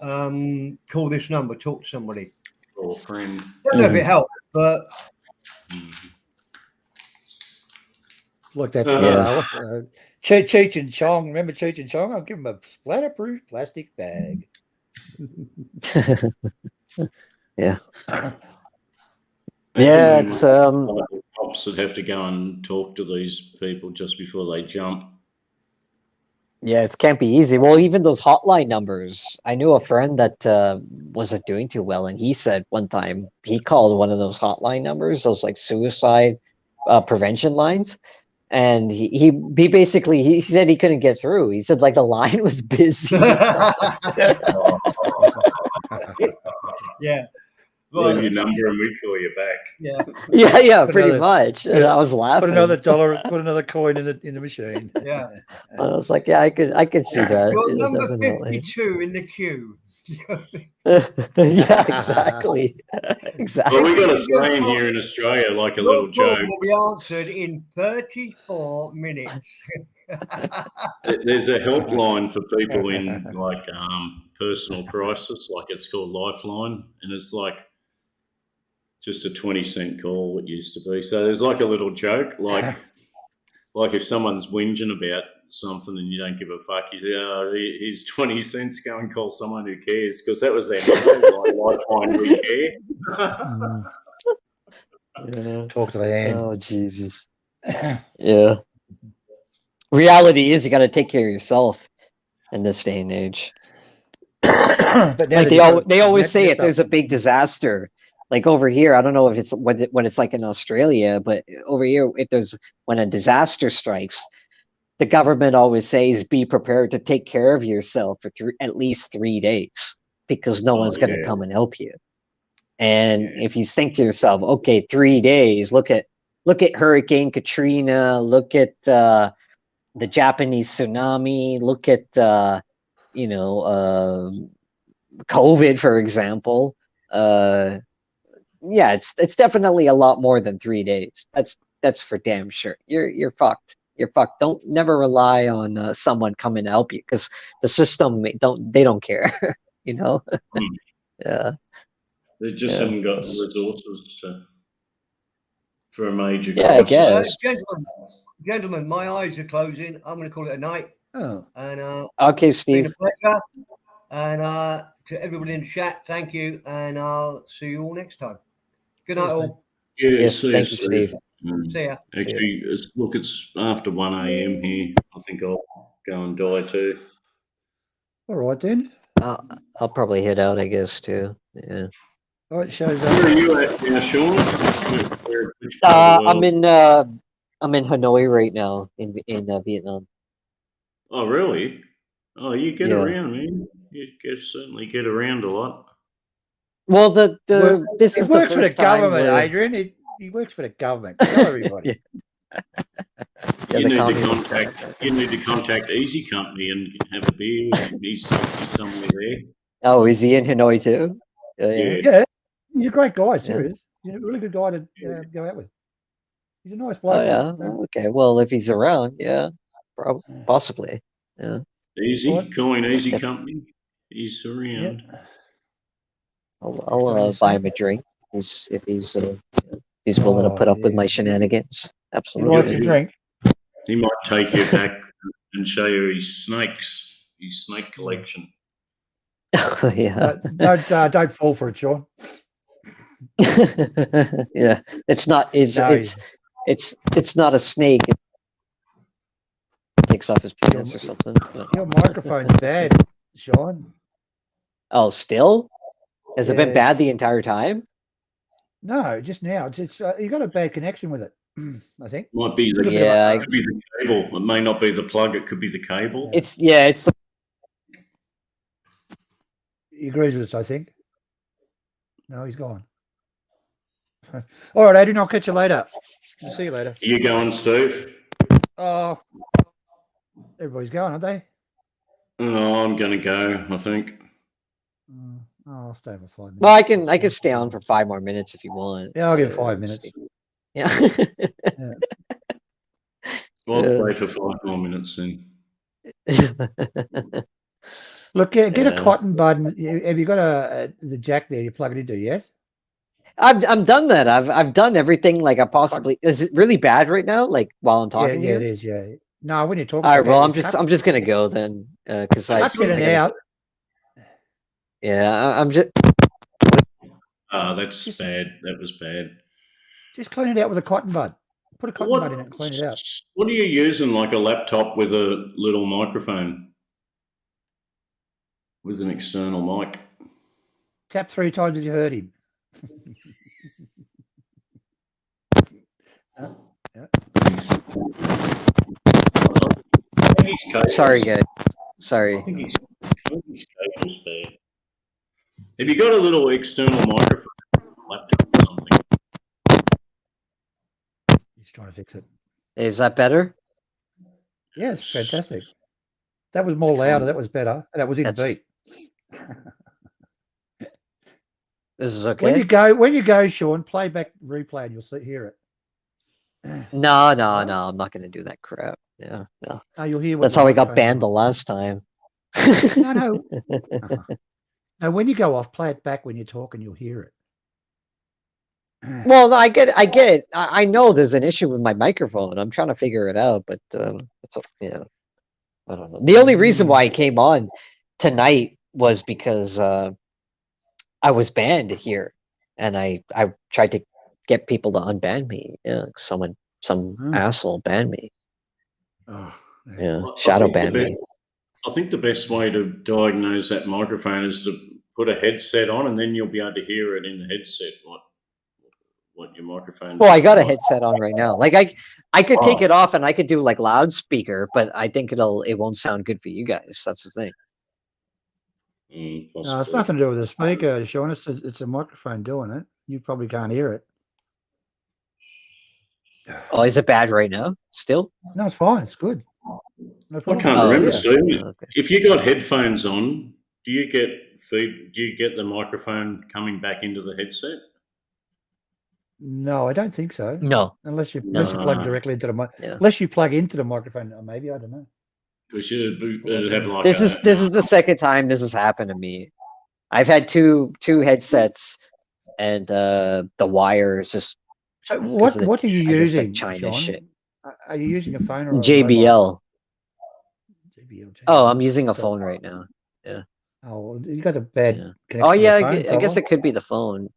call this number, talk to somebody. Or a friend. Don't know if it helped, but... Look, that Cheech and Chong. Remember Cheech and Chong? I'll give him a splatterproof plastic bag. Yeah. Yeah, it's cops would have to go and talk to these people just before they jump. Yeah, it can't be easy. Well, even those hotline numbers. I knew a friend that wasn't doing too well, and he said one time he called one of those hotline numbers, those like suicide prevention lines, and he basically he said he couldn't get through. He said like the line was busy. Yeah. Leave your number and we call you back. Yeah, pretty much. And I was laughing. Put another dollar, put another coin in the machine. Yeah. I was like, yeah, I could see that. You're Yeah, number definitely. 52 in the queue. Yeah, exactly. Exactly. Well, we got a saying here in Australia, like a little Your joke. call will be answered in 34 minutes. There's a helpline for people in like personal crisis, like it's called Lifeline, and it's like just a 20-cent call. It used to be. So there's like a little joke, like if someone's whinging about something and you don't give a fuck, you say, "Oh, here's 20 cents. Go and call someone who cares," because that was their motto, like Lifeline, we care. Yeah. Talk to the hand. Oh Jesus. Yeah. Reality is you got to take care of yourself in this day and age. But now Like they always say, if there's a big disaster, Like over here, I don't know if it's when it's like in Australia, but over here, when a disaster strikes, the government always says be prepared to take care of yourself for at least 3 days because no one's going to come and help you. And if you think to yourself, okay, 3 days, look at Hurricane Katrina, look at the Japanese tsunami, look at COVID, for example. Yeah, it's definitely a lot more than 3 days. That's for damn sure. You're fucked. You're fucked. Don't never rely on someone coming to help you because the system don't care. Yeah. They just haven't got the resources for a major Yeah, I crisis. guess. Gentlemen, my eyes are closing. I'm going to call it a night. Oh. And okay, it's been Steve. a pleasure. And to everybody in the chat, thank you. And I'll see you all next time. Good night, all. Yeah, Yes, see thank you, Steve. See ya. Actually, it's after 1 a.m. here. I think I'll go and die too. All right then. I'll probably head out, I guess, too. Yeah. All right, shows Where are up. you at now, Sean? Which part of the world? I'm in Hanoi right now in Vietnam. Oh, really? Oh, you get Yeah. around, man. You certainly get around a lot. Well, this He is the works for the first time government, where- Adrian. He works for the government. Tell everybody. You need to contact Easy Company and have a beer. He's somewhere there. Oh, is he in Hanoi too? Yeah, he's a great guy. Serious. He's a really good guy to go out with. He's a nice bloke. Oh yeah. Okay. Well, if he's around, yeah, possibly. Yeah. Easy, What? calling Easy Company. He's around. Yeah. I'll buy him a drink if he's willing to put up with my shenanigans. He Absolutely. likes to drink. He might take you back and show you his snake collection. Yeah. Don't fall for it, Sean. Yeah. It's not a snake. It takes off his penis or something. Your microphone's bad, Sean. Oh, still? Has it been bad Yes. the entire time? No, just now. It's you got a bad connection with it. I think. Might be Could be the cable. It may not be the plug. It could be the cable. It's the He agrees with us, I think. No, he's gone. All right, Adrian, I'll catch you later. I'll see you later. You going, Steve? Oh, everybody's going, aren't they? Oh, I'm going to go, I think. I'll stay for 5 minutes. Well, I can stay on for 5 more minutes if you want. Yeah, I'll give 5 minutes. Yeah. Well, I'll play for 5 more minutes then. Look, get a cotton bud. Have you got the jack there? You plug it into? Yes. I've done that. I've done everything like I possibly. Is it really bad right now? Like while I'm talking? Yeah, here? it is. Yeah. No, when you're talking. All right. Well, I'm just gonna go then because Cut it out. Yeah, I'm just. That's bad. That was bad. Just clean it out with a cotton bud. Put a cotton bud in it and clean it out. What are you using? Like a laptop with a little microphone? With an external mic? Tap 3 times if you heard him. Sorry, guys. Sorry. I think his cable's bad. Have you got a little external microphone, laptop or something? He's trying to fix it. Is that better? Yeah, it's fantastic. That was more louder. That was better. That was in beat. This is okay. When you go, Sean, play back replay and you'll hear it. No, I'm not going to do that crap. Yeah, no. Oh, you'll hear. That's how I got banned the last time. No. No, when you go off, play it back when you talk and you'll hear it. Well, no, I get it. I know there's an issue with my microphone. I'm trying to figure it out, but it's I don't know. The only reason why I came on tonight was because I was banned here, and I tried to get people to unban me. Yeah, some asshole banned me. Oh, yeah, shadow banned me. I think the best way to diagnose that microphone is to put a headset on, and then you'll be able to hear it in the headset. What your microphone? Well, I got a headset on right now. Like I could take Oh. it off and I could do like loudspeaker, but I think it won't sound good for you guys. That's the thing. No, it's nothing to do with the speaker, Sean. It's a microphone doing it. You probably can't hear it. Oh, is it bad right now? Still? No, it's fine. It's good. No I problem. can't remember, yeah. Stephen. Okay. If you got headphones on, do you get feed? Do you get the microphone coming back into the headset? No, I don't think so. No. Unless you plug directly into the Yeah. unless you plug into the microphone, maybe I don't know. We should have like This is the second time this has happened to me. I've had two headsets, and the wire is just. So what are you I guess, like, using, China Sean? shit. Are you using a phone or a JBL. mobile? JBL. Oh, I'm using a phone right now. Yeah. Oh, well, you got a bad Yeah. connection. Oh to yeah, the phone, I guess probably. it could be the phone.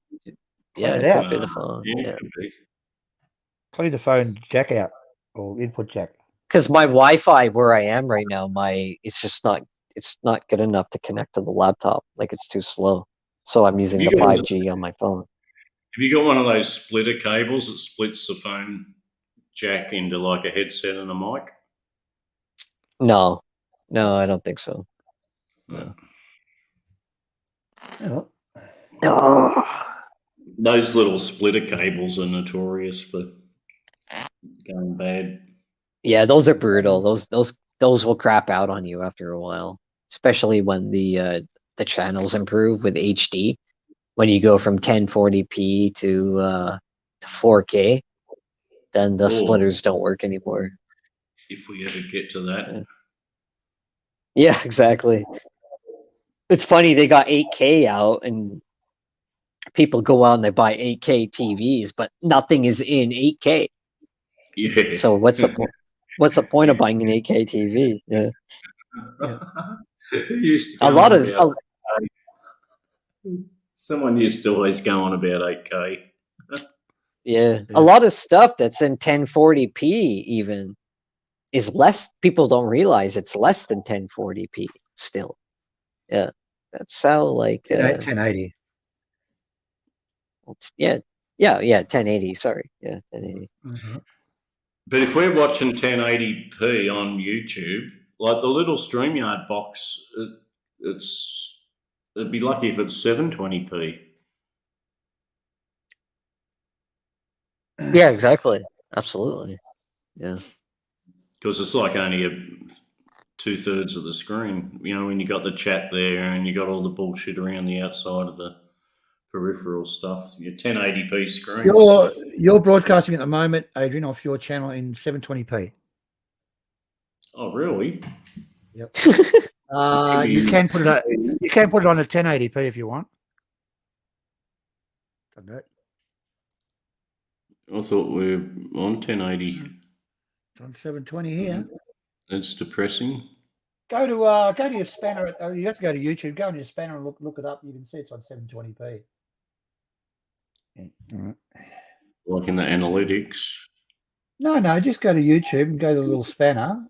Yeah, it it out. could be the phone. Yeah, Yeah. it could be. Clean the phone jack out or input jack. Because my Wi-Fi where I am right now, it's not good enough to connect to the laptop. Like, it's too slow. So I'm using you the got- 5G on my phone. Have you got one of those splitter cables that splits the phone jack into like a headset and a mic? No, I don't think so. No. Oh. Oh. Those little splitter cables are notorious for going bad. Yeah, those are brutal. Those will crap out on you after a while, especially when the channels improve with HD. When you go from 1040p to 4K, then the splitters don't work anymore. If we ever get to that. Yeah, exactly. It's funny, they got 8K out and people go out and they buy 8K TVs, but nothing is in 8K. Yeah. So what's the point? What's the point of buying an 8K TV? Yeah. A lot of someone used to always go on about 8K. yeah, a lot of stuff that's in 1040p even is less. People don't realize it's less than 1040p still. Yeah, that's how like 1080. Yeah, 1080. Sorry, yeah, 1080. Mm-hmm. But if we're watching 1080p on YouTube, like the little StreamYard box, it'd be lucky if it's 720p. Yeah, exactly. Absolutely. Yeah. Because it's like only 2/3 of the screen. You know, when you got the chat there and you got all the bullshit around the outside of the peripheral stuff. Your 1080p screen. You're broadcasting at the moment, Adrian, off your channel in 720p. Oh, really? Yep. You can put it on a 1080p if you want. I thought we were on 1080. It's on 720 here. That's depressing. Go to your spanner. You have to go to YouTube. Go on your spanner and look it up. You can see it's on 720p. Like in the analytics. No. Just go to YouTube and go to the little spanner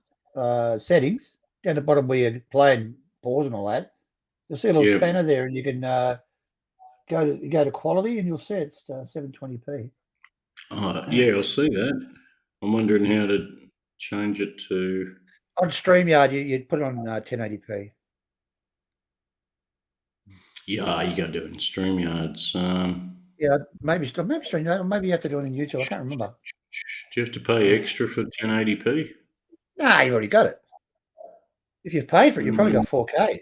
settings down the bottom where you're playing pause and all that. You'll see a little spanner there, and you can go to quality, and you'll see it's 720p. Oh, yeah, I see that. I'm wondering how to change it to. On StreamYard, you'd put it on 1080p. Yeah, you got to do it in StreamYards. Yeah, maybe StreamYard. Maybe you have to do it in YouTube. I can't remember. Do you have to pay extra for 1080p? Nah, you've already got it. If you've paid for it, you've probably got 4K.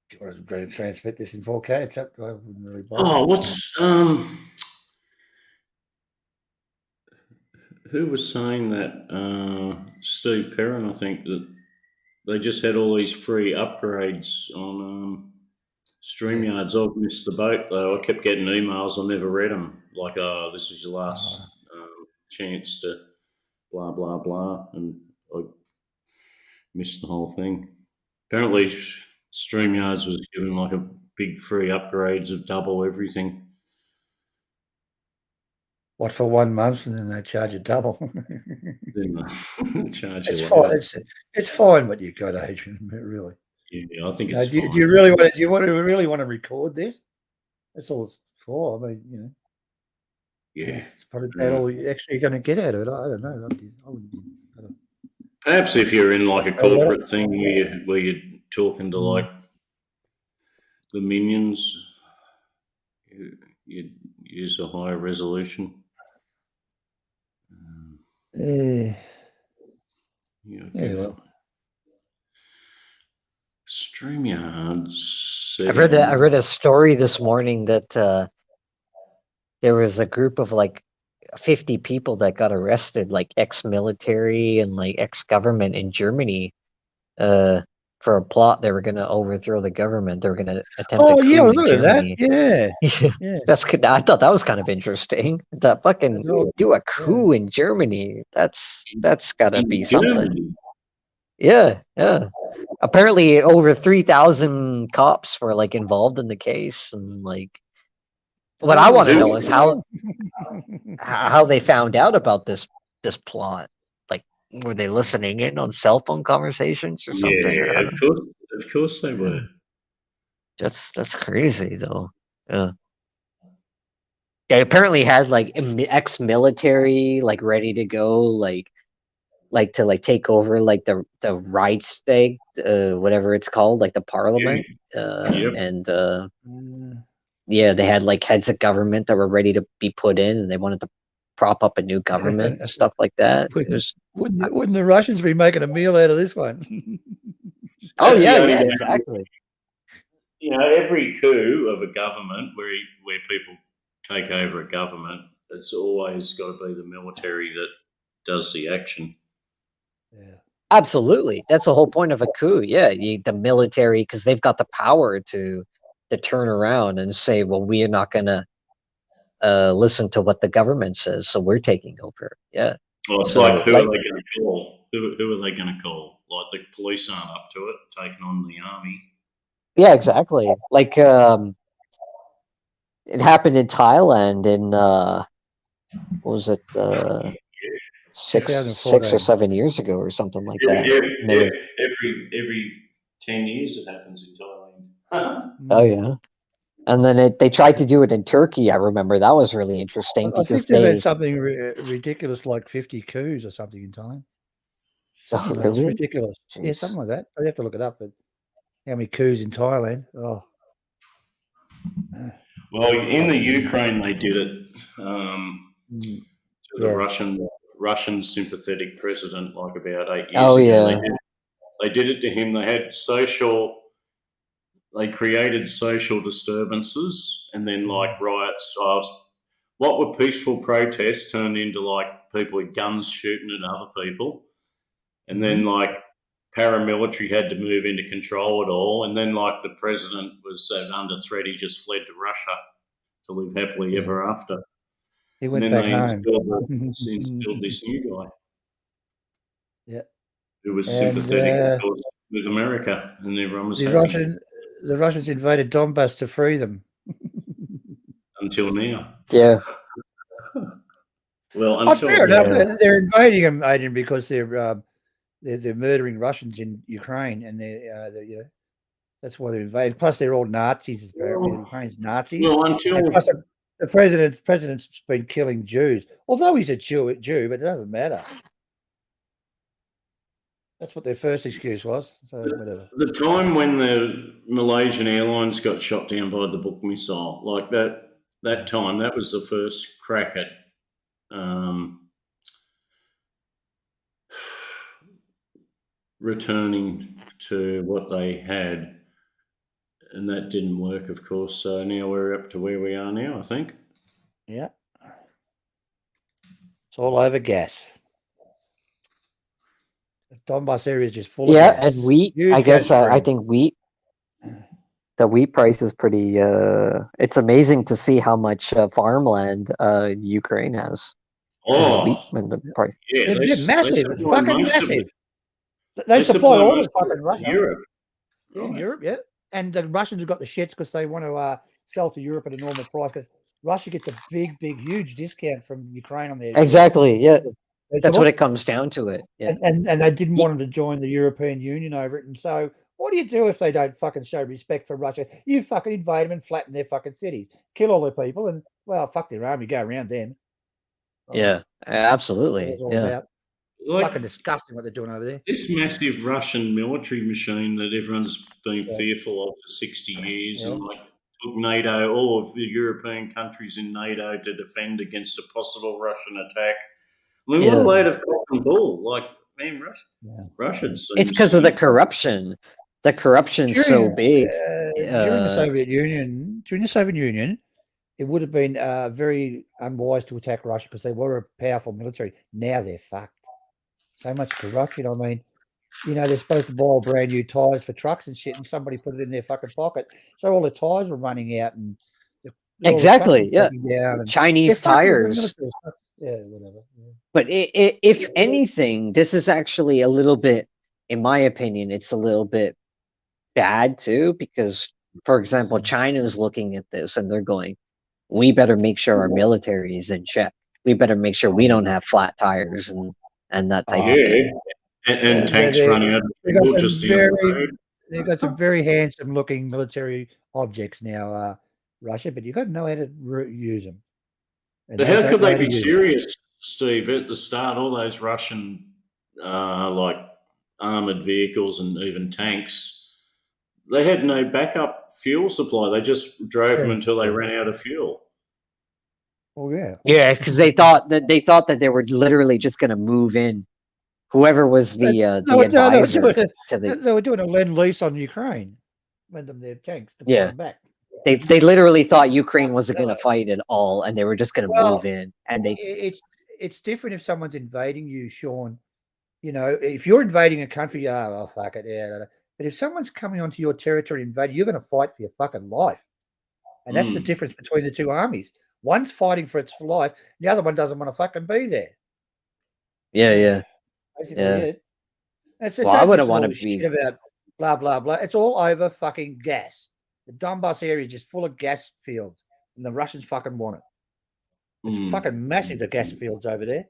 If you want to transmit this in 4K, it's up. I wouldn't really bother. Oh, what's who was saying that? Steve Perrin, I think, that they just had all these free upgrades on StreamYards. I've missed the boat though. I kept getting emails. I never read them. Like, this is your last chance to blah blah blah, and I missed the whole thing. Apparently, StreamYards was giving like a big free upgrades of double everything. What, for 1 month, and then they charge you double? Then charge It's you fine. It's fine what you got, Adrian. Really. Yeah, I think No, it's do fine. you really want to? Do you really want to record this? That's all it's for. I mean, Yeah. it's probably about all you're actually going to get out of it. I don't know. I wouldn't- Perhaps if you're in like a Oh, well. corporate thing where you're talking to like the minions, you'd use a higher resolution. Yeah. Yeah, Well. StreamYard's I read a story this morning that there was a group of like 50 people that got arrested, like ex-military and like ex-government in Germany, for a plot. They were going to overthrow the government. They were going to attempt a Oh yeah, coup I in heard of that. Germany. Yeah. Yeah. I thought that was kind of interesting. That fucking That's all- do a coup in Germany. That's gotta in be something. Germany. Yeah. Apparently, over 3,000 cops were like involved in the case, and like, what I want to know is how they found out about this plot. Like, were they listening in on cell phone conversations or something? Yeah, of course they were. That's crazy though. Yeah. They apparently had like ex-military like ready to go, like to like take over like the Reichstag, whatever it's called, like the parliament. Yep. And yeah, they had like heads of government that were ready to be put in, and they wanted to prop up a new government and stuff like that. It was, wouldn't the Russians be making a meal out of this one? oh That's the yeah, only way. exactly. Every coup of a government where people take over a government, it's always got to be the military that does the action. Yeah. Absolutely, that's the whole point of a coup. Yeah, the military, because they've got the power to turn around and say, well, we are not going to listen to what the government says, so we're taking over. Yeah. Well, it's So, like, who like- are they going to call? Who are they going to call? Like, the police aren't up to it, taking on the army. Yeah, exactly. Like, it happened in Thailand in what was it, 6 or 7 years ago or something like that. Every 10 years it happens in Thailand. Oh yeah. And then they tried to do it in Turkey. I remember that was really interesting I because think they've they had something ridiculous like 50 coups or something in time. Oh, That's really? ridiculous. Yeah, Jeez. something like that. I have to look it up. But how many coups in Thailand? Oh, Well, in the Ukraine they did it to the Russian sympathetic president like about 8 years Oh, ago. yeah. They did it to him. They created social disturbances and then like riots. What were peaceful protests turned into like people with guns shooting at other people. And then like paramilitary had to move in to control it all. And then like the president was under threat. He just fled to Russia to live happily ever after. he went and then back they home. installed this new guy. Yeah. Who was And, sympathetic with America, and everyone was The happy Russians invaded Donbass to free them. until now. Yeah. Well, Oh, until fair enough. Yeah. They're invading them, Adrian, because they're murdering Russians in Ukraine, and that's why they're invading. Plus, they're all Nazis. Apparently, Ukraine's Nazis. Well, until And plus, the president's been killing Jews, although he's a Jew, but it doesn't matter. That's what their first excuse was. So whatever. the time when the Malaysian Airlines got shot down by the Buk missile, like that time, that was the first crack at returning to what they had, and that didn't work, of course. So now we're up to where we are now, I think. Yeah. It's all over gas. The Donbass area is just full of gas. And wheat. Huge I guess gas I stream. think wheat. The wheat price is pretty. It's amazing to see how much farmland Ukraine has. Wheat and the price. Yeah, They're massive. supply Fucking most of massive. it. They supply all most the of it fucking in Russia. Europe. Yeah, in Right. Europe, yeah. And the Russians have got the shits because they want to sell to Europe at a normal price. Because Russia gets a big, huge discount from Ukraine on their Exactly. Yeah. They That's said, what it comes down to. It. Yeah. and they didn't want them to join the European Union over it. And so What do you do if they don't fucking show respect for Russia? You fucking invade them and flatten their fucking cities, kill all their people, and well, fuck their army, go around them. Yeah, That's what absolutely. it's all Yeah. about. Like Fucking disgusting what they're doing over there. this massive Russian military machine that everyone's been Yeah. fearful of for 60 years, Yeah. and like took NATO, all of the European countries in NATO to defend against a possible Russian attack. I mean, what a Yeah. load of cock and bull! Like, man, Russia It's seems because of the stupid. corruption. The corruption's so big. During the Soviet Union, it would have been very unwise to attack Russia because they were a powerful military. Now they're fucked. So much corruption. I mean, they're supposed to buy brand new tires for trucks and shit, and somebody put it in their fucking pocket. So all the tires were running out, and Exactly. Yeah. down, and Chinese tires. Yeah, whatever. Yeah. But if anything, this is actually a little bit, in my opinion, it's a little bit bad too, because, for example, China's looking at this and they're going, we better make sure our military is in check. We better make sure we don't have flat tires and that type of thing. And tanks running out of fuel just down the road. They've got some very handsome looking military objects now, Russia, but you've got to know how to use them. And But how don't could know they how to be use serious, Steve, at the start? All those Russian, like armored vehicles and even tanks, they had no backup fuel supply. They just drove them until they ran out of fuel. Oh yeah. Yeah, because they thought that they were literally just going to move in. Whoever was the advisor to the, they were doing a lend-lease on Ukraine, lend them their tanks to Yeah. put them back. They literally thought Ukraine wasn't going to fight at all, and they were just going to move in. And it's different if someone's invading you, Sean. If you're invading a country, well, fuck it, yeah. But if someone's coming onto your territory and invading, you're going to fight for your fucking life, and that's the difference between the two armies. One's fighting for its life, the other one doesn't want to fucking be there. Yeah. Basically, it. Well, I wouldn't want to be about blah blah blah. It's all over fucking gas. The Donbass area is just full of gas fields, and the Russians fucking want it. It's fucking massive, the gas fields over there.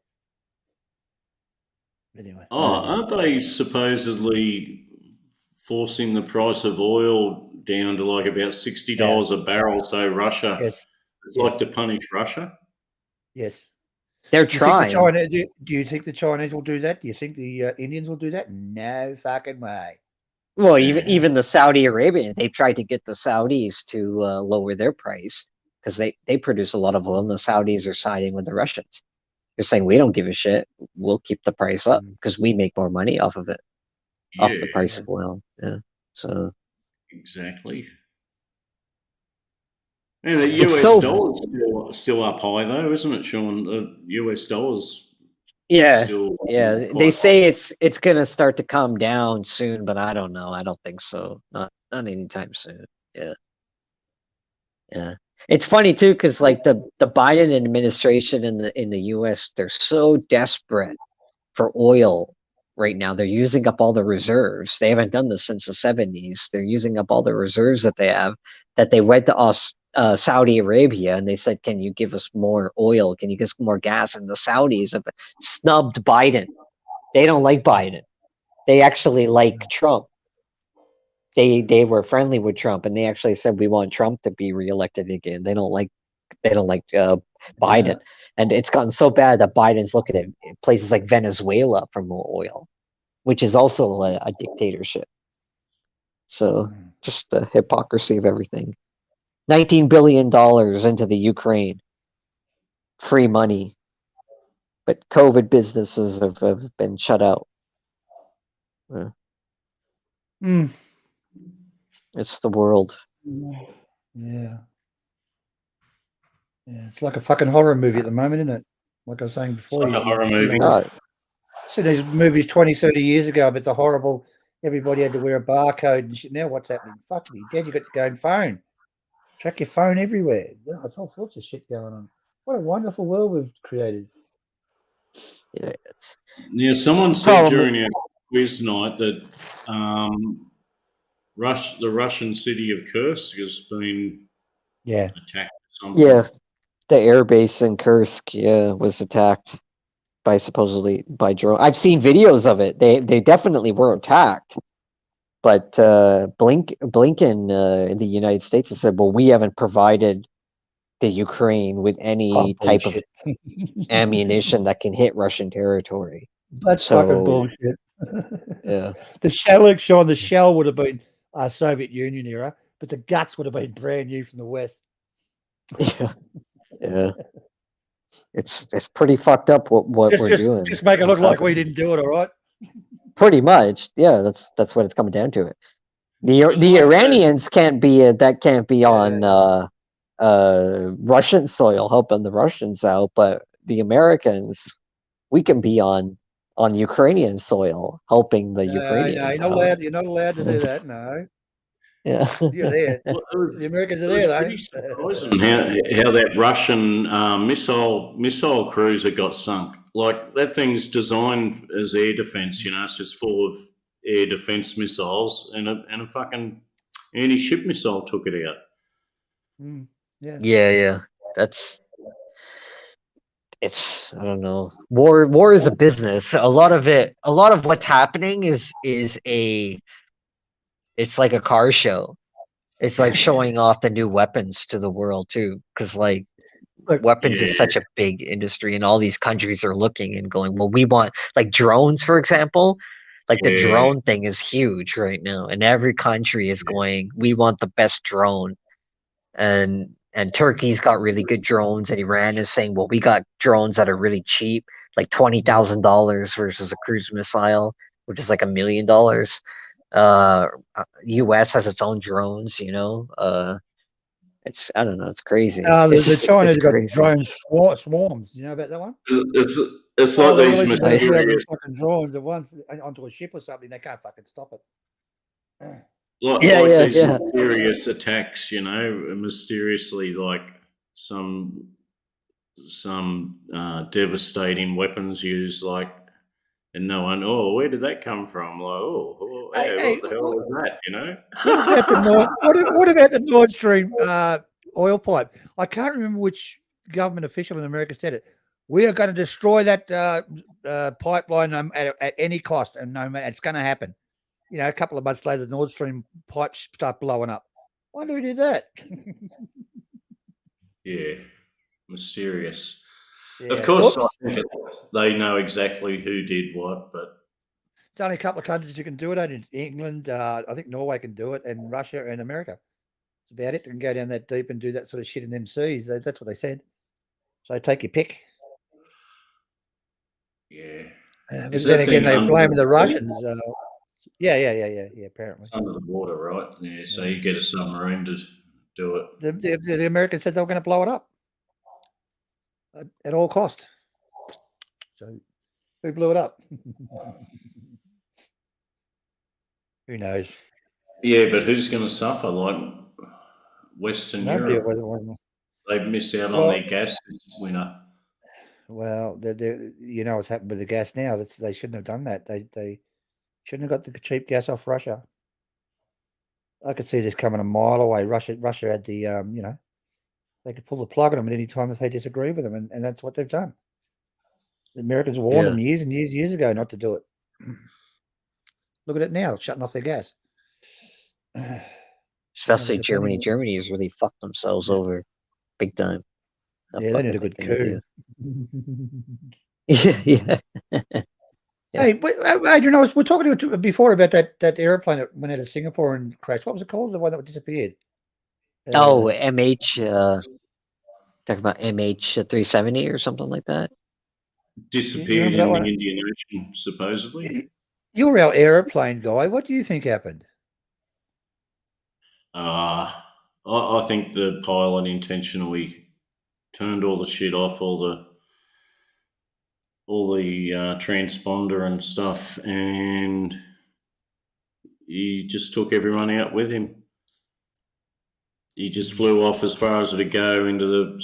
Anyway. Aren't they supposedly forcing the price of oil down to like about $60 a barrel? So Russia, it's like to punish Russia. Yes. They're trying. Do you think the Chinese will do that? Do you think the Indians will do that? No fucking way. Well, even the Saudi Arabia, they've tried to get the Saudis to lower their price because they produce a lot of oil, and the Saudis are siding with the Russians. They're saying, we don't give a shit. We'll keep the price up because we make more money off of it, off the price of oil. Yeah. So exactly. And the US dollar's still up high though, isn't it, Sean? The US dollar's They say it's gonna start to come down soon, but I don't know. I don't think so. Not anytime soon. Yeah. It's funny too, because like the Biden administration in the US, they're so desperate for oil right now. They're using up all the reserves. They haven't done this since the 70s. They're using up all the reserves that they have, that they went to Saudi Arabia and they said, can you give us more oil? Can you give us more gas? And the Saudis have snubbed Biden. They don't like Biden. They actually like Trump. They were friendly with Trump, and they actually said, we want Trump to be reelected again. They don't like Biden. And it's gotten so bad that Biden's looking at places like Venezuela for more oil, which is also a dictatorship. So just the hypocrisy of everything. $19 billion into the Ukraine. Free money. But COVID businesses have been shut out. It's the world. Yeah. It's like a fucking horror movie at the moment, isn't it? Like I was saying before. It's like a horror movie. So these movies 20, 30 years ago, but the horrible, everybody had to wear a barcode and shit. Now what's happening? Fuck me, Dad, you got to go and phone. Track your phone everywhere. There's all sorts of shit going on. What a wonderful world we've created. Yeah, someone said during our quiz night that the Russian city of Kursk has been attacked or something. Yeah, the airbase in Kursk, was attacked supposedly by drone. I've seen videos of it. They definitely were attacked. But Blinken in the United States has said, well, we haven't provided the Ukraine with any type of ammunition that can hit Russian territory. That's fucking So bullshit. yeah, The shell, Sean, the shell would have been Soviet Union era, but the guts would have been brand new from the West. yeah, yeah. It's pretty fucked up what we're doing. Just make it look what's like we happening. didn't do it, all right? Pretty much, yeah. That's what it's coming down to. It. The But like Iranians can't be on Russian soil helping the Russians out, but the Americans, we can be on Ukrainian soil helping the No, Ukrainians you're not out. allowed. You're not allowed to do that. No, Yeah. you're there. well, The Americans are it there, was pretty though. surprising how that Russian missile cruiser got sunk. Like that thing's designed as air defense. You know, it's just full of air defense missiles, and a fucking anti-ship missile took it out. Yeah. Yeah. It's I don't know. War is a business. A lot of what's happening is it's like a car show. It's like showing off the new weapons to the world too, because like Look, weapons Yeah, is such a big industry, and all these countries are looking and going, well, we want like drones, for example. Like the yeah, drone thing is huge right now, and every country is going, we want the best drone. And Turkey's got really good drones, and Iran is saying, well, we got drones that are really cheap, like $20,000 versus a cruise missile, which is like $1 million. US has its own drones, it's I don't know, it's crazy. the China's got Crazy. drone swarms. You know about that one? it's like they're these releasing 2,000 mysterious, fucking drones at once onto a ship or something. They can't fucking stop it. these Yeah. mysterious attacks. You know, mysteriously like some devastating weapons used, like, and no one, oh, where did that come from? Like, Hey, what the hell was that? You know? what about the Nord Stream oil pipe? I can't remember which government official in America said it. We are going to destroy that pipeline at any cost, and no matter it's going to happen. You know, a couple of months later, the Nord Stream pipes start blowing up. Wonder who did that? Yeah, mysterious. Yeah. Of course, Oops. I think they know exactly who did what, but It's only a couple of countries who can do it. England, I think Norway can do it, and Russia and America. That's about it. They can go down that deep and do that sort of shit in them seas. That's what they said. So take your pick. yeah. But Is then that again, thing they're under blaming the the Russians. Yeah, apparently. It's under the water, right? Yeah, so you get a submarine to do it. The Americans said they were going to blow it up at all cost. So who blew it up? Who knows? Yeah, but who's going to suffer? Like Western Nobody. Europe, they miss out on Well- their gas winner. Well, you know what's happened with the gas now. They shouldn't have done that. They shouldn't have got the cheap gas off Russia. I could see this coming a mile away. Russia had the they could pull the plug on them at any time if they disagree with them, and that's what they've done. The Americans warned them years and years ago not to do it. Look at it now, shutting off their gas. Especially Germany. Germany has really fucked themselves over big time. Yeah, they need a good coup. Yeah. Hey, we're talking before about that airplane that went out of Singapore and crashed. What was it called? The one that disappeared? MH. Talking about MH370 or something like that. Disappeared in the Indian Ocean, supposedly. You're our airplane guy. What do you think happened? I think the pilot intentionally turned all the shit off, all the transponder and stuff, and he just took everyone out with him. He just flew off as far as it would go into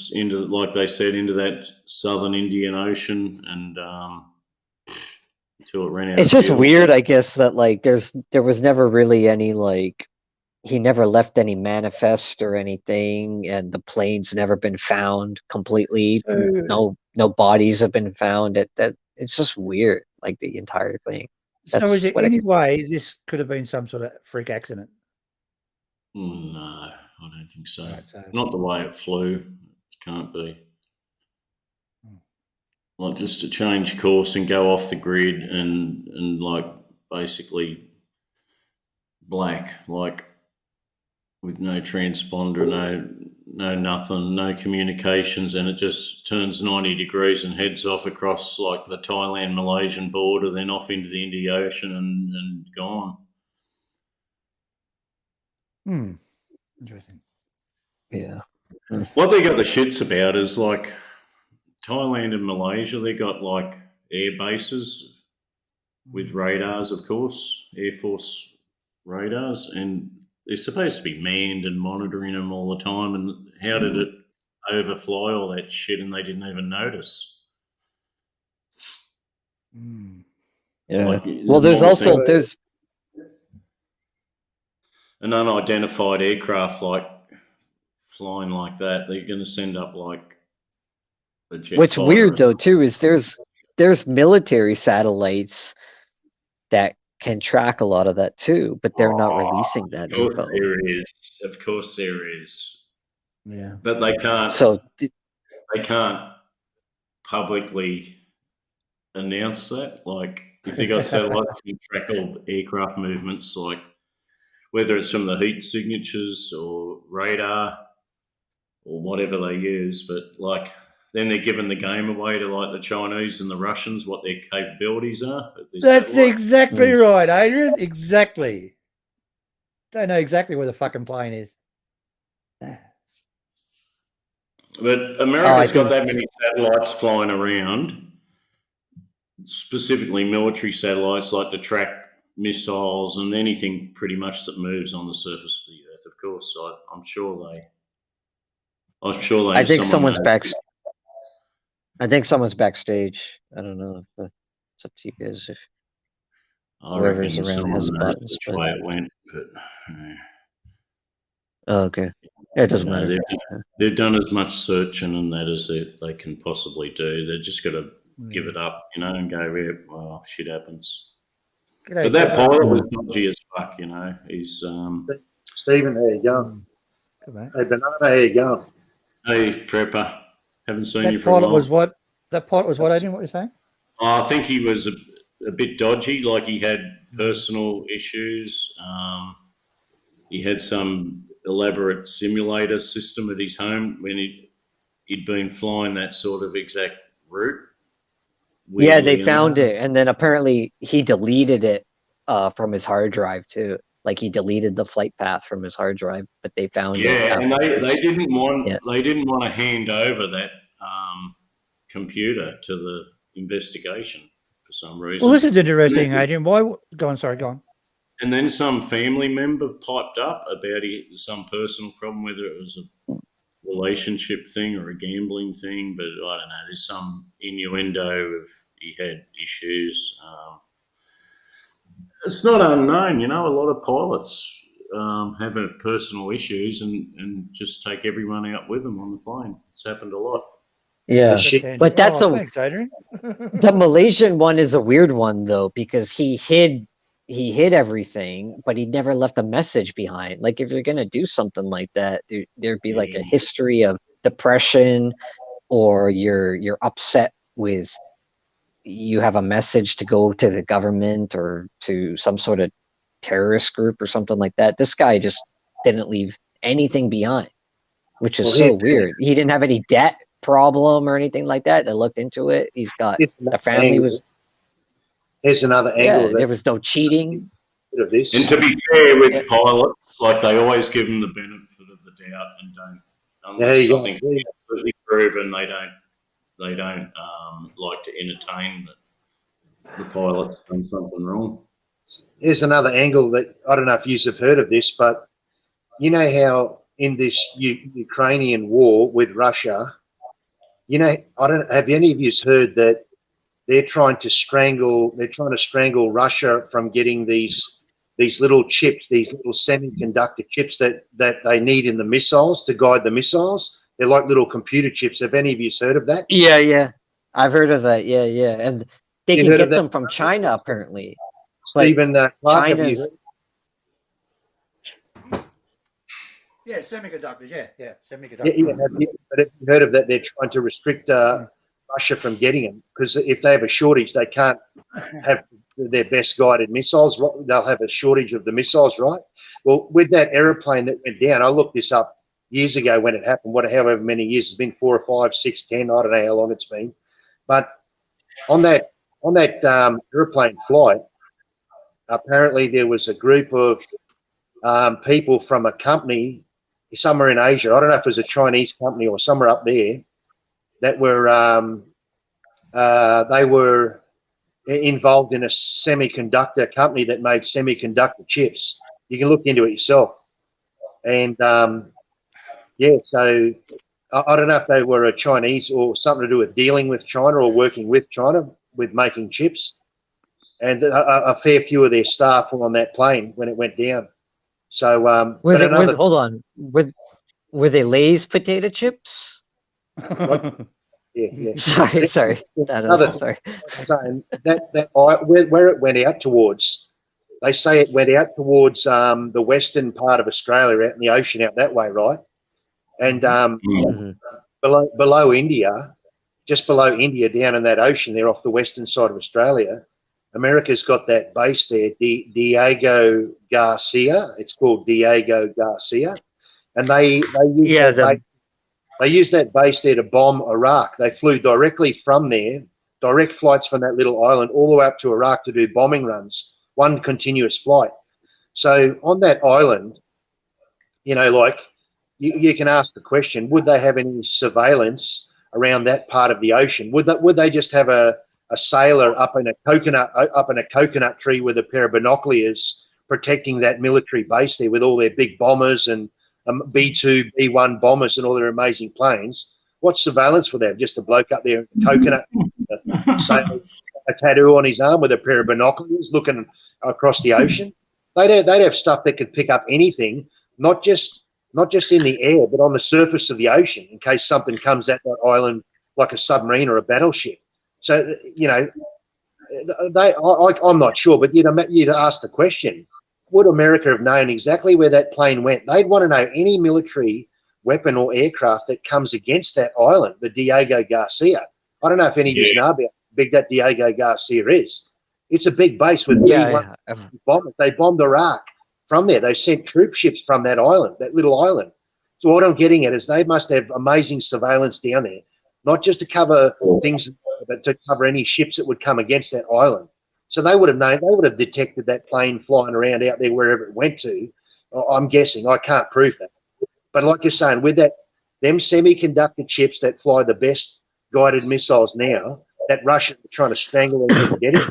like they said, into that southern Indian Ocean, and until it ran out. It's just weird, I guess, that like there was never really any like he never left any manifest or anything, and the plane's never been found completely. No bodies have been found. That it's just weird, like the entire thing. So is there what I any can- way this could have been some sort of freak accident? No, I don't think so. Right, so- Not the way it flew. It can't be. Hmm. Like just to change course and go off the grid and like basically black, like with no transponder, no nothing, no communications, and it just turns 90 degrees and heads off across like the Thailand Malaysian border, then off into the Indian Ocean and gone. Interesting. Yeah. What they got the shits about is like Thailand and Malaysia, they got like air bases with radars, of course, Air Force radars, and they're supposed to be manned and monitoring them all the time. And how did it overfly all that shit and they didn't even notice? Yeah. Like, Well, there's normal also thing- there's an unidentified aircraft like flying like that. They're going to send up like a jet what's fighter weird or though too is there's military satellites that can track a lot of that too, but they're not releasing that Of course info. there is. Of course there is. Yeah. But they can't. So They can't publicly announce that. Like if they got satellites to track all aircraft movements, like whether it's from the heat signatures or radar or whatever they use, but like then they're giving the game away to like the Chinese and the Russians what their capabilities are. of their That's satellites. exactly right, Adrian. Exactly. They know exactly where the fucking plane is. But America's I got think- that many satellites flying around, specifically military satellites, like to track missiles and anything pretty much that moves on the surface of the Earth. Of course, I'm sure they. I think someone's knows. back. I think someone's backstage. I don't know if it's up to you guys if I whoever's reckon around has someone knows buttons. which way it went, but Oh, okay. It doesn't you know, matter. they've done as much searching and that as they can possibly do. They're just got to give it up, and go, yeah, well, shit happens. G'day, But that Pepper. pilot was dodgy as fuck, He's Stephen, how you going? Good, mate. Hey, Banana, how you going? hey prepper, haven't seen you That for a pilot while. was what? That pilot was what, Adrian? What you're saying? I think he was a bit dodgy, like he had personal issues. He had some elaborate simulator system at his home when he'd been flying that sort of exact route. Yeah, Weirdly they found enough. it, and then apparently he deleted it from his hard drive too. Like he deleted the flight path from his hard drive, but they found it. Yeah, and they afterwards. didn't want Yeah. they didn't want to hand over that computer to the investigation for some reason. Well, this is interesting, Adrian. Why? Go on. Sorry, go on. And then some family member piped up about some personal problem, whether it was a relationship thing or a gambling thing, but I don't know. There's some innuendo of he had issues. It's not unknown, a lot of pilots have personal issues and just take everyone out with them on the plane. It's happened a lot. Yeah, Shit. but that's thanks, Adrian. the Malaysian one is a weird one though, because he hid everything, but he never left a message behind. Like if you're gonna do something like that, there'd be like a history of depression, or you're upset with, you have a message to go to the government or to some sort of terrorist group or something like that. This guy just didn't leave anything behind, which is so weird. He didn't have any debt problem or anything like that. They looked into it. He's got the family was. Here's another angle Yeah, of that. there was no cheating. Of this. And to be fair with pilots, like they always give them the benefit of the doubt and don't, There unless you go. something's absolutely proven, they don't like to entertain that the pilot's done something wrong. Here's another angle that I don't know if you have heard of this, but you know how in this Ukrainian war with Russia, have any of you heard that they're trying to strangle Russia from getting these little chips, these little semiconductor chips that they need in the missiles to guide the missiles? They're like little computer chips. Have any of you heard of that? Yeah, I've heard of that. Yeah, and they You can heard of get them that? from China apparently. But Stephen Clark, have you China's heard? Yeah, semiconductors. Yeah, semiconductors. But have you heard of that? They're trying to restrict Russia from getting them because if they have a shortage, they can't have their best guided missiles. They'll have a shortage of the missiles, right? Well, with that aeroplane that went down, I looked this up years ago when it happened. However many years it's been, 4 or 5, 6, 10. I don't know how long it's been, but on that aeroplane flight, apparently there was a group of people from a company somewhere in Asia. I don't know if it was a Chinese company or somewhere up there that were they were involved in a semiconductor company that made semiconductor chips. You can look into it yourself. And yeah, so I don't know if they were a Chinese or something to do with dealing with China or working with China with making chips. And a fair few of their staff were on that plane when it went down. So, hold on, were they Lay's potato chips? Yeah. Sorry. Sorry. Saying that where it went out towards, they say it went out towards the western part of Australia, out in the ocean, out that way, right? And below India, just below India, down in that ocean there, off the western side of Australia, America's got that base there, Diego Garcia. It's called Diego Garcia, and they used that base there to bomb Iraq. They flew directly from there, direct flights from that little island all the way up to Iraq to do bombing runs, one continuous flight. So on that island, like you can ask the question, would they have any surveillance around that part of the ocean? Would they just have a sailor up in a coconut tree with a pair of binoculars protecting that military base there with all their big bombers and B-2, B-1 bombers and all their amazing planes? What surveillance would they have? Just a bloke up there in a coconut, a tattoo on his arm with a pair of binoculars looking across the ocean? They'd have stuff that could pick up anything, not just in the air, but on the surface of the ocean in case something comes at that island like a submarine or a battleship. So, I'm not sure, but you'd ask the question, would America have known exactly where that plane went? They'd want to know any military weapon or aircraft that comes against that island, the Diego Garcia. I don't know if any of you know about how big that Diego Garcia is. It's a big base with B-1 bombers. They bombed Iraq from there. They sent troop ships from that island, that little island. So what I'm getting at is they must have amazing surveillance down there, not just to cover things, but to cover any ships that would come against that island. So they would have known, they would have detected that plane flying around out there wherever it went to. I'm guessing. I can't prove that. But like you're saying, with them semiconductor chips that fly the best guided missiles now, that Russians are trying to strangle them from getting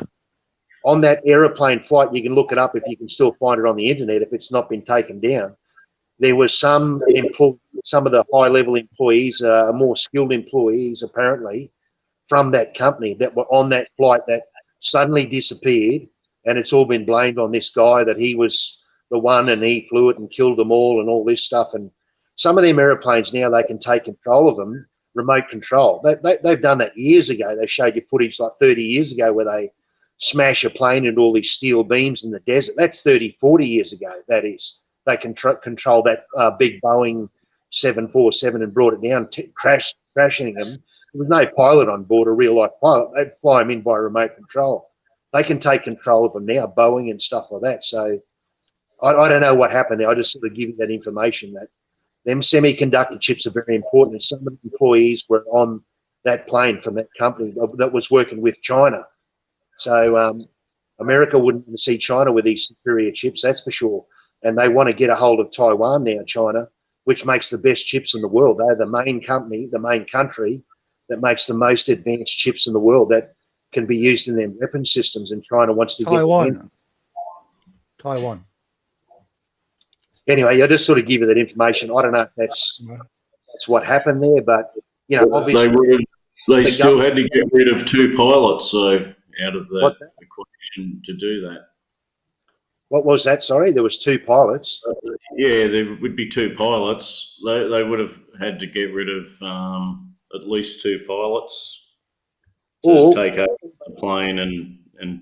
on that aeroplane flight, you can look it up if you can still find it on the internet if it's not been taken down. There was some of the high-level employees, more skilled employees apparently, from that company that were on that flight that suddenly disappeared, and it's all been blamed on this guy that he was the one and he flew it and killed them all and all this stuff. And some of them airplanes now, they can take control of them, remote control. They've done that years ago. They showed you footage like 30 years ago where they smash a plane into all these steel beams in the desert. That's 30, 40 years ago, that is. They can control that big Boeing 747 and brought it down, crashing them. There was no pilot on board, a real-life pilot. They'd fly them in by remote control. They can take control of them now, Boeing and stuff like that. So I don't know what happened there. I just sort of give you that information that them semiconductor chips are very important. And some of the employees were on that plane from that company that was working with China. So America wouldn't want to see China with these superior chips, that's for sure. And they want to get a hold of Taiwan now, China, which makes the best chips in the world. They're the main company, the main country that makes the most advanced chips in the world that can be used in their weapon systems. And China wants to get Taiwan. Anyway, I just sort of give you that information. I don't know if that's what happened there, but obviously they still had to get rid of 2 pilots, so out of the equation to do that. What was that? Sorry, there was 2 pilots. Yeah, there would be 2 pilots. They would have had to get rid of at least 2 pilots to take over the plane and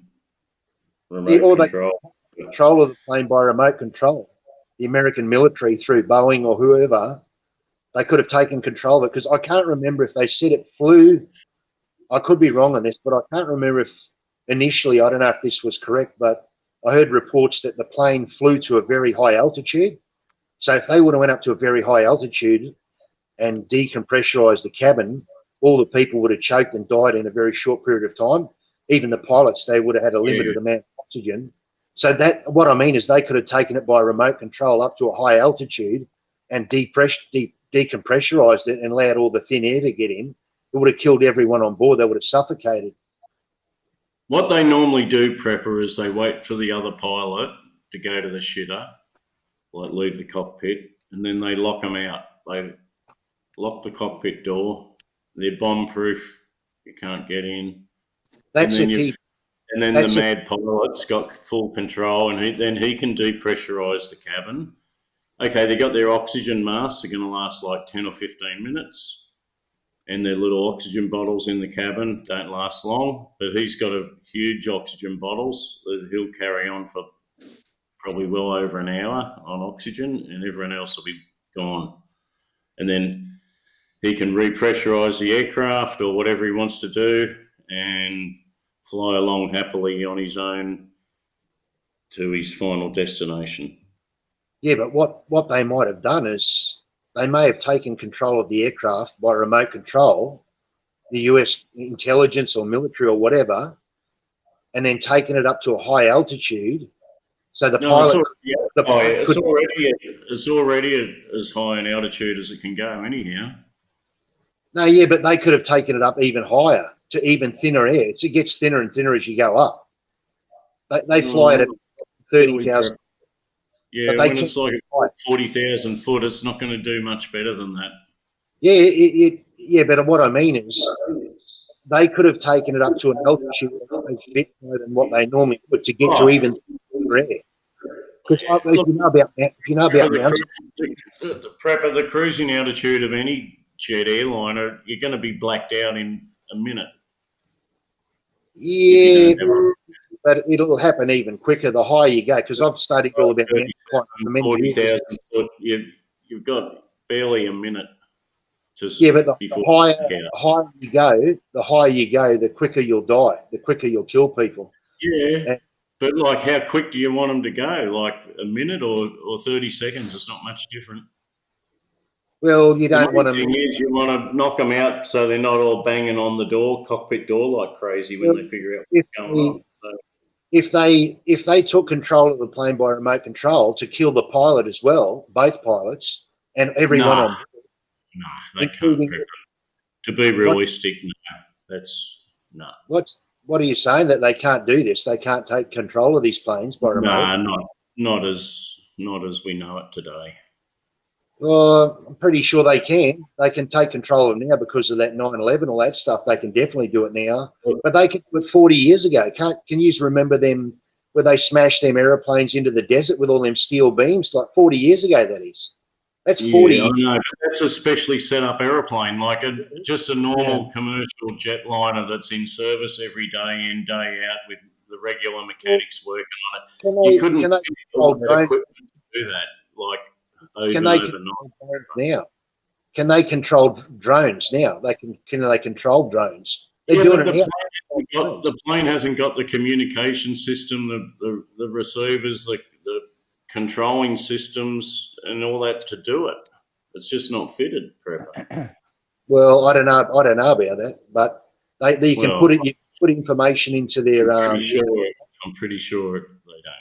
remote or they control. control of the plane by remote control. The American military through Boeing or whoever, they could have taken control of it, because I can't remember if they said it flew. I could be wrong on this, but I can't remember if initially, I don't know if this was correct, but I heard reports that the plane flew to a very high altitude. So if they would have went up to a very high altitude and decompressurized the cabin, all the people would have choked and died in a very short period of time. Even the pilots, they would have had a limited amount of oxygen. So that, what I mean is, they could have taken it by remote control up to a high altitude and decompressurized it and allowed all the thin air to get in. It would have killed everyone on board. They would have suffocated. What they normally do, Prepper, is they wait for the other pilot to go to the shitter, like leave the cockpit, and then they lock them out. They lock the cockpit door. They're bomb-proof. You can't get in. That's and if then the mad pilot's got full control, and then he can depressurize the cabin. Okay, they got their oxygen masks. They're going to last like 10 or 15 minutes. And their little oxygen bottles in the cabin don't last long. But he's got huge oxygen bottles that he'll carry on for probably well over an hour on oxygen, and everyone else will be gone. And then he can repressurize the aircraft or whatever he wants to do and fly along happily on his own to his final destination. Yeah, but what they might have done is they may have taken control of the aircraft by remote control, the US intelligence or military or whatever, and then taken it up to a high altitude. So the pilot, it's already as high an altitude as it can go anyhow. No, yeah, but they could have taken it up even higher to even thinner air. It gets thinner and thinner as you go up. They fly it at 30,000. Yeah, when it's like 40,000 foot, it's not going to do much better than that. Yeah, but what I mean is, they could have taken it up to an altitude a bit more than what they normally would to get to even air. Because if you know about the Prepper, the cruising altitude of any jet airliner, you're going to be blacked out in a minute. Yeah, but it'll happen even quicker the higher you go, because I've studied all about 40,000 foot. You've got barely a minute. But the higher you go, the quicker you'll die, the quicker you'll kill people. Yeah, but like, how quick do you want them to go? Like a minute or 30 seconds? It's not much different. Well, you don't want to. The thing is, you want to knock them out so they're not all banging on the cockpit door like crazy when they figure out what's going on. So, if they took control of the plane by remote control to kill the pilot as well, both pilots and everyone on. No, they can't. To be realistic, no. What are you saying, that they can't do this? They can't take control of these planes by remote? No, not as we know it today. Well, I'm pretty sure they can. They can take control of it now because of that 9/11, all that stuff. They can definitely do it now. But they could do it 40 years ago. Can you remember them where they smashed them aeroplanes into the desert with all them steel beams? Like 40 years ago, that is. That's 40 years. I know. That's a specially set up aeroplane, like just a normal commercial jetliner that's in service every day in, day out with the regular mechanics working on it. You couldn't get all that equipment to do that, like overnight. Now? Can they control drones now? Can they control drones? They're doing it now. The plane hasn't got the communication system, the receivers, the controlling systems and all that to do it. It's just not fitted, Prepper. Well, I don't know about that, but you can put information into their. I'm pretty sure they don't.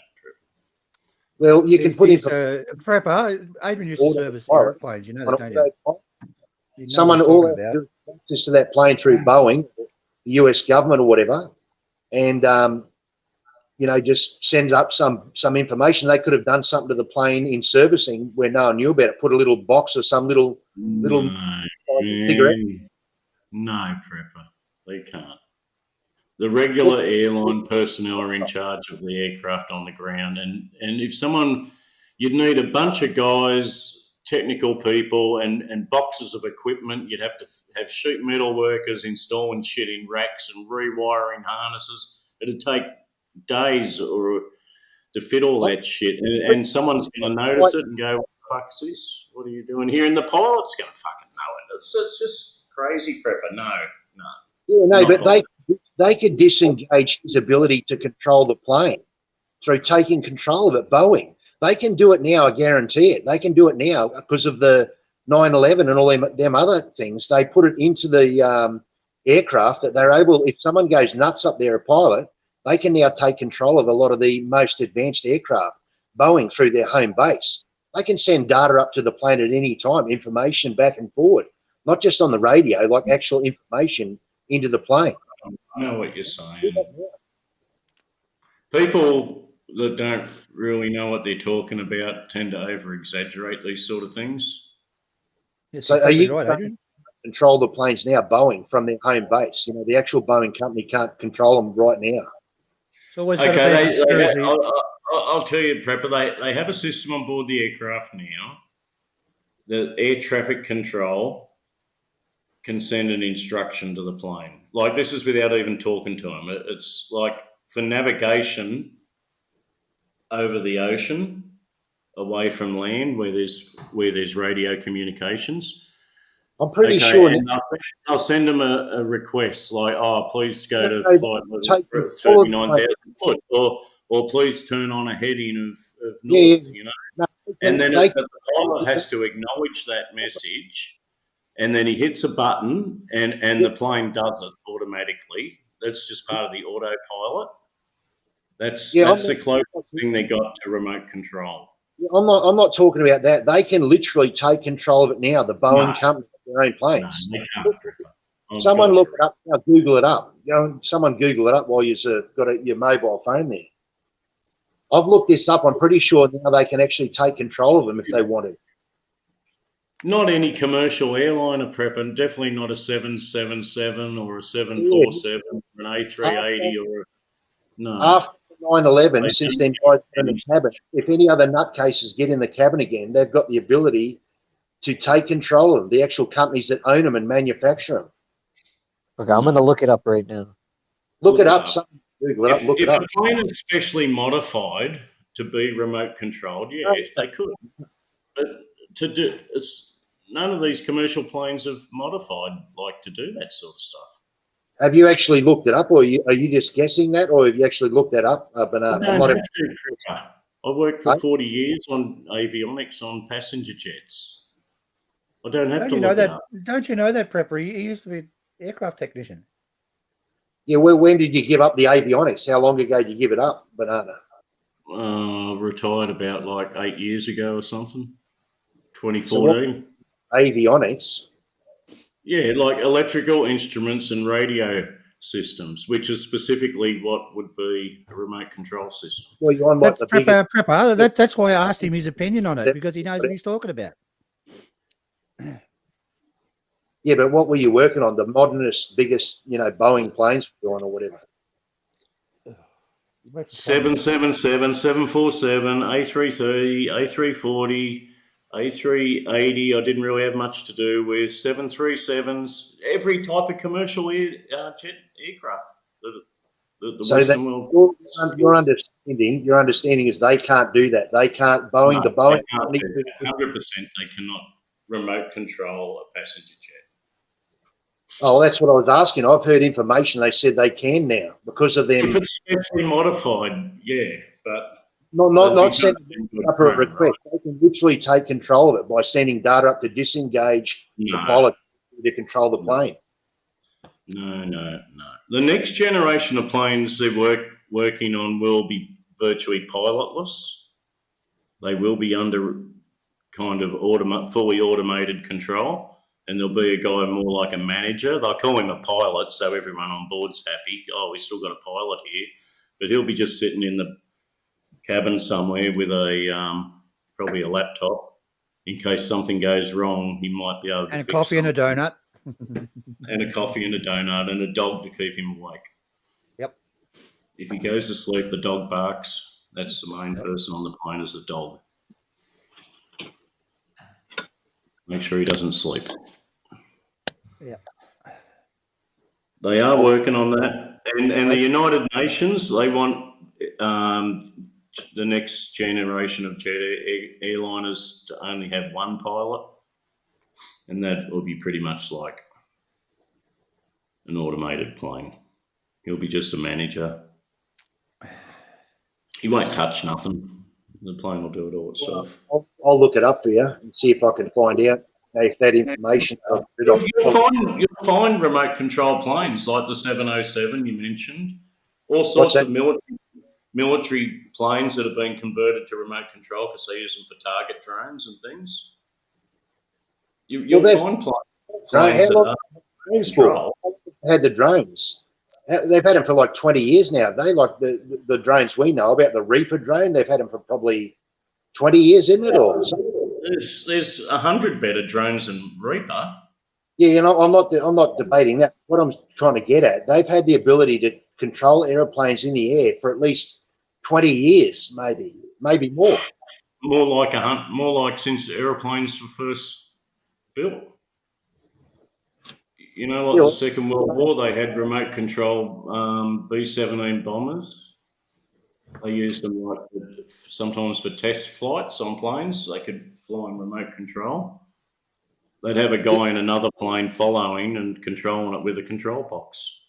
Well, you can put in. Prepper, Adrian used to service airplanes. You know that, don't you? Someone all access to that plane through Boeing, the US government or whatever, and just sends up some information. They could have done something to the plane in servicing where no one knew about it. Put a little box or some little cigarette. No, Prepper, they can't. The regular airline personnel are in charge of the aircraft on the ground, and if you'd need a bunch of guys, technical people, and boxes of equipment. You'd have to have sheet metal workers installing shit in racks and rewiring harnesses. It'd take days or to fit all that shit, and someone's going to notice it and go, "What the fuck's this? What are you doing here?" And the pilot's going to fucking know it. It's just crazy, Prepper. No. Yeah, no, Not but like- they could disengage his ability to control the plane through taking control of it. Boeing, they can do it now. I guarantee it. They can do it now because of the 9/11 and all them other things. They put it into the aircraft that they're able. If someone goes nuts up there, a pilot, they can now take control of a lot of the most advanced aircraft. Boeing through their home base, they can send data up to the plane at any time, information back and forward, not just on the radio, like actual information into the plane. I know what you're saying. People that don't really know what they're talking about tend to over-exaggerate these sort of things. Yes, So are exactly you right, Adrian? control the planes now, Boeing, from their home base? You know, the actual Boeing company can't control them right now. It's always got to be a Okay, conspiracy. I'll tell you, Prepper, they have a system on board the aircraft now. The air traffic control can send an instruction to the plane. Like, this is without even talking to them. It's like for navigation over the ocean, away from land, where there's radio communications. I'm pretty sure. And I'll send them a request like, "Oh, please go to flight take 39,000 foot," or "Please turn on a heading of north," you know. No, And then the pilot has to acknowledge that message, and then he hits a button, and the plane does it automatically. That's just part of the autopilot. That's the closest thing they got to remote control. I'm not talking about that. They can literally take control of it now. The Boeing company, their own planes. No, they can't. Someone look it up now. Google it up. Someone Google it up while you've got your mobile phone there. I've looked this up. I'm pretty sure now they can actually take control of them if they wanted. Not any commercial airliner, Prepper. Definitely not a 777 or a 747 or an A380 or no. After 9/11, since then, guys are in the cabin. If any other nutcases get in the cabin again, they've got the ability to take control of them, the actual companies that own them and manufacture them. Okay, I'm going to look it up right now. Look it up. Google it up. Look it up. If a plane is specially modified to be remote controlled, yeah, they could. But none of these commercial planes have modified like to do that sort of stuff. Have you actually looked it up, or are you just guessing that, or have you actually looked that up? I worked for 40 years on avionics on passenger jets. I don't have to look it up. Don't you know that, Prepper? He used to be an aircraft technician. Yeah, well, when did you give up the avionics? How long ago did you give it up, Banana? Retired about like 8 years ago or something. 2014. So avionics? Yeah, like electrical instruments and radio systems, which is specifically what would be a remote control system. Well, you're on That's Prepper. That's why I asked him his opinion on it, because he knows what he's talking about. Yeah, but what were you working on? The modernist, biggest, Boeing planes were doing or whatever. 777, 747, A330, A340, A380. I didn't really have much to do with 737s. Every type of commercial jet aircraft. Your understanding is they can't do that. They can't. Boeing. 100%. They cannot remote control a passenger jet. Oh, that's what I was asking. I've heard information. They said they can now because of them. If it's specially modified, yeah, but not sending up a request. They can literally take control of it by sending data up to disengage the pilot to control the plane. No. The next generation of planes they're working on will be virtually pilotless. They will be under kind of fully automated control. And there'll be a guy more like a manager. They'll call him a pilot, so everyone on board's happy. Oh, we still got a pilot here. But he'll be just sitting in the cabin somewhere with probably a laptop. In case something goes wrong, he might be able to fix a coffee something. and a donut. And a coffee and a donut and a dog to keep him awake. Yep. If he goes to sleep, the dog barks. That's the main person on the plane is the dog. Make sure he doesn't sleep. Yeah. They are working on that. And the United Nations, they want the next generation of jet airliners to only have one pilot, and that will be pretty much like an automated plane. He'll be just a manager. He won't touch nothing. The plane will do it all itself. I'll look it up for you and see if I can find out if that information. You'll find remote control planes like the 707 you mentioned. All sorts of military planes that have been converted to remote control because they use them for target drones and things. You'll find planes that are control. Had the drones. They've had them for like 20 years now. They like the drones we know about, the Reaper drone. They've had them for probably 20 years, isn't it? Or there's 100 better drones than Reaper. Yeah, you know, I'm not debating that. What I'm trying to get at, they've had the ability to control airplanes in the air for at least 20 years, maybe more. More like since airplanes were first built. You know, like the Second World War, they had remote control B-17 bombers. They used them like sometimes for test flights on planes. They could fly in remote control. They'd have a guy in another plane following and controlling it with a control box.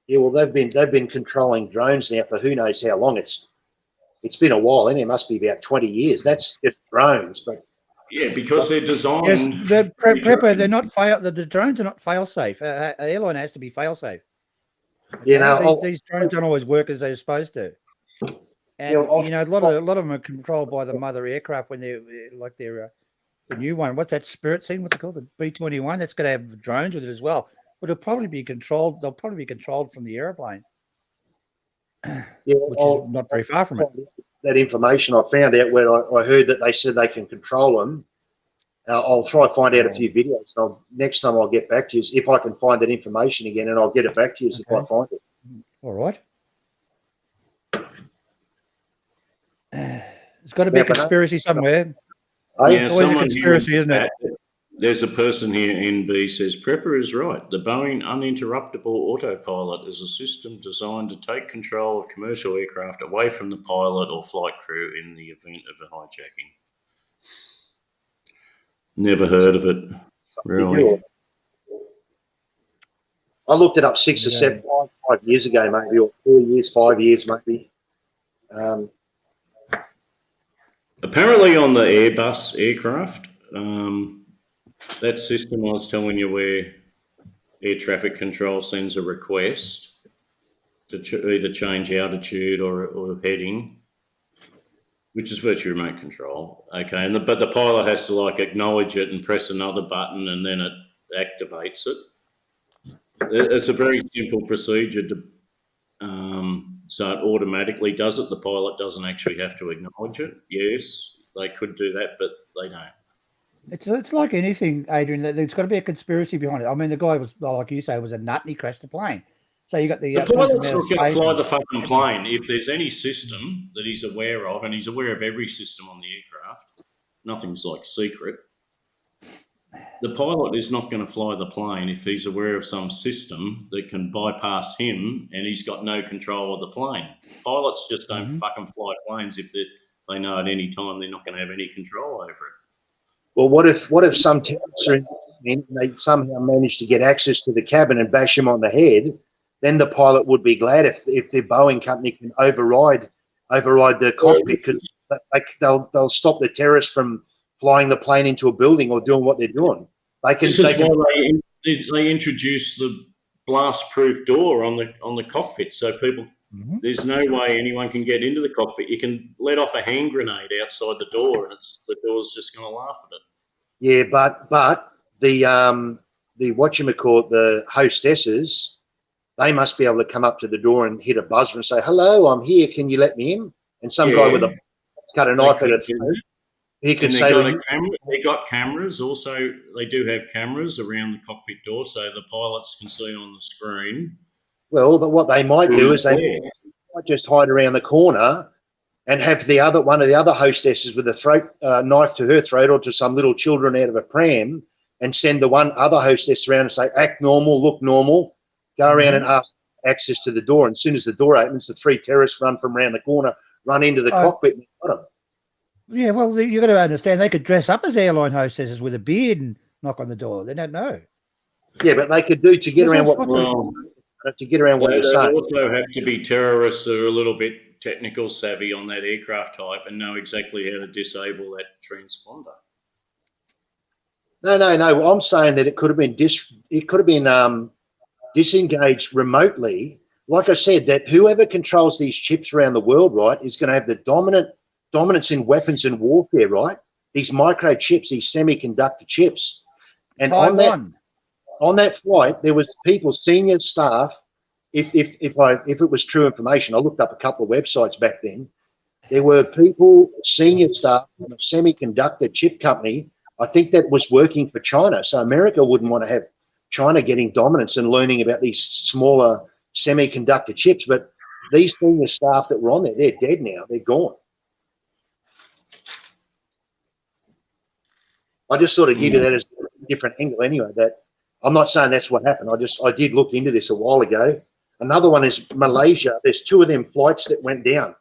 Yeah, well, they've been controlling drones now for who knows how long. It's been a while, and it must be about 20 years. That's just drones, but. Yeah, because they're designed. Yes, the Prepper, they're not the drones are not fail safe. An airline has to be fail safe. You know, these drones don't always work as they're supposed to. And you know, a lot of them are controlled by the mother aircraft when they're like the new one. What's that Spirit scene? What's it called? The B-21. That's going to have drones with it as well. But it'll probably be controlled. They'll probably be controlled from the airplane, which is not very far from it. That information I found out where I heard that they said they can control them. I'll try to find out a few videos. Next time I'll get back to you if I can find that information again, and I'll get it back to you if I find it. All right. There's got to be a conspiracy somewhere. Yeah, it's always a conspiracy, isn't it? There's a person here, NB says, Prepper is right. The Boeing uninterruptible autopilot is a system designed to take control of commercial aircraft away from the pilot or flight crew in the event of a hijacking. Never heard of it, really. I looked it up 6 or 7, 5 years ago, maybe, or 4 years, 5 years, maybe. Apparently on the Airbus aircraft, that system I was telling you where air traffic control sends a request to either change altitude or heading, which is virtually remote control. Okay, but the pilot has to like acknowledge it and press another button and then it activates it. It's a very simple procedure so it automatically does it. The pilot doesn't actually have to acknowledge it. Yes, they could do that, but they don't. It's like anything, Adrian. There's got to be a conspiracy behind it. I mean, the guy was, like you say, was a nut and he crashed the plane. So you got the pilot's not going to fly the fucking plane. If there's any system that he's aware of, and he's aware of every system on the aircraft, nothing's like secret. The pilot is not going to fly the plane if he's aware of some system that can bypass him and he's got no control of the plane. Pilots just don't fucking fly planes if they know at any time they're not going to have any control over it. Well, what if some terrorists are in, they somehow manage to get access to the cabin and bash him on the head? Then the pilot would be glad if the Boeing company can override the cockpit, because they'll stop the terrorists from flying the plane into a building or doing what they're doing. This is why they introduced the blast-proof door on the cockpit, so people. There's no way anyone can get into the cockpit. You can let off a hand grenade outside the door, and the door's just going to laugh at it. Yeah, but the whatchamacallit, the hostesses, they must be able to come up to the door and hit a buzzer and say, "Hello, I'm here. Can you let me in?" And some guy with a cut a knife at a throat, he can say, "They got cameras. Also, they do have cameras around the cockpit door, so the pilots can see on the screen." Well, but what they might do is they might just hide around the corner and have one of the other hostesses with a knife to her throat, or to some little children out of a pram, and send the one other hostess around and say, "Act normal, look normal, go around and access to the door. And as soon as the door opens, the 3 terrorists run from around the corner, run into the cockpit and got them. Yeah, well, you got to understand they could dress up as airline hostesses with a beard and knock on the door. They don't know. Yeah, but they could do to get around what They you're saying. also have to be terrorists who are a little bit technical savvy on that aircraft type and know exactly how to disable that transponder. No. I'm saying that it could have been disengaged remotely. Like I said, that whoever controls these chips around the world, right, is going to have the dominance in weapons and warfare, right? These microchips, these semiconductor chips, and Taiwan. on that flight, there was people, senior staff. If it was true information, I looked up a couple of websites back then. There were people, senior staff from a semiconductor chip company. I think that was working for China. So America wouldn't want to have China getting dominance and learning about these smaller semiconductor chips. But these senior staff that were on there, they're dead now. They're gone. I just sort of give you that as a different angle anyway. That I'm not saying that's what happened. I did look into this a while ago. Another one is Malaysia. There's 2 of them flights that went down.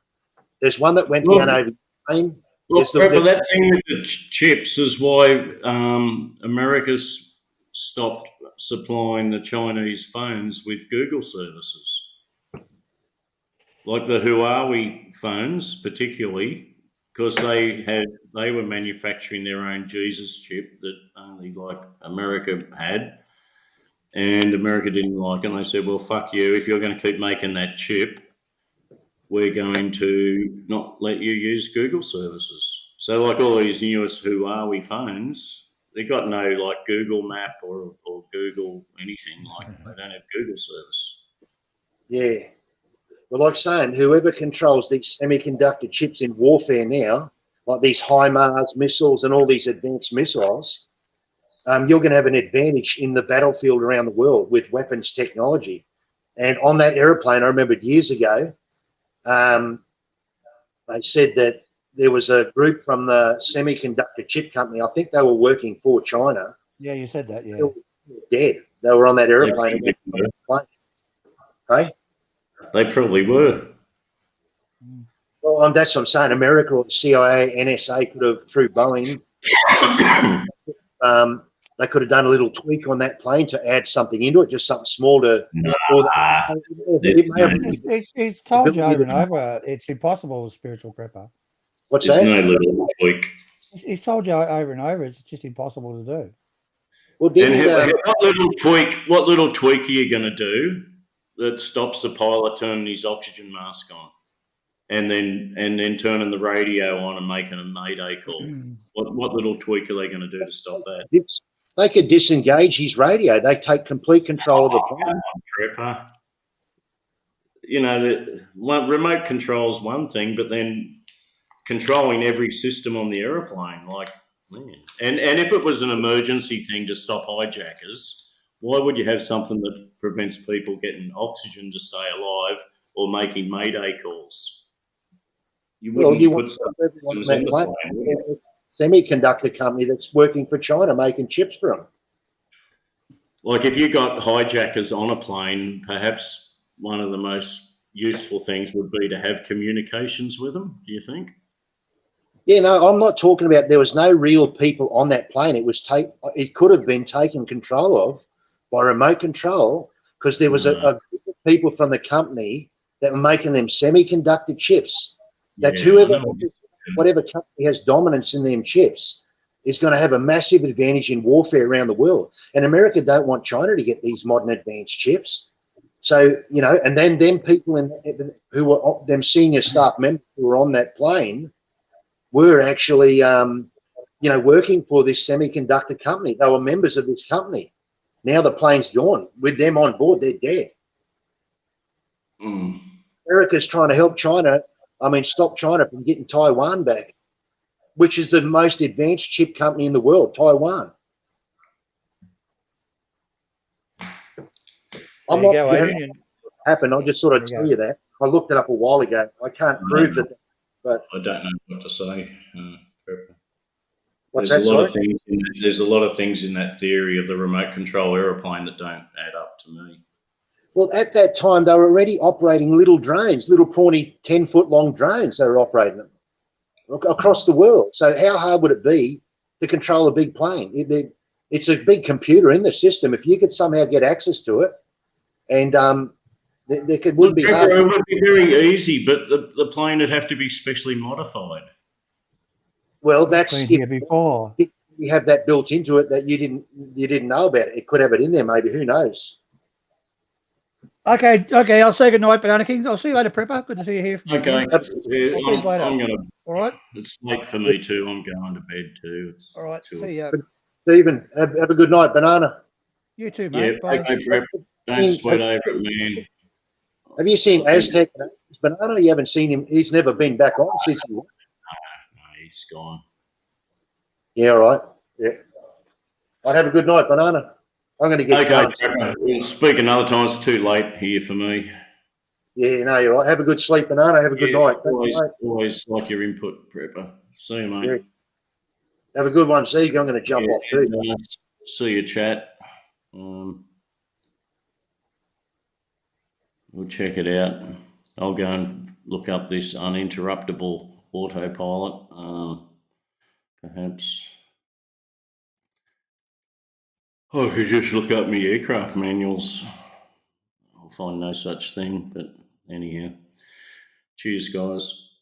There's one that went down over Spain. Well, that thing with the chips is why America's stopped supplying the Chinese phones with Google services. Like the Huawei phones, particularly, because they were manufacturing their own Jesus chip that only like America had, and America didn't like it. And they said, well, fuck you. If you're going to keep making that chip, we're going to not let you use Google services. So like all these newest Huawei phones, they've got no like Google Map or Google anything. Like they don't have Google service. Yeah. Well, like saying, whoever controls these semiconductor chips in warfare now, like these HIMARS missiles and all these advanced missiles, you're going to have an advantage in the battlefield around the world with weapons technology. And on that aeroplane, I remember years ago, they said that there was a group from the semiconductor chip company. I think they were working for China. Yeah, you said that. Yeah, they were dead. They were on that aeroplane. Hey? They probably were. Well, that's what I'm saying. America or the CIA, NSA could have, through Boeing, they could have done a little tweak on that plane to add something into it, just something small to. It's told you over and over. It's impossible with spiritual prepper. What's There's that? no little tweak. He's told you over and over. It's just impossible to do. Well, what little tweak are you going to do that stops the pilot turning his oxygen mask on, and then turning the radio on and making a mayday call? What little tweak are they going to do to stop that? They could disengage his radio. They take complete control of the plane. Trevor. You know, remote control is one thing, but then controlling every system on the aeroplane, like, man. And if it was an emergency thing to stop hijackers, why would you have something that prevents people getting oxygen to stay alive or making mayday calls? You wouldn't put systems on the plane. Semiconductor company that's working for China making chips for them. Like if you got hijackers on a plane, perhaps one of the most useful things would be to have communications with them, do you think? Yeah, no, I'm not talking about there was no real people on that plane. It could have been taken control of by remote control because there was a group of people from the company that were making them semiconductor chips. That whatever company has dominance in them chips is going to have a massive advantage in warfare around the world. And America don't want China to get these modern advanced chips. So, you know, and then them people who were them senior staff members who were on that plane were actually, working for this semiconductor company. They were members of this company. Now the plane's gone. With them on board, they're dead. America's trying to help stop China from getting Taiwan back, which is the most advanced chip company in the world, Taiwan. I'm not going happen. I'll just sort of tell you that. I looked it up a while ago. I can't prove that, but I don't know what to say. What's there's that, a lot of things in that theory of the remote control aeroplane that don't add up to me. Well, at that time, they were already operating little drones, little prawny 10-foot long drones. They were operating them across the world. So how hard would it be to control a big plane? It's a big computer in the system. If you could somehow get access to it, and wouldn't be hard. It would be very easy, but the plane would have to be specially modified. Well, that's Been here before. if you have that built into it that you didn't know about it. It could have it in there, maybe. Who knows? Okay. I'll say good night, Banana King. I'll see you later, Prepper. Good to see you here. Okay. I'll see you later. I'm gonna. All right. It's late for me too. I'm going to bed too. It's All right. 2 See ya. Stephen, have a good night, Banana. You too, Yeah. mate. Bye. Okay, Prep. Don't sweat over it, man. Have you seen Aztec Banana? You haven't seen him. He's never been back on since he won. No, he's gone. Yeah, all right. Yeah. I'd have a good night, Banana. I'm going to get Okay. going. We'll speak another time. It's too late here for me. Yeah, no, you're right. Have a good sleep, Banana. Have a good night. Always like your input, Prepper. See you, mate. Yeah. Have a good one, Zeke. I'm going to jump off too. See you, chat. We'll check it out. I'll go and look up this uninterruptible autopilot. Perhaps I could just look up my aircraft manuals. I'll find no such thing, but anyhow. Cheers, guys.